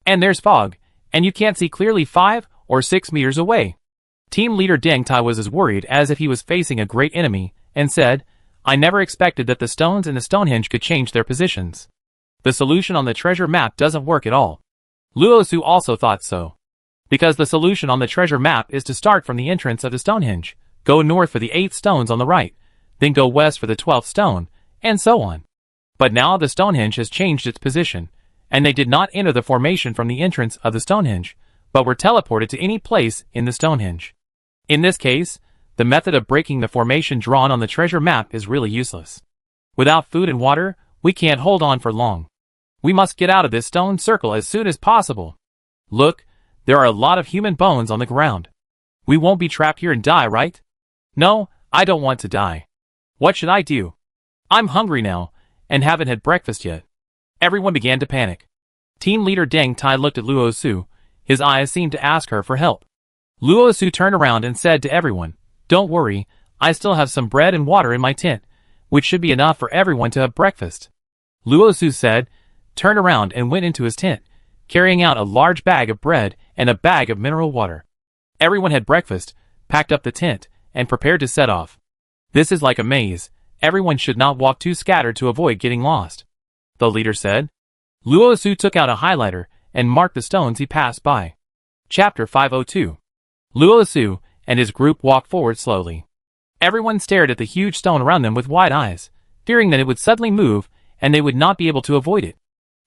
And there's fog, and you can't see clearly 5 or 6 meters away. Team leader Deng Tai was as worried as if he was facing a great enemy, and said, I never expected that the stones in the Stonehenge could change their positions. The solution on the treasure map doesn't work at all. Luosu also thought so. Because the solution on the treasure map is to start from the entrance of the Stonehenge, go north for the 8 stones on the right, then go west for the 12th stone, and so on. But now the Stonehenge has changed its position, and they did not enter the formation from the entrance of the Stonehenge, but were teleported to any place in the Stonehenge. In this case, the method of breaking the formation drawn on the treasure map is really useless. Without food and water, we can't hold on for long. We must get out of this stone circle as soon as possible. Look, there are a lot of human bones on the ground. We won't be trapped here and die, right? No, I don't want to die. What should I do? I'm hungry now, and haven't had breakfast yet. Everyone began to panic. Team leader Deng Tai looked at Luosu. His eyes seemed to ask her for help. Luosu turned around and said to everyone, Don't worry, I still have some bread and water in my tent, which should be enough for everyone to have breakfast. Luosu said, turned around and went into his tent, carrying out a large bag of bread and a bag of mineral water. Everyone had breakfast, packed up the tent, and prepared to set off. This is like a maze. Everyone should not walk too scattered to avoid getting lost, the leader said. Luosu took out a highlighter and marked the stones he passed by. Chapter 502. Luosu and his group walked forward slowly. Everyone stared at the huge stone around them with wide eyes, fearing that it would suddenly move and they would not be able to avoid it.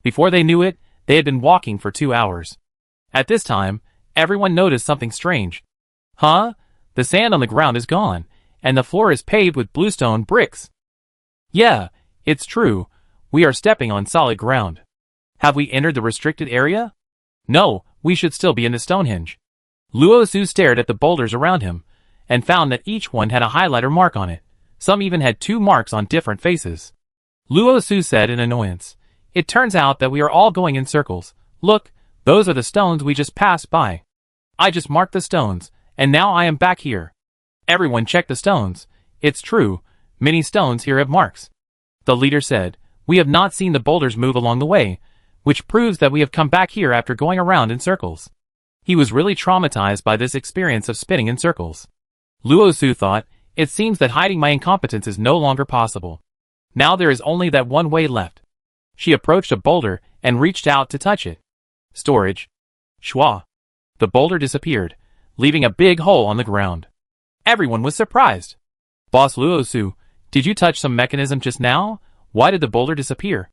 Before they knew it, they had been walking for 2 hours. At this time, everyone noticed something strange. Huh? The sand on the ground is gone, and the floor is paved with bluestone bricks. Yeah, it's true. We are stepping on solid ground. Have we entered the restricted area? No, we should still be in the Stonehenge. Luosu stared at the boulders around him, and found that each one had a highlighter mark on it. Some even had 2 marks on different faces. Luosu said in annoyance, It turns out that we are all going in circles. Look, those are the stones we just passed by. I just marked the stones, and now I am back here. Everyone checked the stones. It's true, many stones here have marks. The leader said, We have not seen the boulders move along the way, which proves that we have come back here after going around in circles. He was really traumatized by this experience of spinning in circles. Luosu thought, It seems that hiding my incompetence is no longer possible. Now there is only that one way left. She approached a boulder and reached out to touch it. Storage. Shwa. The boulder disappeared, leaving a big hole on the ground. Everyone was surprised. Boss Luosu, did you touch some mechanism just now? Why did the boulder disappear?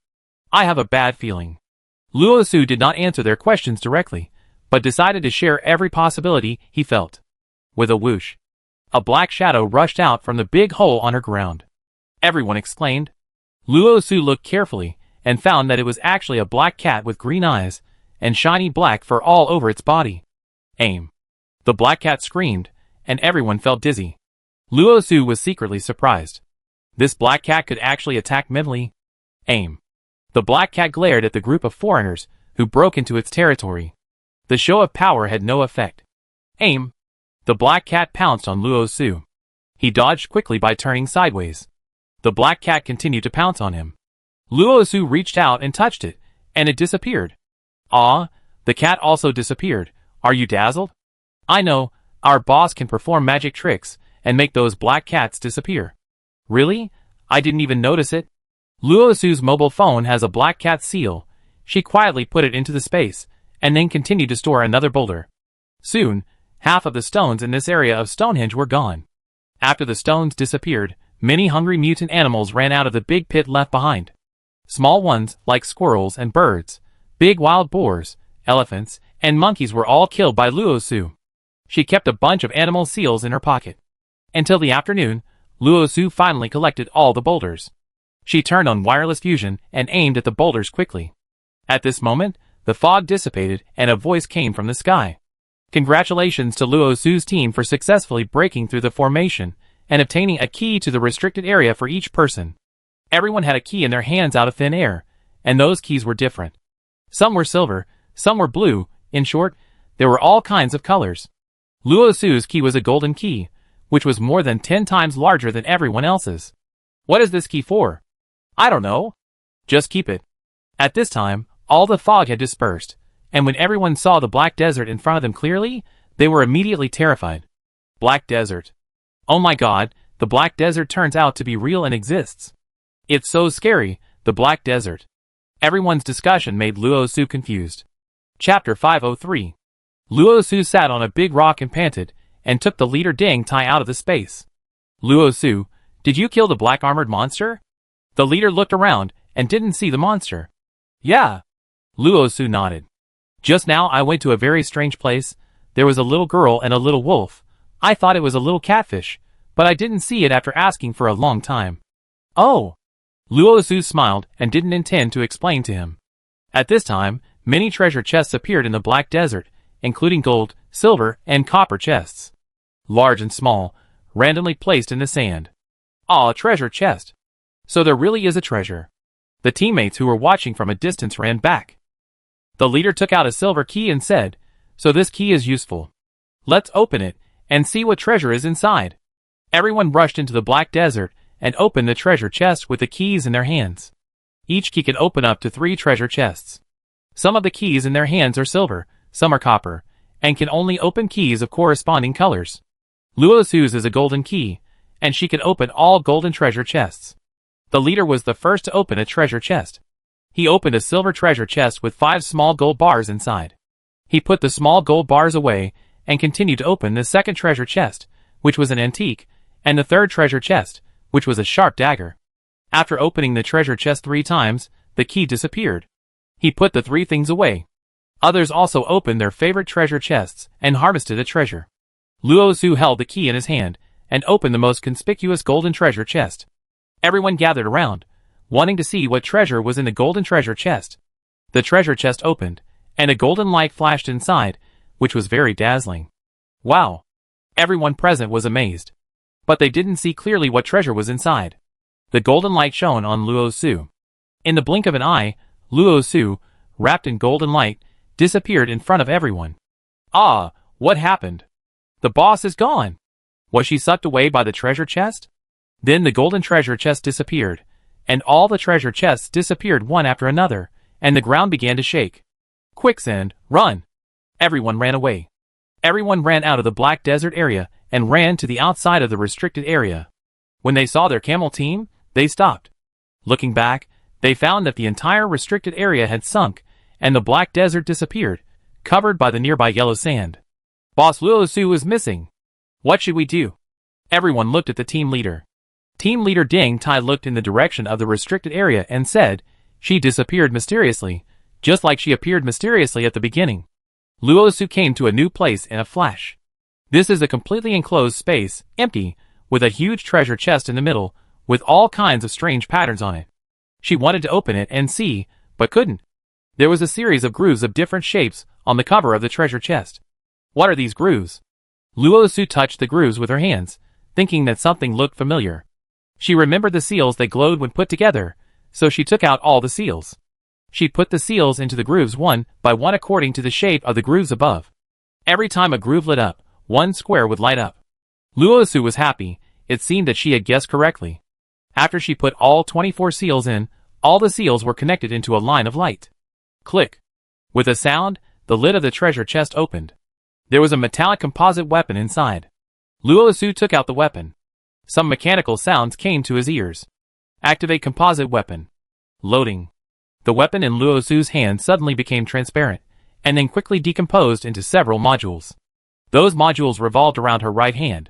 I have a bad feeling. Luosu did not answer their questions directly, but decided to share every possibility he felt. With a whoosh, a black shadow rushed out from the big hole on her ground. Everyone exclaimed. Luosu looked carefully and found that it was actually a black cat with green eyes and shiny black fur all over its body. Aim. The black cat screamed, and everyone felt dizzy. Luosu was secretly surprised. This black cat could actually attack mentally. Aim. The black cat glared at the group of foreigners who broke into its territory. The show of power had no effect. Aim. The black cat pounced on Luosu. He dodged quickly by turning sideways. The black cat continued to pounce on him. Luosu reached out and touched it, and it disappeared. Ah, the cat also disappeared. Are you dazzled? I know, our boss can perform magic tricks and make those black cats disappear. Really? I didn't even notice it. Luosu's mobile phone has a black cat seal. She quietly put it into the space, and then continued to store another boulder. Soon, half of the stones in this area of Stonehenge were gone. After the stones disappeared, Many hungry mutant animals ran out of the big pit left behind. Small ones, like squirrels and birds, big wild boars, elephants, and monkeys were all killed by Luosu. She kept a bunch of animal seals in her pocket. Until the afternoon, Luosu finally collected all the boulders. She turned on wireless fusion and aimed at the boulders quickly. At this moment, the fog dissipated and a voice came from the sky. Congratulations to Luosu's team for successfully breaking through the formation and obtaining a key to the restricted area for each person. Everyone had a key in their hands out of thin air, and those keys were different. Some were silver, some were blue. In short, there were all kinds of colors. Luosu's key was a golden key, which was more than 10 times larger than everyone else's. What is this key for? I don't know. Just keep it. At this time, all the fog had dispersed, and when everyone saw the black desert in front of them clearly, they were immediately terrified. Black desert. Oh my god, the black desert turns out to be real and exists. It's so scary, the black desert. Everyone's discussion made Luosu confused. Chapter 503. Luosu sat on a big rock and panted, and took the leader Ding Tai out of the space. Luosu, did you kill the black armored monster? The leader looked around, and didn't see the monster. Yeah. Luosu nodded. Just now I went to a very strange place. There was a little girl and a little wolf. I thought it was a little catfish, but I didn't see it after asking for a long time. Oh. Luosu smiled and didn't intend to explain to him. At this time, many treasure chests appeared in the black desert, including gold, silver, and copper chests. Large and small, randomly placed in the sand. Ah, a treasure chest. So there really is a treasure. The teammates who were watching from a distance ran back. The leader took out a silver key and said, "So this key is useful. Let's open it and see what treasure is inside." Everyone rushed into the black desert and opened the treasure chest with the keys in their hands. Each key can open up to 3 treasure chests. Some of the keys in their hands are silver, some are copper, and can only open keys of corresponding colors. Luosu's is a golden key, and she can open all golden treasure chests. The leader was the first to open a treasure chest. He opened a silver treasure chest with 5 small gold bars inside. He put the small gold bars away and continued to open the second treasure chest, which was an antique, and the third treasure chest, which was a sharp dagger. After opening the treasure chest 3 times, the key disappeared. He put the 3 things away. Others also opened their favorite treasure chests and harvested a treasure. Luosu held the key in his hand and opened the most conspicuous golden treasure chest. Everyone gathered around, wanting to see what treasure was in the golden treasure chest. The treasure chest opened, and a golden light flashed inside, which was very dazzling. Wow! Everyone present was amazed. But they didn't see clearly what treasure was inside. The golden light shone on Luosu. In the blink of an eye, Luosu, wrapped in golden light, disappeared in front of everyone. Ah, what happened? The boss is gone. Was she sucked away by the treasure chest? Then the golden treasure chest disappeared, and all the treasure chests disappeared one after another, and the ground began to shake. Quicksand, run! Everyone ran away. Everyone ran out of the black desert area and ran to the outside of the restricted area. When they saw their camel team, they stopped. Looking back, they found that the entire restricted area had sunk, and the black desert disappeared, covered by the nearby yellow sand. Boss Luosu was missing. What should we do? Everyone looked at the team leader. Team leader Ding Tai looked in the direction of the restricted area and said, "She disappeared mysteriously, just like she appeared mysteriously at the beginning." Luosu came to a new place in a flash. This is a completely enclosed space, empty, with a huge treasure chest in the middle, with all kinds of strange patterns on it. She wanted to open it and see, but couldn't. There was a series of grooves of different shapes on the cover of the treasure chest. What are these grooves? Luosu touched the grooves with her hands, thinking that something looked familiar. She remembered the seals that glowed when put together, so she took out all the seals. She put the seals into the grooves one by one according to the shape of the grooves above. Every time a groove lit up, one square would light up. Luosu was happy. It seemed that she had guessed correctly. After she put all 24 seals in, all the seals were connected into a line of light. Click. With a sound, the lid of the treasure chest opened. There was a metallic composite weapon inside. Luosu took out the weapon. Some mechanical sounds came to his ears. Activate composite weapon. Loading. The weapon in Luosu's hand suddenly became transparent, and then quickly decomposed into several modules. Those modules revolved around her right hand.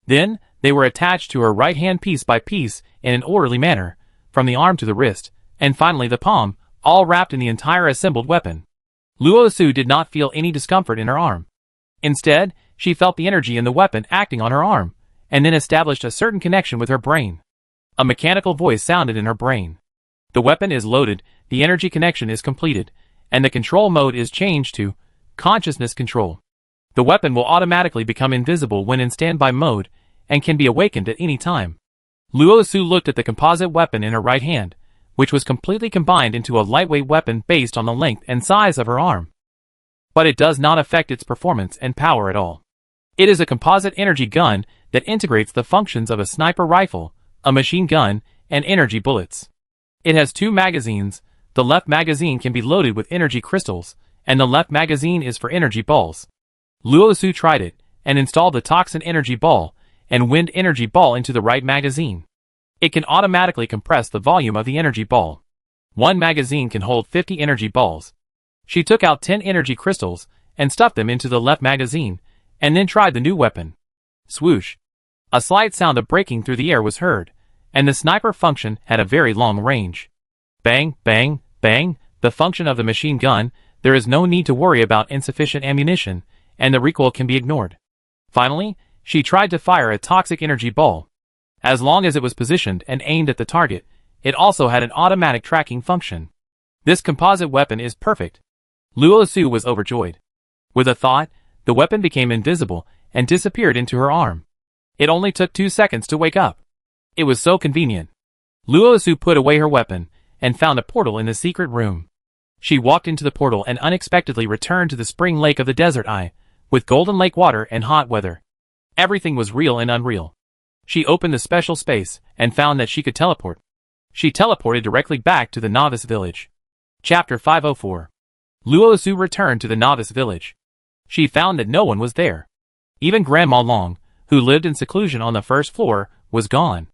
Then, they were attached to her right hand piece by piece in an orderly manner, from the arm to the wrist, and finally the palm, all wrapped in the entire assembled weapon. Luo Su did not feel any discomfort in her arm. Instead, she felt the energy in the weapon acting on her arm, and then established a certain connection with her brain. A mechanical voice sounded in her brain. The weapon is loaded, the energy connection is completed, and the control mode is changed to consciousness control. The weapon will automatically become invisible when in standby mode, and can be awakened at any time. Luo Su looked at the composite weapon in her right hand, which was completely combined into a lightweight weapon based on the length and size of her arm. But it does not affect its performance and power at all. It is a composite energy gun that integrates the functions of a sniper rifle, a machine gun, and energy bullets. It has 2 magazines. The left magazine can be loaded with energy crystals, and the left magazine is for energy balls. Luo Su tried it, and installed the toxin energy ball and wind energy ball into the right magazine. It can automatically compress the volume of the energy ball. 1 magazine can hold 50 energy balls. She took out 10 energy crystals and stuffed them into the left magazine, and then tried the new weapon. Swoosh! A slight sound of breaking through the air was heard, and the sniper function had a very long range. Bang, bang, bang, the function of the machine gun. There is no need to worry about insufficient ammunition, and the recoil can be ignored. Finally, she tried to fire a toxic energy ball. As long as it was positioned and aimed at the target, it also had an automatic tracking function. This composite weapon is perfect. Luo Su was overjoyed. With a thought, the weapon became invisible and disappeared into her arm. It only took 2 seconds to wake up. It was so convenient. Luo Su put away her weapon and found a portal in the secret room. She walked into the portal and unexpectedly returned to the spring lake of the desert eye, with golden lake water and hot weather. Everything was real and unreal. She opened the special space and found that she could teleport. She teleported directly back to the novice village. Chapter 504. Luo Su returned to the novice village. She found that no one was there. Even Grandma Long, who lived in seclusion on the first floor, was gone.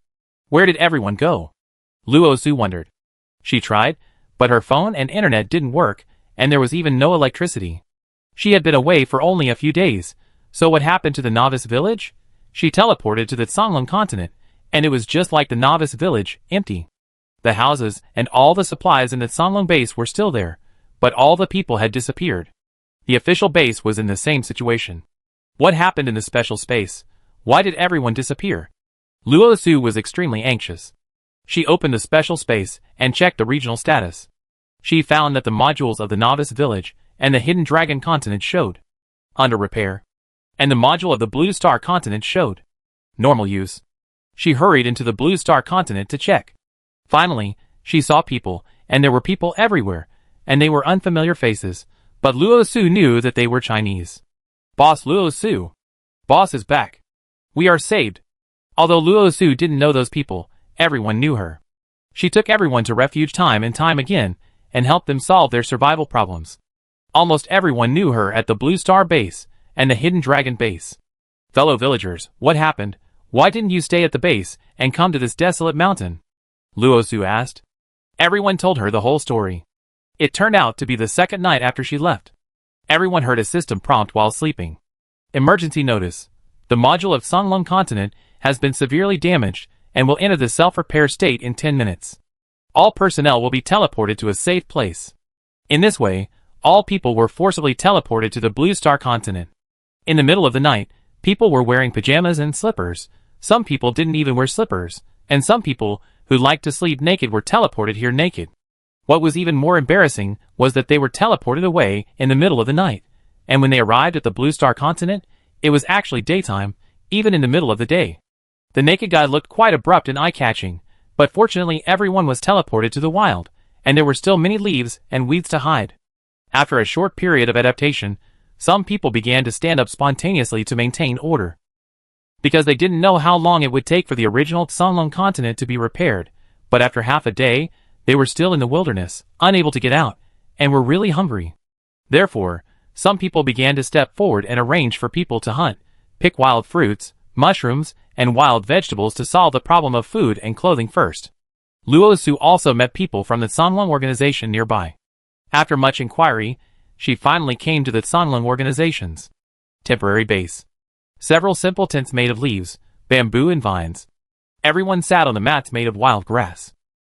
Where did everyone go? Luo Su wondered. She tried, but her phone and internet didn't work, and there was even no electricity. She had been away for only a few days, so what happened to the novice village? She teleported to the Songlong continent, and it was just like the novice village, empty. The houses and all the supplies in the Songlong base were still there, but all the people had disappeared. The official base was in the same situation. What happened in the special space? Why did everyone disappear? Luo Su was extremely anxious. She opened the special space and checked the regional status. She found that the modules of the novice village and the hidden dragon continent showed under repair, and the module of the blue star continent showed normal use. She hurried into the blue star continent to check. Finally, she saw people, and there were people everywhere, and they were unfamiliar faces, but Luo Su knew that they were Chinese. Boss Luo Su. Boss is back. We are saved. Although Luo Su didn't know those people, everyone knew her. She took everyone to refuge time and time again, and helped them solve their survival problems. Almost everyone knew her at the Blue Star base, and the Hidden Dragon base. Fellow villagers, what happened? Why didn't you stay at the base, and come to this desolate mountain? Luo Su asked. Everyone told her the whole story. It turned out to be the second night after she left. Everyone heard a system prompt while sleeping. Emergency notice. The module of Songlong continent has been severely damaged, and will enter the self-repair state in 10 minutes. All personnel will be teleported to a safe place. In this way, all people were forcibly teleported to the Blue Star continent. In the middle of the night, people were wearing pajamas and slippers. Some people didn't even wear slippers, and some people who liked to sleep naked were teleported here naked. What was even more embarrassing was that they were teleported away in the middle of the night, and when they arrived at the Blue Star continent, it was actually daytime, even in the middle of the day. The naked guy looked quite abrupt and eye-catching, but fortunately everyone was teleported to the wild, and there were still many leaves and weeds to hide. After a short period of adaptation, some people began to stand up spontaneously to maintain order. Because they didn't know how long it would take for the original Songlong continent to be repaired, but after half a day, they were still in the wilderness, unable to get out, and were really hungry. Therefore, some people began to step forward and arrange for people to hunt, pick wild fruits, mushrooms, and wild vegetables to solve the problem of food and clothing first. Luo Su also met people from the Songlong organization nearby. After much inquiry, she finally came to the Songlong organization's temporary base. Several simple tents made of leaves, bamboo and vines. Everyone sat on the mats made of wild grass.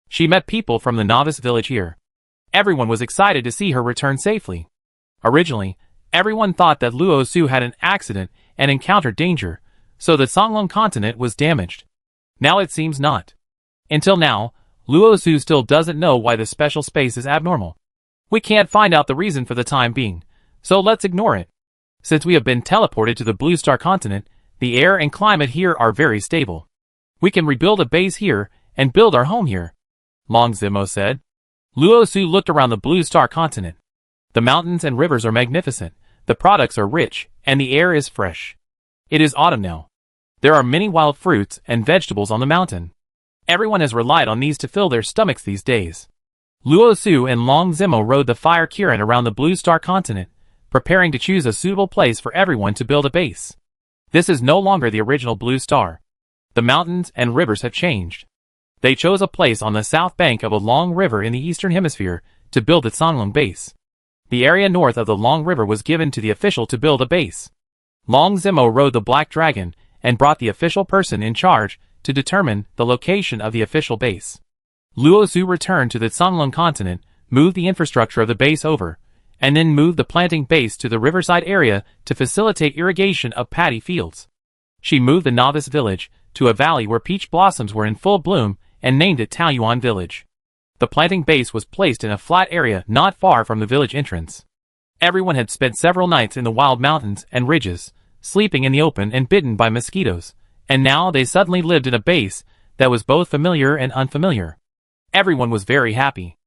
She met people from the novice village here. Everyone was excited to see her return safely. Originally, everyone thought that Luo Su had an accident and encountered danger, so the Songlong continent was damaged. Now it seems not. Until now, Luo Su still doesn't know why the special space is abnormal. We can't find out the reason for the time being, so let's ignore it. Since we have been teleported to the Blue Star continent, the air and climate here are very stable. We can rebuild a base here and build our home here, Long Zimo said. Luo Su looked around the Blue Star continent. The mountains and rivers are magnificent, the products are rich, and the air is fresh. It is autumn now. There are many wild fruits and vegetables on the mountain. Everyone has relied on these to fill their stomachs these days. Luo Su and Long Zimo rode the fire current around the Blue Star continent, preparing to choose a suitable place for everyone to build a base. This is no longer the original Blue Star. The mountains and rivers have changed. They chose a place on the south bank of a long river in the eastern hemisphere to build the Songlong base. The area north of the long river was given to the official to build a base. Long Zimo rode the Black Dragon and brought the official person in charge to determine the location of the official base. Luo Su returned to the Songlong continent, moved the infrastructure of the base over, and then moved the planting base to the riverside area to facilitate irrigation of paddy fields. She moved the novice village to a valley where peach blossoms were in full bloom and named it Taoyuan Village. The planting base was placed in a flat area not far from the village entrance. Everyone had spent several nights in the wild mountains and ridges, sleeping in the open and bitten by mosquitoes, and now they suddenly lived in a base that was both familiar and unfamiliar. Everyone was very happy.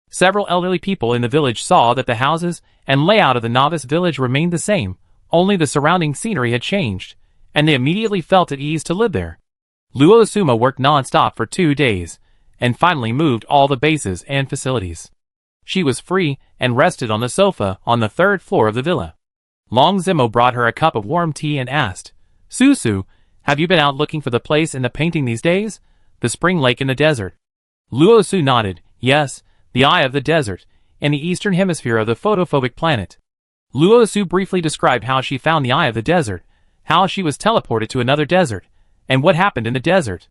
Several elderly people in the village saw that the houses and layout of the novice village remained the same, only the surrounding scenery had changed, and they immediately felt at ease to live there. Luo Suma worked non-stop for 2 days, and finally moved all the bases and facilities. She was free and rested on the sofa on the 3rd floor of the villa. Long Zimo brought her a cup of warm tea and asked, "Susu, have you been out looking for the place in the painting these days? The spring lake in the desert?" Luo Su nodded, "Yes, the eye of the desert, in the eastern hemisphere of the photophobic planet." Luo Su briefly described how she found the eye of the desert, how she was teleported to another desert, and what happened in the desert.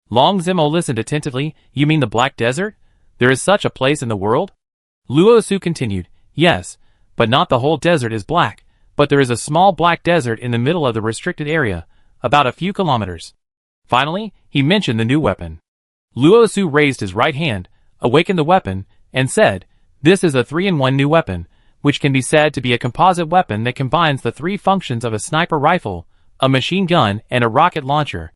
Long Zimo listened attentively. "You mean the Black Desert? There is such a place in the world?" Luo Su continued, "Yes, but not the whole desert is black, but there is a small black desert in the middle of the restricted area, about a few kilometers." Finally, he mentioned the new weapon. Luo Su raised his right hand, awakened the weapon, and said, "This is a 3-in-1 new weapon, which can be said to be a composite weapon that combines the 3 functions of a sniper rifle, a machine gun, and a rocket launcher."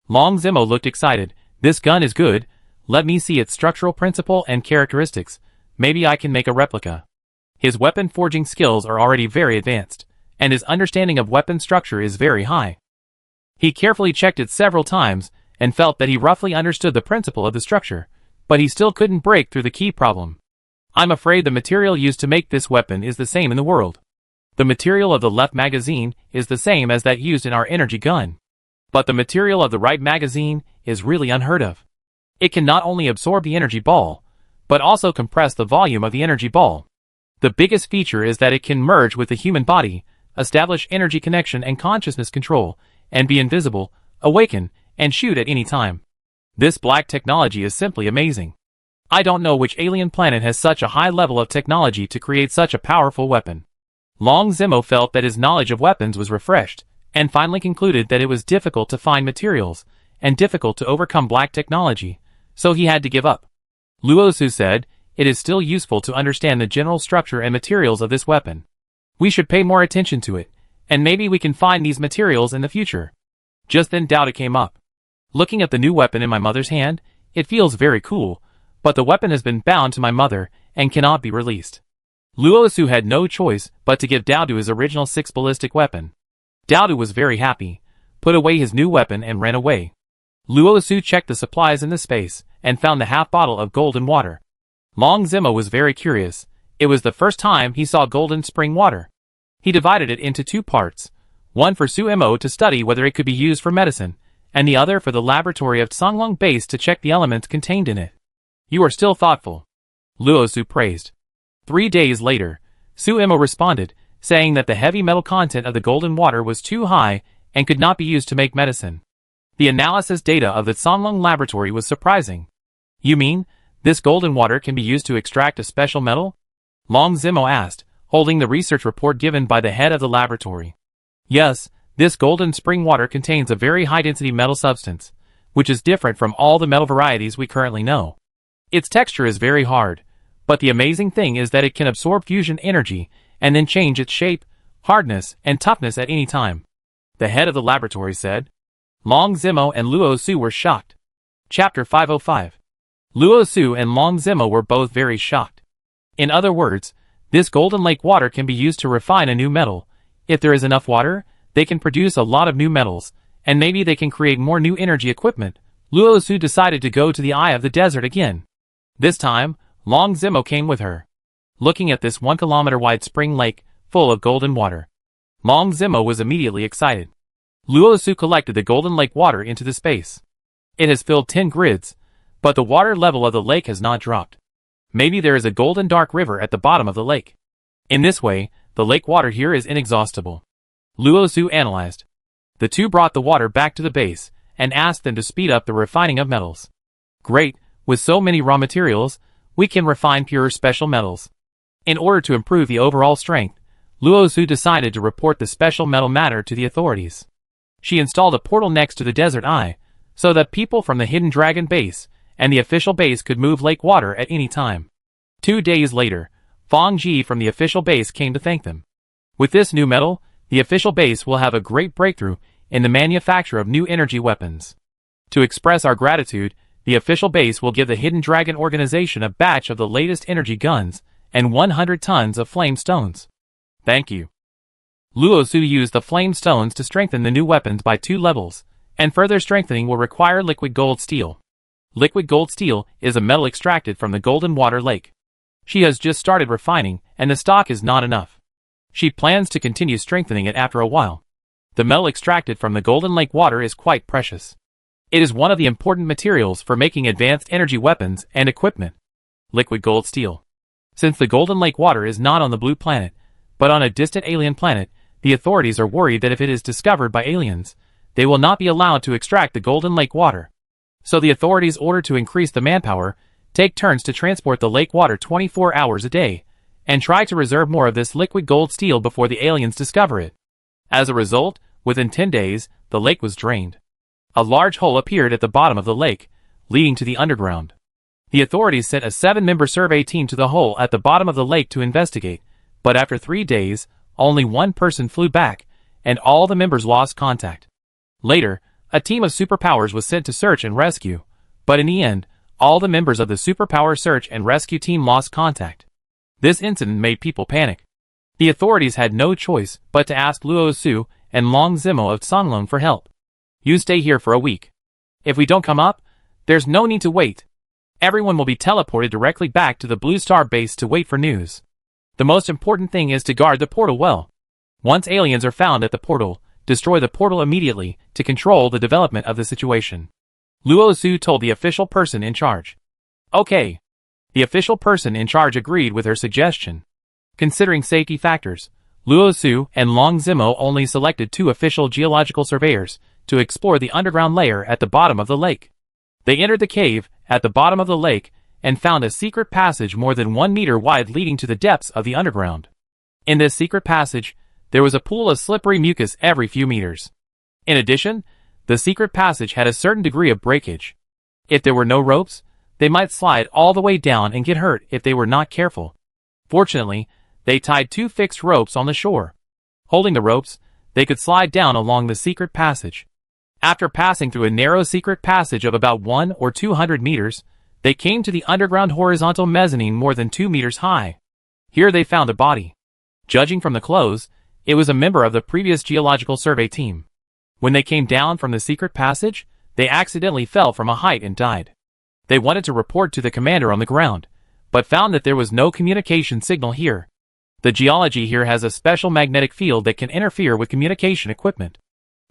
Long Zimo looked excited. "This gun is good. Let me see its structural principle and characteristics. Maybe I can make a replica." His weapon forging skills are already very advanced, and his understanding of weapon structure is very high. He carefully checked it several times, and felt that he roughly understood the principle of the structure, but he still couldn't break through the key problem. "I'm afraid the material used to make this weapon is the same in the world. The material of the left magazine is the same as that used in our energy gun. But the material of the right magazine is really unheard of. It can not only absorb the energy ball, but also compress the volume of the energy ball. The biggest feature is that it can merge with the human body, establish energy connection and consciousness control, and be invisible, awaken, and shoot at any time. This black technology is simply amazing. I don't know which alien planet has such a high level of technology to create such a powerful weapon." Long Zimo felt that his knowledge of weapons was refreshed, and finally concluded that it was difficult to find materials, and difficult to overcome black technology, so he had to give up. Luo Su said, "It is still useful to understand the general structure and materials of this weapon. We should pay more attention to it, and maybe we can find these materials in the future." Just then Doubta came up. "Looking at the new weapon in my mother's hand, it feels very cool, but the weapon has been bound to my mother and cannot be released." Luo Su had no choice but to give Doubta his original 6 ballistic weapon. Doubta was very happy, put away his new weapon and ran away. Luo Su checked the supplies in the space, and found the half bottle of golden water. Long Zimo was very curious. It was the first time he saw golden spring water. He divided it into 2 parts, one for Su Mo to study whether it could be used for medicine, and the other for the laboratory of Songlong base to check the elements contained in it. "You are still thoughtful," Luo Su praised. 3 days later, Su Mo responded, saying that the heavy metal content of the golden water was too high and could not be used to make medicine. The analysis data of the Songlong laboratory was surprising. You mean, this golden water can be used to extract a special metal? Long Zimo asked, holding the research report given by the head of the laboratory. Yes, this golden spring water contains a very high-density metal substance, which is different from all the metal varieties we currently know. Its texture is very hard, but the amazing thing is that it can absorb fusion energy and then change its shape, hardness, and toughness at any time. The head of the laboratory said. Long Zimo and Luo Su were shocked. Chapter 505. Luo Su and Long Zimo were both very shocked. In other words, this golden lake water can be used to refine a new metal. If there is enough water, they can produce a lot of new metals, and maybe they can create more new energy equipment. Luo Su decided to go to the eye of the desert again. This time, Long Zimo came with her. Looking at this 1 kilometer wide spring lake, full of golden water, Long Zimo was immediately excited. Luo Su collected the golden lake water into the space. It has filled 10 grids, but the water level of the lake has not dropped. Maybe there is a golden dark river at the bottom of the lake. In this way, the lake water here is inexhaustible. Luo Su analyzed. The two brought the water back to the base, and asked them to speed up the refining of metals. Great, with so many raw materials, we can refine pure special metals. In order to improve the overall strength, Luo Su decided to report the special metal matter to the authorities. She installed a portal next to the desert eye, so that people from the Hidden Dragon base and the official base could move lake water at any time. 2 days later, Fong Ji from the official base came to thank them. With this new metal, the official base will have a great breakthrough in the manufacture of new energy weapons. To express our gratitude, the official base will give the Hidden Dragon organization a batch of the latest energy guns and 100 tons of flame stones. Thank you. Luo Su used the flame stones to strengthen the new weapons by 2 levels, and further strengthening will require liquid gold steel. Liquid gold steel is a metal extracted from the golden water lake. She has just started refining, and the stock is not enough. She plans to continue strengthening it after a while. The metal extracted from the golden lake water is quite precious. It is one of the important materials for making advanced energy weapons and equipment. Liquid gold steel. Since the golden lake water is not on the blue planet, but on a distant alien planet, the authorities are worried that if it is discovered by aliens, they will not be allowed to extract the golden lake water. So the authorities order to increase the manpower, take turns to transport the lake water 24 hours a day, and try to reserve more of this liquid gold steel before the aliens discover it. As a result, within 10 days, the lake was drained. A large hole appeared at the bottom of the lake, leading to the underground. The authorities sent a 7-member survey team to the hole at the bottom of the lake to investigate, but after 3 days, only 1 person flew back, and all the members lost contact. Later, a team of superpowers was sent to search and rescue, but in the end, all the members of the superpower search and rescue team lost contact. This incident made people panic. The authorities had no choice but to ask Luo Su and Long Zimo of Songlong for help. You stay here for a week. If we don't come up, there's no need to wait. Everyone will be teleported directly back to the Blue Star base to wait for news. The most important thing is to guard the portal well. Once aliens are found at the portal, destroy the portal immediately to control the development of the situation. Luo Su told the official person in charge. Okay. The official person in charge agreed with her suggestion. Considering safety factors, Luo Su and Long Zimo only selected 2 official geological surveyors to explore the underground layer at the bottom of the lake. They entered the cave at the bottom of the lake and found a secret passage more than 1 meter wide leading to the depths of the underground. In this secret passage, there was a pool of slippery mucus every few meters. In addition, the secret passage had a certain degree of breakage. If there were no ropes, they might slide all the way down and get hurt if they were not careful. Fortunately, they tied 2 fixed ropes on the shore. Holding the ropes, they could slide down along the secret passage. After passing through a narrow secret passage of about 100 or 200 meters, they came to the underground horizontal mezzanine more than 2 meters high. Here they found a body. Judging from the clothes, it was a member of the previous geological survey team. When they came down from the secret passage, they accidentally fell from a height and died. They wanted to report to the commander on the ground, but found that there was no communication signal here. The geology here has a special magnetic field that can interfere with communication equipment.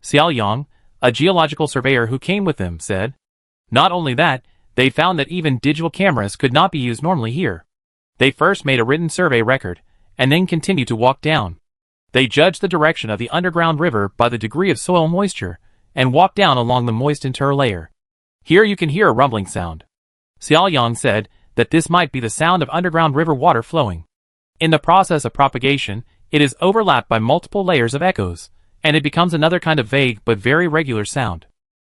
Xiao Yang, a geological surveyor who came with them, said. Not only that, they found that even digital cameras could not be used normally here. They first made a written survey record, and then continued to walk down. They judged the direction of the underground river by the degree of soil moisture, and walked down along the moist inter layer. Here you can hear a rumbling sound. Xiaoyang said that this might be the sound of underground river water flowing. In the process of propagation, it is overlapped by multiple layers of echoes, and it becomes another kind of vague but very regular sound.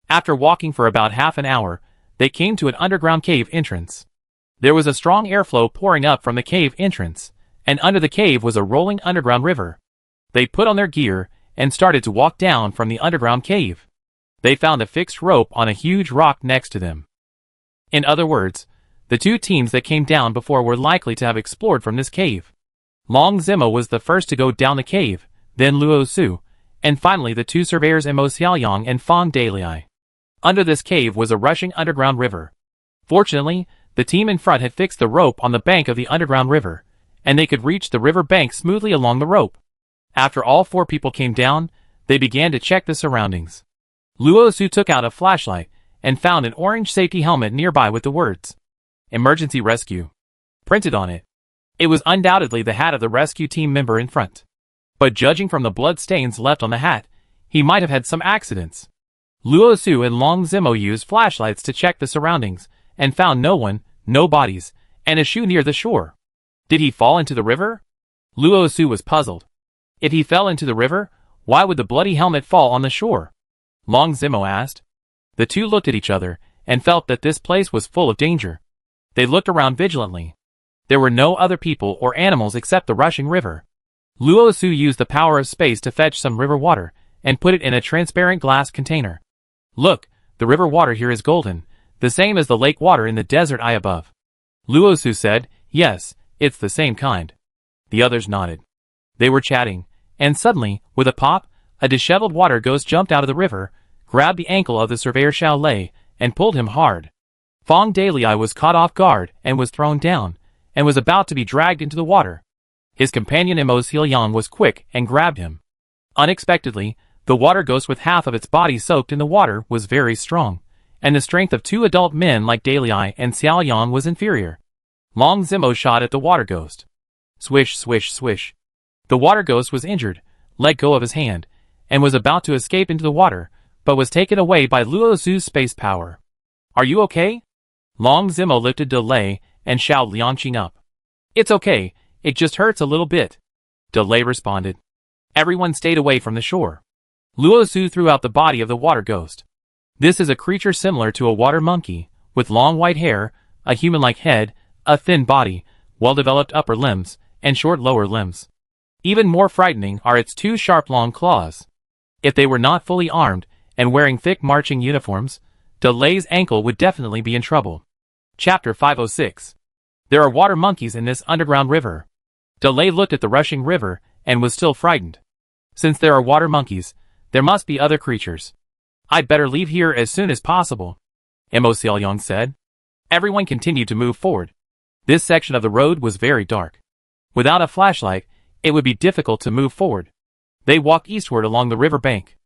After walking for about half an hour, they came to an underground cave entrance. There was a strong airflow pouring up from the cave entrance, and under the cave was a rolling underground river. They put on their gear and started to walk down from the underground cave. They found a fixed rope on a huge rock next to them. In other words, the two teams that came down before were likely to have explored from this cave. Long Zimo was the first to go down the cave, then Luo Su, and finally the two surveyors Mo Xiaoyang and Fang Dalei. Under this cave was a rushing underground river. Fortunately, the team in front had fixed the rope on the bank of the underground river, and they could reach the river bank smoothly along the rope. After all four people came down, they began to check the surroundings. Luo Su took out a flashlight and found an orange safety helmet nearby with the words, "Emergency Rescue," printed on it. It was undoubtedly the hat of the rescue team member in front. But judging from the blood stains left on the hat, he might have had some accidents. Luo Su and Long Zimo used flashlights to check the surroundings, and found no one, no bodies, and a shoe near the shore. Did he fall into the river? Luo Su was puzzled. If he fell into the river, why would the bloody helmet fall on the shore? Long Zimo asked. The two looked at each other, and felt that this place was full of danger. They looked around vigilantly. There were no other people or animals except the rushing river. Luo Su used the power of space to fetch some river water, and put it in a transparent glass container. Look, the river water here is golden, the same as the lake water in the desert eye above. Luo Su said, yes, it's the same kind. The others nodded. They were chatting, and suddenly, with a pop, a disheveled water ghost jumped out of the river, grabbed the ankle of the surveyor Xiao Lei, and pulled him hard. Fang Dalei was caught off guard and was thrown down, and was about to be dragged into the water. His companion Mo Xiaoyang was quick and grabbed him. Unexpectedly, the water ghost with half of its body soaked in the water was very strong, and the strength of two adult men like Dalei and Xiaoyang was inferior. Long Zimo shot at the water ghost. Swish, swish, swish. The water ghost was injured, let go of his hand, and was about to escape into the water, but was taken away by Luo Su's space power. Are you okay? Long Zimo lifted Delay and Xiao Liangqing up. It's okay, it just hurts a little bit. Delay responded. Everyone stayed away from the shore. Luo Su threw out the body of the water ghost. This is a creature similar to a water monkey, with long white hair, a human-like head, a thin body, well-developed upper limbs, and short lower limbs. Even more frightening are its two sharp long claws. If they were not fully armed, and wearing thick marching uniforms, Delay's ankle would definitely be in trouble. Chapter 506. There are water monkeys in this underground river. Delay looked at the rushing river, and was still frightened. Since there are water monkeys, there must be other creatures. I'd better leave here as soon as possible, Mo Xiaoyang said. Everyone continued to move forward. This section of the road was very dark. Without a flashlight, it would be difficult to move forward. They walked eastward along the river bank.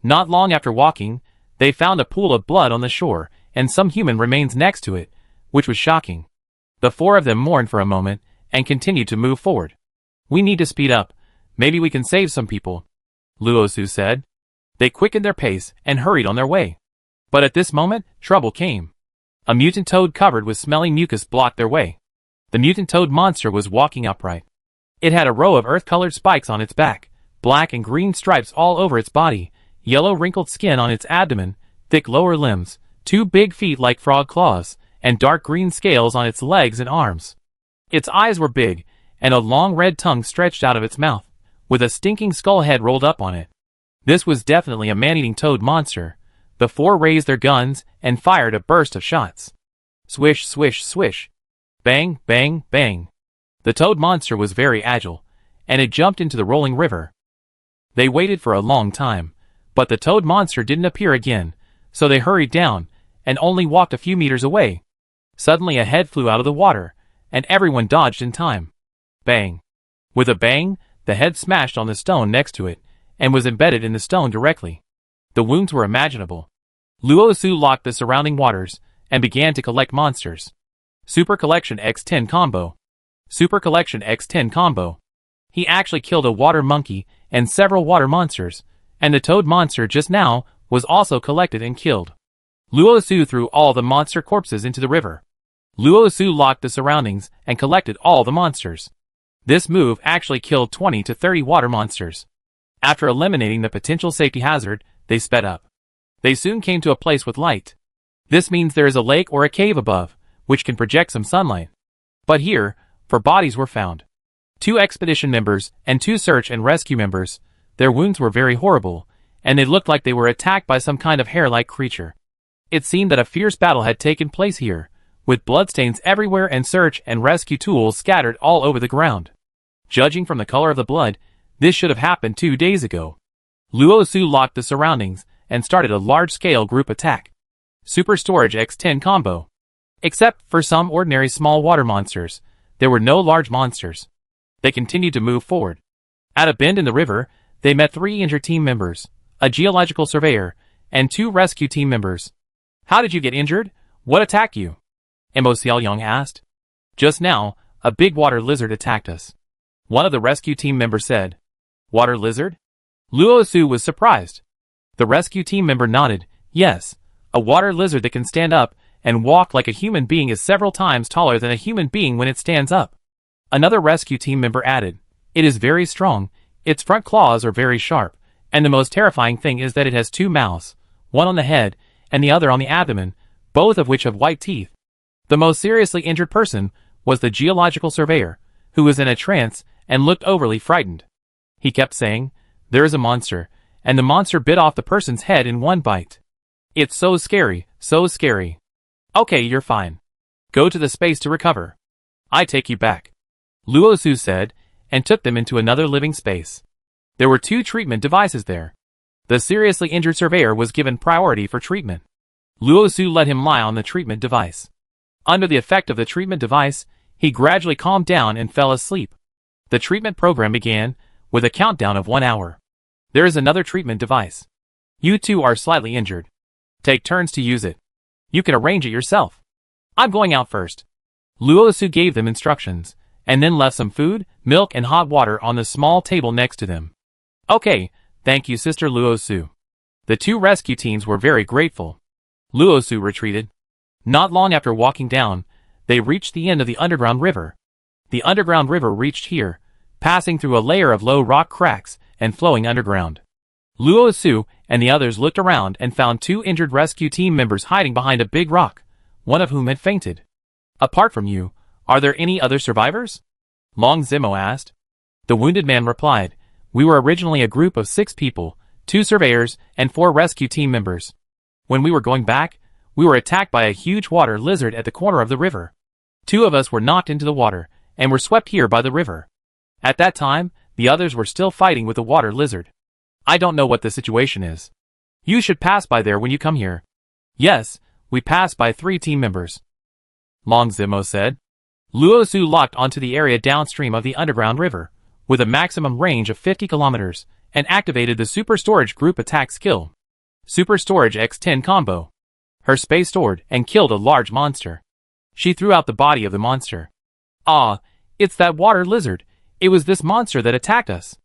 Not long after walking, they found a pool of blood on the shore, and some human remains next to it, which was shocking. The four of them mourned for a moment, and continued to move forward. We need to speed up. Maybe we can save some people, Luo Su said. They quickened their pace and hurried on their way. But at this moment, trouble came. A mutant toad covered with smelly mucus blocked their way. The mutant toad monster was walking upright. It had a row of earth-colored spikes on its back, black and green stripes all over its body, yellow wrinkled skin on its abdomen, thick lower limbs, two big feet like frog claws, and dark green scales on its legs and arms. Its eyes were big, and a long red tongue stretched out of its mouth, with a stinking skull head rolled up on it. This was definitely a man-eating toad monster. The four raised their guns and fired a burst of shots. Swish, swish, swish. Bang, bang, bang. The toad monster was very agile, and it jumped into the rolling river. They waited for a long time, but the toad monster didn't appear again, so they hurried down, and only walked a few meters away. Suddenly a head flew out of the water, and everyone dodged in time. Bang. With a bang, the head smashed on the stone next to it, and was embedded in the stone directly. The wounds were imaginable. Luo Su locked the surrounding waters, and began to collect monsters. Super Collection X10 Combo. Super Collection X10 Combo. He actually killed a water monkey and several water monsters, and the toad monster just now was also collected and killed. Luo Su threw all the monster corpses into the river. Luo Su locked the surroundings and collected all the monsters. This move actually killed 20 to 30 water monsters. After eliminating the potential safety hazard, they sped up. They soon came to a place with light. This means there is a lake or a cave above, which can project some sunlight. But here, 4 bodies were found. 2 expedition members and 2 search and rescue members. Their wounds were very horrible, and they looked like they were attacked by some kind of hair-like creature. It seemed that a fierce battle had taken place here, with bloodstains everywhere and search and rescue tools scattered all over the ground. Judging from the color of the blood, this should have happened 2 days ago. Luo Su locked the surroundings and started a large-scale group attack. Super Storage X10 combo. Except for some ordinary small water monsters, there were no large monsters. They continued to move forward. At a bend in the river, they met 3 injured team members, a geological surveyor, and 2 rescue team members. How did you get injured? What attacked you? Mo Xiaoyang asked. Just now, a big water lizard attacked us. One of the rescue team members said. Water lizard? Luo Su was surprised. The rescue team member nodded. Yes, a water lizard that can stand up and walk like a human being is several times taller than a human being when it stands up. Another rescue team member added. It is very strong, its front claws are very sharp, and the most terrifying thing is that it has 2 mouths, one on the head and the other on the abdomen, both of which have white teeth. The most seriously injured person was the geological surveyor, who was in a trance and looked overly frightened. He kept saying, there is a monster, and the monster bit off the person's head in one bite. It's so scary, so scary. Okay, you're fine. Go to the space to recover. I take you back. Luo Su said, and took them into another living space. There were 2 treatment devices there. The seriously injured surveyor was given priority for treatment. Luo Su let him lie on the treatment device. Under the effect of the treatment device, he gradually calmed down and fell asleep. The treatment program began, with a countdown of 1 hour. There is another treatment device. You 2 are slightly injured. Take turns to use it. You can arrange it yourself. I'm going out first. Luo Su gave them instructions, and then left some food, milk and hot water on the small table next to them. Okay, thank you Sister Luo Su. The 2 rescue teams were very grateful. Luo Su retreated. Not long after walking down, they reached the end of the underground river. The underground river reached here, passing through a layer of low rock cracks and flowing underground. Luo Su and the others looked around and found 2 injured rescue team members hiding behind a big rock, one of whom had fainted. Apart from you, are there any other survivors? Long Zimo asked. The wounded man replied, we were originally a group of 6 people, 2 surveyors and 4 rescue team members. When we were going back, we were attacked by a huge water lizard at the corner of the river. 2 of us were knocked into the water and were swept here by the river. At that time, the others were still fighting with the water lizard. I don't know what the situation is. You should pass by there when you come here. Yes, we passed by 3 team members. Long Zimo said. Luo Su locked onto the area downstream of the underground river, with a maximum range of 50 kilometers, and activated the Super Storage Group Attack skill. Super Storage X10 combo. Her space stored and killed a large monster. She threw out the body of the monster. Ah, it's that water lizard. It was this monster that attacked us.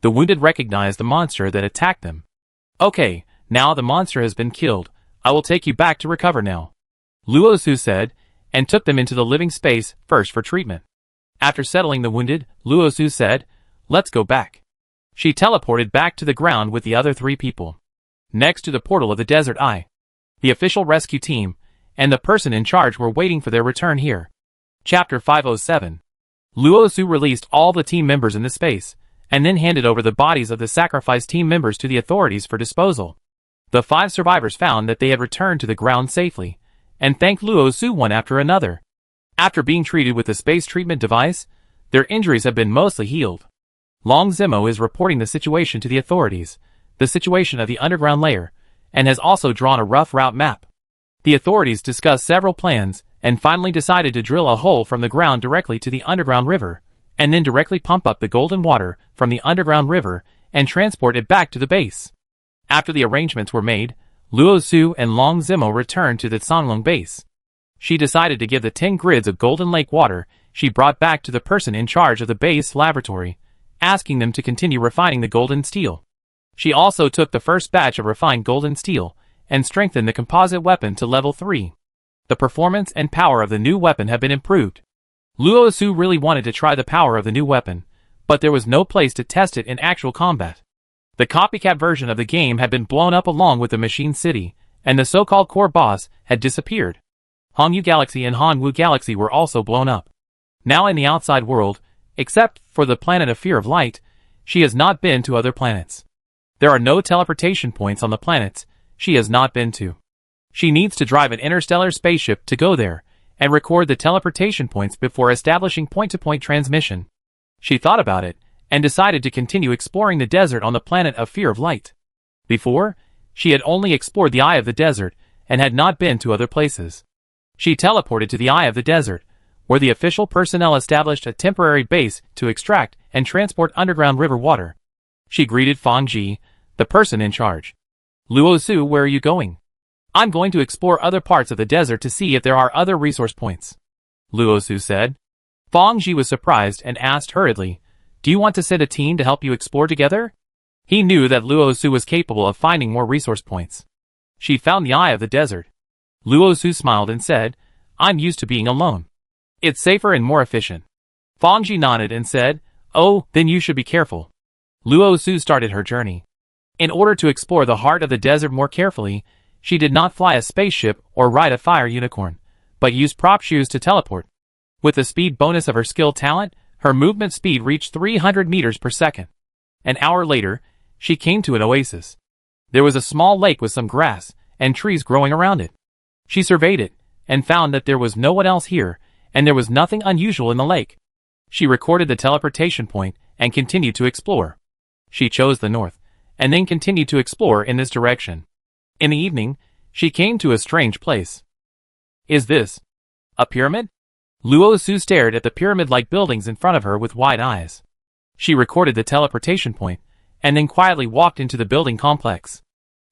The wounded recognized the monster that attacked them. Okay, now the monster has been killed. I will take you back to recover now. Luo Su said, and took them into the living space first for treatment. After settling the wounded, Luo Su said, let's go back. She teleported back to the ground with the other 3 people. Next to the portal of the Desert Eye. The official rescue team, and the person in charge were waiting for their return here. Chapter 507. Luo Su released all the team members in the space, and then handed over the bodies of the sacrificed team members to the authorities for disposal. The 5 survivors found that they had returned to the ground safely, and thanked Luo Su one after another. After being treated with the space treatment device, their injuries have been mostly healed. Long Zimo is reporting the situation to the authorities, the situation of the underground layer, and has also drawn a rough route map. The authorities discussed several plans, and finally decided to drill a hole from the ground directly to the underground river, and then directly pump up the golden water from the underground river and transport it back to the base. After the arrangements were made, Luo Su and Long Zimo returned to the Songlong base. She decided to give the 10 grids of golden lake water she brought back to the person in charge of the base laboratory, asking them to continue refining the golden steel. She also took the first batch of refined golden steel and strengthened the composite weapon to level 3. The performance and power of the new weapon have been improved. Luo Su really wanted to try the power of the new weapon, but there was no place to test it in actual combat. The copycat version of the game had been blown up along with the Machine City, and the so-called core boss had disappeared. Hongyu Galaxy and Hanwu Galaxy were also blown up. Now in the outside world, except for the planet of Fear of Light, she has not been to other planets. There are no teleportation points on the planets she has not been to. She needs to drive an interstellar spaceship to go there, and record the teleportation points before establishing point-to-point transmission. She thought about it, and decided to continue exploring the desert on the planet of Fear of Light. Before, she had only explored the Eye of the Desert, and had not been to other places. She teleported to the Eye of the Desert, where the official personnel established a temporary base to extract and transport underground river water. She greeted Fang Ji, the person in charge. Luo Su, where are you going? I'm going to explore other parts of the desert to see if there are other resource points, Luo Su said. Fang Ji was surprised and asked hurriedly, do you want to send a team to help you explore together? He knew that Luo Su was capable of finding more resource points. She found the Eye of the Desert. Luo Su smiled and said, I'm used to being alone. It's safer and more efficient. Fang Ji nodded and said, oh, then you should be careful. Luo Su started her journey. In order to explore the heart of the desert more carefully, she did not fly a spaceship or ride a fire unicorn, but used prop shoes to teleport. With the speed bonus of her skill talent, her movement speed reached 300 meters per second. An hour later, she came to an oasis. There was a small lake with some grass and trees growing around it. She surveyed it, and found that there was no one else here, and there was nothing unusual in the lake. She recorded the teleportation point, and continued to explore. She chose the north, and then continued to explore in this direction. In the evening, she came to a strange place. Is this a pyramid? Luo Su stared at the pyramid-like buildings in front of her with wide eyes. She recorded the teleportation point, and then quietly walked into the building complex.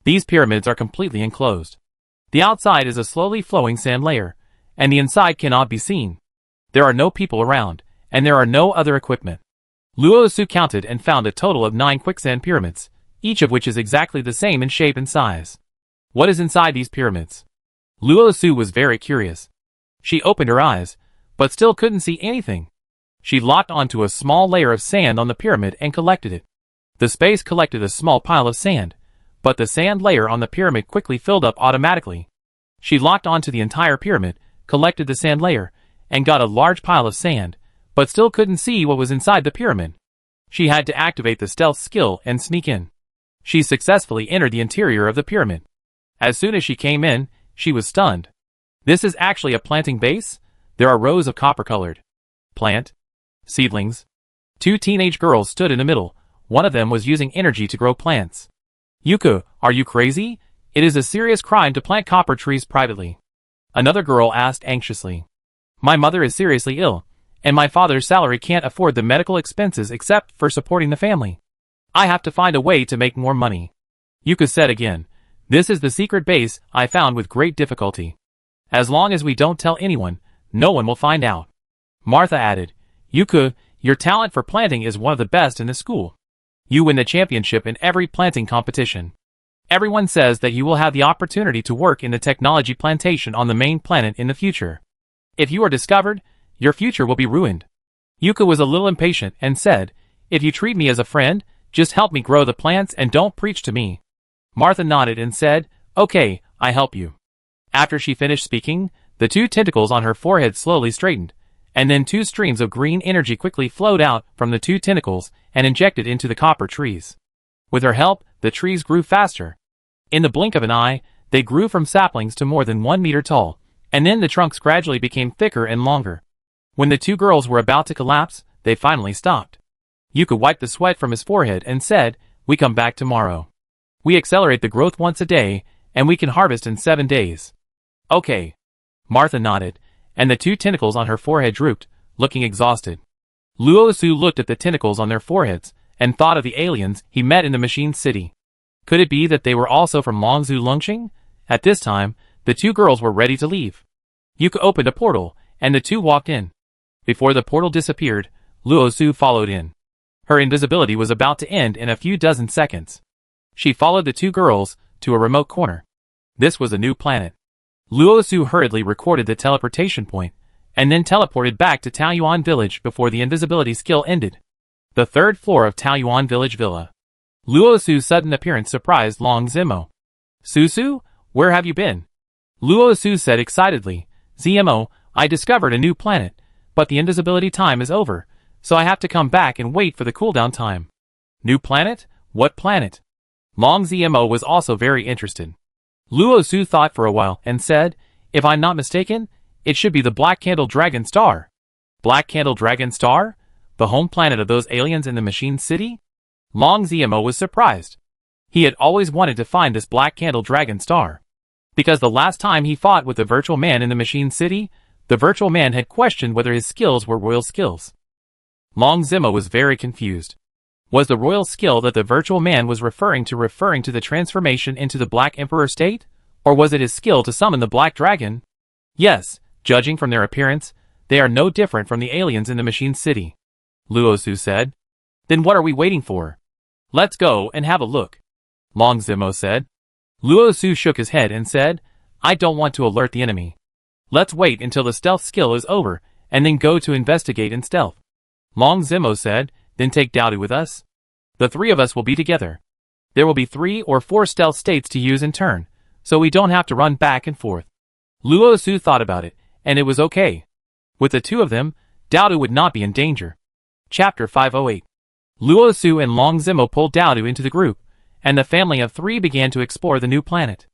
These pyramids are completely enclosed. The outside is a slowly flowing sand layer, and the inside cannot be seen. There are no people around, and there are no other equipment. Luo Su counted and found a total of 9 quicksand pyramids, each of which is exactly the same in shape and size. What is inside these pyramids? Luo Su was very curious. She opened her eyes, but still couldn't see anything. She locked onto a small layer of sand on the pyramid and collected it. The space collected a small pile of sand, but the sand layer on the pyramid quickly filled up automatically. She locked onto the entire pyramid, collected the sand layer, and got a large pile of sand, but still couldn't see what was inside the pyramid. She had to activate the stealth skill and sneak in. She successfully entered the interior of the pyramid. As soon as she came in, she was stunned. This is actually a planting base? There are rows of copper-colored plant seedlings. 2 teenage girls stood in the middle. One of them was using energy to grow plants. Yuka, are you crazy? It is a serious crime to plant copper trees privately. Another girl asked anxiously. My mother is seriously ill, and my father's salary can't afford the medical expenses except for supporting the family. I have to find a way to make more money. Yuka said again. This is the secret base I found with great difficulty. As long as we don't tell anyone, no one will find out. Martha added, Yuka, your talent for planting is one of the best in the school. You win the championship in every planting competition. Everyone says that you will have the opportunity to work in the technology plantation on the main planet in the future. If you are discovered, your future will be ruined. Yuka was a little impatient and said, if you treat me as a friend, just help me grow the plants and don't preach to me. Martha nodded and said, okay, I help you. After she finished speaking, the 2 tentacles on her forehead slowly straightened, and then 2 streams of green energy quickly flowed out from the 2 tentacles and injected into the copper trees. With her help, the trees grew faster. In the blink of an eye, they grew from saplings to more than 1 meter tall, and then the trunks gradually became thicker and longer. When the 2 girls were about to collapse, they finally stopped. Yuka wiped the sweat from his forehead and said, we come back tomorrow. We accelerate the growth once a day, and we can harvest in 7 days. Okay. Martha nodded, and the 2 tentacles on her forehead drooped, looking exhausted. Luo Su looked at the tentacles on their foreheads, and thought of the aliens he met in the Machine City. Could it be that they were also from Longzhou Longqing? At this time, the 2 girls were ready to leave. Yuka opened a portal, and the 2 walked in. Before the portal disappeared, Luo Su followed in. Her invisibility was about to end in a few dozen seconds. She followed the two girls to a remote corner. This was a new planet. Luo Su hurriedly recorded the teleportation point, and then teleported back to Taoyuan Village before the invisibility skill ended. The third floor of Taoyuan Village Villa. Luo Su's sudden appearance surprised Long Zimo. Su, where have you been? Luo Su said excitedly. Zmo, I discovered a new planet, but the invisibility time is over, so I have to come back and wait for the cooldown time. New planet? What planet? Long Zmo was also very interested. Luo Su thought for a while and said, if I'm not mistaken, it should be the Black Candle Dragon Star. Black Candle Dragon Star? The home planet of those aliens in the Machine City? Long Zmo was surprised. He had always wanted to find this Black Candle Dragon Star. Because the last time he fought with the Virtual Man in the Machine City, the Virtual Man had questioned whether his skills were royal skills. Long Zimo was very confused. Was the royal skill that the Virtual Man was referring to the transformation into the Black Emperor state? Or was it his skill to summon the Black Dragon? Yes, judging from their appearance, they are no different from the aliens in the Machine City. Luo Su said. Then what are we waiting for? Let's go and have a look. Long Zimo said. Luo Su shook his head and said, I don't want to alert the enemy. Let's wait until the stealth skill is over, and then go to investigate in stealth. Long Zimo said, then take Dowdy with us. The three of us will be together. There will be 3 or 4 stealth states to use in turn, so we don't have to run back and forth. Luo Su thought about it, and it was okay. With the two of them, Dowdy would not be in danger. Chapter 508. Luo Su and Long Zimo pulled Dowdy into the group, and the family of 3 began to explore the new planet.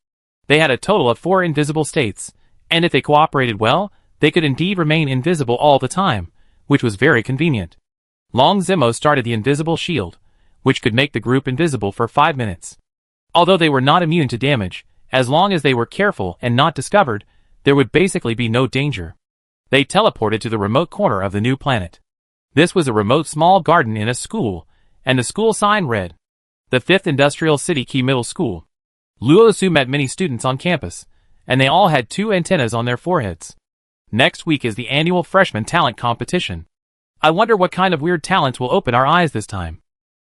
They had a total of 4 invisible states, and if they cooperated well, they could indeed remain invisible all the time, which was very convenient. Long Zimo started the invisible shield, which could make the group invisible for 5 minutes. Although they were not immune to damage, as long as they were careful and not discovered, there would basically be no danger. They teleported to the remote corner of the new planet. This was a remote small garden in a school, and the school sign read, the 5th Industrial City Key Middle School. Luo Su met many students on campus, and they all had 2 antennas on their foreheads. Next week is the annual freshman talent competition. I wonder what kind of weird talents will open our eyes this time.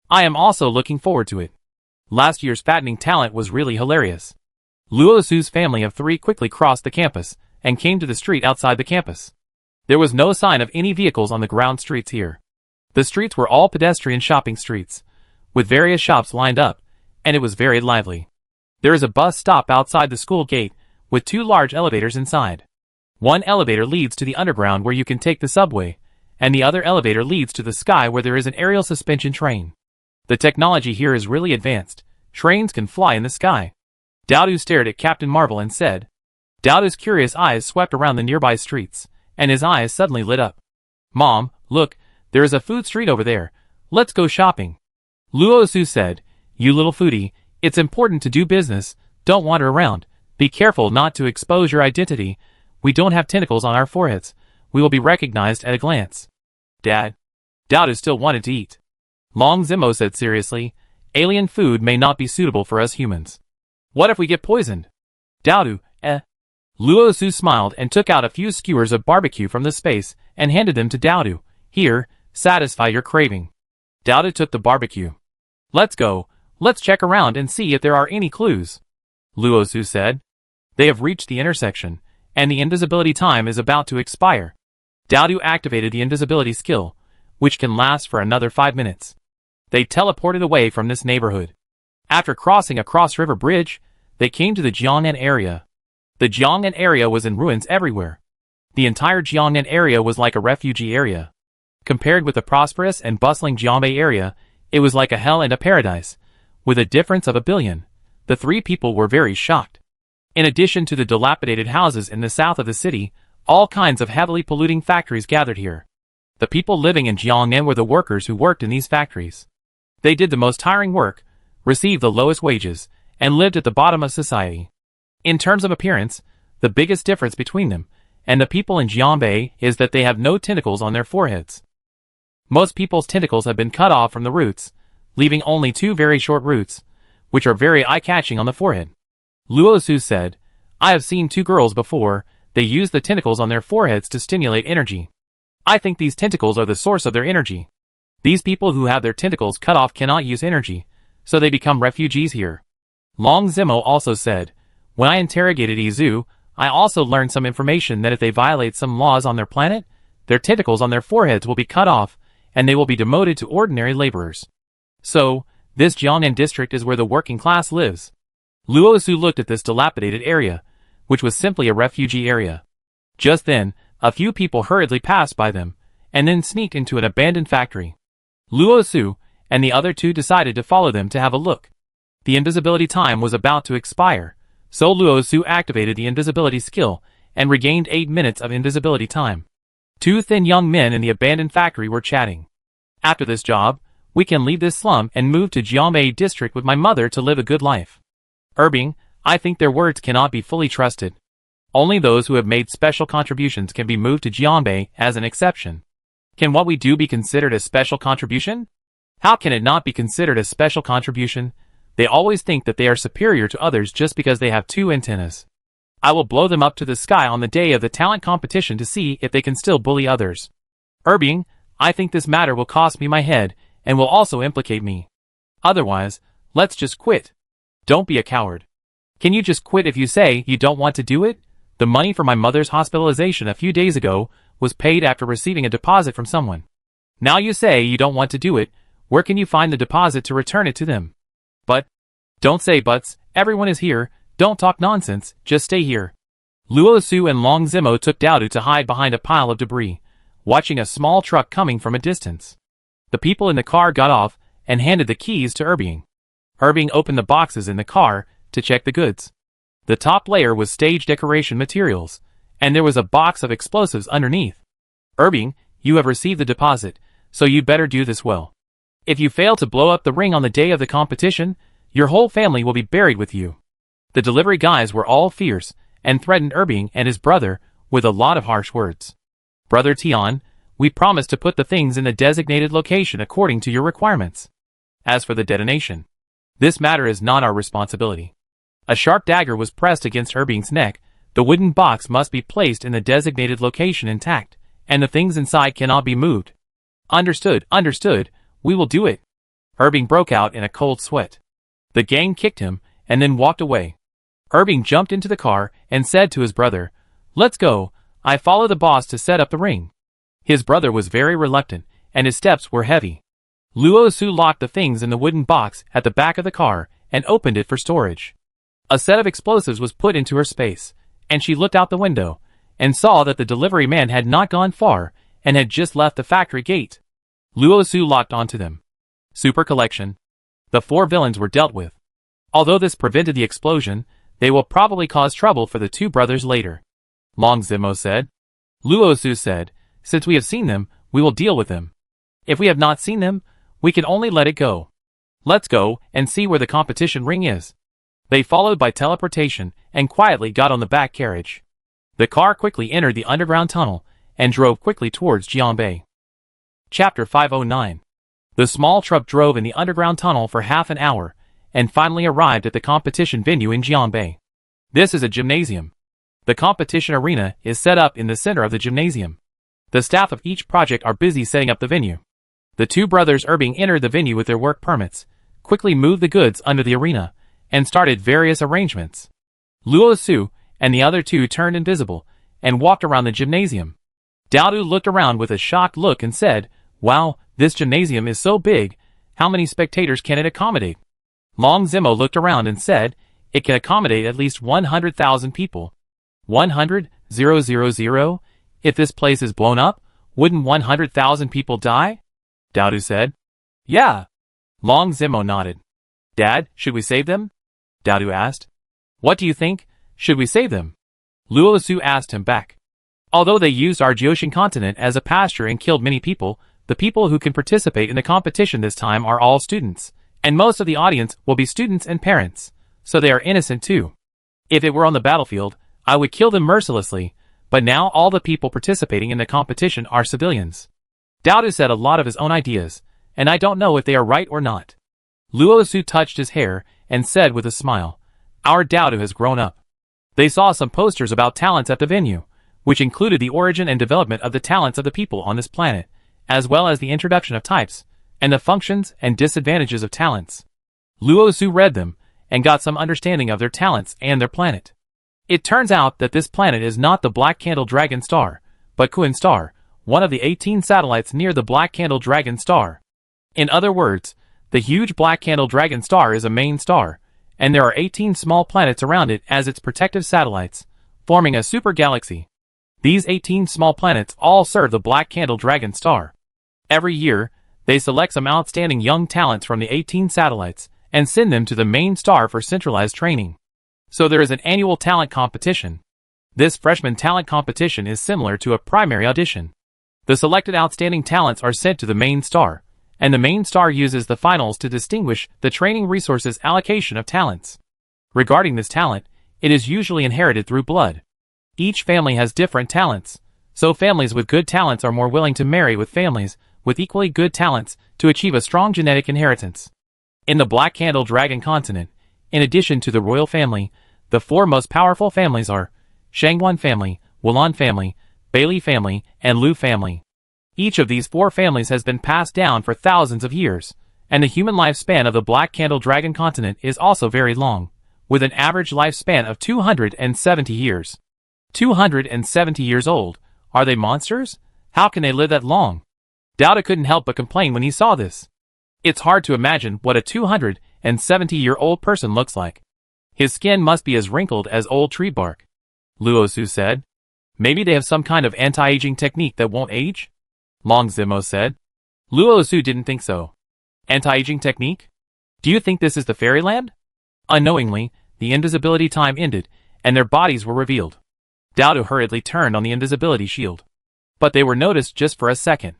I am also looking forward to it. Last year's fattening talent was really hilarious. Luo Su's family of 3 quickly crossed the campus, and came to the street outside the campus. There was no sign of any vehicles on the ground streets here. The streets were all pedestrian shopping streets, with various shops lined up, and it was very lively. There is a bus stop outside the school gate, with 2 large elevators inside. One elevator leads to the underground where you can take the subway, and the other elevator leads to the sky where there is an aerial suspension train. The technology here is really advanced. Trains can fly in the sky. Dowdu stared at Captain Marvel and said. Dowdu's curious eyes swept around the nearby streets, and his eyes suddenly lit up. Mom, look, there is a food street over there. Let's go shopping. Luo Su said, you little foodie, it's important to do business, don't wander around. Be careful not to expose your identity. We don't have tentacles on our foreheads. We will be recognized at a glance. Dad. Dowdu still wanted to eat. Long Zimo said seriously, alien food may not be suitable for us humans. What if we get poisoned? Dowdu, Luo Su smiled and took out a few skewers of barbecue from the space and handed them to Dowdu. Here, satisfy your craving. Dowdu took the barbecue. Let's go. Let's check around and see if there are any clues. Luo Su said. They have reached the intersection, and the invisibility time is about to expire. Dowdu activated the invisibility skill, which can last for another 5 minutes. They teleported away from this neighborhood. After crossing a cross-river bridge, they came to the Jiangnan area. The Jiangnan area was in ruins everywhere. The entire Jiangnan area was like a refugee area. Compared with the prosperous and bustling Jiangbei area, it was like a hell and a paradise, with a difference of 1 billion. The 3 people were very shocked. In addition to the dilapidated houses in the south of the city, all kinds of heavily polluting factories gathered here. The people living in Jiangnan were the workers who worked in these factories. They did the most tiring work, received the lowest wages, and lived at the bottom of society. In terms of appearance, the biggest difference between them and the people in Jiangbei is that they have no tentacles on their foreheads. Most people's tentacles have been cut off from the roots, leaving only 2 very short roots, which are very eye-catching on the forehead. Luo Su said, I have seen 2 girls before. They use the tentacles on their foreheads to stimulate energy. I think these tentacles are the source of their energy. These people who have their tentacles cut off cannot use energy, so they become refugees here. Long Zemo also said, when I interrogated Izu, I also learned some information that if they violate some laws on their planet, their tentacles on their foreheads will be cut off, and they will be demoted to ordinary laborers. So, this Jiangnan district is where the working class lives. Luozu looked at this dilapidated area, which was simply a refugee area. Just then, a few people hurriedly passed by them, and then sneaked into an abandoned factory. Luozu and the other two decided to follow them to have a look. The invisibility time was about to expire, so Luozu activated the invisibility skill and regained 8 minutes of invisibility time. Two thin young men in the abandoned factory were chatting. After this job, we can leave this slum and move to Jianbei district with my mother to live a good life. Irving, I think their words cannot be fully trusted. Only those who have made special contributions can be moved to Jianbei as an exception. Can what we do be considered a special contribution? How can it not be considered a special contribution? They always think that they are superior to others just because they have 2 antennas. I will blow them up to the sky on the day of the talent competition to see if they can still bully others. Irving, I think this matter will cost me my head and will also implicate me. Otherwise, let's just quit. Don't be a coward. Can you just quit if you say you don't want to do it? The money for my mother's hospitalization a few days ago was paid after receiving a deposit from someone. Now you say you don't want to do it, where can you find the deposit to return it to them? But, don't say buts, everyone is here, don't talk nonsense, just stay here. Luozu and Long Zemo took Daodu to hide behind a pile of debris, watching a small truck coming from a distance. The people in the car got off and handed the keys to Irving. Irving opened the boxes in the car to check the goods. The top layer was stage decoration materials, and there was a box of explosives underneath. Irving, you have received the deposit, so you better do this well. If you fail to blow up the ring on the day of the competition, your whole family will be buried with you. The delivery guys were all fierce, and threatened Irving and his brother with a lot of harsh words. Brother Tian, we promise to put the things in the designated location according to your requirements. As for the detonation, this matter is not our responsibility. A sharp dagger was pressed against Irving's neck. The wooden box must be placed in the designated location intact, and the things inside cannot be moved. Understood, understood, we will do it. Irving broke out in a cold sweat. The gang kicked him, and then walked away. Irving jumped into the car and said to his brother, let's go, I follow the boss to set up the ring. His brother was very reluctant, and his steps were heavy. Luozu locked the things in the wooden box at the back of the car and opened it for storage. A set of explosives was put into her space, and she looked out the window, and saw that the delivery man had not gone far, and had just left the factory gate. Luozu locked onto them. Super Collection. The 4 villains were dealt with. Although this prevented the explosion, they will probably cause trouble for the 2 brothers later. Long Zemo said. Luozu said, since we have seen them, we will deal with them. If we have not seen them, we can only let it go. Let's go and see where the competition ring is. They followed by teleportation and quietly got on the back carriage. The car quickly entered the underground tunnel and drove quickly towards Jianbei. Chapter 509. The small truck drove in the underground tunnel for half an hour and finally arrived at the competition venue in Jianbei. This is a gymnasium. The competition arena is set up in the center of the gymnasium. The staff of each project are busy setting up the venue. The 2 brothers Irving entered the venue with their work permits, quickly moved the goods under the arena, and started various arrangements. Luozu and the other 2 turned invisible and walked around the gymnasium. Daodu looked around with a shocked look and said, wow, this gymnasium is so big, how many spectators can it accommodate? Long Zemo looked around and said, it can accommodate at least 100,000 people. 100,000? If this place is blown up, wouldn't 100,000 people die? Daodu said. Yeah. Long Zemo nodded. Dad, should we save them? Daodu asked. What do you think? Should we save them? Luozu asked him back. Although they used our Jioshin continent as a pasture and killed many people, the people who can participate in the competition this time are all students, and most of the audience will be students and parents, so they are innocent too. If it were on the battlefield, I would kill them mercilessly, but now all the people participating in the competition are civilians. Daodu said a lot of his own ideas, and I don't know if they are right or not. Luozu touched his hair and said with a smile, our Daodu has grown up. They saw some posters about talents at the venue, which included the origin and development of the talents of the people on this planet, as well as the introduction of types, and the functions and disadvantages of talents. Luo Su read them, and got some understanding of their talents and their planet. It turns out that this planet is not the Black Candle Dragon Star, but Kuan Star, one of the 18 satellites near the Black Candle Dragon Star. In other words, the huge Black Candle Dragon Star is a main star, and there are 18 small planets around it as its protective satellites, forming a super galaxy. These 18 small planets all serve the Black Candle Dragon Star. Every year, they select some outstanding young talents from the 18 satellites and send them to the main star for centralized training. So there is an annual talent competition. This freshman talent competition is similar to a primary audition. The selected outstanding talents are sent to the main star, and the main star uses the finals to distinguish the training resources allocation of talents. Regarding this talent, it is usually inherited through blood. Each family has different talents, so families with good talents are more willing to marry with families with equally good talents to achieve a strong genetic inheritance. In the Black Candle Dragon continent, in addition to the royal family, the four most powerful families are Shangguan family, Wulan family, Bailey family, and Lu family. Each of these four families has been passed down for thousands of years, and the human lifespan of the Black Candle Dragon continent is also very long, with an average lifespan of 270 years. 270 years old. Are they monsters? How can they live that long? Dowda couldn't help but complain when he saw this. It's hard to imagine what a 270-year-old person looks like. His skin must be as wrinkled as old tree bark. Luo Su said. Maybe they have some kind of anti-aging technique that won't age? Long Zimo said. Luo Su didn't think so. Anti-aging technique? Do you think this is the fairyland? Unknowingly, the invisibility time ended, and their bodies were revealed. Dowda hurriedly turned on the invisibility shield. But they were noticed just for a second.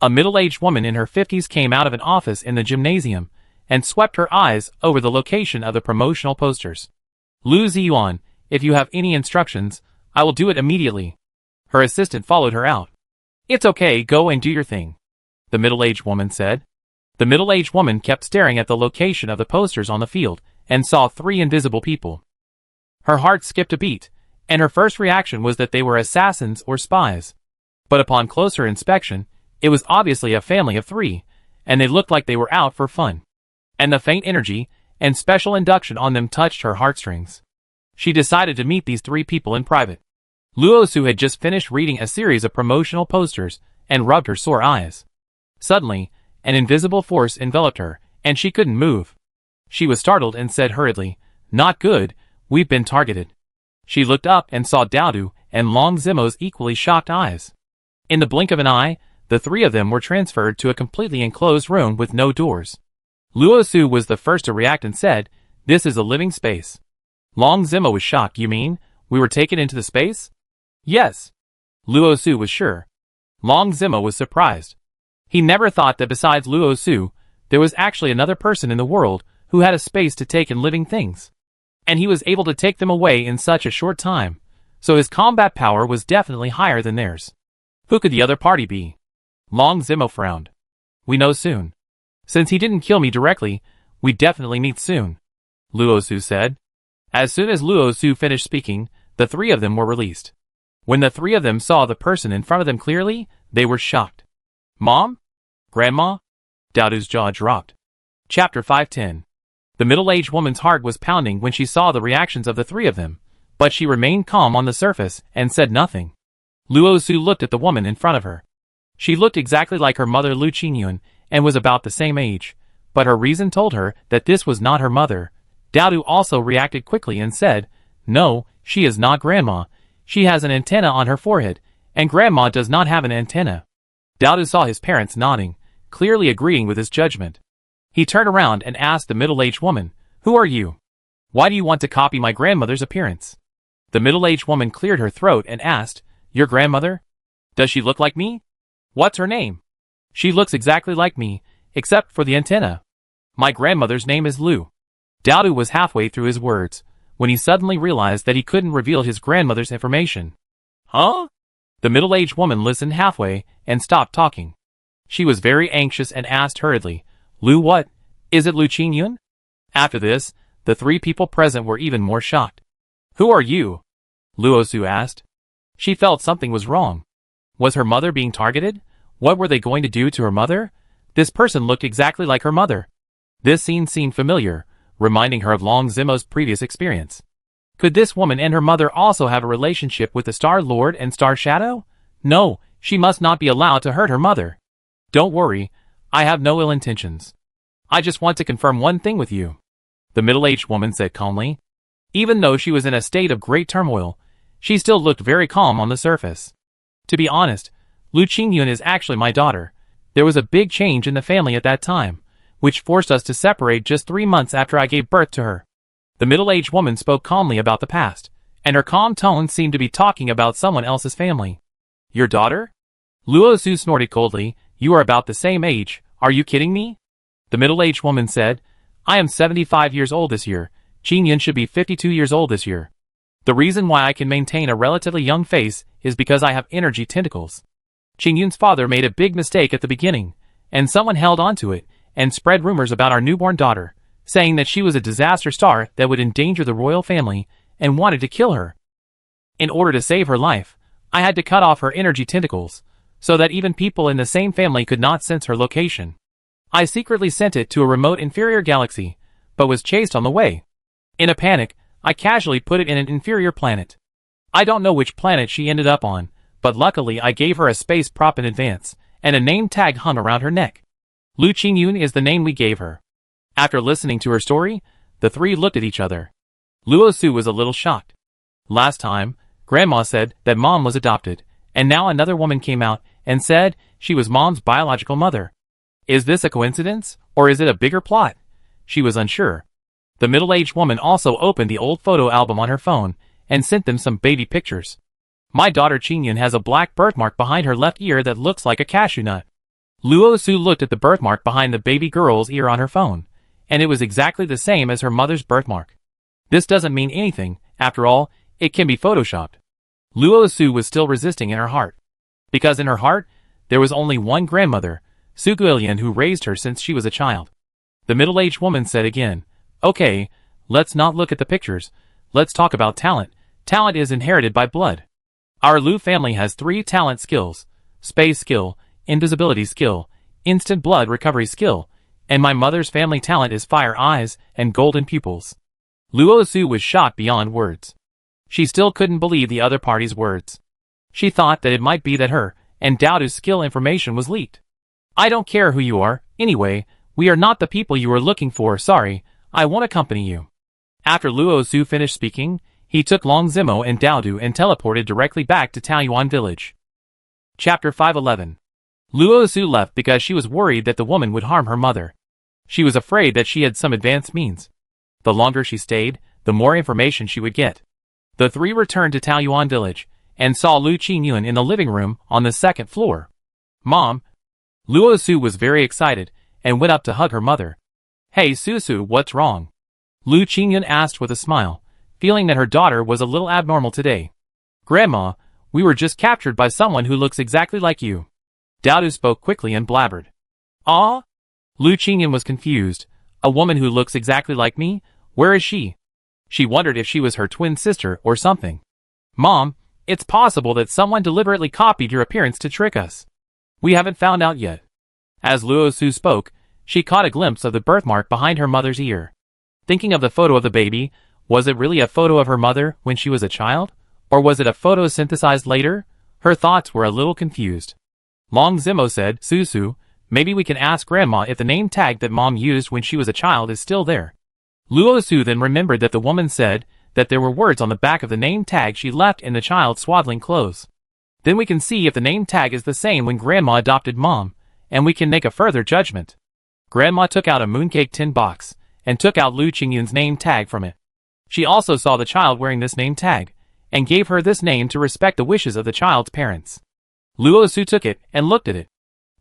A middle-aged woman in her 50s came out of an office in the gymnasium and swept her eyes over the location of the promotional posters. Lu Ziyuan, if you have any instructions, I will do it immediately. Her assistant followed her out. It's okay, go and do your thing, the middle-aged woman said. The middle-aged woman kept staring at the location of the posters on the field and saw three invisible people. Her heart skipped a beat, and her first reaction was that they were assassins or spies. But upon closer inspection, it was obviously a family of three, and they looked like they were out for fun. And the faint energy and special induction on them touched her heartstrings. She decided to meet these three people in private. Luo Su had just finished reading a series of promotional posters and rubbed her sore eyes. Suddenly, an invisible force enveloped her, and she couldn't move. She was startled and said hurriedly, "Not good, we've been targeted." She looked up and saw Dowdu and Long Zimo's equally shocked eyes. In the blink of an eye, the three of them were transferred to a completely enclosed room with no doors. Luo Su was the first to react and said, "This is a living space." Long Zimo was shocked. "You mean, we were taken into the space?" "Yes." Luo Su was sure. Long Zimo was surprised. He never thought that besides Luo Su, there was actually another person in the world who had a space to take in living things. And he was able to take them away in such a short time, so his combat power was definitely higher than theirs. Who could the other party be? Long Zimo frowned. "We know soon. Since he didn't kill me directly, we definitely meet soon," Luo Su said. As soon as Luo Su finished speaking, the three of them were released. When the three of them saw the person in front of them clearly, they were shocked. "Mom? Grandma?" Dowdu's jaw dropped. Chapter 510. The middle-aged woman's heart was pounding when she saw the reactions of the three of them, but she remained calm on the surface and said nothing. Luo Su looked at the woman in front of her. She looked exactly like her mother Lu Qingyun and was about the same age, but her reason told her that this was not her mother. Dowdu also reacted quickly and said, "No, she is not Grandma. She has an antenna on her forehead, and Grandma does not have an antenna." Dowdu saw his parents nodding, clearly agreeing with his judgment. He turned around and asked the middle-aged woman, "Who are you? Why do you want to copy my grandmother's appearance?" The middle-aged woman cleared her throat and asked, "Your grandmother? Does she look like me? What's her name?" "She looks exactly like me, except for the antenna. My grandmother's name is Lu." Dowdu was halfway through his words, when he suddenly realized that he couldn't reveal his grandmother's information. "Huh?" The middle-aged woman listened halfway and stopped talking. She was very anxious and asked hurriedly, "Lu what? Is it Lu Qingyun?" After this, the three people present were even more shocked. "Who are you?" Luo Su asked. She felt something was wrong. Was her mother being targeted? What were they going to do to her mother? This person looked exactly like her mother. This scene seemed familiar, reminding her of Long Zimo's previous experience. Could this woman and her mother also have a relationship with the Star Lord and Star Shadow? No, she must not be allowed to hurt her mother. Don't worry, I have no ill intentions. I just want to confirm one thing with you, the middle-aged woman said calmly. Even though she was in a state of great turmoil, she still looked very calm on the surface. To be honest, Lu Qingyun is actually my daughter. There was a big change in the family at that time, which forced us to separate just 3 months after I gave birth to her. The middle-aged woman spoke calmly about the past, and her calm tone seemed to be talking about someone else's family. Your daughter? Luo Su snorted coldly. You are about the same age, are you kidding me? The middle-aged woman said, I am 75 years old this year. Qingyun should be 52 years old this year. The reason why I can maintain a relatively young face is because I have energy tentacles. Qingyun's father made a big mistake at the beginning, and someone held onto it and spread rumors about our newborn daughter, saying that she was a disaster star that would endanger the royal family and wanted to kill her. In order to save her life, I had to cut off her energy tentacles, so that even people in the same family could not sense her location. I secretly sent it to a remote inferior galaxy, but was chased on the way. In a panic, I casually put it in an inferior planet. I don't know which planet she ended up on, but luckily I gave her a space prop in advance, and a name tag hung around her neck. Lu Qingyun is the name we gave her. After listening to her story, the three looked at each other. Luo Su was a little shocked. Last time, Grandma said that Mom was adopted, and now another woman came out and said she was Mom's biological mother. Is this a coincidence, or is it a bigger plot? She was unsure. The middle-aged woman also opened the old photo album on her phone and sent them some baby pictures. My daughter Qingyun has a black birthmark behind her left ear that looks like a cashew nut. Luo Su looked at the birthmark behind the baby girl's ear on her phone, and it was exactly the same as her mother's birthmark. This doesn't mean anything, after all, it can be photoshopped. Luo Su was still resisting in her heart. Because in her heart, there was only one grandmother, Su Guilian, who raised her since she was a child. The middle-aged woman said again, Okay, let's not look at the pictures, let's talk about talent. Talent is inherited by blood. Our Lu family has 3 talent skills, space skill, invisibility skill, instant blood recovery skill, and my mother's family talent is fire eyes and golden pupils. Luo Su was shocked beyond words. She still couldn't believe the other party's words. She thought that it might be that her and Daodu's skill information was leaked. I don't care who you are, anyway, we are not the people you were looking for, sorry, I won't accompany you. After Luo Su finished speaking, he took Long Zimo and Daodu and teleported directly back to Taoyuan village. Chapter 511. Luo Su left because she was worried that the woman would harm her mother. She was afraid that she had some advanced means. The longer she stayed, the more information she would get. The three returned to Taoyuan village, and saw Lu Qingyun in the living room on the 2nd floor. Mom! Luo Su was very excited, and went up to hug her mother. Hey Su, what's wrong? Lu Qingyun asked with a smile, feeling that her daughter was a little abnormal today. Grandma, we were just captured by someone who looks exactly like you. Daodu spoke quickly and blabbered. Ah? Lu Qingyun was confused. A woman who looks exactly like me? Where is she? She wondered if she was her twin sister or something. Mom, it's possible that someone deliberately copied your appearance to trick us. We haven't found out yet. As Luo Su spoke, she caught a glimpse of the birthmark behind her mother's ear. Thinking of the photo of the baby, was it really a photo of her mother when she was a child? Or was it a photo synthesized later? Her thoughts were a little confused. Long Zimo said, Su, maybe we can ask Grandma if the name tag that Mom used when she was a child is still there. Luo Su then remembered that the woman said that there were words on the back of the name tag she left in the child's swaddling clothes. Then we can see if the name tag is the same when Grandma adopted Mom, and we can make a further judgment. Grandma took out a mooncake tin box, and took out Lu Qingyun's name tag from it. She also saw the child wearing this name tag, and gave her this name to respect the wishes of the child's parents. Luo Su took it and looked at it.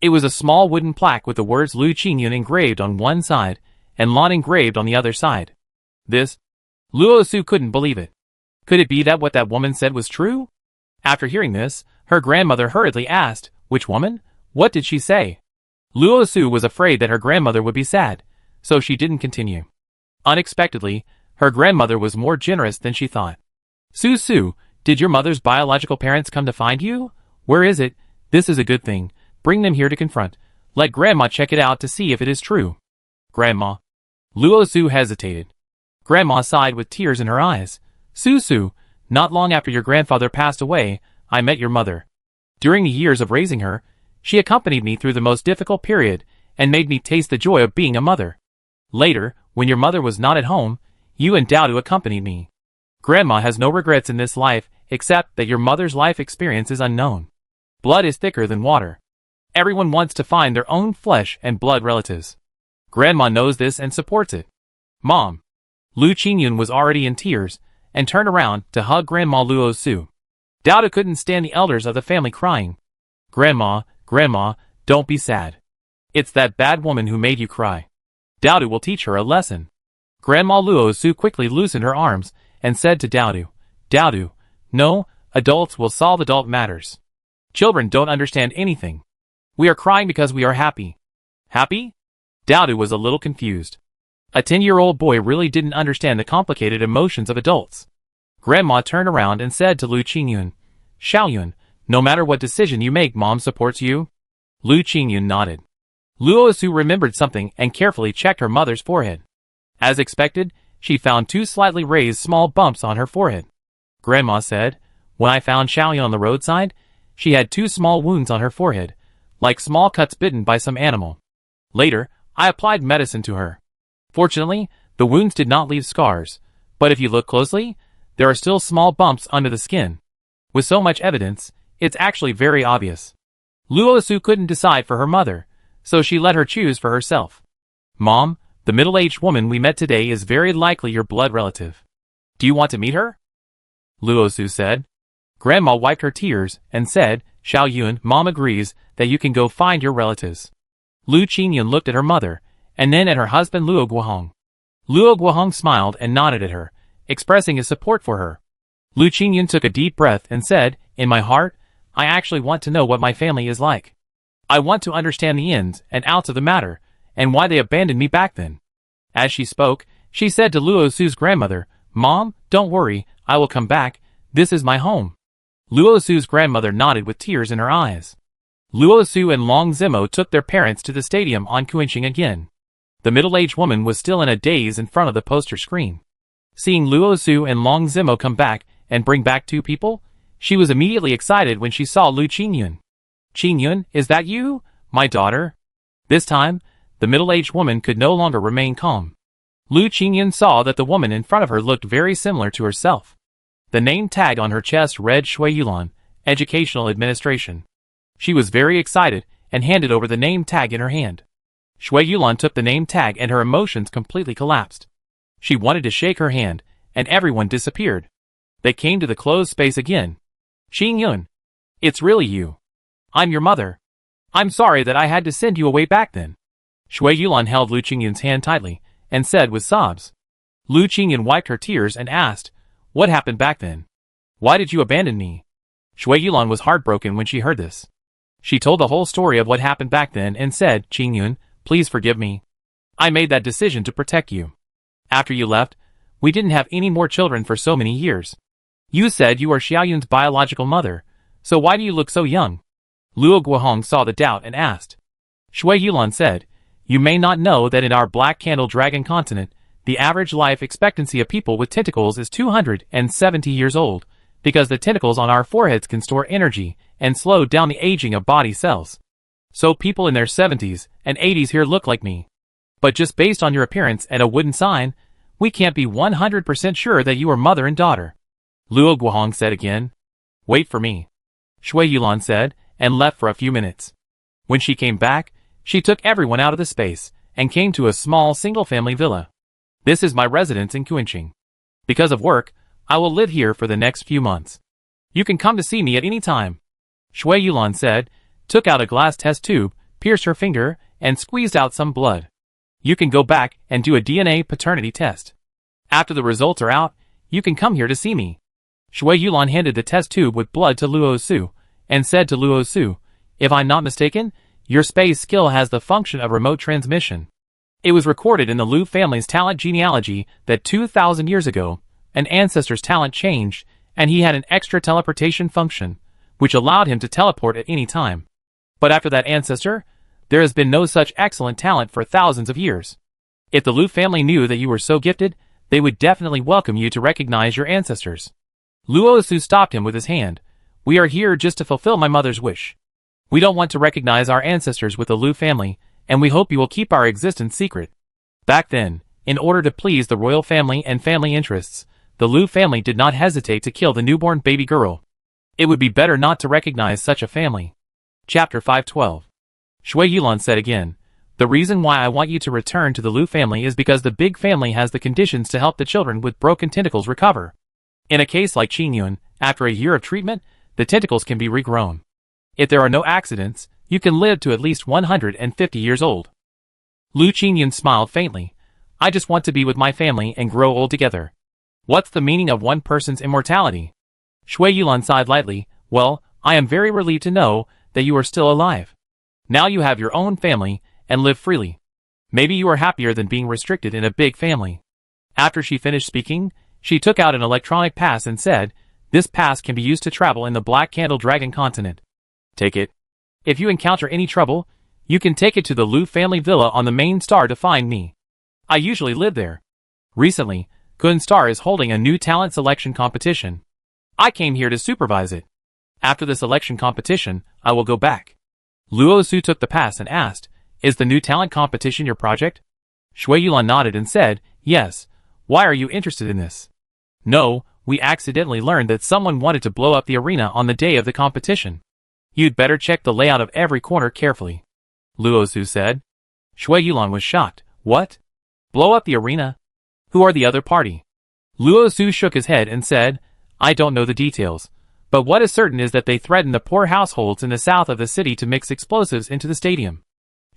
It was a small wooden plaque with the words Lu Qingyun engraved on one side, and Lan engraved on the other side. This? Luo Su couldn't believe it. Could it be that what that woman said was true? After hearing this, her grandmother hurriedly asked, which woman? What did she say? Luo Su was afraid that her grandmother would be sad, so she didn't continue. Unexpectedly, her grandmother was more generous than she thought. Su, did your mother's biological parents come to find you? Where is it? This is a good thing. Bring them here to confront. Let Grandma check it out to see if it is true. Grandma. Luo Su hesitated. Grandma sighed with tears in her eyes. Su, not long after your grandfather passed away, I met your mother. During the years of raising her, she accompanied me through the most difficult period and made me taste the joy of being a mother. Later, when your mother was not at home, you and Dowdu accompanied me. Grandma has no regrets in this life except that your mother's life experience is unknown. Blood is thicker than water. Everyone wants to find their own flesh and blood relatives. Grandma knows this and supports it. Mom. Lu Qingyun was already in tears and turned around to hug Grandma Luo Su. Dowdu couldn't stand the elders of the family crying. Grandma, don't be sad. It's that bad woman who made you cry. Dowdu will teach her a lesson. Grandma Luo Su quickly loosened her arms and said to Dowdu, no, adults will solve adult matters. Children don't understand anything. We are crying because we are happy. Happy? Dowdu was a little confused. A 10-year-old boy really didn't understand the complicated emotions of adults. Grandma turned around and said to Lu Qingyun, Xiaoyun, no matter what decision you make, Mom supports you. Lu Qingyun nodded. Luo Su remembered something and carefully checked her mother's forehead. As expected, she found 2 slightly raised small bumps on her forehead. Grandma said, when I found Xiaoyun on the roadside, she had 2 small wounds on her forehead, like small cuts bitten by some animal. Later, I applied medicine to her. Fortunately, the wounds did not leave scars, but if you look closely, there are still small bumps under the skin. With so much evidence, it's actually very obvious. Luo Su couldn't decide for her mother, so she let her choose for herself. Mom, the middle-aged woman we met today is very likely your blood relative. Do you want to meet her? Luo Su said. Grandma wiped her tears and said, Xiaoyun, Mom agrees that you can go find your relatives. Lu Qingyun looked at her mother, and then at her husband Luo Guohong. Luo Guohong smiled and nodded at her, expressing his support for her. Lu Qingyun took a deep breath and said, in my heart, I actually want to know what my family is like. I want to understand the ins and outs of the matter, and why they abandoned me back then. As she spoke, she said to Luo Su's grandmother, Mom, don't worry, I will come back, this is my home. Luo Su's grandmother nodded with tears in her eyes. Luo Su and Long Zimo took their parents to the stadium on Kuanqing again. The middle-aged woman was still in a daze in front of the poster screen. Seeing Luo Su and Long Zimo come back and bring back 2 people, she was immediately excited when she saw Lu Qingyun. Qingyun, is that you, my daughter? This time, the middle-aged woman could no longer remain calm. Lu Qingyun saw that the woman in front of her looked very similar to herself. The name tag on her chest read Shui Yulan, Educational Administration. She was very excited and handed over the name tag in her hand. Shui Yulan took the name tag and her emotions completely collapsed. She wanted to shake her hand, and everyone disappeared. They came to the closed space again. Qingyun, it's really you. I'm your mother. I'm sorry that I had to send you away back then. Shui Yulan held Lu Qingyun's hand tightly and said with sobs. Lu Qingyun wiped her tears and asked, what happened back then? Why did you abandon me? Shui Yulan was heartbroken when she heard this. She told the whole story of what happened back then and said, Qingyun, please forgive me. I made that decision to protect you. After you left, we didn't have any more children for so many years. You said you are Xiaoyun's biological mother, so why do you look so young? Luo Guohong saw the doubt and asked. Shui Yulan said, you may not know that in our Black Candle Dragon continent, the average life expectancy of people with tentacles is 270 years old, because the tentacles on our foreheads can store energy and slow down the aging of body cells. So people in their 70s and 80s here look like me. But just based on your appearance and a wooden sign, we can't be 100% sure that you are mother and daughter. Luo Guohong said again. Wait for me. Shui Yulan said, and left for a few minutes. When she came back, she took everyone out of the space and came to a small single-family villa. This is my residence in Kuanqing. Because of work, I will live here for the next few months. You can come to see me at any time. Shui Yulan said, took out a glass test tube, pierced her finger, and squeezed out some blood. You can go back and do a DNA paternity test. After the results are out, you can come here to see me. Shui Yulan handed the test tube with blood to Luo Su, and said to Luo Su, if I'm not mistaken, your space skill has the function of remote transmission. It was recorded in the Lu family's talent genealogy that 2,000 years ago, an ancestor's talent changed, and he had an extra teleportation function, which allowed him to teleport at any time. But after that ancestor, there has been no such excellent talent for thousands of years. If the Lu family knew that you were so gifted, they would definitely welcome you to recognize your ancestors. Luo Su stopped him with his hand. We are here just to fulfill my mother's wish. We don't want to recognize our ancestors with the Lu family, and we hope you will keep our existence secret. Back then, in order to please the royal family and family interests, the Lu family did not hesitate to kill the newborn baby girl. It would be better not to recognize such a family. Chapter 512. Shui Yulan said again, the reason why I want you to return to the Lu family is because the big family has the conditions to help the children with broken tentacles recover. In a case like Qingyun, after a year of treatment, the tentacles can be regrown. If there are no accidents, you can live to at least 150 years old. Lu Qingyun smiled faintly. I just want to be with my family and grow old together. What's the meaning of one person's immortality? Shui Yulan sighed lightly. Well, I am very relieved to know that you are still alive. Now you have your own family and live freely. Maybe you are happier than being restricted in a big family. After she finished speaking, she took out an electronic pass and said, this pass can be used to travel in the Black Candle Dragon continent. Take it. If you encounter any trouble, you can take it to the Lu family villa on the main star to find me. I usually live there. Recently, Kun Star is holding a new talent selection competition. I came here to supervise it. After the selection competition, I will go back. Luo Su took the pass and asked, is the new talent competition your project? Shui Yulan nodded and said, yes. Why are you interested in this? No, we accidentally learned that someone wanted to blow up the arena on the day of the competition. You'd better check the layout of every corner carefully. Luo Su said. Shui Yulan was shocked. What? Blow up the arena? Who are the other party? Luo Su shook his head and said, I don't know the details. But what is certain is that they threaten the poor households in the south of the city to mix explosives into the stadium.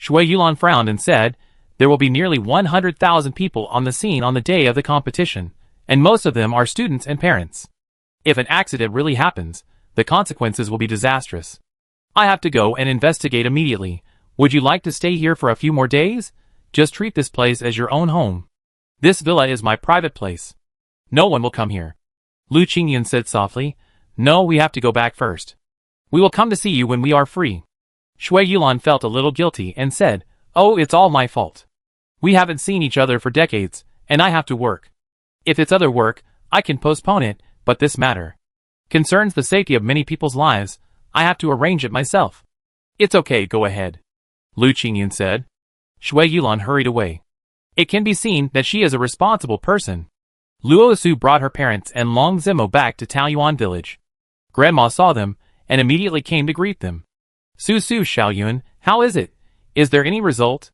Shui Yulan frowned and said, there will be nearly 100,000 people on the scene on the day of the competition, and most of them are students and parents. If an accident really happens, the consequences will be disastrous. I have to go and investigate immediately. Would you like to stay here for a few more days? Just treat this place as your own home. This villa is my private place. No one will come here. Lu Qingyun said softly, no, we have to go back first. We will come to see you when we are free. Shui Yulan felt a little guilty and said, oh, it's all my fault. We haven't seen each other for decades, and I have to work. If it's other work, I can postpone it, but this matter concerns the safety of many people's lives. I have to arrange it myself. It's okay, go ahead. Lu Qingyun said. Shui Yulan hurried away. It can be seen that she is a responsible person. Luo Su brought her parents and Long Zimo back to Taoyuan village. Grandma saw them, and immediately came to greet them. Su Xiaoyun, how is it? Is there any result?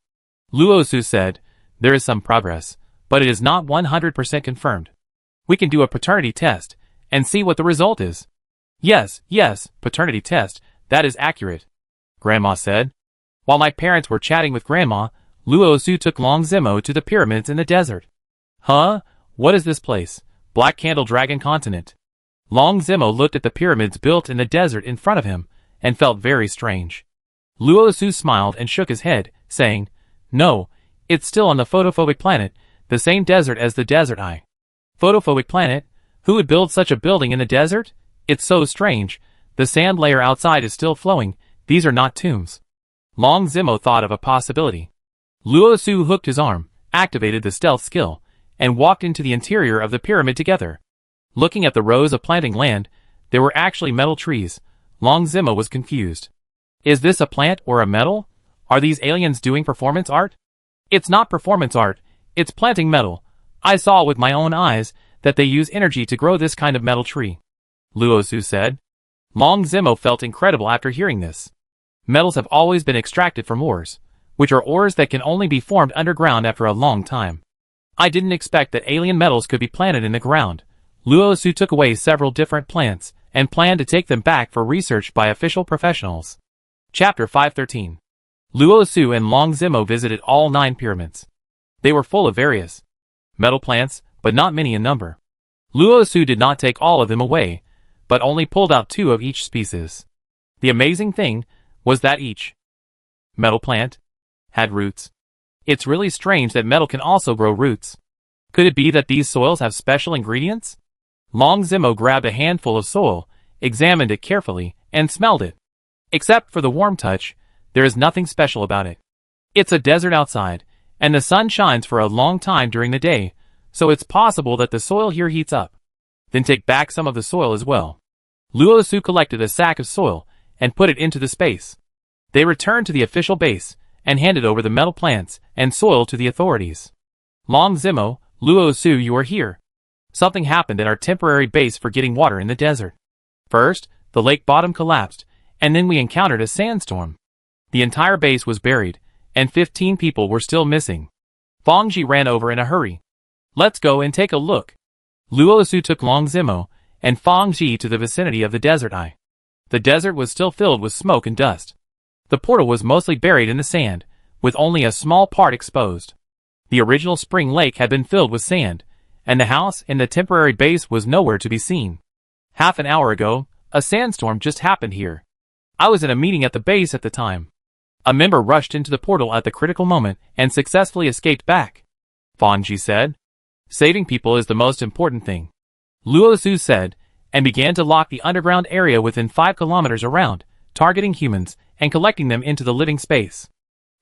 Luo Su said, there is some progress, but it is not 100% confirmed. We can do a paternity test, and see what the result is. Yes, paternity test, that is accurate. Grandma said. While my parents were chatting with Grandma, Luo Su took Long Zimo to the pyramids in the desert. Huh? What is this place? Black Candle Dragon Continent. Long Zimo looked at the pyramids built in the desert in front of him, and felt very strange. Luo Su smiled and shook his head, saying, no, it's still on the photophobic planet, the same desert as the desert eye. Photophobic planet? Who would build such a building in the desert? It's so strange. The sand layer outside is still flowing. These are not tombs. Long Zimo thought of a possibility. Luo Su hooked his arm, activated the stealth skill, and walked into the interior of the pyramid together. Looking at the rows of planting land, there were actually metal trees. Long Zimo was confused. Is this a plant or a metal? Are these aliens doing performance art? It's not performance art, it's planting metal. I saw with my own eyes that they use energy to grow this kind of metal tree. Luo Su said. Long Zimo felt incredible after hearing this. Metals have always been extracted from ores, which are ores that can only be formed underground after a long time. I didn't expect that alien metals could be planted in the ground. Luo Su took away several different plants, and planned to take them back for research by official professionals. Chapter 513. Luo Su and Long Zimo visited all 9 pyramids. They were full of various metal plants, but not many in number. Luo Su did not take all of them away, but only pulled out 2 of each species. The amazing thing was that each metal plant had roots. It's really strange that metal can also grow roots. Could it be that these soils have special ingredients? Long Zimo grabbed a handful of soil, examined it carefully, and smelled it. Except for the warm touch, there is nothing special about it. It's a desert outside, and the sun shines for a long time during the day, so it's possible that the soil here heats up. Then take back some of the soil as well. Luosu collected a sack of soil and put it into the space. They returned to the official base and handed over the metal plants and soil to the authorities. Long Zimo, Luosu, you are here. Something happened at our temporary base for getting water in the desert. First, the lake bottom collapsed, and then we encountered a sandstorm. The entire base was buried, and 15 people were still missing. Fangji ran over in a hurry. Let's go and take a look. Luosu took Long Zimo and Fangji to the vicinity of the desert eye. The desert was still filled with smoke and dust. The portal was mostly buried in the sand, with only a small part exposed. The original spring lake had been filled with sand, and the house in the temporary base was nowhere to be seen. Half an hour ago, a sandstorm just happened here. I was in a meeting at the base at the time. A member rushed into the portal at the critical moment and successfully escaped back. Fangji said. Saving people is the most important thing. Luosu said, and began to lock the underground area within 5 kilometers around, targeting humans and collecting them into the living space.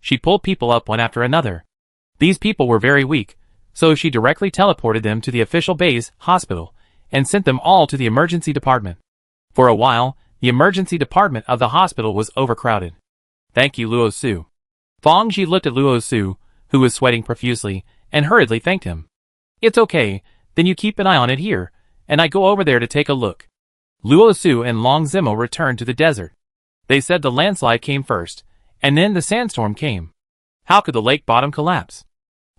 She pulled people up one after another. These people were very weak, so she directly teleported them to the official base hospital and sent them all to the emergency department. For a while, the emergency department of the hospital was overcrowded. Thank you, Luosu. Fangji looked at Luosu, who was sweating profusely, and hurriedly thanked him. It's okay, then you keep an eye on it here, and I go over there to take a look. Luosu and Long Zimo returned to the desert. They said the landslide came first, and then the sandstorm came. How could the lake bottom collapse?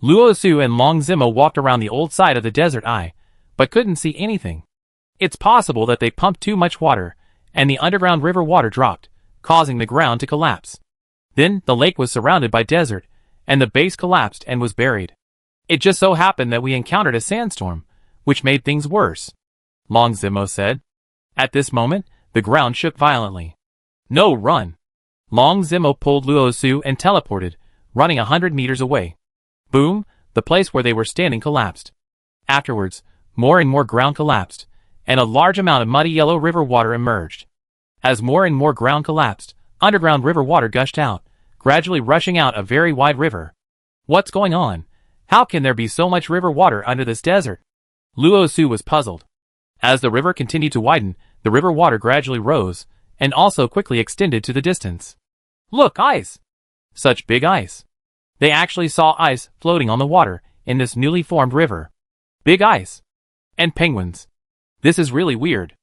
Luosu and Long Zimo walked around the old side of the desert eye, but couldn't see anything. It's possible that they pumped too much water, and the underground river water dropped, causing the ground to collapse. Then the lake was surrounded by desert, and the base collapsed and was buried. It just so happened that we encountered a sandstorm, which made things worse. Long Zimo said. At this moment, the ground shook violently. No, run! Long Zimo pulled Luosu and teleported, running 100 meters away. Boom, the place where they were standing collapsed. Afterwards, more and more ground collapsed, and a large amount of muddy yellow river water emerged. As more and more ground collapsed, underground river water gushed out, gradually rushing out a very wide river. What's going on? How can there be so much river water under this desert? Luosu was puzzled. As the river continued to widen, the river water gradually rose, and also quickly extended to the distance. Look, ice! Such big ice. They actually saw ice floating on the water in this newly formed river. Big ice. And penguins. This is really weird.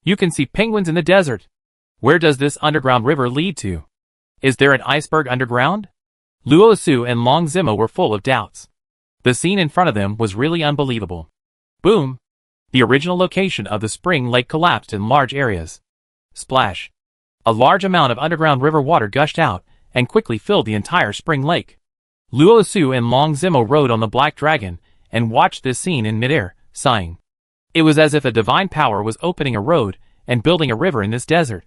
You can see penguins in the desert. Where does this underground river lead to? Is there an iceberg underground? Luosu and Long Zimo were full of doubts. The scene in front of them was really unbelievable. Boom! The original location of the spring lake collapsed in large areas. Splash! A large amount of underground river water gushed out and quickly filled the entire spring lake. Luosu and Long Zimo rode on the black dragon and watched this scene in midair, sighing. It was as if a divine power was opening a road and building a river in this desert.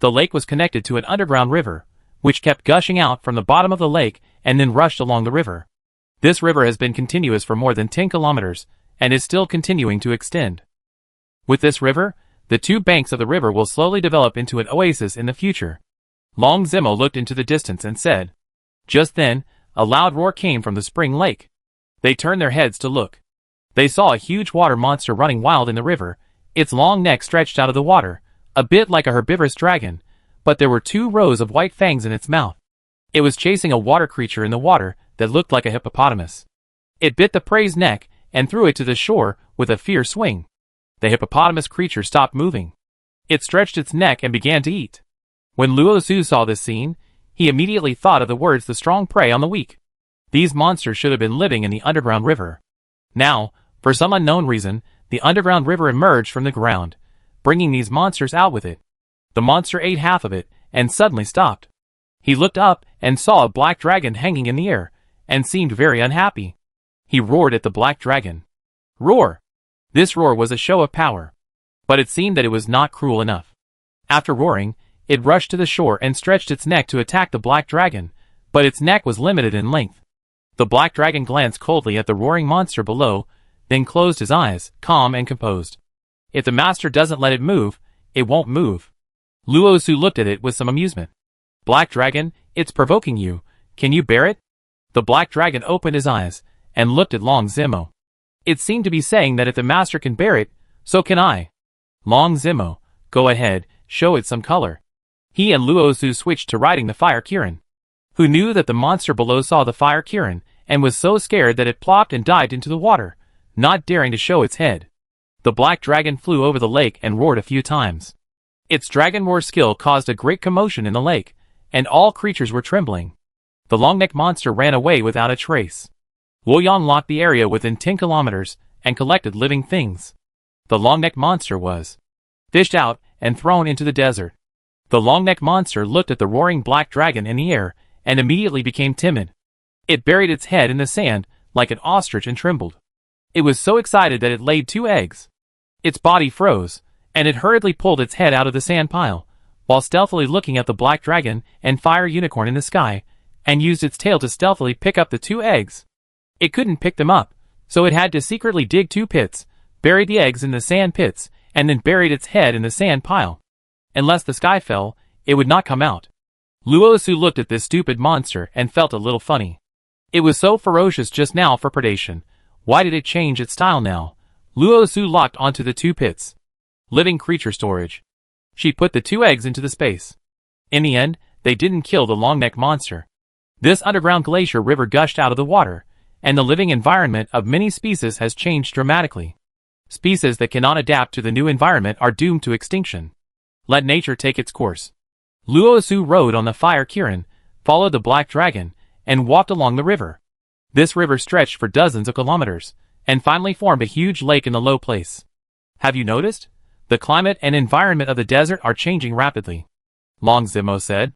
The lake was connected to an underground river, which kept gushing out from the bottom of the lake and then rushed along the river. This river has been continuous for more than 10 kilometers and is still continuing to extend. With this river, the 2 banks of the river will slowly develop into an oasis in the future. Long Zimo looked into the distance and said. Just then, a loud roar came from the spring lake. They turned their heads to look. They saw a huge water monster running wild in the river, its long neck stretched out of the water, a bit like a herbivorous dragon, but there were 2 rows of white fangs in its mouth. It was chasing a water creature in the water that looked like a hippopotamus. It bit the prey's neck and threw it to the shore with a fierce swing. The hippopotamus creature stopped moving. It stretched its neck and began to eat. When Luosu saw this scene, he immediately thought of the words the strong prey on the weak. These monsters should have been living in the underground river. Now, for some unknown reason, the underground river emerged from the ground, bringing these monsters out with it. The monster ate half of it and suddenly stopped. He looked up and saw a black dragon hanging in the air and seemed very unhappy. He roared at the black dragon. Roar! This roar was a show of power. But it seemed that it was not cruel enough. After roaring, it rushed to the shore and stretched its neck to attack the black dragon, but its neck was limited in length. The black dragon glanced coldly at the roaring monster below, then closed his eyes, calm and composed. If the master doesn't let it move, it won't move. Luosu looked at it with some amusement. Black dragon, it's provoking you. Can you bear it? The black dragon opened his eyes and looked at Long Zimo. It seemed to be saying that if the master can bear it, so can I. Long Zimo, go ahead, show it some color. He and Luo Su switched to riding the fire Kirin, who knew that the monster below saw the fire Kirin and was so scared that it plopped and dived into the water, not daring to show its head. The black dragon flew over the lake and roared a few times. Its dragon roar skill caused a great commotion in the lake, and all creatures were trembling. The long-necked monster ran away without a trace. Luoyang locked the area within 10 kilometers and collected living things. The long-necked monster was fished out and thrown into the desert. The long-necked monster looked at the roaring black dragon in the air and immediately became timid. It buried its head in the sand like an ostrich and trembled. It was so excited that it laid 2 eggs. Its body froze, and it hurriedly pulled its head out of the sand pile, while stealthily looking at the black dragon and fire unicorn in the sky, and used its tail to stealthily pick up the 2 eggs. It couldn't pick them up, so it had to secretly dig 2 pits, bury the eggs in the sand pits, and then buried its head in the sand pile. Unless the sky fell, it would not come out. Luo Su looked at this stupid monster and felt a little funny. It was so ferocious just now for predation. Why did it change its style now? Luo Su locked onto the 2 pits. Living creature storage. She put the 2 eggs into the space. In the end, they didn't kill the long-necked monster. This underground glacier river gushed out of the water, and the living environment of many species has changed dramatically. Species that cannot adapt to the new environment are doomed to extinction. Let nature take its course. Luo Su rode on the fire Kirin, followed the black dragon, and walked along the river. This river stretched for dozens of kilometers, and finally formed a huge lake in the low place. Have you noticed? The climate and environment of the desert are changing rapidly. Long Zimo said.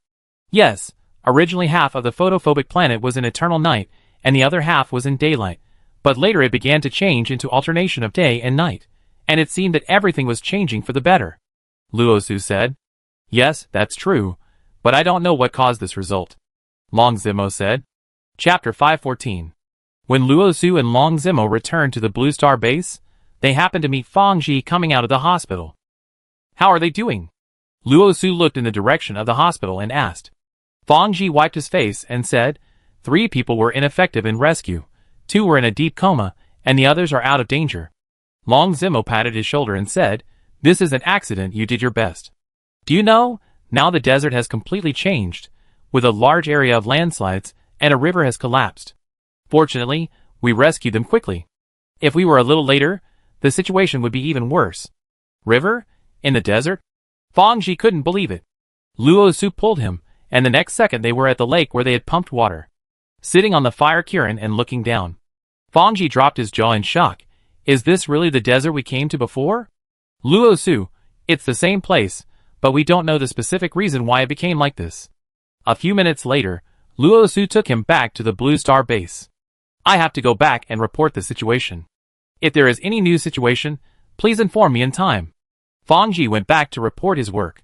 Yes, originally half of the photophobic planet was in eternal night, and the other half was in daylight, but later it began to change into alternation of day and night, and it seemed that everything was changing for the better. Luo Su said. Yes, that's true, but I don't know what caused this result. Long Zimo said. Chapter 514. When Luo Su and Long Zimo returned to the Blue Star base, they happened to meet Fang Ji coming out of the hospital. How are they doing? Luo Su looked in the direction of the hospital and asked. Fang Ji wiped his face and said, 3 people were ineffective in rescue, 2 were in a deep coma, and the others are out of danger. Long Zimo patted his shoulder and said, this is an accident, you did your best. Do you know, now the desert has completely changed, with a large area of landslides, and a river has collapsed. Fortunately, we rescued them quickly. If we were a little later, the situation would be even worse. River? In the desert? Fang Ji couldn't believe it. Luo Su pulled him, and the next second they were at the lake where they had pumped water. Sitting on the fire Kirin and looking down. Fang Ji dropped his jaw in shock. Is this really the desert we came to before? Luo Su, it's the same place, but we don't know the specific reason why it became like this. A few minutes later, Luo Su took him back to the Blue Star base. I have to go back and report the situation. If there is any new situation, please inform me in time. Fang Ji went back to report his work.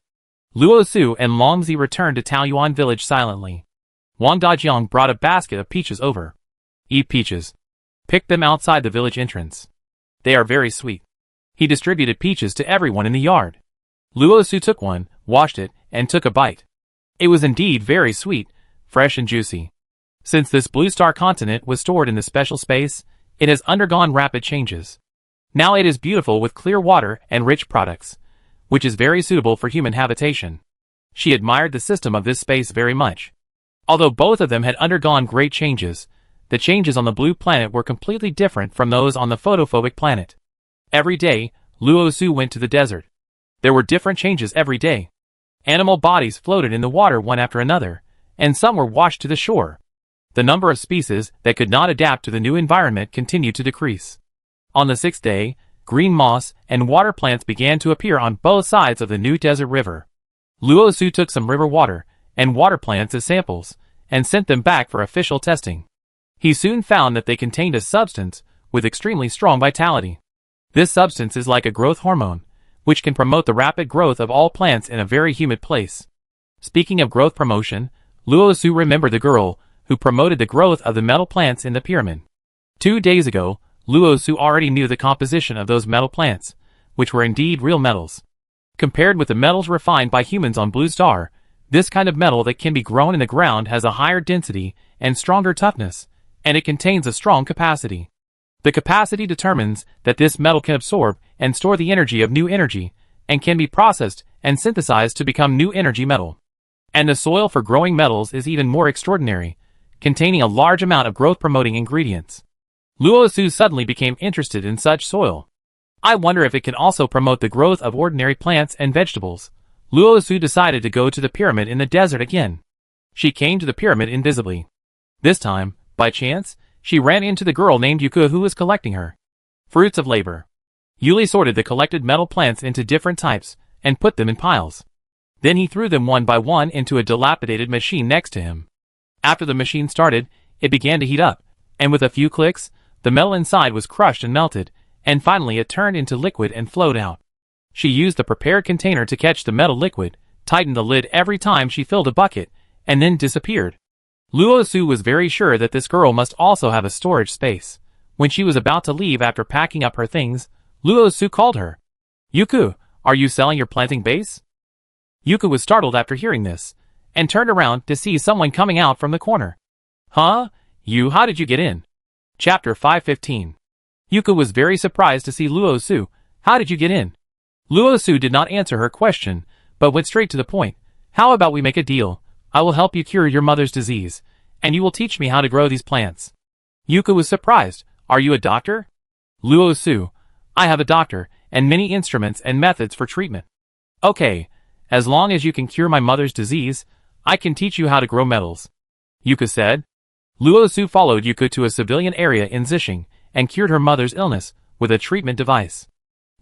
Luo Su and Long Zi returned to Taoyuan village silently. Wang Dajiang brought a basket of peaches over. Eat peaches. Pick them outside the village entrance. They are very sweet. He distributed peaches to everyone in the yard. Luo Su took one, washed it, and took a bite. It was indeed very sweet, fresh and juicy. Since this Blue Star continent was stored in the special space, it has undergone rapid changes. Now it is beautiful with clear water and rich products, which is very suitable for human habitation. She admired the system of this space very much. Although both of them had undergone great changes, the changes on the blue planet were completely different from those on the photophobic planet. Every day, Luo Su went to the desert. There were different changes every day. Animal bodies floated in the water one after another, and some were washed to the shore. The number of species that could not adapt to the new environment continued to decrease. On the 6th day, green moss and water plants began to appear on both sides of the new desert river. Luo Su took some river water and water plants as samples, and sent them back for official testing. He soon found that they contained a substance with extremely strong vitality. This substance is like a growth hormone, which can promote the rapid growth of all plants in a very humid place. Speaking of growth promotion, Luo Su remembered the girl who promoted the growth of the metal plants in the pyramid. 2 days ago, Luo Su already knew the composition of those metal plants, which were indeed real metals. Compared with the metals refined by humans on Blue Star, This kind of metal that can be grown in the ground has a higher density and stronger toughness, and it contains a strong capacity. The capacity determines that this metal can absorb and store the energy of new energy, and can be processed and synthesized to become new energy metal. And the soil for growing metals is even more extraordinary, containing a large amount of growth-promoting ingredients. Luo Su suddenly became interested in such soil. I wonder if it can also promote the growth of ordinary plants and vegetables. Luo Su decided to go to the pyramid in the desert again. She came to the pyramid invisibly. This time, by chance, she ran into the girl named Yuka who was collecting her fruits of labor. Yuli sorted the collected metal plants into different types and put them in piles. Then he threw them one by one into a dilapidated machine next to him. After the machine started, it began to heat up, and with a few clicks, the metal inside was crushed and melted, and finally it turned into liquid and flowed out. She used the prepared container to catch the metal liquid, tightened the lid every time she filled a bucket, and then disappeared. Luo Su was very sure that this girl must also have a storage space. When she was about to leave after packing up her things, Luo Su called her. "Yuku, are you selling your planting base?" Yuka was startled after hearing this, and turned around to see someone coming out from the corner. "Huh? How did you get in?" Chapter 515. Yuka was very surprised to see Luo Su. "How did you get in?" Luo Su did not answer her question, but went straight to the point. "How about we make a deal? I will help you cure your mother's disease, and you will teach me how to grow these plants." Yuka was surprised. "Are you a doctor?" Luo Su: "I have a doctor, and many instruments and methods for treatment." "Okay, as long as you can cure my mother's disease, I can teach you how to grow metals," Yuka said. Luo Su followed Yuka to a civilian area in Zixing, and cured her mother's illness with a treatment device.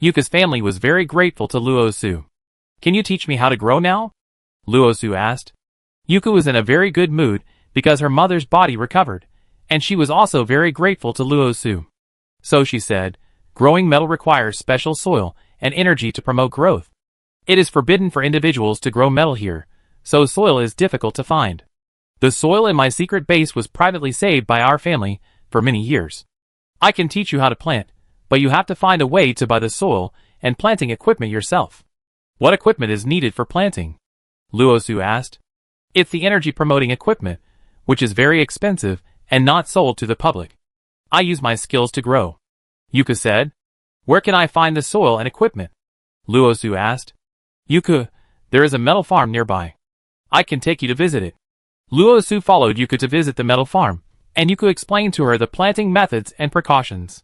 Yuka's family was very grateful to Luo Su. "Can you teach me how to grow now?" Luo Su asked. Yuka was in a very good mood because her mother's body recovered, and she was also very grateful to Luo Su. So she said, "Growing metal requires special soil and energy to promote growth. It is forbidden for individuals to grow metal here, so soil is difficult to find. The soil in my secret base was privately saved by our family for many years. I can teach you how to plant, but you have to find a way to buy the soil and planting equipment yourself." "What equipment is needed for planting?" Luo Su asked. "It's the energy-promoting equipment, which is very expensive and not sold to the public. I use my skills to grow," Yuka said. "Where can I find the soil and equipment?" Luo Su asked. "Yuka, there is a metal farm nearby. I can take you to visit it." Luo Su followed Yuka to visit the metal farm, and Yuka explained to her the planting methods and precautions.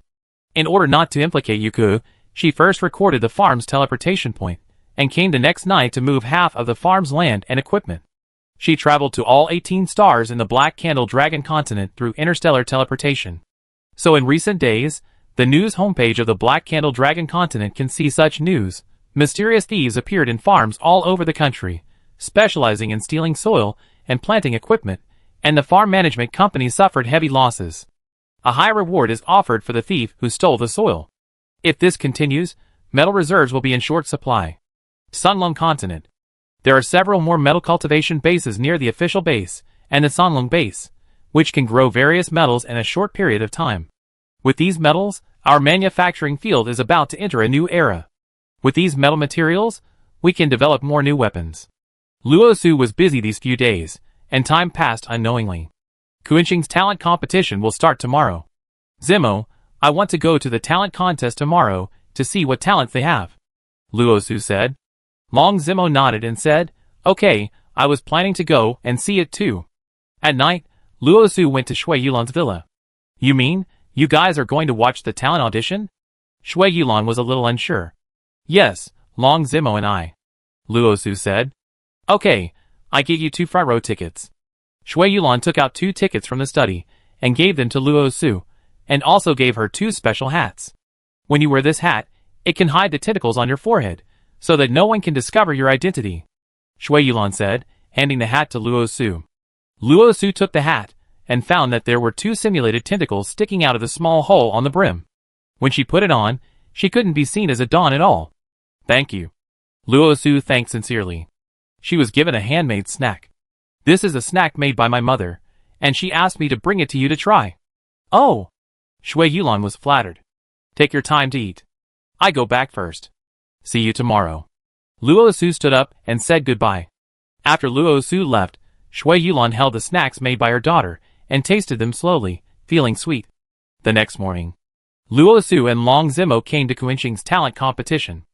In order not to implicate Yuka, she first recorded the farm's teleportation point, and came the next night to move half of the farm's land and equipment. She traveled to all 18 stars in the Black Candle Dragon continent through interstellar teleportation. So in recent days, the news homepage of the Black Candle Dragon continent can see such news. Mysterious thieves appeared in farms all over the country, specializing in stealing soil and planting equipment, and the farm management company suffered heavy losses. A high reward is offered for the thief who stole the soil. If this continues, metal reserves will be in short supply. Sunlong continent. There are several more metal cultivation bases near the official base and the Sunlong base, which can grow various metals in a short period of time. With these metals, our manufacturing field is about to enter a new era. With these metal materials, we can develop more new weapons. Luo Su was busy these few days, and time passed unknowingly. Kuinxing's talent competition will start tomorrow. "Zimo, I want to go to the talent contest tomorrow to see what talents they have," Luo Su said. Long Zimo nodded and said, "Okay, I was planning to go and see it too." At night, Luo Su went to Shui Yulan's villa. "You mean, you guys are going to watch the talent audition?" Shui Yulan was a little unsure. "Yes, Long Zimo and I," Luo Su said. "Okay, I give you 2 front row tickets." Shui Yulan took out 2 tickets from the study and gave them to Luo Su, and also gave her 2 special hats. "When you wear this hat, it can hide the tentacles on your forehead, so that no one can discover your identity," Shui Yulan said, handing the hat to Luo Su. Luo Su took the hat, and found that there were 2 simulated tentacles sticking out of the small hole on the brim. When she put it on, she couldn't be seen as a Dawn at all. "Thank you." Luo Su thanked sincerely. She was given a handmade snack. "This is a snack made by my mother, and she asked me to bring it to you to try." "Oh!" Shui Yulan was flattered. "Take your time to eat. I go back first. See you tomorrow." Luo Su stood up and said goodbye. After Luo Su left, Shui Yulan held the snacks made by her daughter and tasted them slowly, feeling sweet. The next morning, Luo Su and Long Zimo came to Kuinqing's talent competition.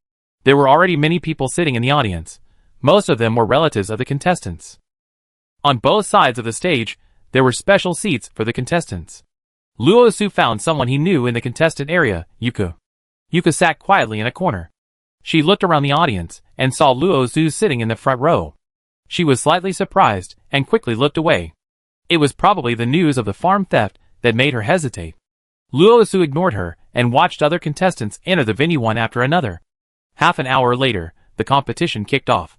There were already many people sitting in the audience. Most of them were relatives of the contestants. On both sides of the stage, there were special seats for the contestants. Luo Su found someone he knew in the contestant area, Yuka. Yuka sat quietly in a corner. She looked around the audience and saw Luo Su sitting in the front row. She was slightly surprised and quickly looked away. It was probably the news of the farm theft that made her hesitate. Luo Su ignored her and watched other contestants enter the venue one after another. Half an hour later, the competition kicked off.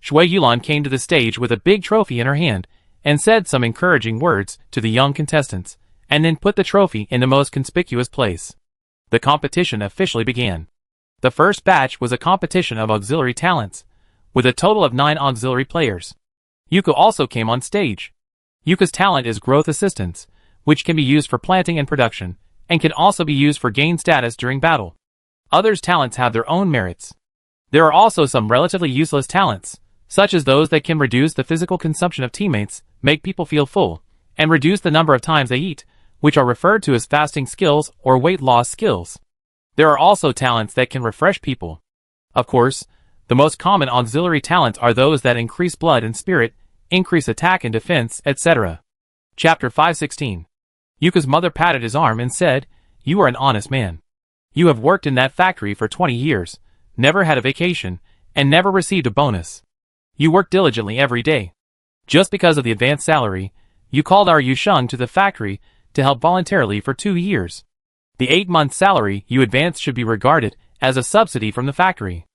Shui Yulan came to the stage with a big trophy in her hand and said some encouraging words to the young contestants, and then put the trophy in the most conspicuous place. The competition officially began. The first batch was a competition of auxiliary talents, with a total of 9 auxiliary players. Yuka also came on stage. Yuka's talent is growth assistance, which can be used for planting and production, and can also be used for gain status during battle. Others' talents have their own merits. There are also some relatively useless talents, such as those that can reduce the physical consumption of teammates, make people feel full, and reduce the number of times they eat, which are referred to as fasting skills or weight loss skills. There are also talents that can refresh people. Of course, the most common auxiliary talents are those that increase blood and spirit, increase attack and defense, etc. Chapter 516. Yuka's mother patted his arm and said, "You are an honest man. You have worked in that factory for 20 years, never had a vacation, and never received a bonus. You work diligently every day. Just because of the advanced salary, you called our Yusheng to the factory to help voluntarily for 2 years. The 8-month salary you advanced should be regarded as a subsidy from the factory."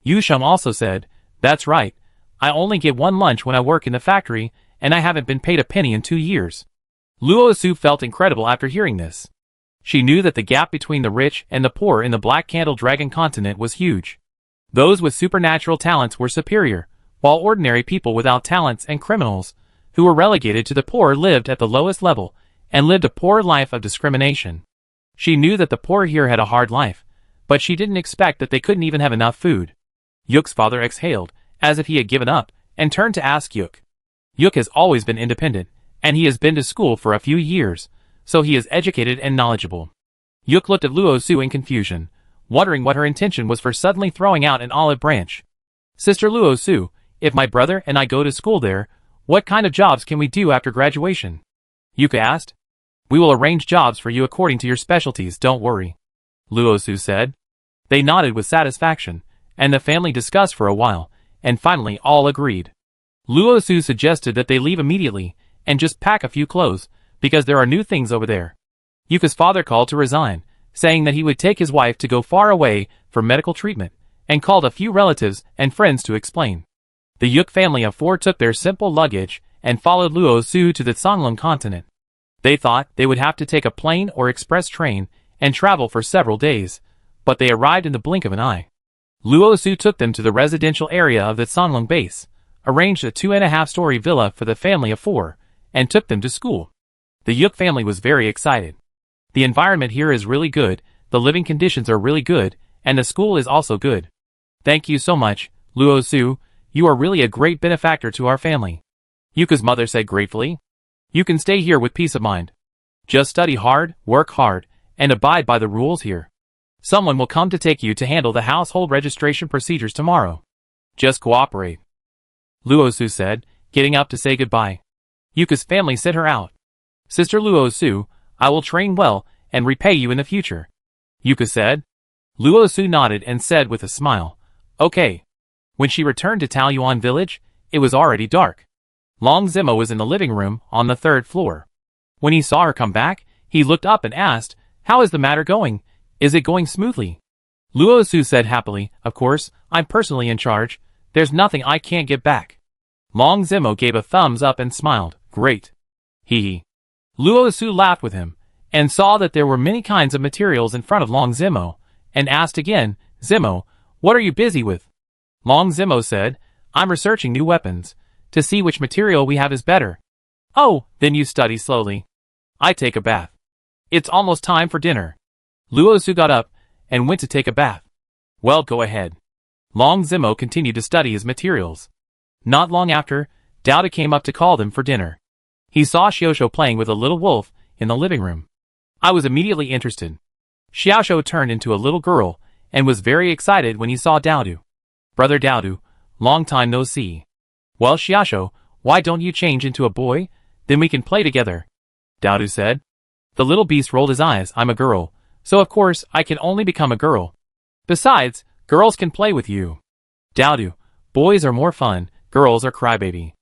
Yusheng also said, "That's right. I only get 1 lunch when I work in the factory, and I haven't been paid a penny in 2 years." Luo Su felt incredible after hearing this. She knew that the gap between the rich and the poor in the Black Candle Dragon continent was huge. Those with supernatural talents were superior, while ordinary people without talents and criminals, who were relegated to the poor, lived at the lowest level and lived a poor life of discrimination. She knew that the poor here had a hard life, but she didn't expect that they couldn't even have enough food. Yuk's father exhaled, as if he had given up, and turned to ask Yuk. Yuk has always been independent, and he has been to school for a few years, so he is educated and knowledgeable. Yuk looked at Luo Su in confusion, wondering what her intention was for suddenly throwing out an olive branch. "Sister Luo Su, if my brother and I go to school there, what kind of jobs can we do after graduation?" Yuka asked. "We will arrange jobs for you according to your specialties, don't worry," Luo Su said. They nodded with satisfaction, and the family discussed for a while, and finally all agreed. Luo Su suggested that they leave immediately, and just pack a few clothes, because there are new things over there. Yuka's father called to resign, saying that he would take his wife to go far away for medical treatment, and called a few relatives and friends to explain. The Yuk family of 4 took their simple luggage and followed Luo Su to the Songlong continent. They thought they would have to take a plane or express train and travel for several days, but they arrived in the blink of an eye. Luo Su took them to the residential area of the Songlong base, arranged a 2.5-story villa for the family of 4, and took them to school. The Yuk family was very excited. The environment here is really good, the living conditions are really good, and the school is also good. "Thank you so much, Luo Su, you are really a great benefactor to our family," Yuka's mother said gratefully. "You can stay here with peace of mind. Just study hard, work hard, and abide by the rules here. Someone will come to take you to handle the household registration procedures tomorrow. Just cooperate," Luo Su said, getting up to say goodbye. Yuka's family sent her out. "Sister Luo Su, I will train well and repay you in the future," Yuka said. Luo Su nodded and said with a smile, "Okay." When she returned to Taoyuan village, it was already dark. Long Zimo was in the living room on the 3rd floor. When he saw her come back, he looked up and asked, "How is the matter going? Is it going smoothly?" Luo Su said happily, "Of course, I'm personally in charge. There's nothing I can't get back." Long Zimo gave a thumbs up and smiled. "Great. Hee." Luo Su laughed with him, and saw that there were many kinds of materials in front of Long Zimo, and asked again, "Zimo, what are you busy with?" Long Zimo said, "I'm researching new weapons, to see which material we have is better." "Oh, then you study slowly. I take a bath. It's almost time for dinner." Luo Su got up, and went to take a bath. "Well, go ahead." Long Zimo continued to study his materials. Not long after, Dowda came up to call them for dinner. He saw Xiaoshu playing with a little wolf in the living room. I was immediately interested. Xiaoshu turned into a little girl and was very excited when he saw Dowdu. Brother Dowdu, long time no see. Well, Xiaoshu, why don't you change into a boy? Then we can play together. Dowdu said. The little beast rolled his eyes. I'm a girl, so of course I can only become a girl. Besides, girls can play with you. Dowdu, boys are more fun, girls are crybaby.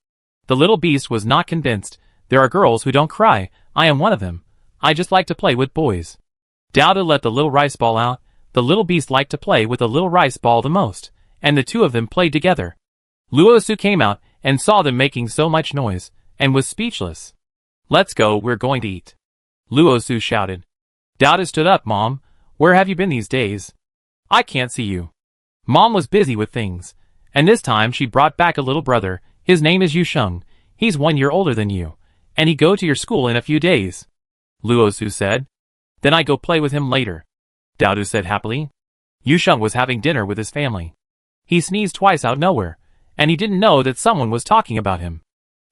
The little beast was not convinced. There are girls who don't cry, I am one of them. I just like to play with boys. Dowda let the little rice ball out. The little beast liked to play with the little rice ball the most, and the two of them played together. Luosu came out and saw them making so much noise, and was speechless. Let's go, we're going to eat. Luosu shouted. Dowda stood up. Mom, where have you been these days? I can't see you. Mom was busy with things, and this time she brought back a little brother. His name is Yusheng. He's 1 year older than you, and he go to your school in a few days. Luosu said. Then I go play with him later. Dowdu said happily. Yusheng was having dinner with his family. He sneezed twice out nowhere, and he didn't know that someone was talking about him.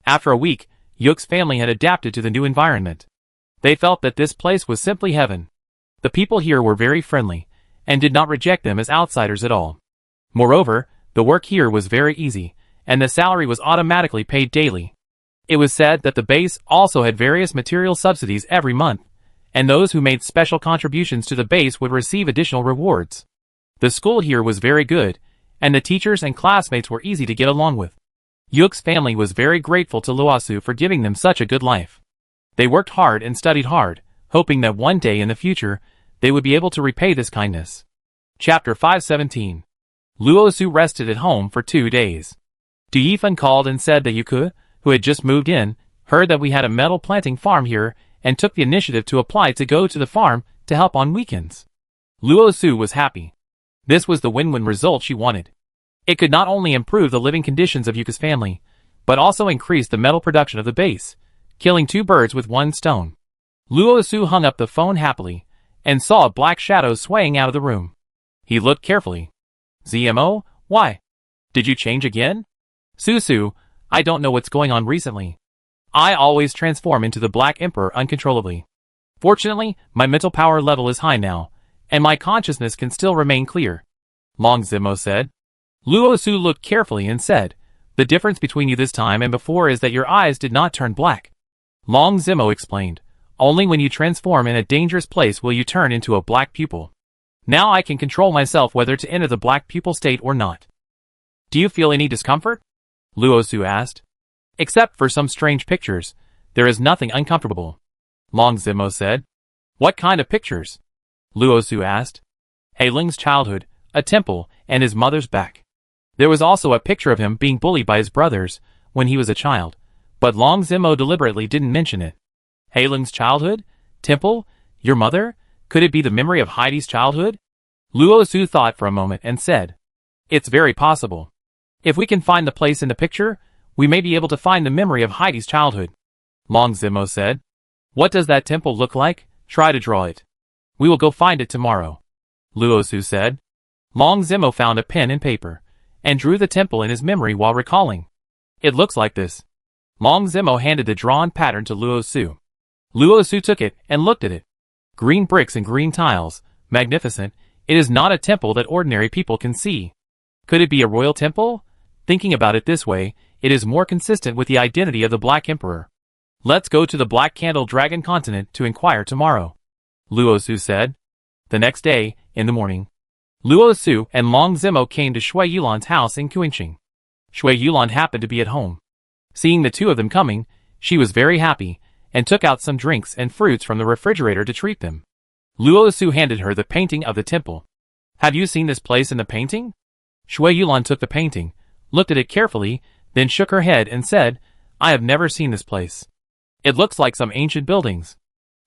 After a week, Yuk's family had adapted to the new environment. They felt that this place was simply heaven. The people here were very friendly, and did not reject them as outsiders at all. Moreover, the work here was very easy, and the salary was automatically paid daily. It was said that the base also had various material subsidies every month, and those who made special contributions to the base would receive additional rewards. The school here was very good, and the teachers and classmates were easy to get along with. Yuk's family was very grateful to Luosu for giving them such a good life. They worked hard and studied hard, hoping that one day in the future, they would be able to repay this kindness. Chapter 517. Luosu rested at home for 2 days. Du Yifan called and said that Yuku, who had just moved in, heard that we had a metal planting farm here, and took the initiative to apply to go to the farm to help on weekends. Luosu was happy. This was the win-win result she wanted. It could not only improve the living conditions of Yuka's family, but also increase the metal production of the base, killing 2 birds with 1 stone. Luosu hung up the phone happily, and saw a black shadow swaying out of the room. He looked carefully. ZMO, why? Did you change again? Susu, I don't know what's going on recently. I always transform into the Black Emperor uncontrollably. Fortunately, my mental power level is high now, and my consciousness can still remain clear. Long Zimo said. Luosu looked carefully and said, the difference between you this time and before is that your eyes did not turn black. Long Zimo explained, only when you transform in a dangerous place will you turn into a black pupil. Now I can control myself whether to enter the black pupil state or not. Do you feel any discomfort? Luosu asked. Except for some strange pictures, there is nothing uncomfortable. Long Zimo said. What kind of pictures? Luosu asked. Heiling's childhood, a temple, and his mother's back. There was also a picture of him being bullied by his brothers when he was a child, but Long Zimo deliberately didn't mention it. Heiling's childhood? Temple? Your mother? Could it be the memory of Heidi's childhood? Luosu thought for a moment and said, it's very possible. If we can find the place in the picture, we may be able to find the memory of Heidi's childhood. Long Zimo said. What does that temple look like? Try to draw it. We will go find it tomorrow. Luosu said. Long Zimo found a pen and paper, and drew the temple in his memory while recalling. It looks like this. Long Zimo handed the drawn pattern to Luosu. Luosu took it and looked at it. Green bricks and green tiles, magnificent. It is not a temple that ordinary people can see. Could it be a royal temple? Thinking about it this way, it is more consistent with the identity of the Black Emperor. Let's go to the Black Candle Dragon continent to inquire tomorrow. Luosu said. The next day, in the morning, Luosu and Long Zimo came to Shui Yulan's house in Kuinqing. Shui Yulan happened to be at home. Seeing the two of them coming, she was very happy, and took out some drinks and fruits from the refrigerator to treat them. Luosu handed her the painting of the temple. Have you seen this place in the painting? Shui Yulan took the painting, looked at it carefully, then shook her head and said, I have never seen this place. It looks like some ancient buildings.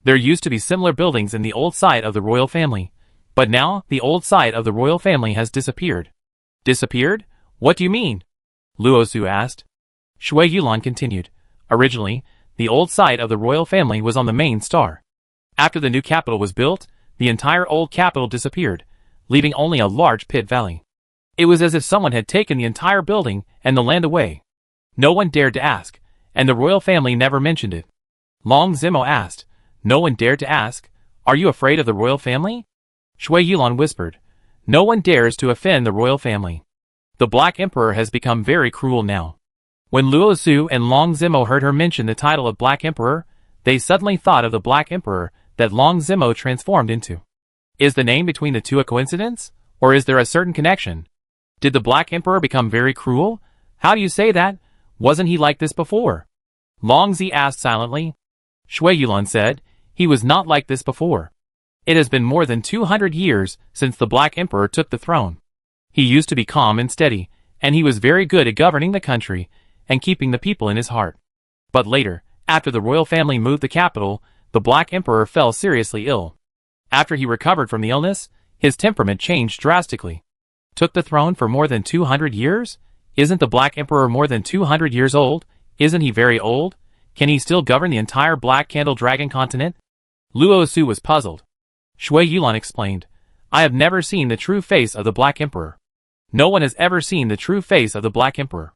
There used to be similar buildings in the old site of the royal family, but now the old site of the royal family has disappeared. Disappeared? What do you mean? Luosu asked. Shui Yulan continued. Originally, the old site of the royal family was on the main star. After the new capital was built, the entire old capital disappeared, leaving only a large pit valley. It was as if someone had taken the entire building and the land away. No one dared to ask, and the royal family never mentioned it. Long Zimo asked. No one dared to ask. Are you afraid of the royal family? Shui Yulon whispered. No one dares to offend the royal family. The Black Emperor has become very cruel now. When Luo Su and Long Zimo heard her mention the title of Black Emperor, they suddenly thought of the Black Emperor that Long Zimo transformed into. Is the name between the two a coincidence, or is there a certain connection? Did the Black Emperor become very cruel? How do you say that? Wasn't he like this before? Long Zi asked silently. Shui Yulon said, he was not like this before. It has been more than 200 years since the Black Emperor took the throne. He used to be calm and steady, and he was very good at governing the country and keeping the people in his heart. But later, after the royal family moved the capital, the Black Emperor fell seriously ill. After he recovered from the illness, his temperament changed drastically. Took the throne for more than 200 years? Isn't the Black Emperor more than 200 years old? Isn't he very old? Can he still govern the entire Black Candle Dragon continent? Luo Su was puzzled. Shui Yulon explained, I have never seen the true face of the Black Emperor. No one has ever seen the true face of the Black Emperor.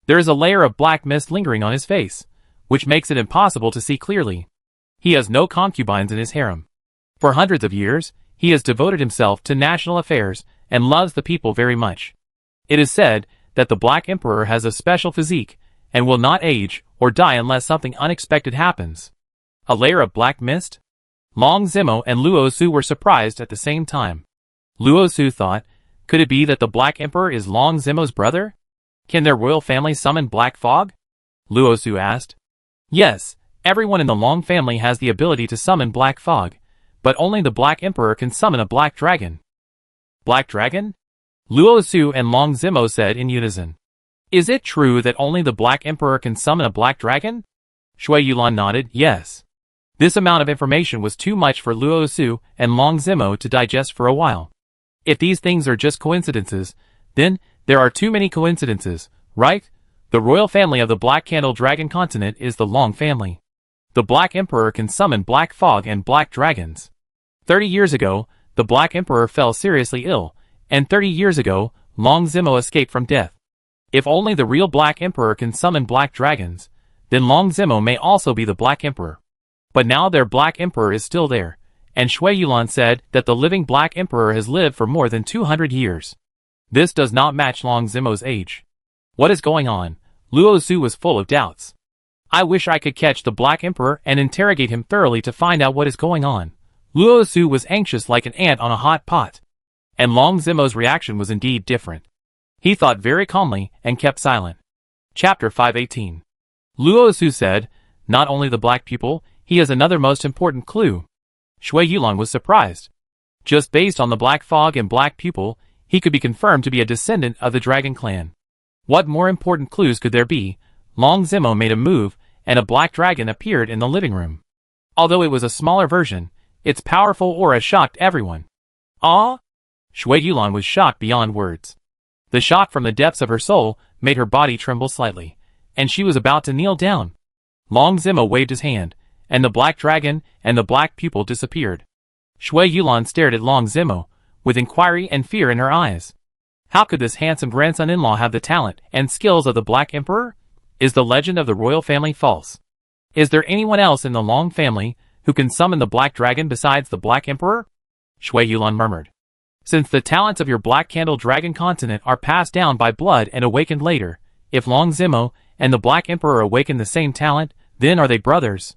There is a layer of black mist lingering on his face, which makes it impossible to see clearly. He has no concubines in his harem. For hundreds of years, he has devoted himself to national affairs and loves the people very much. It is said that the Black Emperor has a special physique and will not age or die unless something unexpected happens. A layer of black mist? Long Zimo and Luo Su were surprised at the same time. Luo Su thought, could it be that the Black Emperor is Long Zimo's brother? Can their royal family summon black fog? Luo Su asked. Yes, everyone in the Long family has the ability to summon black fog, but only the Black Emperor can summon a black dragon. Black dragon? Luo Su and Long Zimo said in unison. Is it true that only the Black Emperor can summon a black dragon? Shui Yulon nodded, yes. This amount of information was too much for Luo Su and Long Zimo to digest for a while. If these things are just coincidences, then there are too many coincidences, right? The royal family of the Black Candle Dragon continent is the Long family. The Black Emperor can summon black fog and black dragons. 30 years ago, the Black Emperor fell seriously ill, and 30 years ago, Long Zimo escaped from death. If only the real Black Emperor can summon black dragons, then Long Zimo may also be the Black Emperor. But now their Black Emperor is still there, and Shui Yulon said that the living Black Emperor has lived for more than 200 years. This does not match Long Zimo's age. What is going on? Luo Su was full of doubts. I wish I could catch the Black Emperor and interrogate him thoroughly to find out what is going on. Luo Su was anxious like an ant on a hot pot. And Long Zimo's reaction was indeed different. He thought very calmly and kept silent. Chapter 518. Luo Su said, not only the black pupil, he has another most important clue. Shui Yulon was surprised. Just based on the black fog and black pupil, he could be confirmed to be a descendant of the Dragon Clan. What more important clues could there be? Long Zimo made a move, and a black dragon appeared in the living room. Although it was a smaller version, its powerful aura shocked everyone. Ah! Shui Yulon was shocked beyond words. The shock from the depths of her soul made her body tremble slightly, and she was about to kneel down. Long Zimo waved his hand, and the black dragon and the black pupil disappeared. Shui Yulon stared at Long Zimo, with inquiry and fear in her eyes. How could this handsome grandson-in-law have the talent and skills of the Black Emperor? Is the legend of the royal family false? Is there anyone else in the Long family who can summon the black dragon besides the Black Emperor? Shui Yulon murmured. Since the talents of your Black Candle Dragon continent are passed down by blood and awakened later, if Long Zimo and the Black Emperor awaken the same talent, then are they brothers?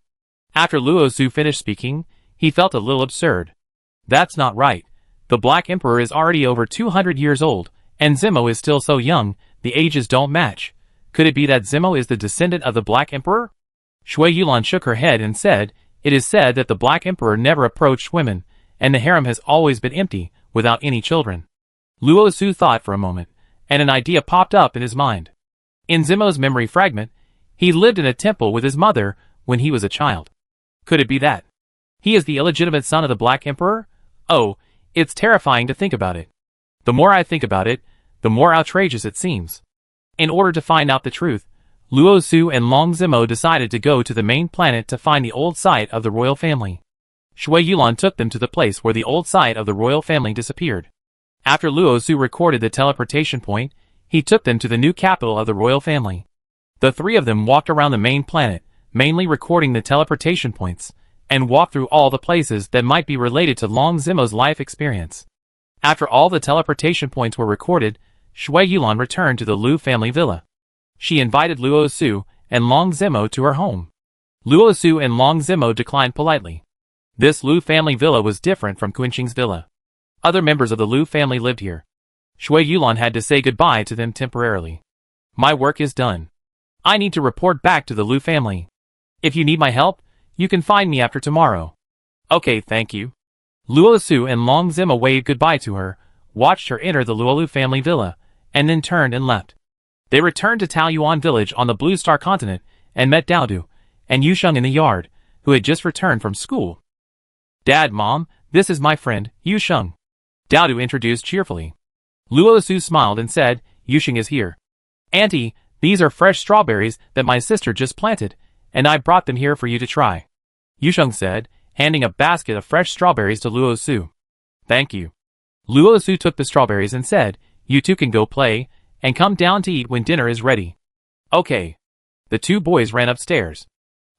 After Luo Su finished speaking, he felt a little absurd. That's not right. The Black Emperor is already over 200 years old, and Zimo is still so young, the ages don't match. Could it be that Zimo is the descendant of the Black Emperor? Shui Yulon shook her head and said, it is said that the Black Emperor never approached women, and the harem has always been empty, without any children. Luo Su thought for a moment, and an idea popped up in his mind. In Zimo's memory fragment, he lived in a temple with his mother when he was a child. Could it be that he is the illegitimate son of the Black Emperor? Oh, it's terrifying to think about it. The more I think about it, the more outrageous it seems. In order to find out the truth, Luo Su and Long Zimo decided to go to the main planet to find the old site of the royal family. Shui Yulon took them to the place where the old site of the royal family disappeared. After Luo Su recorded the teleportation point, he took them to the new capital of the royal family. The three of them walked around the main planet, mainly recording the teleportation points, and walked through all the places that might be related to Long Zimo's life experience. After all the teleportation points were recorded, Shui Yulan returned to the Liu family villa. She invited Luo Su and Long Zimo to her home. Luo Su and Long Zimo declined politely. This Liu family villa was different from Qinqing's villa. Other members of the Liu family lived here. Shui Yulan had to say goodbye to them temporarily. My work is done. I need to report back to the Liu family. If you need my help, you can find me after tomorrow. Okay, thank you. Luo Su and Long Zimo waved goodbye to her, watched her enter the Luolu family villa, and then turned and left. They returned to Taoyuan village on the Blue Star continent and met Daodu and Yusheng in the yard, who had just returned from school. Dad, Mom, this is my friend, Yusheng. Daodu introduced cheerfully. Luo Su smiled and said, Yusheng is here. Auntie, these are fresh strawberries that my sister just planted, and I brought them here for you to try. Yusheng said, handing a basket of fresh strawberries to Luo Su. Thank you. Luo Su took the strawberries and said, you two can go play, and come down to eat when dinner is ready. Okay. The two boys ran upstairs.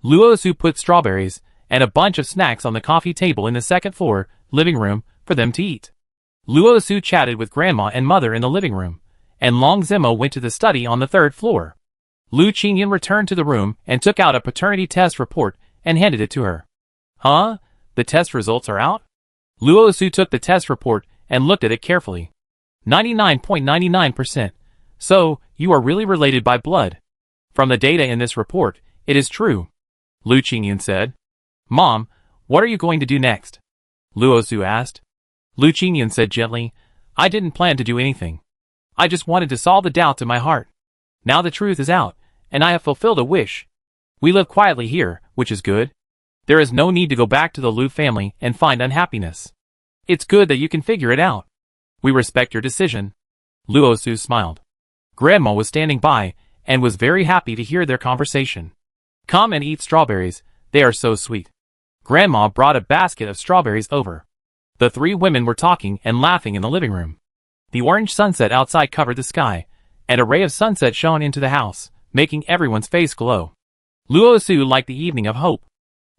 Luo Su put strawberries and a bunch of snacks on the coffee table in the second floor living room for them to eat. Luo Su chatted with grandma and mother in the living room, and Long Zimo went to the study on the third floor. Lu Qingyan returned to the room and took out a paternity test report and handed it to her. Huh? The test results are out? Luo Su took the test report and looked at it carefully. 99.99%. So, you are really related by blood. From the data in this report, it is true. Lu Qingyan said. Mom, what are you going to do next? Luo Su asked. Lu Qingyan said gently, I didn't plan to do anything. I just wanted to solve the doubts in my heart. Now the truth is out, and I have fulfilled a wish. We live quietly here, which is good. There is no need to go back to the Liu family and find unhappiness. It's good that you can figure it out. We respect your decision. Luo Su smiled. Grandma was standing by and was very happy to hear their conversation. Come and eat strawberries, they are so sweet. Grandma brought a basket of strawberries over. The three women were talking and laughing in the living room. The orange sunset outside covered the sky, and a ray of sunset shone into the house, making everyone's face glow. Luo Su liked the evening of hope.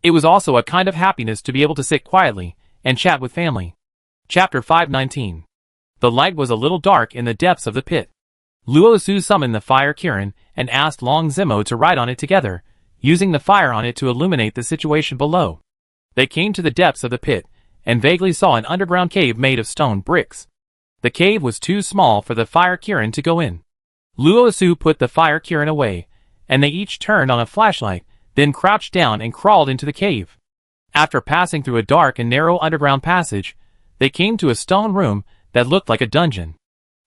It was also a kind of happiness to be able to sit quietly and chat with family. Chapter 519. The light was a little dark in the depths of the pit. Luo Su summoned the fire Kirin and asked Long Zimo to ride on it together, using the fire on it to illuminate the situation below. They came to the depths of the pit and vaguely saw an underground cave made of stone bricks. The cave was too small for the fire Kirin to go in. Luo Su put the fire Kirin away, and they each turned on a flashlight, then crouched down and crawled into the cave. After passing through a dark and narrow underground passage, they came to a stone room that looked like a dungeon.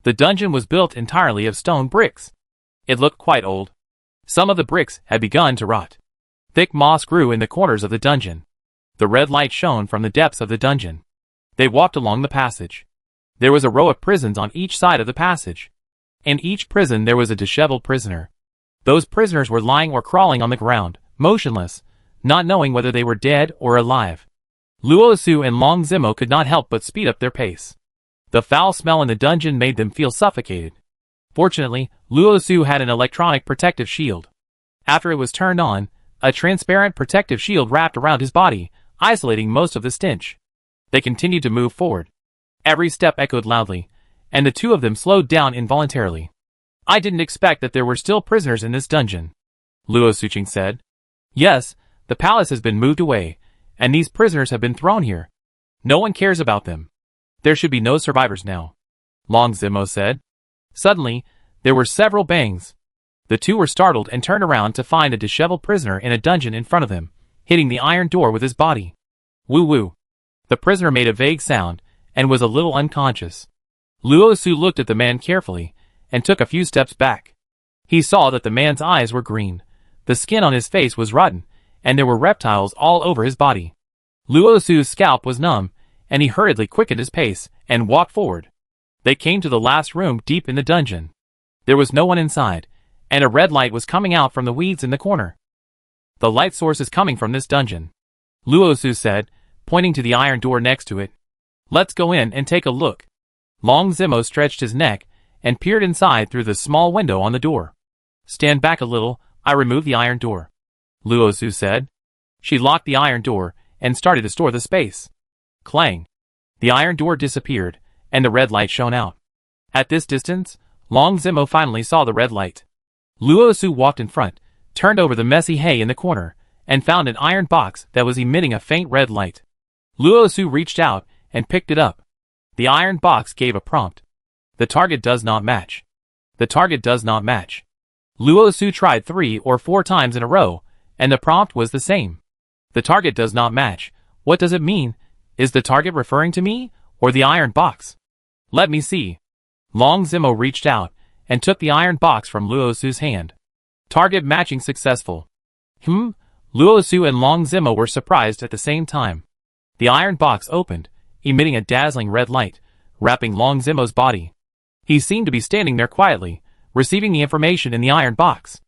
The dungeon was built entirely of stone bricks. It looked quite old. Some of the bricks had begun to rot. Thick moss grew in the corners of the dungeon. The red light shone from the depths of the dungeon. They walked along the passage. There was a row of prisons on each side of the passage. In each prison there was a disheveled prisoner. Those prisoners were lying or crawling on the ground, motionless, not knowing whether they were dead or alive. Luo Su and Long Zimo could not help but speed up their pace. The foul smell in the dungeon made them feel suffocated. Fortunately, Luo Su had an electronic protective shield. After it was turned on, a transparent protective shield wrapped around his body, isolating most of the stench. They continued to move forward. Every step echoed loudly, and the two of them slowed down involuntarily. I didn't expect that there were still prisoners in this dungeon, Luo Suqing said. Yes, the palace has been moved away, and these prisoners have been thrown here. No one cares about them. There should be no survivors now, Long Zimo said. Suddenly, there were several bangs. The two were startled and turned around to find a disheveled prisoner in a dungeon in front of them, hitting the iron door with his body. Woo woo. The prisoner made a vague sound, and was a little unconscious. Luo Su looked at the man carefully, and took a few steps back. He saw that the man's eyes were green, the skin on his face was rotten, and there were reptiles all over his body. Luo Su's scalp was numb, and he hurriedly quickened his pace, and walked forward. They came to the last room deep in the dungeon. There was no one inside, and a red light was coming out from the weeds in the corner. The light source is coming from this dungeon, Luo Su said, pointing to the iron door next to it. Let's go in and take a look. Long Zimo stretched his neck, and peered inside through the small window on the door. Stand back a little, I removed the iron door, Luo Su said. She locked the iron door and started to store the space. Clang. The iron door disappeared, and the red light shone out. At this distance, Long Zimo finally saw the red light. Luo Su walked in front, turned over the messy hay in the corner, and found an iron box that was emitting a faint red light. Luo Su reached out and picked it up. The iron box gave a prompt. The target does not match. The target does not match. Luo Su tried 3 or 4 times in a row, and the prompt was the same. The target does not match. What does it mean? Is the target referring to me, or the iron box? Let me see. Long Zimo reached out and took the iron box from Luo Su's hand. Target matching successful. Luo Su and Long Zimo were surprised at the same time. The iron box opened, emitting a dazzling red light, wrapping Long Zimo's body. He seemed to be standing there quietly, receiving the information in the iron box.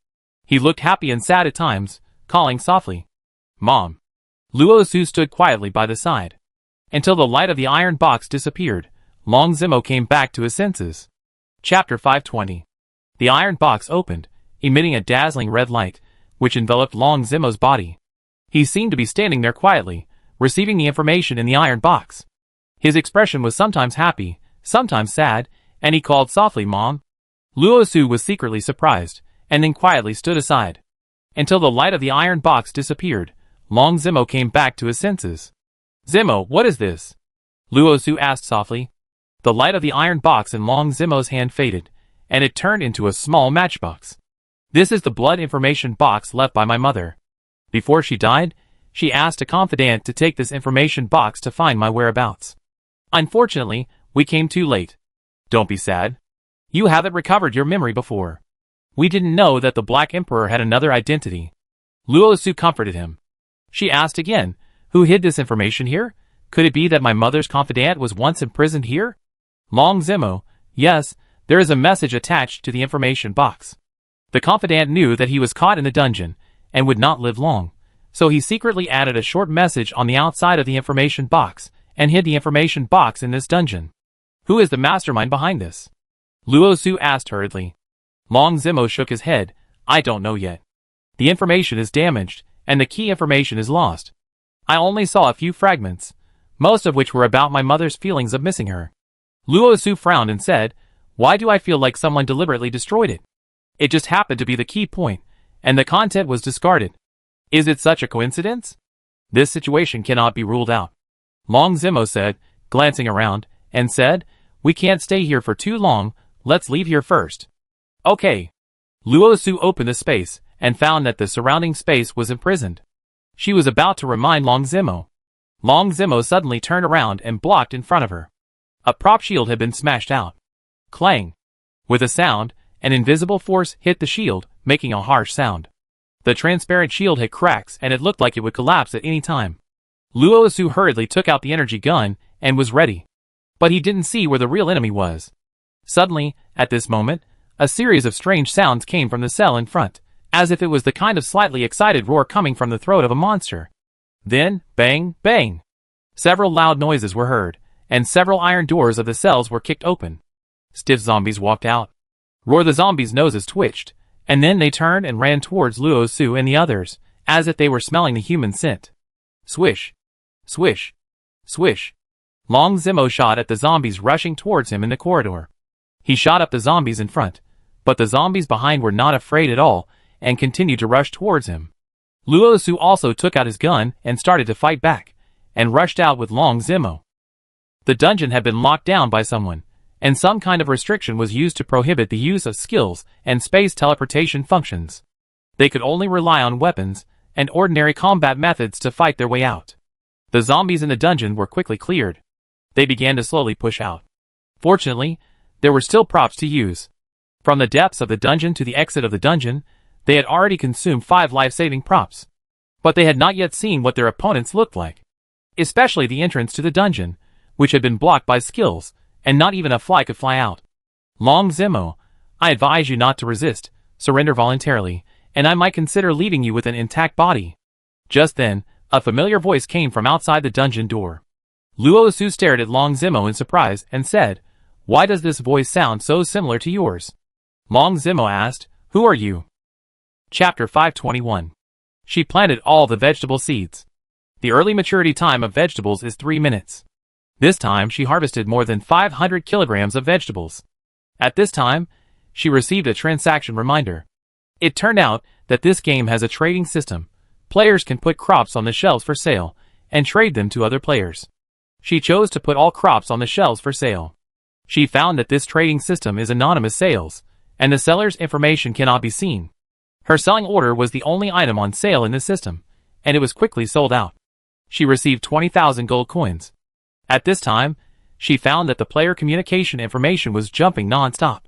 He looked happy and sad at times, calling softly, "Mom." Luo Su stood quietly by the side. Until the light of the iron box disappeared, Long Zimo came back to his senses. Chapter 520. The iron box opened, emitting a dazzling red light, which enveloped Long Zimo's body. He seemed to be standing there quietly, receiving the information in the iron box. His expression was sometimes happy, sometimes sad, and he called softly, "Mom." Luo Su was secretly surprised, and then quietly stood aside. Until the light of the iron box disappeared, Long Zimo came back to his senses. "Zimo, what is this?" Luo Su asked softly. The light of the iron box in Long Zimo's hand faded, and it turned into a small matchbox. "This is the blood information box left by my mother. Before she died, she asked a confidant to take this information box to find my whereabouts. Unfortunately, we came too late. Don't be sad. You haven't recovered your memory before. We didn't know that the Black Emperor had another identity." Luo Su comforted him. She asked again, "Who hid this information here? Could it be that my mother's confidant was once imprisoned here?" Long Zimo, "Yes, there is a message attached to the information box. The confidant knew that he was caught in the dungeon, and would not live long, so he secretly added a short message on the outside of the information box, and hid the information box in this dungeon. Who is the mastermind behind this?" Luo Su asked hurriedly. Long Zimo shook his head. "I don't know yet. The information is damaged, and the key information is lost. I only saw a few fragments, most of which were about my mother's feelings of missing her." Luo Su frowned and said, "Why do I feel like someone deliberately destroyed it? It just happened to be the key point, and the content was discarded. Is it such a coincidence? This situation cannot be ruled out." Long Zimo said, glancing around, and said, "We can't stay here for too long, let's leave here first." "Okay." Luo Su opened the space, and found that the surrounding space was imprisoned. She was about to remind Long Zimo. Long Zimo suddenly turned around and blocked in front of her. A prop shield had been smashed out. Clang. With a sound, an invisible force hit the shield, making a harsh sound. The transparent shield had cracks and it looked like it would collapse at any time. Luo Su hurriedly took out the energy gun and was ready. But he didn't see where the real enemy was. Suddenly, at this moment, a series of strange sounds came from the cell in front, as if it was the kind of slightly excited roar coming from the throat of a monster. Then, bang, bang. Several loud noises were heard, and several iron doors of the cells were kicked open. Stiff zombies walked out. Roar the zombies' noses twitched, and then they turned and ran towards Luo Su and the others, as if they were smelling the human scent. Swish. Swish. Swish. Long Zimo shot at the zombies rushing towards him in the corridor. He shot up the zombies in front, but the zombies behind were not afraid at all, and continued to rush towards him. Luo Su also took out his gun and started to fight back, and rushed out with Long Zimo. The dungeon had been locked down by someone, and some kind of restriction was used to prohibit the use of skills and space teleportation functions. They could only rely on weapons and ordinary combat methods to fight their way out. The zombies in the dungeon were quickly cleared. They began to slowly push out. Fortunately, there were still props to use. From the depths of the dungeon to the exit of the dungeon, they had already consumed 5 life-saving props. But they had not yet seen what their opponents looked like. Especially the entrance to the dungeon, which had been blocked by skills, and not even a fly could fly out. Long Zimo, I advise you not to resist, surrender voluntarily, and I might consider leaving you with an intact body. Just then, a familiar voice came from outside the dungeon door. Luo Su stared at Long Zimo in surprise and said, "Why does this voice sound so similar to yours?" Long Zimo asked, "Who are you?" Chapter 521. She planted all the vegetable seeds. The early maturity time of vegetables is 3 minutes. This time she harvested more than 500 kilograms of vegetables. At this time, she received a transaction reminder. It turned out that this game has a trading system. Players can put crops on the shelves for sale and trade them to other players. She chose to put all crops on the shelves for sale. She found that this trading system is anonymous sales, and the seller's information cannot be seen. Her selling order was the only item on sale in the system, and it was quickly sold out. She received 20,000 gold coins. At this time, she found that the player communication information was jumping non-stop.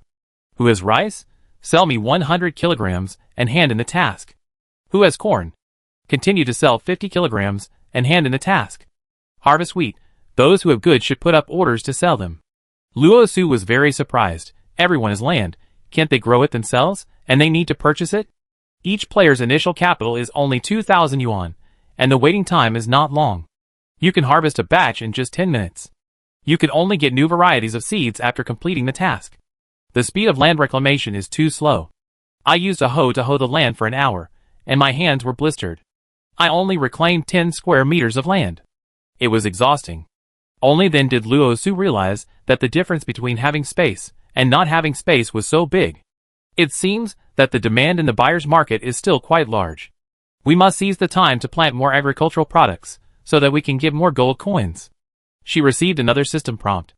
Who has rice? Sell me 100 kilograms and hand in the task. Who has corn? Continue to sell 50 kilograms and hand in the task. Harvest wheat. Those who have goods should put up orders to sell them. Luo Su was very surprised. Everyone has land. Can't they grow it themselves? And they need to purchase it? Each player's initial capital is only 2,000 yuan, and the waiting time is not long. You can harvest a batch in just 10 minutes. You can only get new varieties of seeds after completing the task. The speed of land reclamation is too slow. I used a hoe to hoe the land for an hour, and my hands were blistered. I only reclaimed 10 square meters of land. It was exhausting. Only then did Luo Su realize that the difference between having space and not having space was so big. It seems that the demand in the buyer's market is still quite large. We must seize the time to plant more agricultural products, so that we can get more gold coins. She received another system prompt.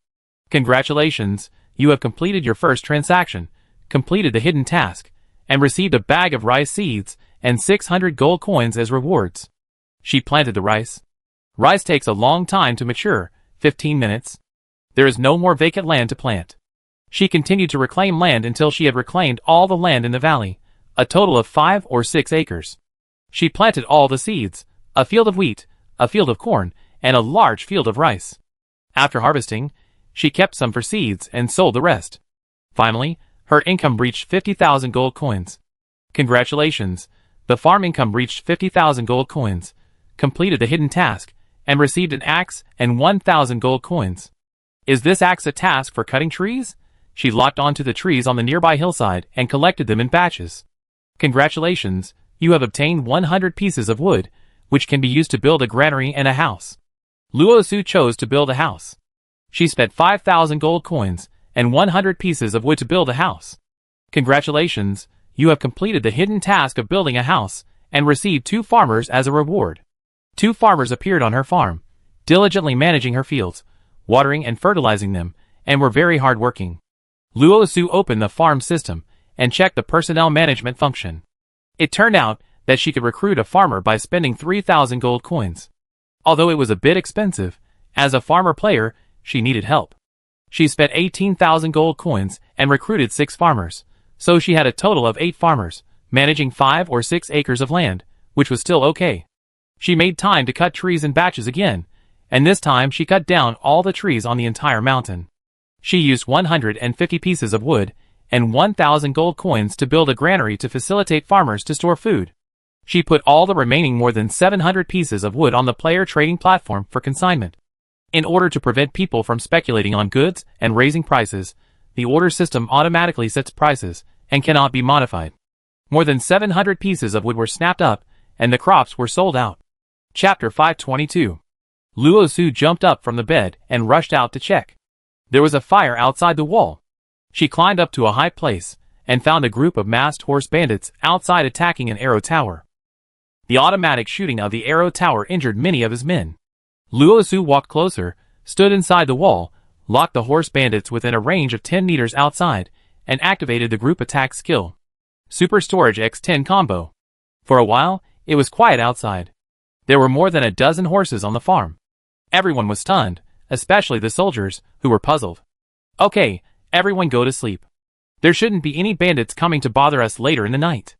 Congratulations, you have completed your first transaction, completed the hidden task, and received a bag of rice seeds and 600 gold coins as rewards. She planted the rice. Rice takes a long time to mature, 15 minutes. There is no more vacant land to plant. She continued to reclaim land until she had reclaimed all the land in the valley, a total of 5 or 6 acres. She planted all the seeds, a field of wheat, a field of corn, and a large field of rice. After harvesting, she kept some for seeds and sold the rest. Finally, her income reached 50,000 gold coins. Congratulations, the farm income reached 50,000 gold coins, completed the hidden task, and received an axe and 1,000 gold coins. Is this axe a task for cutting trees? She locked onto the trees on the nearby hillside and collected them in batches. Congratulations, you have obtained 100 pieces of wood, which can be used to build a granary and a house. Luo Su chose to build a house. She spent 5,000 gold coins and 100 pieces of wood to build a house. Congratulations, you have completed the hidden task of building a house and received 2 farmers as a reward. 2 farmers appeared on her farm, diligently managing her fields, watering and fertilizing them, and were very hard-working. Luo Su opened the farm system and checked the personnel management function. It turned out that she could recruit a farmer by spending 3,000 gold coins. Although it was a bit expensive, as a farmer player, she needed help. She spent 18,000 gold coins and recruited 6 farmers, so she had a total of 8 farmers, managing 5 or 6 acres of land, which was still okay. She made time to cut trees in batches again, and this time she cut down all the trees on the entire mountain. She used 150 pieces of wood and 1,000 gold coins to build a granary to facilitate farmers to store food. She put all the remaining more than 700 pieces of wood on the player trading platform for consignment. In order to prevent people from speculating on goods and raising prices, the order system automatically sets prices and cannot be modified. More than 700 pieces of wood were snapped up, and the crops were sold out. Chapter 522. Luo Su jumped up from the bed and rushed out to check. There was a fire outside the wall. She climbed up to a high place and found a group of masked horse bandits outside attacking an arrow tower. The automatic shooting of the arrow tower injured many of his men. Luo Su walked closer, stood inside the wall, locked the horse bandits within a range of 10 meters outside, and activated the group attack skill. Super Storage X10 combo. For a while, it was quiet outside. There were more than a dozen horses on the farm. Everyone was stunned, especially the soldiers, who were puzzled. Okay, everyone go to sleep. There shouldn't be any bandits coming to bother us later in the night,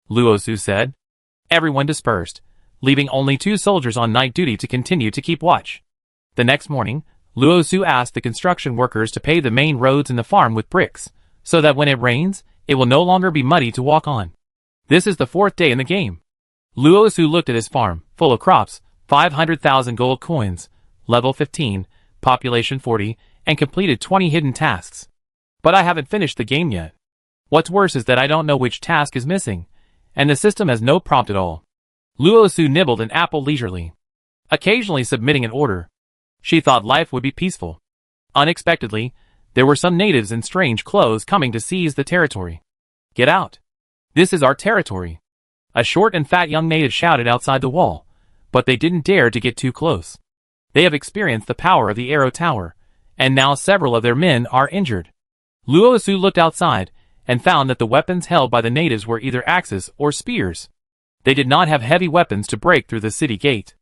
Luo Su said. Everyone dispersed, leaving only 2 soldiers on night duty to continue to keep watch. The next morning, Luo Su asked the construction workers to pave the main roads in the farm with bricks, so that when it rains, it will no longer be muddy to walk on. This is the 4th day in the game. Luo Su looked at his farm, full of crops, 500,000 gold coins, level 15, population 40, and completed 20 hidden tasks. But I haven't finished the game yet. What's worse is that I don't know which task is missing, and the system has no prompt at all. Luo Su nibbled an apple leisurely, occasionally submitting an order. She thought life would be peaceful. Unexpectedly, there were some natives in strange clothes coming to seize the territory. "Get out! This is our territory!" A short and fat young native shouted outside the wall, but they didn't dare to get too close. They have experienced the power of the arrow tower, and now several of their men are injured. Luo Su looked outside, and found that the weapons held by the natives were either axes or spears. They did not have heavy weapons to break through the city gate.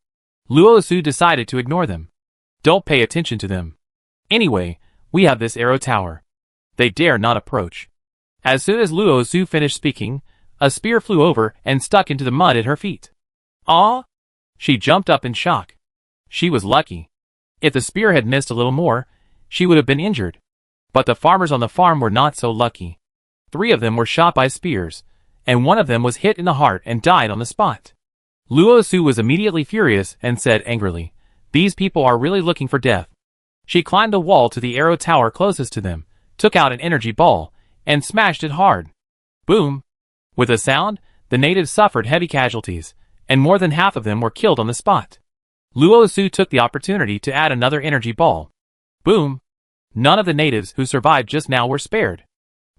Luo Su decided to ignore them. Don't pay attention to them. Anyway, we have this arrow tower. They dare not approach. As soon as Luo Su finished speaking, a spear flew over and stuck into the mud at her feet. "Ah!" She jumped up in shock. She was lucky. If the spear had missed a little more, she would have been injured. But the farmers on the farm were not so lucky. 3 of them were shot by spears, and 1 of them was hit in the heart and died on the spot. Luo Su was immediately furious and said angrily, "These people are really looking for death." She climbed the wall to the arrow tower closest to them, took out an energy ball, and smashed it hard. Boom! With a sound, the natives suffered heavy casualties, and more than half of them were killed on the spot. Luo Su took the opportunity to add another energy ball. Boom! None of the natives who survived just now were spared.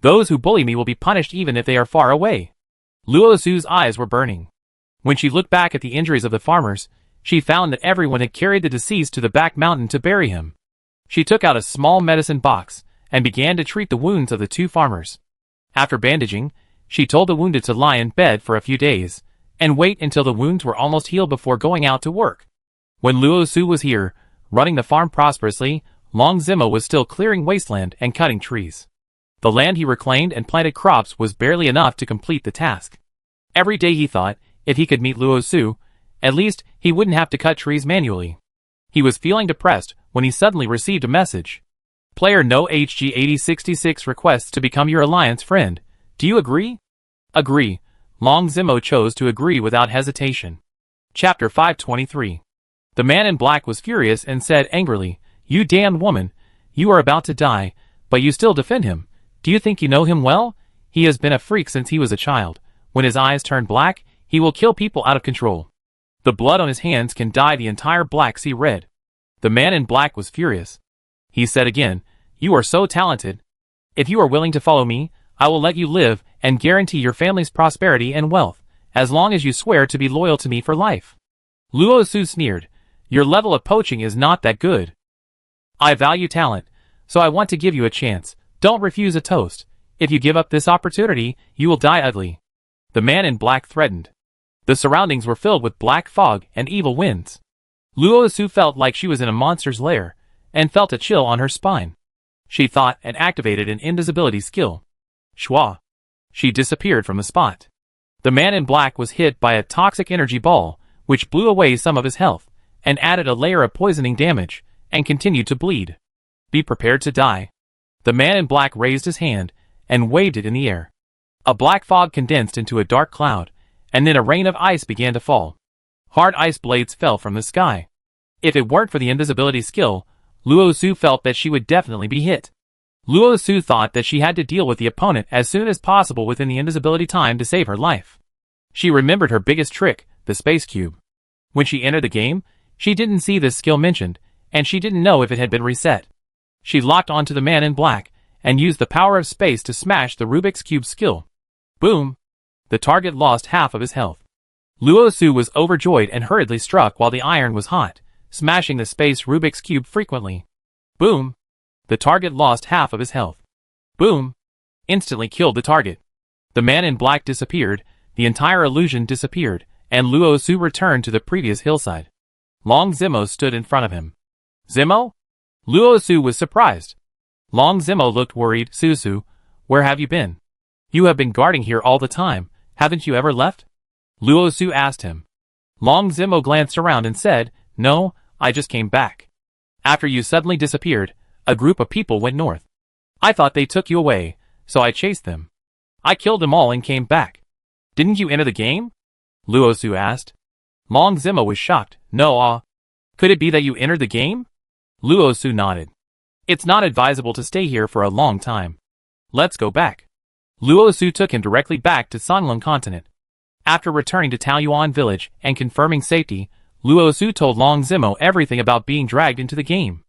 Those who bully me will be punished even if they are far away. Luo Su's eyes were burning. When she looked back at the injuries of the farmers, she found that everyone had carried the deceased to the back mountain to bury him. She took out a small medicine box and began to treat the wounds of the 2 farmers. After bandaging, she told the wounded to lie in bed for a few days and wait until the wounds were almost healed before going out to work. When Luo Su was here, running the farm prosperously, Long Zimo was still clearing wasteland and cutting trees. The land he reclaimed and planted crops was barely enough to complete the task. Every day he thought, if he could meet Luo Su, at least he wouldn't have to cut trees manually. He was feeling depressed when he suddenly received a message. Player No HG8066 requests to become your alliance friend. Do you agree? Agree. Long Zimo chose to agree without hesitation. Chapter 523. The man in black was furious and said angrily, "You damned woman, you are about to die, but you still defend him. Do you think you know him well? He has been a freak since he was a child. When his eyes turn black, he will kill people out of control. The blood on his hands can dye the entire Black Sea red." The man in black was furious. He said again, "You are so talented. If you are willing to follow me, I will let you live and guarantee your family's prosperity and wealth, as long as you swear to be loyal to me for life." Luo Su sneered, "Your level of poaching is not that good. I value talent, so I want to give you a chance. Don't refuse a toast. If you give up this opportunity, you will die ugly." The man in black threatened. The surroundings were filled with black fog and evil winds. Luo Su felt like she was in a monster's lair, and felt a chill on her spine. She thought and activated an invisibility skill. Shwa! She disappeared from the spot. The man in black was hit by a toxic energy ball, which blew away some of his health, and added a layer of poisoning damage, and continued to bleed. "Be prepared to die." The man in black raised his hand, and waved it in the air. A black fog condensed into a dark cloud, and then a rain of ice began to fall. Hard ice blades fell from the sky. If it weren't for the invisibility skill, Luo Su felt that she would definitely be hit. Luo Su thought that she had to deal with the opponent as soon as possible within the invisibility time to save her life. She remembered her biggest trick, the space cube. When she entered the game, she didn't see this skill mentioned, and she didn't know if it had been reset. She locked onto the man in black, and used the power of space to smash the Rubik's Cube skill. Boom! The target lost half of his health. Luo Su was overjoyed and hurriedly struck while the iron was hot, smashing the space Rubik's Cube frequently. Boom! The target lost half of his health. Boom! Instantly killed the target. The man in black disappeared, the entire illusion disappeared, and Luo Su returned to the previous hillside. Long Zimo stood in front of him. "Zimo?" Luo Su was surprised. Long Zimo looked worried. "Susu, where have you been? You have been guarding here all the time, haven't you ever left?" Luo Su asked him. Long Zimo glanced around and said, "No, I just came back. After you suddenly disappeared, a group of people went north. I thought they took you away, so I chased them. I killed them all and came back." "Didn't you enter the game?" Luo Su asked. Long Zimo was shocked. "No, could it be that you entered the game?" Luo Su nodded. "It's not advisable to stay here for a long time. Let's go back." Luo Su took him directly back to Songlong continent. After returning to Taoyuan village and confirming safety, Luo Su told Long Zimo everything about being dragged into the game.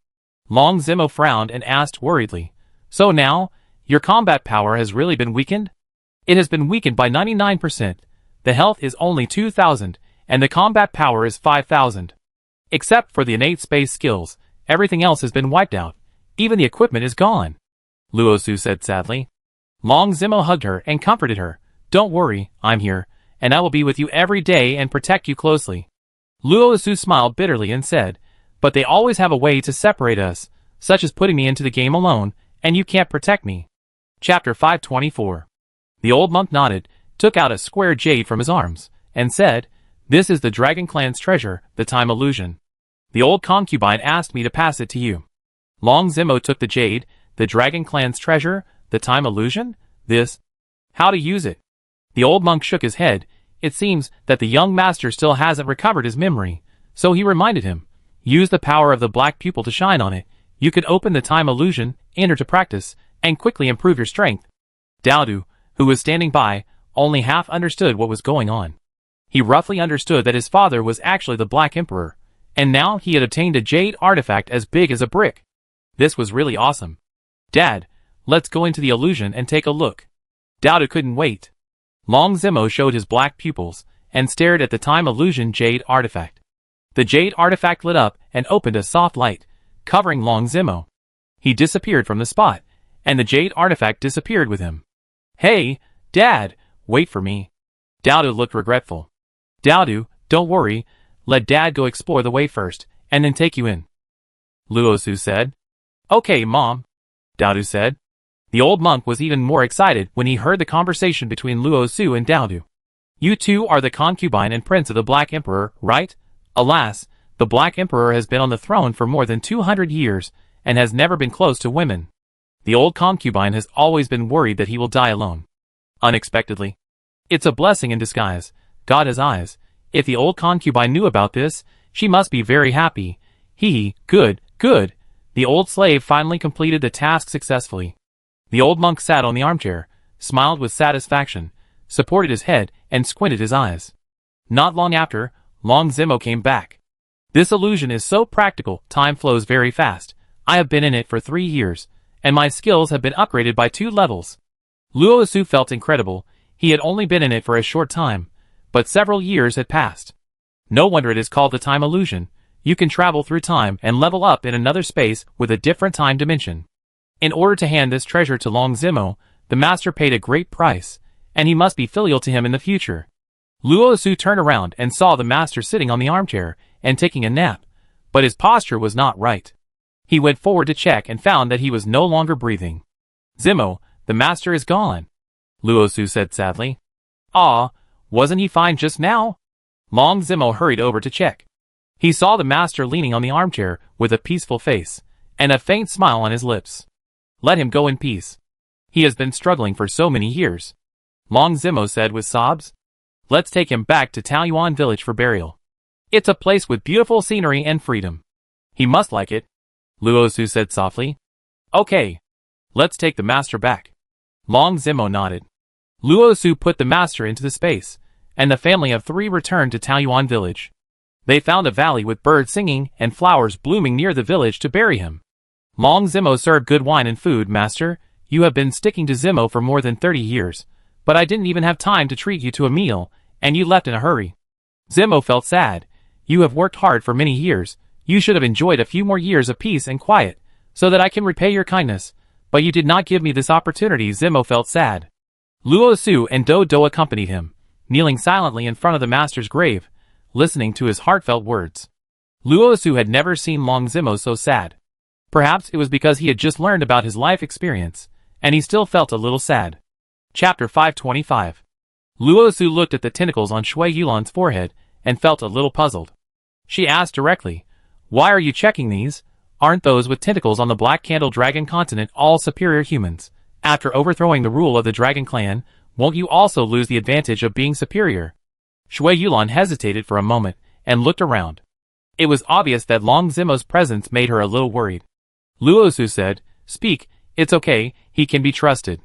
Long Zimo frowned and asked worriedly, "So now, your combat power has really been weakened?" "It has been weakened by 99%. The health is only 2,000, and the combat power is 5,000. Except for the innate space skills, everything else has been wiped out. Even the equipment is gone," Luo Su said sadly. Long Zimo hugged her and comforted her. "Don't worry, I'm here, and I will be with you every day and protect you closely." Luo Su smiled bitterly and said, "But they always have a way to separate us, such as putting me into the game alone, and you can't protect me." Chapter 524. The old monk nodded, took out a square jade from his arms, and said, "This is the Dragon Clan's treasure, the time illusion. The old concubine asked me to pass it to you." Long Zimo took the jade, the Dragon Clan's treasure, the time illusion? This? How to use it? The old monk shook his head. It seems that the young master still hasn't recovered his memory, so he reminded him, "Use the power of the black pupil to shine on it. You could open the time illusion, enter to practice, and quickly improve your strength." Daodu, who was standing by, only half understood what was going on. He roughly understood that his father was actually the Black Emperor, and now he had obtained a jade artifact as big as a brick. This was really awesome. "Dad, let's go into the illusion and take a look." Daodu couldn't wait. Long Zimo showed his black pupils, and stared at the time illusion jade artifact. The jade artifact lit up and opened a soft light, covering Long Zimo. He disappeared from the spot, and the jade artifact disappeared with him. "Hey, Dad, wait for me." Daodu looked regretful. "Daodu, don't worry, let Dad go explore the way first, and then take you in," Luo Su said. "Okay, Mom," Daodu said. The old monk was even more excited when he heard the conversation between Luo Su and Daodu. "You two are the concubine and prince of the Black Emperor, right? Alas, the Black Emperor has been on the throne for more than 200 years, and has never been close to women. The old concubine has always been worried that he will die alone. Unexpectedly. It's a blessing in disguise. God has eyes. If the old concubine knew about this, she must be very happy. Good, good." The old slave finally completed the task successfully. The old monk sat on the armchair, smiled with satisfaction, supported his head, and squinted his eyes. Not long after, Long Zimo came back. "This illusion is so practical, time flows very fast. I have been in it for 3 years, and my skills have been upgraded by 2 levels." Luo Su felt incredible. He had only been in it for a short time, but several years had passed. No wonder it is called the time illusion. You can travel through time and level up in another space with a different time dimension. In order to hand this treasure to Long Zimo, the master paid a great price, and he must be filial to him in the future. Luo Su turned around and saw the master sitting on the armchair and taking a nap, but his posture was not right. He went forward to check and found that he was no longer breathing. "Zimo, the master is gone," Luo Su said sadly. "Ah, wasn't he fine just now?" Long Zimo hurried over to check. He saw the master leaning on the armchair with a peaceful face, and a faint smile on his lips. "Let him go in peace. He has been struggling for so many years," Long Zimo said with sobs. "Let's take him back to Taoyuan village for burial. It's a place with beautiful scenery and freedom. He must like it," Luo Su said softly. "Okay. Let's take the master back." Long Zimo nodded. Luo Su put the master into the space, and the family of 3 returned to Taoyuan village. They found a valley with birds singing and flowers blooming near the village to bury him. Long Zimo served good wine and food. "Master, you have been sticking to Zimo for more than 30 years, but I didn't even have time to treat you to a meal, and you left in a hurry." Zimo felt sad. "You have worked hard for many years. You should have enjoyed a few more years of peace and quiet, so that I can repay your kindness, but you did not give me this opportunity." Zimo felt sad. Luo Su and Do Do accompanied him, kneeling silently in front of the master's grave, listening to his heartfelt words. Luo Su had never seen Long Zimo so sad. Perhaps it was because he had just learned about his life experience, and he still felt a little sad. Chapter 525. Luo Su looked at the tentacles on Shui Yulan's forehead and felt a little puzzled. She asked directly, "Why are you checking these? Aren't those with tentacles on the Black Candle Dragon continent all superior humans? After overthrowing the rule of the Dragon Clan, won't you also lose the advantage of being superior?" Shui Yulan hesitated for a moment and looked around. It was obvious that Long Zimo's presence made her a little worried. Luo Su said, "Speak, it's okay, he can be trusted."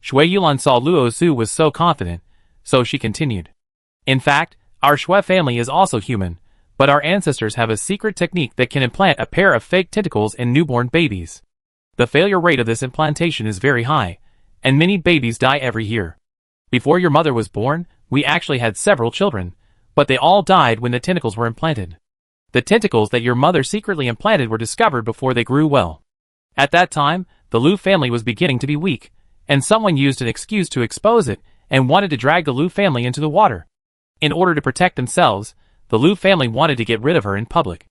Shui Yulan saw Luo Su was so confident, so she continued. In fact, our Shui family is also human, but our ancestors have a secret technique that can implant a pair of fake tentacles in newborn babies. The failure rate of this implantation is very high, and many babies die every year. Before your mother was born, we actually had several children, but they all died when the tentacles were implanted. The tentacles that your mother secretly implanted were discovered before they grew well. At that time, the Liu family was beginning to be weak, and someone used an excuse to expose it and wanted to drag the Liu family into the water. In order to protect themselves, the Liu family wanted to get rid of her in public.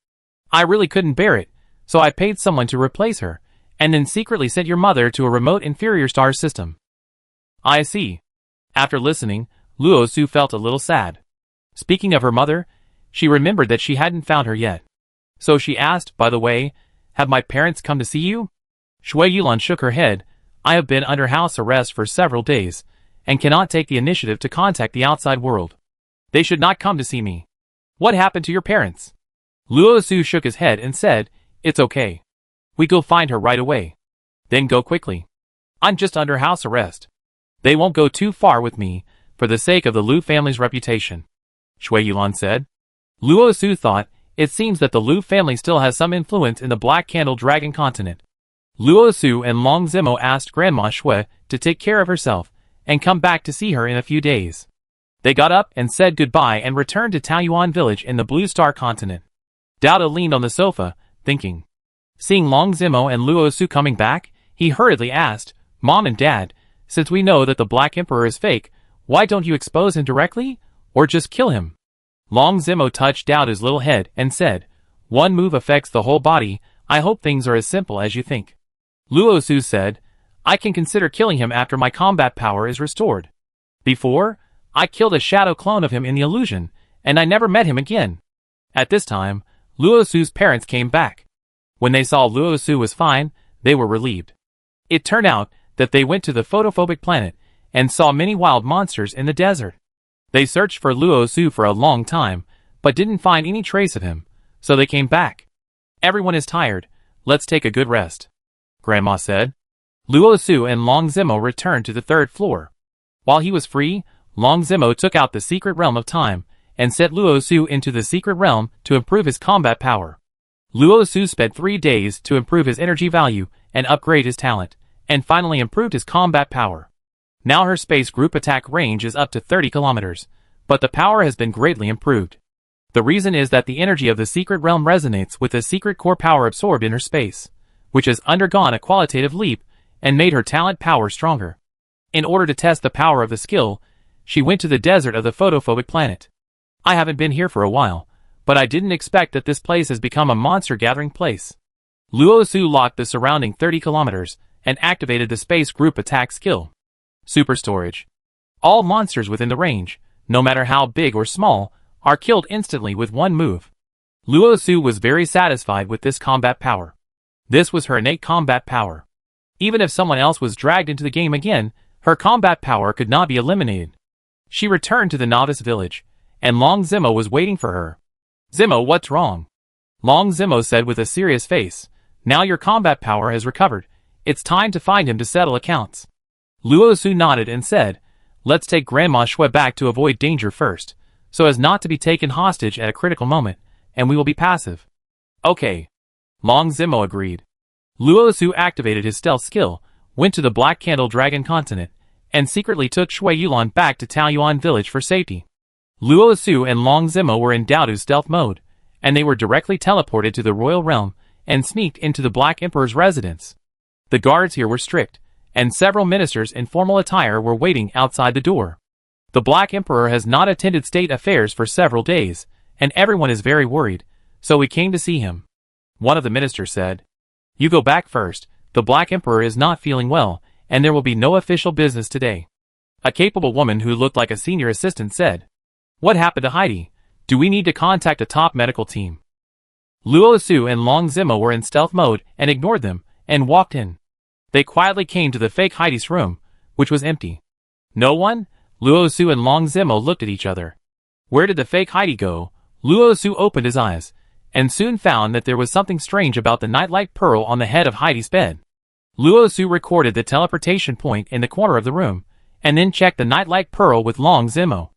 I really couldn't bear it, so I paid someone to replace her, and then secretly sent your mother to a remote inferior star system. I see. After listening, Luo Su felt a little sad. Speaking of her mother, she remembered that she hadn't found her yet. So she asked, by the way, have my parents come to see you? Shui Yulan shook her head. I have been under house arrest for several days, and cannot take the initiative to contact the outside world. They should not come to see me. What happened to your parents? Luo Su shook his head and said, it's okay. We go find her right away. Then go quickly. I'm just under house arrest. They won't go too far with me, for the sake of the Liu family's reputation. Shui Yulan said. Luo Su thought, it seems that the Liu family still has some influence in the Black Candle Dragon continent. Luo Su and Long Zimo asked Grandma Shui to take care of herself, and come back to see her in a few days. They got up and said goodbye and returned to Taoyuan village in the Blue Star continent. Dada leaned on the sofa, thinking. Seeing Long Zimo and Luo Su coming back, he hurriedly asked, Mom and Dad, since we know that the Black Emperor is fake, why don't you expose him directly, or just kill him? Long Zimo touched Dada's little head and said, one move affects the whole body, I hope things are as simple as you think. Luo Su said, I can consider killing him after my combat power is restored. Before, I killed a shadow clone of him in the illusion, and I never met him again. At this time, Luo Su's parents came back. When they saw Luo Su was fine, they were relieved. It turned out that they went to the photophobic planet and saw many wild monsters in the desert. They searched for Luo Su for a long time, but didn't find any trace of him, so they came back. Everyone is tired, let's take a good rest, Grandma said. Luo Su and Long Zimo returned to the third floor. While he was free, Long Zimo took out the secret realm of time and sent Luo Su into the secret realm to improve his combat power. Luo Su spent 3 days to improve his energy value and upgrade his talent, and finally improved his combat power. Now her space group attack range is up to 30 kilometers, but the power has been greatly improved. The reason is that the energy of the secret realm resonates with the secret core power absorbed in her space, which has undergone a qualitative leap and made her talent power stronger. In order to test the power of the skill, she went to the desert of the photophobic planet. I haven't been here for a while, but I didn't expect that this place has become a monster gathering place. Luo Su locked the surrounding 30 kilometers and activated the space group attack skill. Super storage. All monsters within the range, no matter how big or small, are killed instantly with one move. Luo Su was very satisfied with this combat power. This was her innate combat power. Even if someone else was dragged into the game again, her combat power could not be eliminated. She returned to the novice village, and Long Zimo was waiting for her. Zimo, what's wrong? Long Zimo said with a serious face, now your combat power has recovered. It's time to find him to settle accounts. Luo Su nodded and said, let's take Grandma Shui back to avoid danger first, so as not to be taken hostage at a critical moment, and we will be passive. Okay. Long Zimo agreed. Luo Su activated his stealth skill, went to the Black Candle Dragon continent, and secretly took Shui Yulan back to Taoyuan village for safety. Luo Su and Long Zimo were in Daodu's stealth mode, and they were directly teleported to the royal realm and sneaked into the Black Emperor's residence. The guards here were strict, and several ministers in formal attire were waiting outside the door. The Black Emperor has not attended state affairs for several days, and everyone is very worried, so we came to see him. One of the ministers said, you go back first, the Black Emperor is not feeling well, and there will be no official business today. A capable woman who looked like a senior assistant said, what happened to Heidi? Do we need to contact a top medical team? Luo Su and Long Zimo were in stealth mode and ignored them, and walked in. They quietly came to the fake Heidi's room, which was empty. No one? Luo Su and Long Zimo looked at each other. Where did the fake Heidi go? Luo Su opened his eyes, and soon found that there was something strange about the nightlight pearl on the head of Heidi's bed. Luo Su recorded the teleportation point in the corner of the room, and then checked the nightlight pearl with Long Zimo.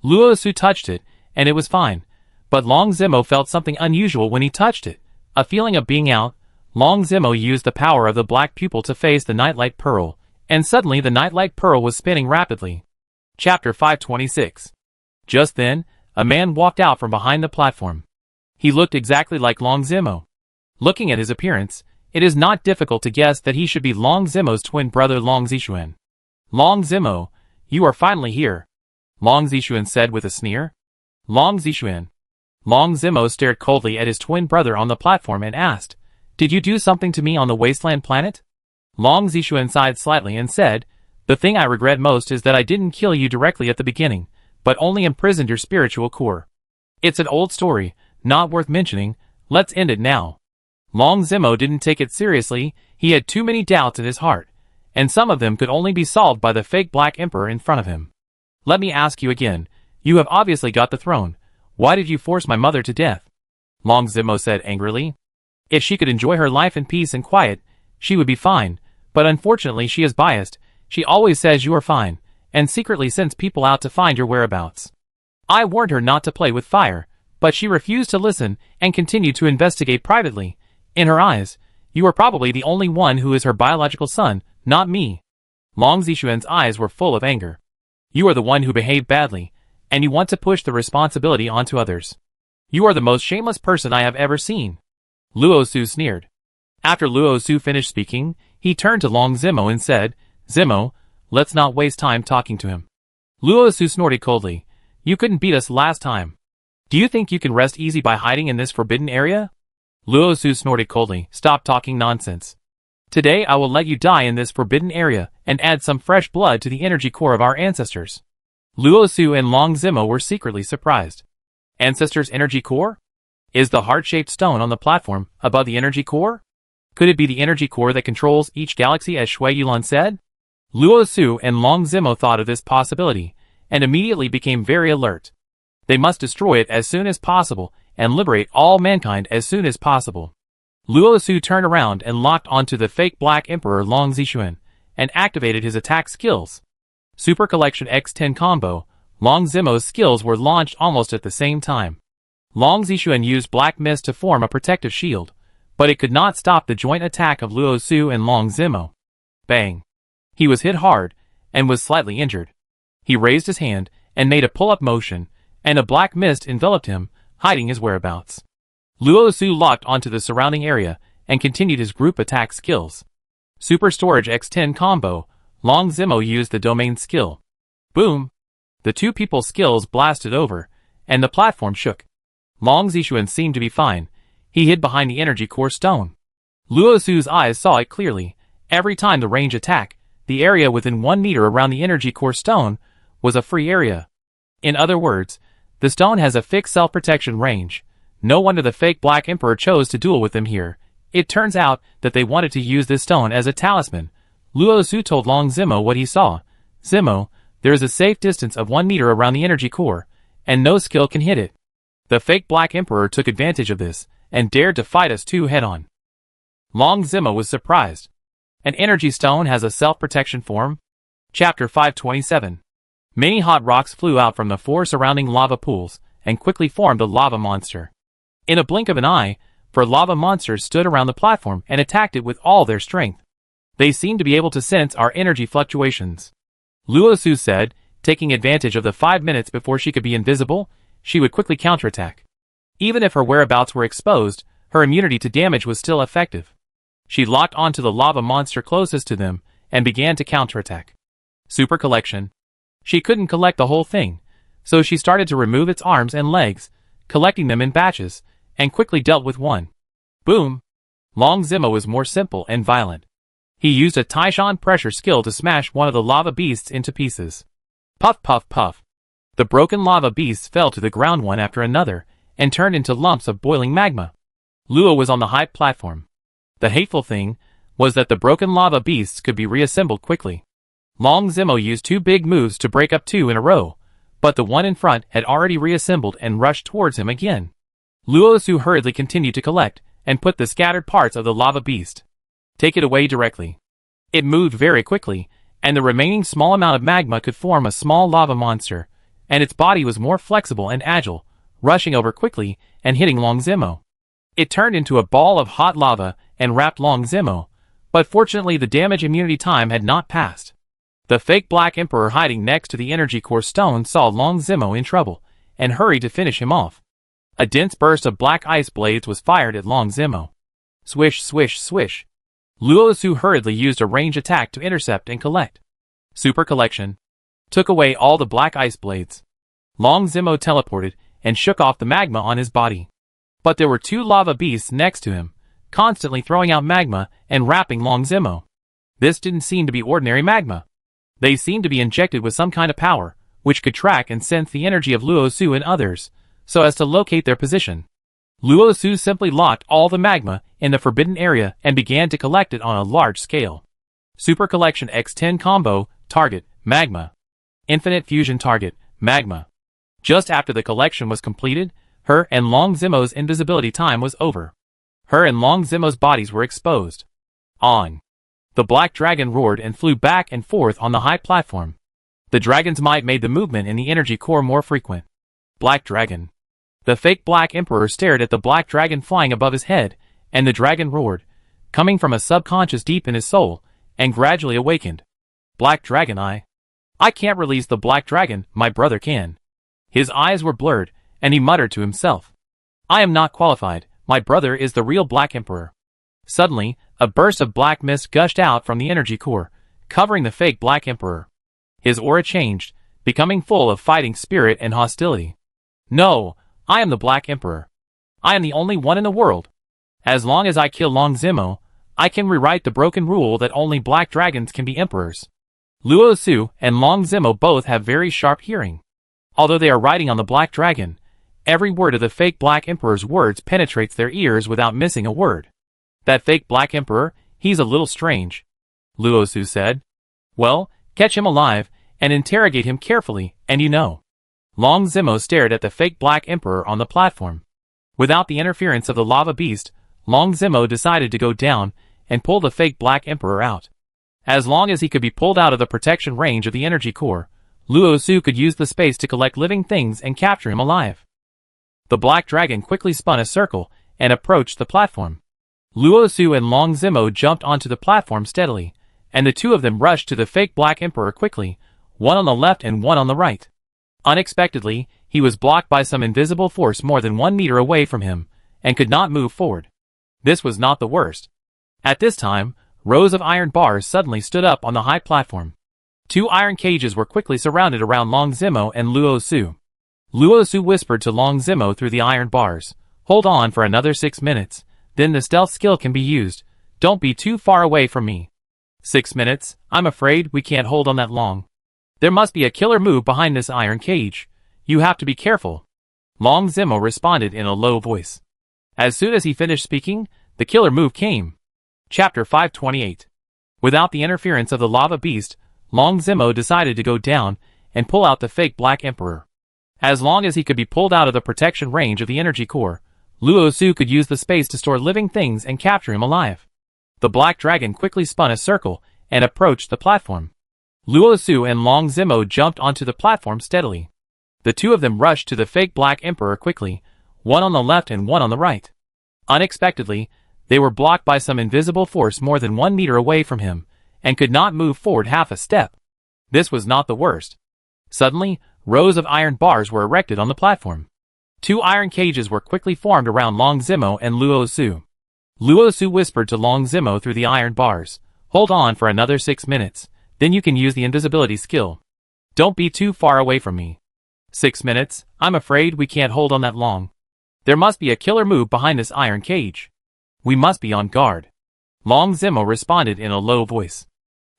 Luo Su touched it, and it was fine. But Long Zimo felt something unusual when he touched it. A feeling of being out. Long Zimo used the power of the black pupil to face the Nightlight Pearl, and suddenly the Nightlight Pearl was spinning rapidly. Chapter 526. Just then, a man walked out from behind the platform. He looked exactly like Long Zimo. Looking at his appearance, it is not difficult to guess that he should be Long Zimo's twin brother Long Zishuan. Long Zimo, you are finally here, Long Zishuan said with a sneer. Long Zishuan. Long Zimo stared coldly at his twin brother on the platform and asked, "Did you do something to me on the wasteland planet?" Long Zishuan sighed slightly and said, "The thing I regret most is that I didn't kill you directly at the beginning, but only imprisoned your spiritual core. It's an old story, not worth mentioning, let's end it now." Long Zimo didn't take it seriously, he had too many doubts in his heart, and some of them could only be solved by the fake Black Emperor in front of him. "Let me ask you again, you have obviously got the throne, why did you force my mother to death?" Long Zimo said angrily. "If she could enjoy her life in peace and quiet, she would be fine, but unfortunately she is biased, she always says you are fine, and secretly sends people out to find your whereabouts. I warned her not to play with fire, but she refused to listen and continued to investigate privately. In her eyes, you are probably the only one who is her biological son, not me." Long Zishuan's eyes were full of anger. "You are the one who behaved badly, and you want to push the responsibility onto others. You are the most shameless person I have ever seen." Luo Su sneered. After Luo Su finished speaking, he turned to Long Zimo and said, "Zimo, let's not waste time talking to him." Luo Su snorted coldly. "You couldn't beat us last time. Do you think you can rest easy by hiding in this forbidden area?" Luo Su snorted coldly. "Stop talking nonsense. Today I will let you die in this forbidden area and add some fresh blood to the energy core of our ancestors." Luo Su and Long Zimo were secretly surprised. Ancestors' energy core? Is the heart-shaped stone on the platform above the energy core? Could it be the energy core that controls each galaxy as Shui Yulan said? Luo Su and Long Zimo thought of this possibility, and immediately became very alert. They must destroy it as soon as possible, and liberate all mankind as soon as possible. Luo Su turned around and locked onto the fake Black Emperor Long Zishuan, and activated his attack skills. Super Collection X10 Combo. Long Zimo's skills were launched almost at the same time. Long Zishuan used Black Mist to form a protective shield, but it could not stop the joint attack of Luo Su and Long Zimo. Bang! He was hit hard, and was slightly injured. He raised his hand, and made a pull-up motion, and a black mist enveloped him, hiding his whereabouts. Luo Su locked onto the surrounding area, and continued his group attack skills. Super Storage X10 Combo. Long Zimo used the domain skill. Boom! The two people's skills blasted over, and the platform shook. Long Zishuan seemed to be fine. He hid behind the energy core stone. Luo Su's eyes saw it clearly. Every time the range attack, the area within 1 meter around the energy core stone was a free area. In other words, the stone has a fixed self-protection range. No wonder the fake Black Emperor chose to duel with them here. It turns out that they wanted to use this stone as a talisman. Luo Su told Long Zimo what he saw. "Zimo, there is a safe distance of 1 meter around the energy core, and no skill can hit it." The fake Black Emperor took advantage of this, and dared to fight us two head-on. Long Zimo was surprised. An energy stone has a self-protection form? Chapter 527. Many hot rocks flew out from the 4 surrounding lava pools, and quickly formed a lava monster. In a blink of an eye, 4 lava monsters stood around the platform and attacked it with all their strength. They seemed to be able to sense our energy fluctuations. Luo Su said, taking advantage of the 5 minutes before she could be invisible, she would quickly counterattack. Even if her whereabouts were exposed, her immunity to damage was still effective. She locked onto the lava monster closest to them, and began to counterattack. Super Collection. She couldn't collect the whole thing, so she started to remove its arms and legs, collecting them in batches, and quickly dealt with one. Boom! Long Zimo was more simple and violent. He used a Taishan pressure skill to smash one of the lava beasts into pieces. Puff puff puff. The broken lava beasts fell to the ground one after another, and turned into lumps of boiling magma. Luo was on the high platform. The hateful thing was that the broken lava beasts could be reassembled quickly. Long Zimo used 2 big moves to break up 2 in a row, but the one in front had already reassembled and rushed towards him again. Luo Su hurriedly continued to collect, and put the scattered parts of the lava beast. Take it away directly. It moved very quickly, and the remaining small amount of magma could form a small lava monster, and its body was more flexible and agile, rushing over quickly and hitting Long Zemo. It turned into a ball of hot lava and wrapped Long Zemo, but fortunately the damage immunity time had not passed. The fake Black Emperor hiding next to the energy core stone saw Long Zemo in trouble, and hurried to finish him off. A dense burst of black ice blades was fired at Long Zemo. Swish, swish, swish. Luo Su hurriedly used a range attack to intercept and collect. Super Collection. Took away all the black ice blades. Long Zemo teleported and shook off the magma on his body. But there were two lava beasts next to him, constantly throwing out magma and wrapping Long Zemo. This didn't seem to be ordinary magma. They seemed to be injected with some kind of power, which could track and sense the energy of Luo Su and others, so as to locate their position. Luo Su simply locked all the magma in the forbidden area and began to collect it on a large scale. Super Collection X10 Combo, Target, Magma. Infinite Fusion Target, Magma. Just after the collection was completed, her and Long Zemo's invisibility time was over. Her and Long Zemo's bodies were exposed. On. The Black Dragon roared and flew back and forth on the high platform. The dragon's might made the movement in the energy core more frequent. Black Dragon. The fake Black Emperor stared at the Black Dragon flying above his head, and the dragon roared, coming from a subconscious deep in his soul, and gradually awakened. Black Dragon I can't release the Black Dragon, my brother can. His eyes were blurred, and he muttered to himself. I am not qualified, my brother is the real Black Emperor. Suddenly, a burst of black mist gushed out from the energy core, covering the fake Black Emperor. His aura changed, becoming full of fighting spirit and hostility. No, I am the Black Emperor. I am the only one in the world. As long as I kill Long Zemo, I can rewrite the broken rule that only black dragons can be emperors. Luo Su and Long Zemo both have very sharp hearing. Although they are riding on the Black Dragon, every word of the fake Black Emperor's words penetrates their ears without missing a word. That fake Black Emperor, he's a little strange, Luo Su said. Well, catch him alive, and interrogate him carefully, and you know. Long Zemo stared at the fake Black Emperor on the platform. Without the interference of the lava beast, Long Zemo decided to go down and pull the fake Black Emperor out. As long as he could be pulled out of the protection range of the energy core, Luo Su could use the space to collect living things and capture him alive. The Black Dragon quickly spun a circle and approached the platform. Luo Su and Long Zemo jumped onto the platform steadily, and the two of them rushed to the fake Black Emperor quickly, one on the left and one on the right. Unexpectedly, he was blocked by some invisible force more than 1 meter away from him, and could not move forward. This was not the worst. At this time, rows of iron bars suddenly stood up on the high platform. 2 iron cages were quickly surrounded around Long Zemo and Luo Su. Luo Su whispered to Long Zemo through the iron bars, "Hold on for another 6 minutes, then the stealth skill can be used. Don't be too far away from me." 6 minutes? I'm afraid we can't hold on that long. There must be a killer move behind this iron cage. You have to be careful. Long Zemo responded in a low voice. As soon as he finished speaking, the killer move came. Chapter 528. Without the interference of the lava beast, Long Zemo decided to go down and pull out the fake Black Emperor. As long as he could be pulled out of the protection range of the energy core, Luo Su could use the space to store living things and capture him alive. The Black Dragon quickly spun a circle and approached the platform. Luo Su and Long Zemo jumped onto the platform steadily. The two of them rushed to the fake Black Emperor quickly, one on the left and one on the right. Unexpectedly, they were blocked by some invisible force more than 1 meter away from him, and could not move forward half a step. This was not the worst. Suddenly, rows of iron bars were erected on the platform. 2 iron cages were quickly formed around Long Zemo and Luo Su. Luo Su whispered to Long Zemo through the iron bars, "Hold on for another 6 minutes, then you can use the invisibility skill. Don't be too far away from me." 6 minutes? I'm afraid we can't hold on that long. There must be a killer move behind this iron cage. We must be on guard. Long Zemo responded in a low voice.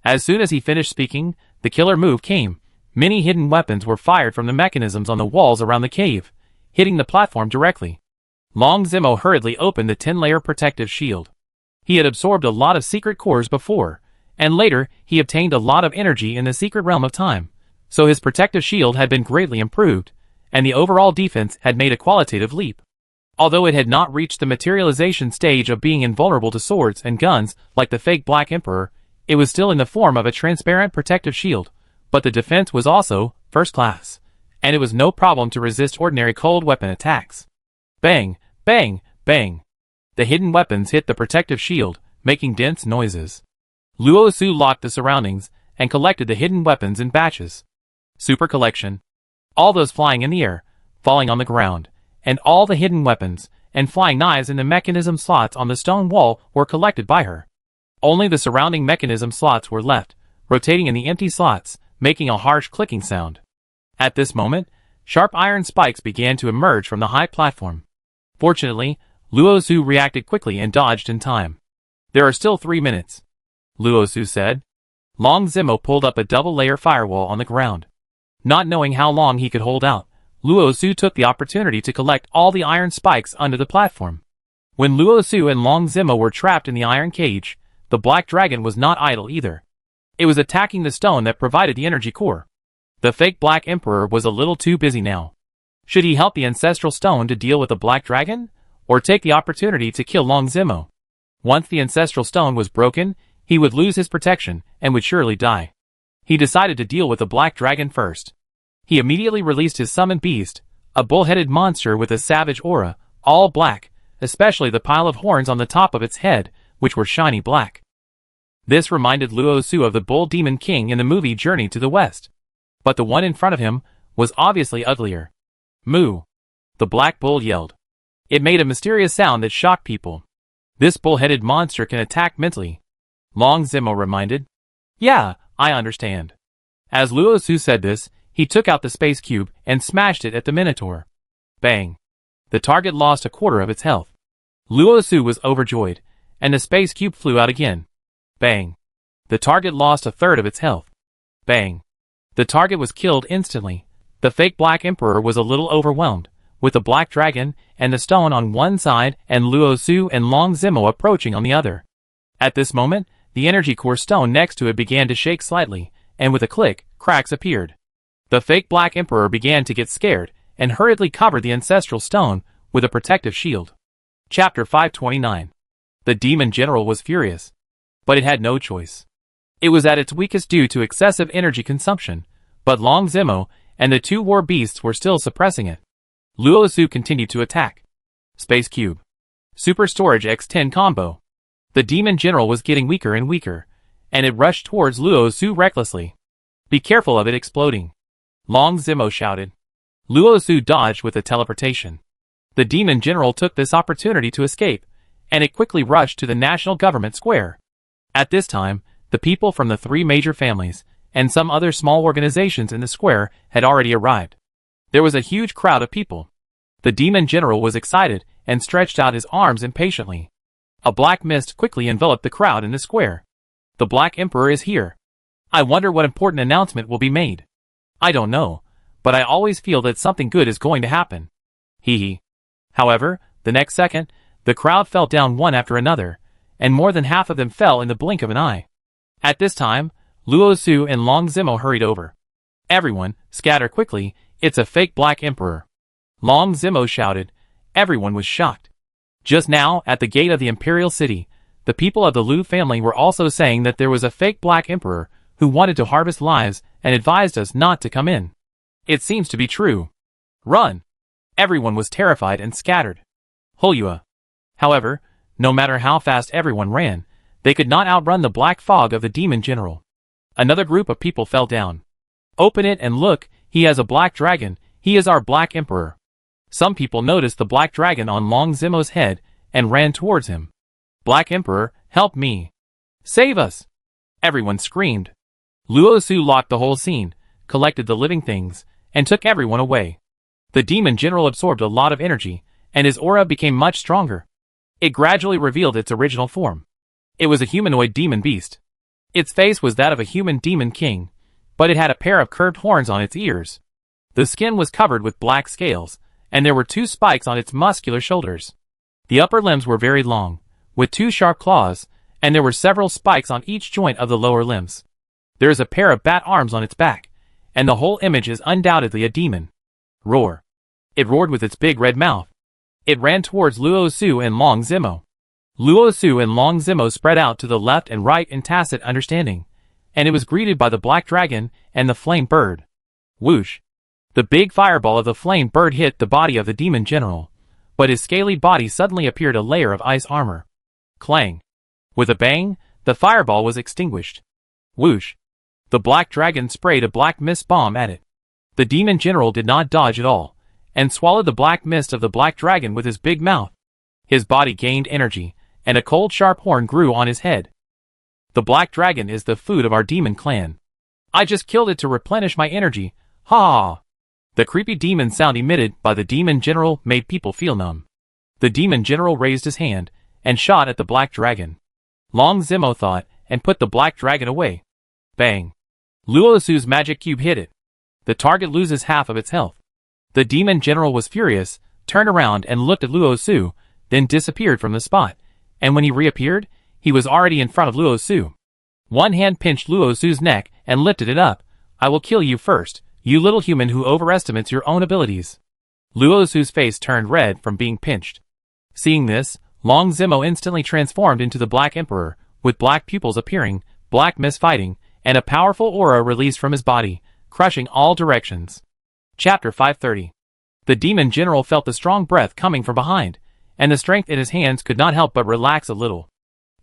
As soon as he finished speaking, the killer move came. Many hidden weapons were fired from the mechanisms on the walls around the cave, hitting the platform directly. Long Zemo hurriedly opened the 10-layer protective shield. He had absorbed a lot of secret cores before, and later he obtained a lot of energy in the secret realm of time, so his protective shield had been greatly improved, and the overall defense had made a qualitative leap. Although it had not reached the materialization stage of being invulnerable to swords and guns like the fake Black Emperor, it was still in the form of a transparent protective shield, but the defense was also first class, and it was no problem to resist ordinary cold weapon attacks. Bang, bang, bang. The hidden weapons hit the protective shield, making dense noises. Luo Su locked the surroundings and collected the hidden weapons in batches. Super collection. All those flying in the air, falling on the ground, and all the hidden weapons and flying knives in the mechanism slots on the stone wall were collected by her. Only the surrounding mechanism slots were left, rotating in the empty slots, making a harsh clicking sound. At this moment, sharp iron spikes began to emerge from the high platform. Fortunately, Luo Su reacted quickly and dodged in time. There are still 3 minutes, Luo Su said. Long Zimo pulled up a double-layer firewall on the ground. Not knowing how long he could hold out, Luo Su took the opportunity to collect all the iron spikes under the platform. When Luo Su and Long Zimo were trapped in the iron cage, the black dragon was not idle either. It was attacking the stone that provided the energy core. The fake Black Emperor was a little too busy now. Should he help the ancestral stone to deal with the black dragon, or take the opportunity to kill Long Zimo? Once the ancestral stone was broken, he would lose his protection and would surely die. He decided to deal with the black dragon first. He immediately released his summoned beast, a bull-headed monster with a savage aura, all black, especially the pile of horns on the top of its head, which were shiny black. This reminded Luo Su of the bull demon king in the movie Journey to the West. But the one in front of him was obviously uglier. Moo! The black bull yelled. It made a mysterious sound that shocked people. This bull-headed monster can attack mentally, Long Zimo reminded. Yeah, I understand. As Luo Su said this, he took out the space cube and smashed it at the Minotaur. Bang! The target lost a quarter of its health. Luo Su was overjoyed, and the space cube flew out again. Bang! The target lost a third of its health. Bang! The target was killed instantly. The fake Black Emperor was a little overwhelmed, with the black dragon and the stone on one side and Luo Su and Long Zimo approaching on the other. At this moment, the energy core stone next to it began to shake slightly, and with a click, cracks appeared. The fake Black Emperor began to get scared and hurriedly covered the ancestral stone with a protective shield. Chapter 529. The demon general was furious, but it had no choice. It was at its weakest due to excessive energy consumption, but Long Zimo and the 2 war beasts were still suppressing it. Luo Su continued to attack. Space Cube. Super Storage X10 combo. The demon general was getting weaker and weaker, and it rushed towards Luo Su recklessly. Be careful of it exploding, Long Zimo shouted. Luo Su dodged with a teleportation. The demon general took this opportunity to escape, and it quickly rushed to the national government square. At this time, the people from the 3 major families and some other small organizations in the square had already arrived. There was a huge crowd of people. The demon general was excited and stretched out his arms impatiently. A black mist quickly enveloped the crowd in the square. The Black Emperor is here. I wonder what important announcement will be made. I don't know, but I always feel that something good is going to happen. Hee hee. However, the next second, the crowd fell down one after another, and more than half of them fell in the blink of an eye. At this time, Luo Su and Long Zimo hurried over. Everyone, scatter quickly, it's a fake Black Emperor. Long Zimo shouted. Everyone was shocked. Just now, at the gate of the Imperial City, the people of the Lu family were also saying that there was a fake Black Emperor who wanted to harvest lives and advised us not to come in. It seems to be true. Run! Everyone was terrified and scattered. Holyua. However, no matter how fast everyone ran, they could not outrun the black fog of the demon general. Another group of people fell down. Open it and look, he has a black dragon, he is our Black Emperor. Some people noticed the black dragon on Long Zimo's head and ran towards him. Black Emperor, help me. Save us! Everyone screamed. Luo Su locked the whole scene, collected the living things, and took everyone away. The demon general absorbed a lot of energy, and his aura became much stronger. It gradually revealed its original form. It was a humanoid demon beast. Its face was that of a human demon king, but it had a pair of curved horns on its ears. The skin was covered with black scales, and there were 2 spikes on its muscular shoulders. The upper limbs were very long, with 2 sharp claws, and there were several spikes on each joint of the lower limbs. There is a pair of bat arms on its back, and the whole image is undoubtedly a demon. Roar. It roared with its big red mouth. It ran towards Luo Su and Long Zimo. Luo Su and Long Zimo spread out to the left and right in tacit understanding, and it was greeted by the black dragon and the flame bird. Whoosh. The big fireball of the flame bird hit the body of the demon general, but his scaly body suddenly appeared a layer of ice armor. Clang! With a bang, the fireball was extinguished. Whoosh! The black dragon sprayed a black mist bomb at it. The demon general did not dodge at all, and swallowed the black mist of the black dragon with his big mouth. His body gained energy, and a cold sharp horn grew on his head. The black dragon is the food of our demon clan. I just killed it to replenish my energy. Ha ha! The creepy demon sound emitted by the demon general made people feel numb. The demon general raised his hand and shot at the black dragon. Long Zemo thought and put the black dragon away. Bang! Luosu's magic cube hit it. The target loses half of its health. The demon general was furious, turned around and looked at Luosu, then disappeared from the spot, and when he reappeared, he was already in front of Luosu. One hand pinched Luosu's neck and lifted it up. I will kill you first, you little human who overestimates your own abilities. Luosu's face turned red from being pinched. Seeing this, Long Zemo instantly transformed into the Black Emperor, with black pupils appearing, black mist fighting, and a powerful aura released from his body, crushing all directions. Chapter 530. The demon general felt the strong breath coming from behind, and the strength in his hands could not help but relax a little.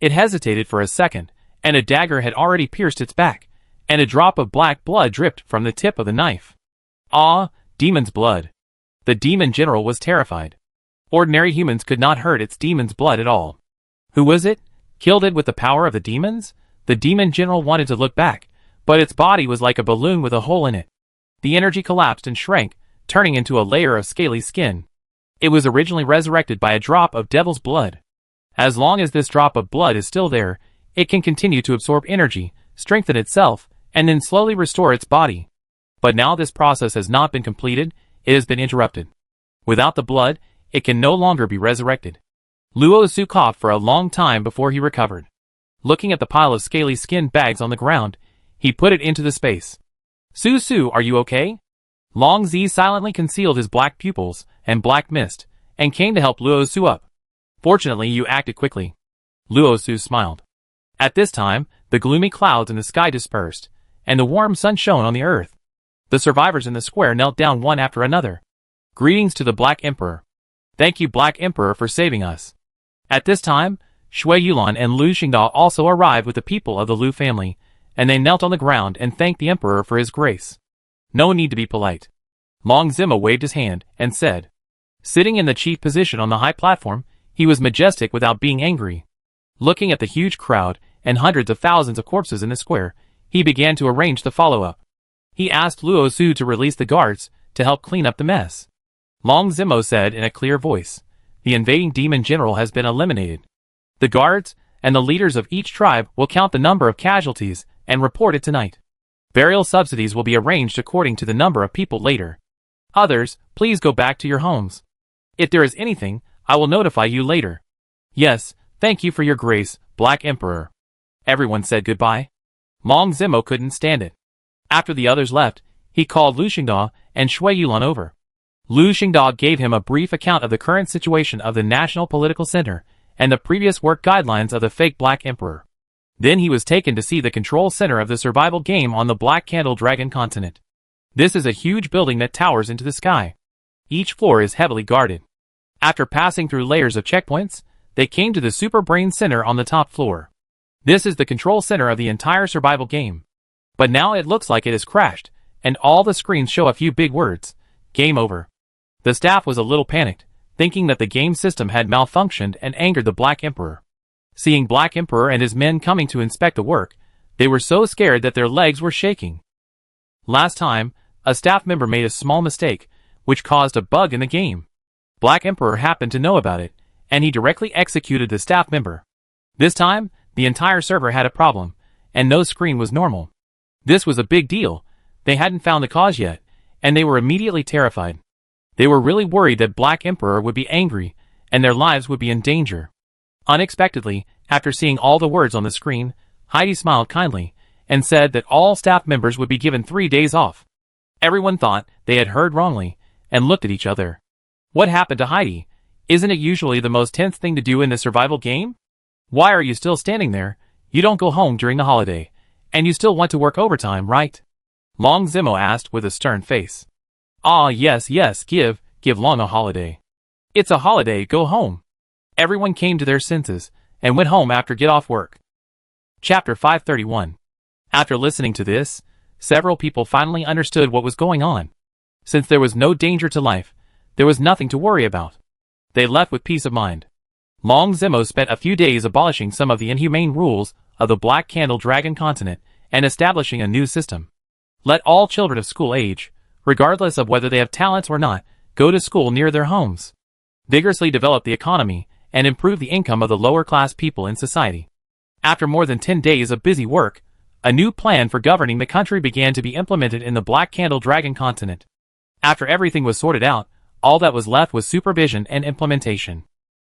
It hesitated for a second, and a dagger had already pierced its back, and a drop of black blood dripped from the tip of the knife. Ah, demon's blood. The demon general was terrified. Ordinary humans could not hurt its demon's blood at all. Who was it? Killed it with the power of the demons? The demon general wanted to look back, but its body was like a balloon with a hole in it. The energy collapsed and shrank, turning into a layer of scaly skin. It was originally resurrected by a drop of devil's blood. As long as this drop of blood is still there, it can continue to absorb energy, strengthen itself, and then slowly restore its body. But now this process has not been completed, it has been interrupted. Without the blood, it can no longer be resurrected. Luosu coughed for a long time before he recovered. Looking at the pile of scaly skin bags on the ground, he put it into the space. Su, are you okay? Long Z silently concealed his black pupils and black mist, and came to help Luosu up. Fortunately, you acted quickly. Luosu smiled. At this time, the gloomy clouds in the sky dispersed, and the warm sun shone on the earth. The survivors in the square knelt down one after another. Greetings to the Black Emperor. Thank you, Black Emperor, for saving us. At this time, Shui Yulan and Lu Xingda also arrived with the people of the Lu family, and they knelt on the ground and thanked the Emperor for his grace. No need to be polite. Long Zemo waved his hand and said. Sitting in the chief position on the high platform, he was majestic without being angry. Looking at the huge crowd and hundreds of thousands of corpses in the square, he began to arrange the follow-up. He asked Luosu to release the guards to help clean up the mess. Long Zemo said in a clear voice, the invading demon general has been eliminated. The guards and the leaders of each tribe will count the number of casualties and report it tonight. Burial subsidies will be arranged according to the number of people later. Others, please go back to your homes. If there is anything, I will notify you later. Yes, thank you for your grace, Black Emperor. Everyone said goodbye. Long Zemo couldn't stand it. After the others left, he called Lu Xingda and Shui Yulan over. Lu Xingda gave him a brief account of the current situation of the National Political Center and the previous work guidelines of the fake Black Emperor. Then he was taken to see the control center of the survival game on the Black Candle Dragon continent. This is a huge building that towers into the sky. Each floor is heavily guarded. After passing through layers of checkpoints, they came to the Super Brain Center on the top floor. This is the control center of the entire survival game. But now it looks like it has crashed, and all the screens show a few big words. Game over. The staff was a little panicked, thinking that the game system had malfunctioned and angered the Black Emperor. Seeing Black Emperor and his men coming to inspect the work, they were so scared that their legs were shaking. Last time, a staff member made a small mistake, which caused a bug in the game. Black Emperor happened to know about it, and he directly executed the staff member. This time, the entire server had a problem, and no screen was normal. This was a big deal. They hadn't found the cause yet, and they were immediately terrified. They were really worried that Black Emperor would be angry, and their lives would be in danger. Unexpectedly, after seeing all the words on the screen, Heidi smiled kindly, and said that all staff members would be given 3 days off. Everyone thought they had heard wrongly, and looked at each other. What happened to Heidi? Isn't it usually the most tense thing to do in the survival game? Why are you still standing there? You don't go home during the holiday, and you still want to work overtime, right? Long Zemo asked with a stern face. Ah yes, yes, give Long a holiday. It's a holiday, go home. Everyone came to their senses, and went home after get off work. Chapter 531. After listening to this, several people finally understood what was going on. Since there was no danger to life, there was nothing to worry about. They left with peace of mind. Long Zemo spent a few days abolishing some of the inhumane rules of the Black Candle Dragon continent and establishing a new system. Let all children of school age, regardless of whether they have talents or not, go to school near their homes. Vigorously develop the economy and improve the income of the lower class people in society. After more than 10 days of busy work, a new plan for governing the country began to be implemented in the Black Candle Dragon continent. After everything was sorted out, all that was left was supervision and implementation.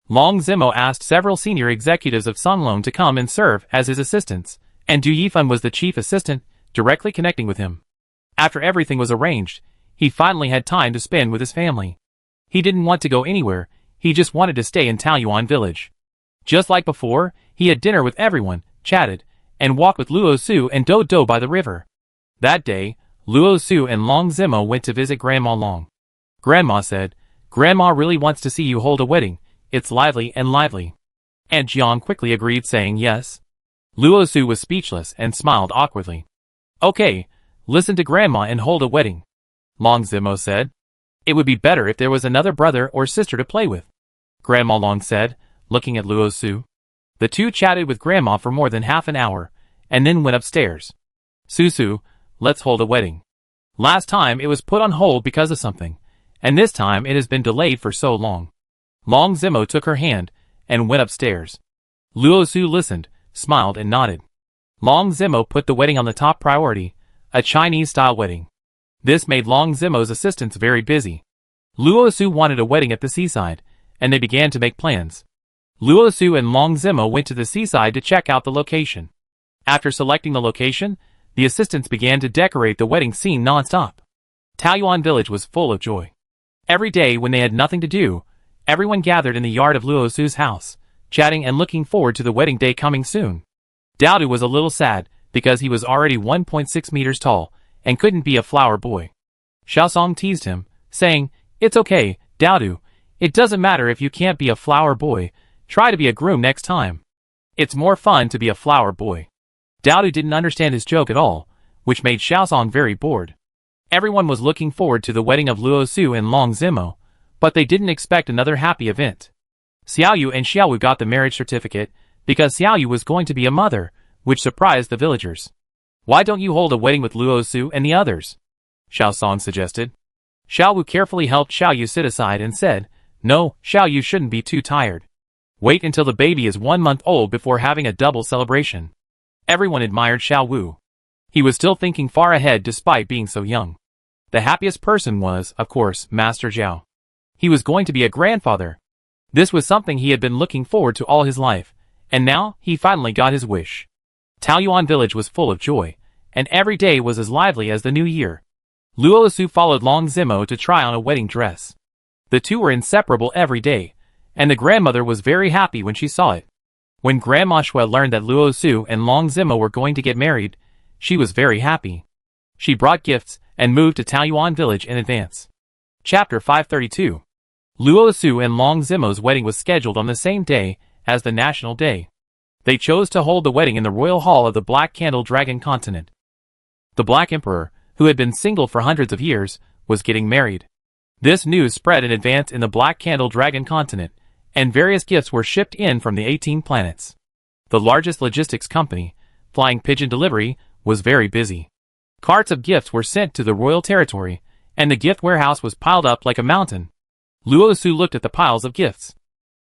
Long Zemo asked several senior executives of Sunlong to come and serve as his assistants, and Du Yifan was the chief assistant, directly connecting with him. After everything was arranged, he finally had time to spend with his family. He didn't want to go anywhere, he just wanted to stay in Taoyuan village. Just like before, he had dinner with everyone, chatted, and walked with Luo Su and Do Do by the river. That day, Luo Su and Long Zemo went to visit Grandma Long. Grandma said, "Grandma really wants to see you hold a wedding, it's lively and lively." Aunt Jiang quickly agreed, saying yes. Luo Su was speechless and smiled awkwardly. "Okay, listen to Grandma and hold a wedding," Long Zemo said. "It would be better if there was another brother or sister to play with," Grandma Long said, looking at Luo Su. The two chatted with Grandma for more than half an hour, and then went upstairs. "Su, let's hold a wedding. Last time it was put on hold because of something, and this time it has been delayed for so long." Long Zemo took her hand, and went upstairs. Luo Su listened, smiled and nodded. Long Zemo put the wedding on the top priority, a Chinese-style wedding. This made Long Zemo's assistants very busy. Luo Su wanted a wedding at the seaside, and they began to make plans. Luo Su and Long Zemo went to the seaside to check out the location. After selecting the location, the assistants began to decorate the wedding scene non-stop. Taoyuan village was full of joy. Every day when they had nothing to do, everyone gathered in the yard of Luo Su's house, chatting and looking forward to the wedding day coming soon. Daodu was a little sad, because he was already 1.6 meters tall, and couldn't be a flower boy. Xiaosong teased him, saying, "It's okay, Daodu, it doesn't matter if you can't be a flower boy, try to be a groom next time. It's more fun to be a flower boy." Daodu didn't understand his joke at all, which made Xiaosong very bored. Everyone was looking forward to the wedding of Luo Su and Long Zemo, but they didn't expect another happy event. Xiaoyu and Xiaowu got the marriage certificate, because Xiaoyu was going to be a mother, which surprised the villagers. "Why don't you hold a wedding with Luo Su and the others?" Xiaosong suggested. Xiaowu carefully helped Xiaoyu sit aside and said, "No, Xiaoyu shouldn't be too tired. Wait until the baby is 1 month old before having a double celebration." Everyone admired Xiaowu. He was still thinking far ahead despite being so young. The happiest person was, of course, Master Zhao. He was going to be a grandfather. This was something he had been looking forward to all his life, and now he finally got his wish. Taoyuan village was full of joy, and every day was as lively as the new year. Luo Su followed Long Zemo to try on a wedding dress. The two were inseparable every day, and the grandmother was very happy when she saw it. When Grandma Shui learned that Luo Su and Long Zemo were going to get married, she was very happy. She brought gifts and moved to Taoyuan village in advance. Chapter 532. Luo Su and Long Zemo's wedding was scheduled on the same day as the national day. They chose to hold the wedding in the royal hall of the Black Candle Dragon continent. The Black Emperor, who had been single for hundreds of years, was getting married. This news spread in advance in the Black Candle Dragon continent, and various gifts were shipped in from the 18 planets. The largest logistics company, Flying Pigeon Delivery, was very busy. Carts of gifts were sent to the royal territory, and the gift warehouse was piled up like a mountain. Luo Su looked at the piles of gifts.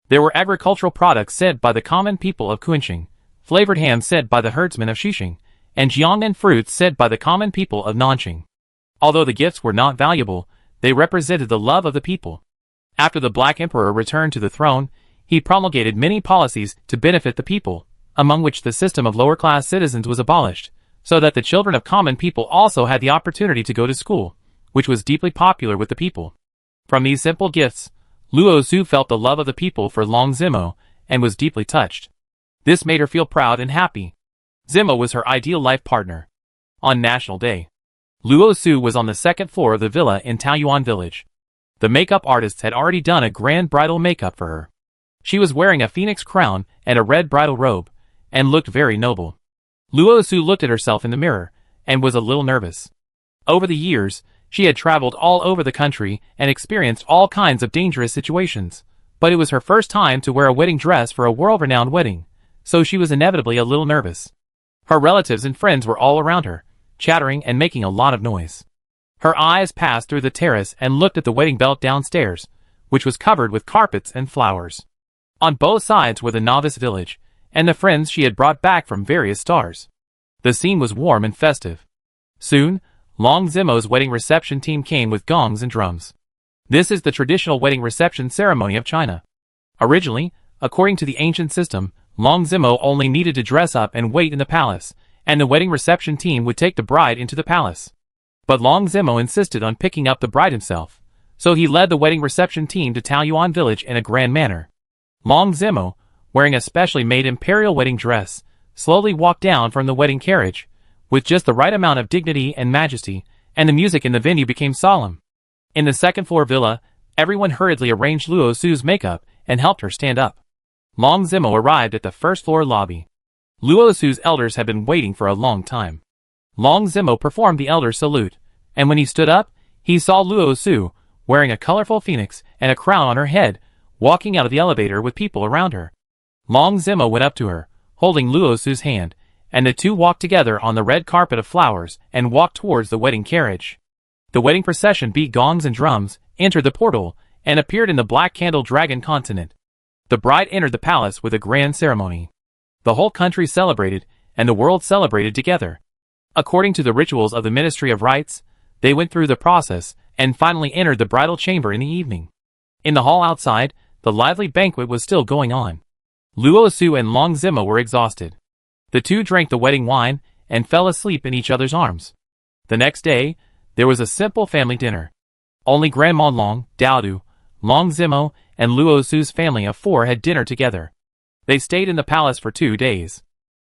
There were agricultural products sent by the common people of Kunxing, flavored hams sent by the herdsmen of Xixing, and Jiangnan fruits sent by the common people of Nanxing. Although the gifts were not valuable, they represented the love of the people. After the Black Emperor returned to the throne, he promulgated many policies to benefit the people, among which the system of lower-class citizens was abolished, so that the children of common people also had the opportunity to go to school, which was deeply popular with the people. From these simple gifts, Luo Su felt the love of the people for Long Zemo, and was deeply touched. This made her feel proud and happy. Zemo was her ideal life partner. On National Day, Luo Su was on the second floor of the villa in Taoyuan village. The makeup artists had already done a grand bridal makeup for her. She was wearing a phoenix crown and a red bridal robe, and looked very noble. Luo Su looked at herself in the mirror, and was a little nervous. Over the years, she had traveled all over the country and experienced all kinds of dangerous situations, but it was her first time to wear a wedding dress for a world-renowned wedding, so she was inevitably a little nervous. Her relatives and friends were all around her, chattering and making a lot of noise. Her eyes passed through the terrace and looked at the wedding belt downstairs, which was covered with carpets and flowers. On both sides were the novice village, and the friends she had brought back from various stars. The scene was warm and festive. Soon, Long Zimo's wedding reception team came with gongs and drums. This is the traditional wedding reception ceremony of China. Originally, according to the ancient system, Long Zimo only needed to dress up and wait in the palace, and the wedding reception team would take the bride into the palace. But Long Zimo insisted on picking up the bride himself, so he led the wedding reception team to Taoyuan village in a grand manner. Long Zimo, wearing a specially made imperial wedding dress, slowly walked down from the wedding carriage, with just the right amount of dignity and majesty, and the music in the venue became solemn. In the second-floor villa, everyone hurriedly arranged Luo Su's makeup and helped her stand up. Long Zimo arrived at the first-floor lobby. Luo Su's elders had been waiting for a long time. Long Zimo performed the elder salute, and when he stood up, he saw Luo Su, wearing a colorful phoenix and a crown on her head, walking out of the elevator with people around her. Long Zimo went up to her, holding Luo Su's hand, and the two walked together on the red carpet of flowers and walked towards the wedding carriage. The wedding procession beat gongs and drums, entered the portal, and appeared in the Black Candle Dragon continent. The bride entered the palace with a grand ceremony. The whole country celebrated, and the world celebrated together. According to the rituals of the Ministry of Rites, they went through the process, and finally entered the bridal chamber in the evening. In the hall outside, the lively banquet was still going on. Luo Su and Long Zimo were exhausted. The two drank the wedding wine, and fell asleep in each other's arms. The next day, there was a simple family dinner. Only Grandma Long, Daodu, Long Zimo, and Luo Su's family of 4 had dinner together. They stayed in the palace for 2 days.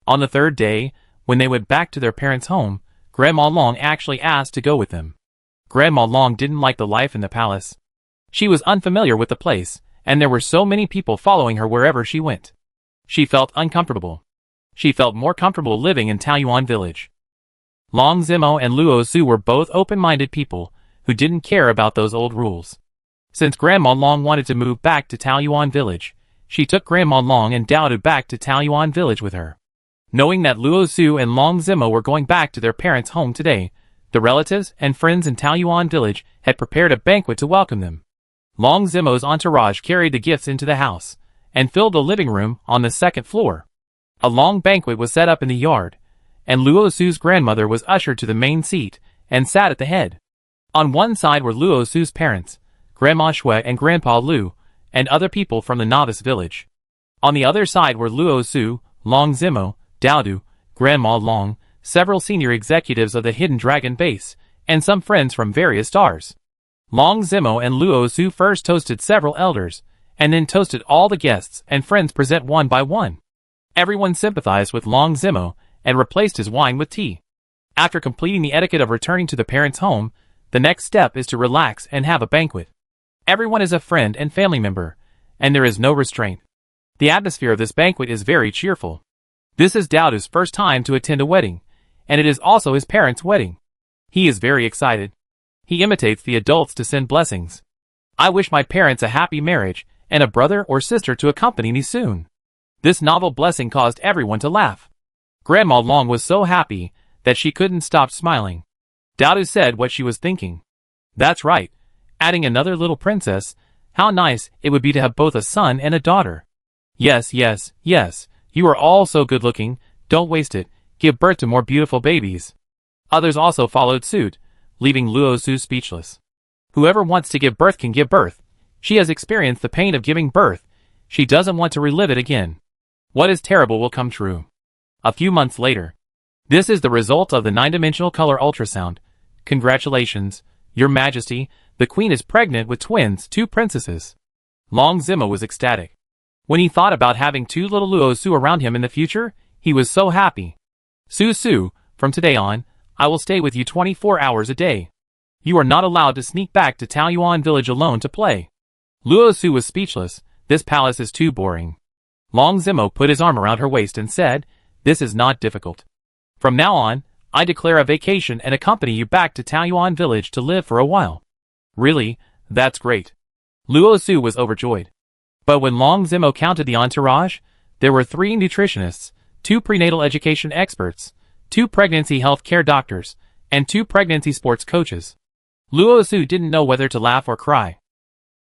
On the third day, when they went back to their parents' home, Grandma Long actually asked to go with them. Grandma Long didn't like the life in the palace. She was unfamiliar with the place, and there were so many people following her wherever she went. She felt uncomfortable. She felt more comfortable living in Taoyuan village. Long Zimo and Luo Su were both open-minded people who didn't care about those old rules. Since Grandma Long wanted to move back to Taoyuan village, she took Grandma Long and Daodu back to Taoyuan village with her. Knowing that Luo Su and Long Zimo were going back to their parents' home today, the relatives and friends in Taoyuan village had prepared a banquet to welcome them. Long Zimo's entourage carried the gifts into the house, and filled the living room on the second floor. A long banquet was set up in the yard, and Luo Su's grandmother was ushered to the main seat, and sat at the head. On one side were Luo Su's parents, Grandma Shui and Grandpa Lu, and other people from the novice village. On the other side were Luo Su, Long Zimo, Daodu, Grandma Long, several senior executives of the Hidden Dragon base, and some friends from various stars. Long Zimo and Luo Su first toasted several elders, and then toasted all the guests and friends present one by one. Everyone sympathized with Long Zimo, and replaced his wine with tea. After completing the etiquette of returning to the parents' home, the next step is to relax and have a banquet. Everyone is a friend and family member, and there is no restraint. The atmosphere of this banquet is very cheerful. This is Daodu's first time to attend a wedding, and it is also his parents' wedding. He is very excited. He imitates the adults to send blessings. I wish my parents a happy marriage, and a brother or sister to accompany me soon. This novel blessing caused everyone to laugh. Grandma Long was so happy that she couldn't stop smiling. Daodu said what she was thinking. That's right, adding another little princess, how nice it would be to have both a son and a daughter. Yes, yes, yes, you are all so good looking, don't waste it, give birth to more beautiful babies. Others also followed suit, leaving Luo Su speechless. Whoever wants to give birth can give birth. She has experienced the pain of giving birth. She doesn't want to relive it again. What is terrible will come true. A few months later. This is the result of the 9-dimensional color ultrasound. Congratulations, Your Majesty, the Queen is pregnant with twins, 2 princesses. Long Zimo was ecstatic. When he thought about having 2 little Luo Su around him in the future, he was so happy. Su, from today on, I will stay with you 24 hours a day. You are not allowed to sneak back to Taoyuan village alone to play. Luo Su was speechless. This palace is too boring. Long Zimo put his arm around her waist and said, "This is not difficult. From now on, I declare a vacation and accompany you back to Taoyuan village to live for a while." "Really? That's great." Luo Su was overjoyed. But when Long Zimo counted the entourage, there were 3 nutritionists, 2 prenatal education experts, 2 pregnancy health care doctors, and 2 pregnancy sports coaches. Luo Su didn't know whether to laugh or cry.